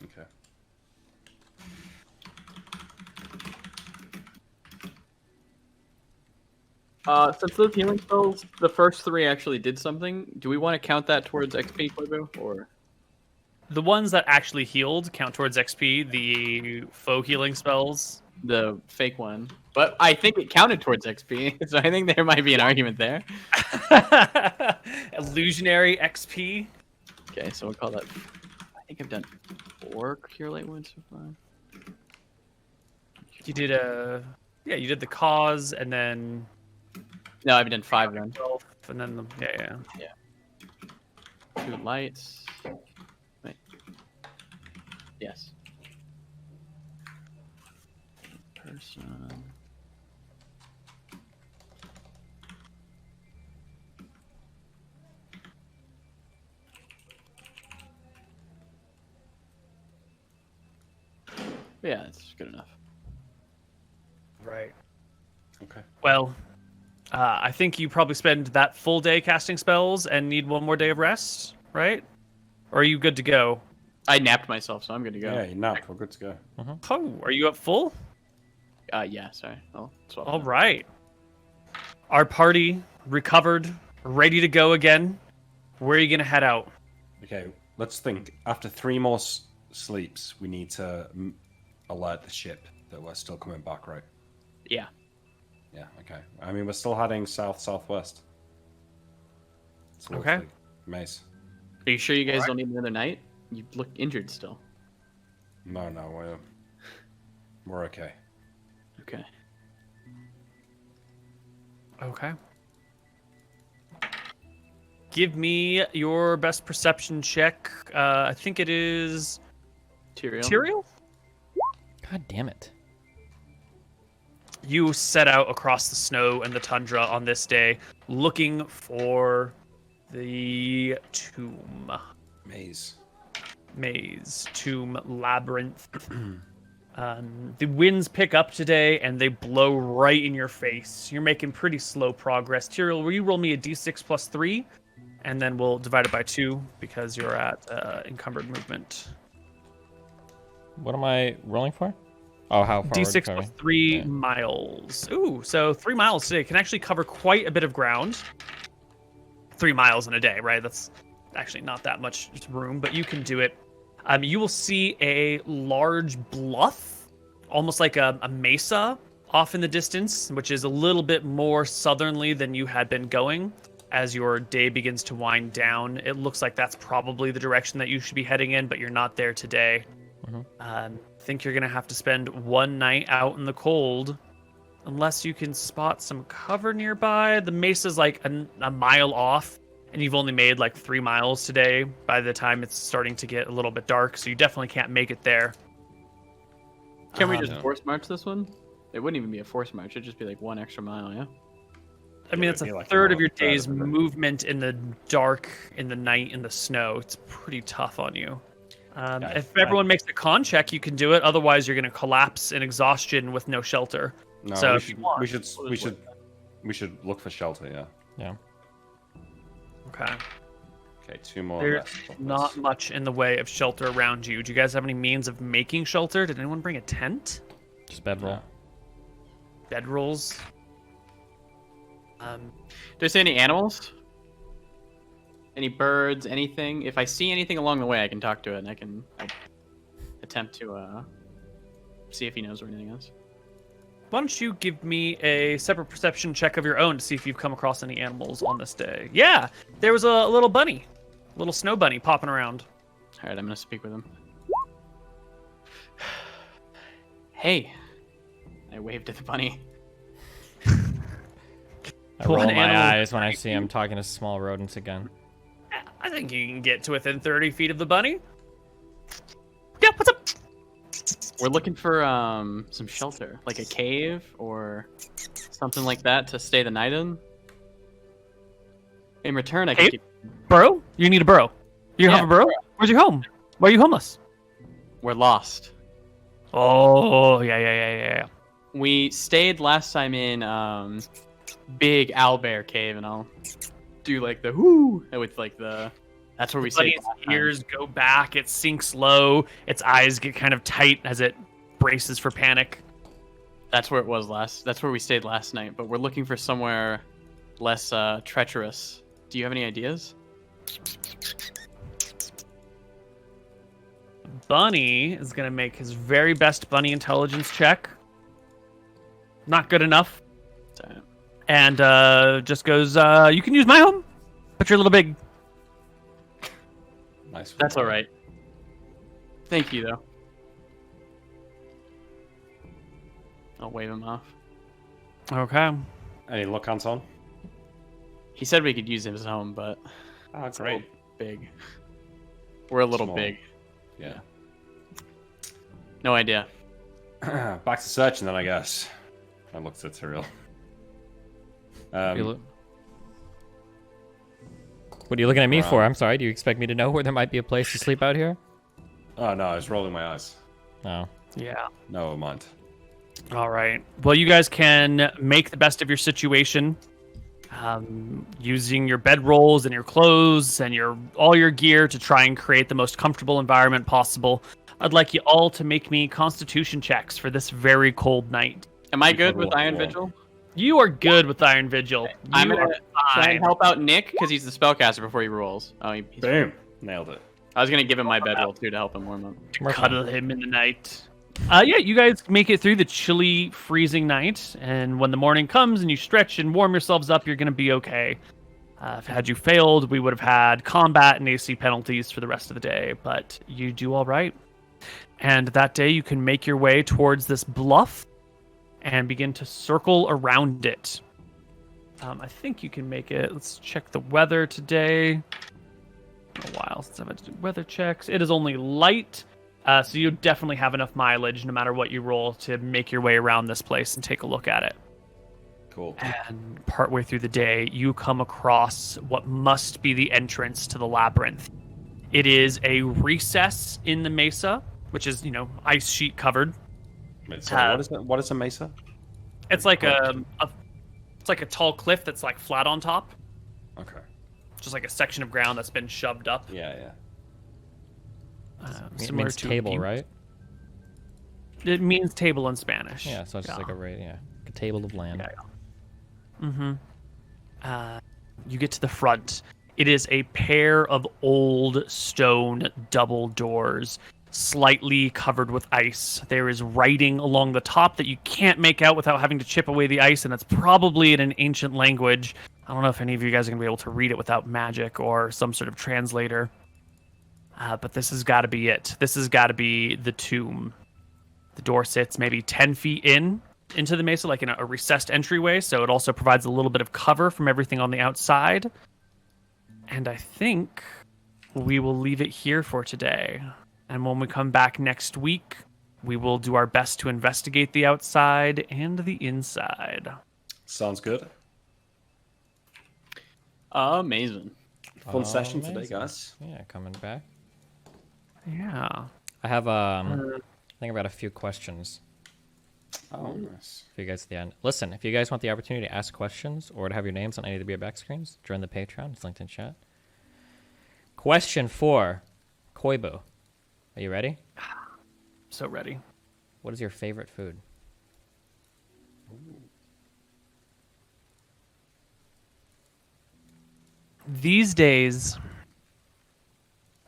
Speaker 2: Okay.
Speaker 3: Since those healing spells, the first 3 actually did something, do we want to count that towards XP, Koibu? Or...
Speaker 1: The ones that actually healed count towards XP. The faux healing spells.
Speaker 3: The fake one. But I think it counted towards XP, so I think there might be an argument there.
Speaker 1: Illusionary XP.
Speaker 3: Okay, so we'll call that... I think I've done 4 Cure Light Wounds so far.
Speaker 1: You did you did the cause and then
Speaker 3: No, I've done 5 then.
Speaker 1: and then yeah.
Speaker 3: 2 lights. Wait. Yes. Person. Yeah, that's good enough.
Speaker 1: Right.
Speaker 2: Okay.
Speaker 1: Well, I think you probably spend that full day casting spells and need 1 more day of rest, right? Or are you good to go?
Speaker 3: I napped myself, so I'm good to go.
Speaker 2: Yeah, you napped. We're good to go.
Speaker 1: Oh, are you up full?
Speaker 3: Yeah, sorry. I'll swap
Speaker 1: All
Speaker 3: that.
Speaker 1: right. Our party recovered, ready to go again. Where are you gonna head out?
Speaker 2: Okay, let's think. After 3 more sleeps, we need to alert the ship that we're still coming back, right?
Speaker 3: Yeah.
Speaker 2: Yeah, okay. I mean, we're still heading south-southwest. So it looks
Speaker 1: Okay.
Speaker 2: like Mace.
Speaker 3: Are you sure you guys don't need another night? You look injured still.
Speaker 2: No, we're okay.
Speaker 3: Okay.
Speaker 1: Okay. Give me your best perception check. I think it is
Speaker 3: Tyrael.
Speaker 1: Tyrael?
Speaker 4: God damn it.
Speaker 1: You set out across the snow and the tundra on this day looking for the tomb.
Speaker 2: Maze.
Speaker 1: Maze, tomb, labyrinth. The winds pick up today, and they blow right in your face. You're making pretty slow progress. Tyrael, will you roll me a d6 plus 3? And then we'll divide it by 2 because you're at encumbered movement.
Speaker 5: What am I rolling for? Oh, how far?
Speaker 1: D6
Speaker 5: sorry.
Speaker 1: plus 3
Speaker 5: Yeah.
Speaker 1: miles. Ooh, so 3 miles today can actually cover quite a bit of ground. 3 miles in a day, right? That's actually not that much room, but you can do it. You will see a large bluff, almost like a mesa off in the distance, which is a little bit more southerly than you had been going. As your day begins to wind down, it looks like that's probably the direction that you should be heading in, but you're not there today. I think you're going to have to spend one night out in the cold, unless you can spot some cover nearby. The mesa's like a mile off, and you've only made like 3 miles today by the time it's starting to get a little bit dark, so you definitely can't make it there.
Speaker 3: Can we just
Speaker 5: no.
Speaker 3: force march this one? It wouldn't even be a force march. It'd just be like 1 extra mile, yeah?
Speaker 1: I mean, it's
Speaker 2: it'd
Speaker 1: a
Speaker 2: be like
Speaker 1: third of
Speaker 2: about
Speaker 1: your
Speaker 2: a third
Speaker 1: day's
Speaker 2: of it.
Speaker 1: movement in the dark, in the night, in the snow. It's pretty tough on you. If everyone makes a con check, you can do it. Otherwise, you're going to collapse in exhaustion with no shelter.
Speaker 2: No,
Speaker 1: So
Speaker 2: we
Speaker 1: if you
Speaker 2: should,
Speaker 1: want,
Speaker 2: we should look for shelter. Yeah.
Speaker 5: Yeah.
Speaker 1: Okay.
Speaker 2: Okay, 2 more.
Speaker 1: There's
Speaker 2: left.
Speaker 1: not much in the way of shelter around you. Do you guys have any means of making shelter? Did anyone bring a tent?
Speaker 5: Just bedroll.
Speaker 1: Bedrolls?
Speaker 3: Do I see any animals? Any birds? Anything? If I see anything along the way, I can talk to it, and I can attempt to see if he knows where anything is.
Speaker 1: Why don't you give me a separate perception check of your own to see if you've come across any animals on this day? Yeah, there was a little bunny, little snow bunny popping around.
Speaker 3: All right, I'm gonna speak with him. Hey, I waved at the bunny.
Speaker 5: I roll
Speaker 1: One
Speaker 5: my
Speaker 1: animal-
Speaker 5: eyes when I see him talking to small rodents again.
Speaker 1: I think you can get to within 30 feet of the bunny. Yeah, what's up?
Speaker 3: We're looking for some shelter, like a cave or something like that to stay the night in. In return, I can
Speaker 1: Cave?
Speaker 3: keep.
Speaker 1: Burrow? You need a burrow. You
Speaker 3: Yeah,
Speaker 1: have a burrow? Where's your home? Why are you homeless?
Speaker 3: We're lost.
Speaker 1: Oh, yeah.
Speaker 3: We stayed last time in big owlbear cave, and I'll do like the whoo with like the. That's where we stayed.
Speaker 1: Bunny's
Speaker 3: last time.
Speaker 1: ears go back. It sinks low. Its eyes get kind of tight as it braces for panic.
Speaker 3: That's where it was last. That's where we stayed last night. But we're looking for somewhere less treacherous. Do you have any ideas?
Speaker 1: Bunny is going to make his very best bunny intelligence check. Not good enough.
Speaker 3: So,
Speaker 1: And just goes, you can use my home, but you're a little big.
Speaker 2: Nice.
Speaker 3: that's all right. Thank you, though. I'll wave him off.
Speaker 1: Okay.
Speaker 2: Any luck, Anton?
Speaker 3: He said we could use his home, but
Speaker 2: Oh,
Speaker 3: it's a little big. We're a little
Speaker 2: Small.
Speaker 3: big.
Speaker 2: Yeah.
Speaker 3: No idea.
Speaker 2: Back to searching then, I guess. I looked at Tyrael.
Speaker 5: What are you looking at me
Speaker 2: Wow.
Speaker 5: for? I'm sorry. Do you expect me to know where there might be a place to sleep out here?
Speaker 2: Oh no, I was rolling my eyes.
Speaker 5: No.
Speaker 1: Yeah.
Speaker 2: Never mind.
Speaker 1: All right. Well, you guys can make the best of your situation, using your bedrolls and your clothes and all your gear to try and create the most comfortable environment possible. I'd like you all to make me Constitution checks for this very cold night.
Speaker 3: Am I
Speaker 2: You
Speaker 3: good
Speaker 2: can
Speaker 3: with
Speaker 2: roll
Speaker 3: Iron
Speaker 2: one.
Speaker 3: Vigil?
Speaker 1: You are good with Iron Vigil.
Speaker 3: I'm
Speaker 1: You
Speaker 3: gonna
Speaker 1: are
Speaker 3: try
Speaker 1: fine.
Speaker 3: and help out Nick because he's the spellcaster before he rolls. Oh, he's...
Speaker 2: Boom. Nailed it.
Speaker 3: I was gonna give him my bedroll too to help him warm up.
Speaker 1: Cuddle him in the night. Yeah, you guys make it through the chilly, freezing night, and when the morning comes and you stretch and warm yourselves up, you're going to be okay. Had you failed, we would have had combat and AC penalties for the rest of the day, but you do all right. And that day, you can make your way towards this bluff and begin to circle around it. I think you can make it. Let's check the weather today. Been a while since I've had to do weather checks. It is only light. So you definitely have enough mileage, no matter what you roll, to make your way around this place and take a look at it.
Speaker 2: Cool.
Speaker 1: And partway through the day, you come across what must be the entrance to the labyrinth. It is a recess in the mesa, which is, ice sheet covered.
Speaker 2: Wait, sorry,
Speaker 1: Uh,
Speaker 2: what is it? What is a mesa?
Speaker 1: It's like it's like a tall cliff that's like flat on top,
Speaker 2: Okay.
Speaker 1: just like a section of ground that's been shoved up.
Speaker 2: Yeah.
Speaker 4: It
Speaker 1: Similar
Speaker 4: means
Speaker 1: to
Speaker 4: table,
Speaker 1: butte.
Speaker 4: right?
Speaker 1: It means table in Spanish.
Speaker 4: Yeah, so it's just like a table of land.
Speaker 1: You get to the front. It is a pair of old stone double doors, slightly covered with ice. There is writing along the top that you can't make out without having to chip away the ice, and it's probably in an ancient language. I don't know if any of you guys are going to be able to read it without magic or some sort of translator. But this has got to be it. This has got to be the tomb. The door sits maybe 10 feet into the mesa, like in a recessed entryway, so it also provides a little bit of cover from everything on the outside. And I think we will leave it here for today. And when we come back next week, we will do our best to investigate the outside and the inside.
Speaker 2: Sounds good.
Speaker 3: Amazing.
Speaker 2: Fun session today,
Speaker 4: Amazing.
Speaker 2: guys.
Speaker 4: Yeah, coming back.
Speaker 1: Yeah.
Speaker 4: I have I think I've got a few questions
Speaker 2: Oh, nice.
Speaker 4: for you guys at the end. Listen, if you guys want the opportunity to ask questions or to have your names on any of the beer back screens, join the Patreon. It's linked in chat. Question 4, Koibu. Are you ready?
Speaker 1: So ready.
Speaker 4: What is your favorite food?
Speaker 1: These days,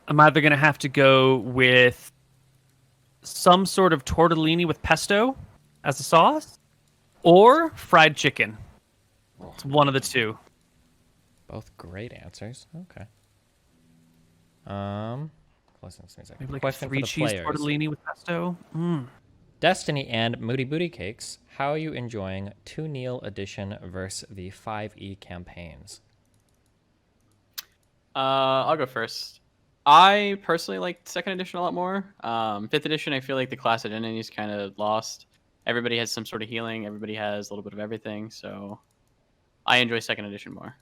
Speaker 1: I'm either going to have to go with some sort of tortellini with pesto as a sauce or fried chicken. It's one of the two.
Speaker 4: Both great answers. Okay. Listen, this means
Speaker 1: Maybe like a
Speaker 4: question for the
Speaker 1: 3-cheese
Speaker 4: players.
Speaker 1: tortellini with pesto.
Speaker 4: Destiny and Moody Booty Cakes, how are you enjoying 2 Neil Edition versus the 5e campaigns?
Speaker 3: I'll go first. I personally like second edition a lot more. Fifth edition, I feel like the class identity is kind of lost. Everybody has some sort of healing. Everybody has a little bit of everything. So I enjoy second edition more.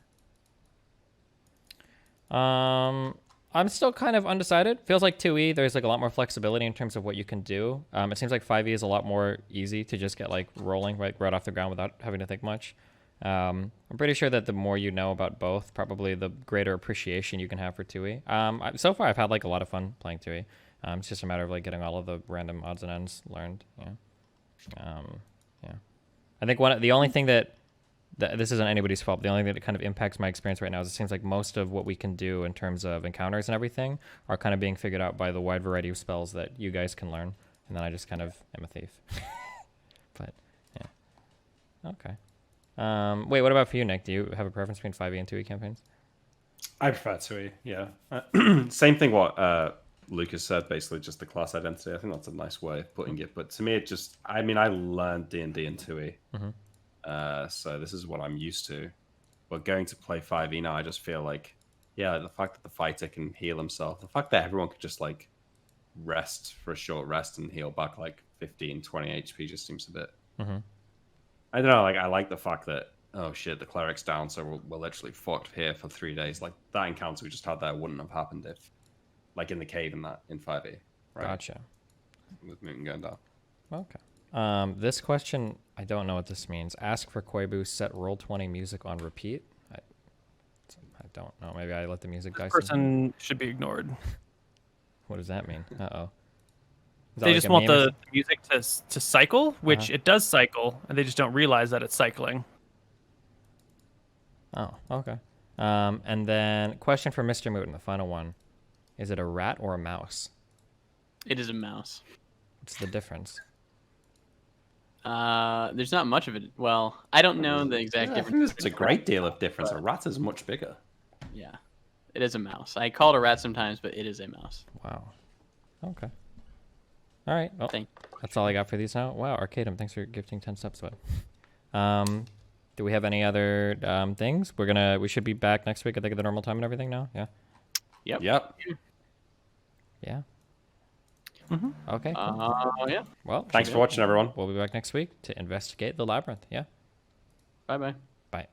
Speaker 4: I'm still kind of undecided. Feels like 2e, there's like a lot more flexibility in terms of what you can do. It seems like 5e is a lot more easy to just get like rolling right off the ground without having to think much. I'm pretty sure that the more you know about both, probably the greater appreciation you can have for 2e. So far, I've had like a lot of fun playing 2e. It's just a matter of like getting all of the random odds and ends learned. Yeah. I think the only thing that this isn't anybody's fault. The only thing that kind of impacts my experience right now is it seems like most of what we can do in terms of encounters and everything are kind of being figured out by the wide variety of spells that you guys can learn, and then I just kind of am a thief. But yeah. Okay. Wait, what about for you, Nick? Do you have a preference between 5e and 2e campaigns?
Speaker 2: I prefer 2E, yeah. Same thing what Lucas said, basically, just the class identity. I think that's a nice way of putting it. But to me, it just, I mean, I learned D&D in 2E. So this is what I'm used to. But going to play 5e now, I just feel like, yeah, the fact that the fighter can heal himself, the fact that everyone could just, like, rest for a short rest and heal back, like, 15, 20 HP just seems a bit... I don't know, like, I like the fact that, oh shit, the cleric's down, so we're literally fucked here for 3 days. Like, that encounter we just had there wouldn't have happened if, like, in the cave in 5e, right?
Speaker 4: Gotcha.
Speaker 2: With Mooton going down.
Speaker 4: Okay. This question, I don't know what this means. Ask for Koibu, set Roll20 music on repeat. I don't know. Maybe I let the music die.
Speaker 1: Person should be ignored.
Speaker 4: What does that mean? Uh-oh.
Speaker 1: They just want the music to cycle, which it does cycle, and they just don't realize that it's cycling.
Speaker 4: Oh, okay. And then question for MrMouton, the final one. Is it a rat or a mouse?
Speaker 3: It is a mouse.
Speaker 4: What's the difference?
Speaker 3: There's not much of it. Well, I don't know the exact
Speaker 2: I
Speaker 3: difference.
Speaker 2: think there's a great deal of difference. A rat is much bigger.
Speaker 3: Yeah, it is a mouse. I call it a rat sometimes, but it is a mouse.
Speaker 4: Wow. Okay. All right. Well, that's all I got for these now. Wow, Arcadum, thanks for gifting 10 subs. Do we have any other things? We should be back next week, I think, at the normal time and everything now. Yeah.
Speaker 3: Yep.
Speaker 4: Yeah. Okay. Cool.
Speaker 3: Yeah.
Speaker 4: Well,
Speaker 2: Thanks for watching, everyone.
Speaker 4: We'll be back next week to investigate the labyrinth. Yeah.
Speaker 3: Bye-bye.
Speaker 4: Bye.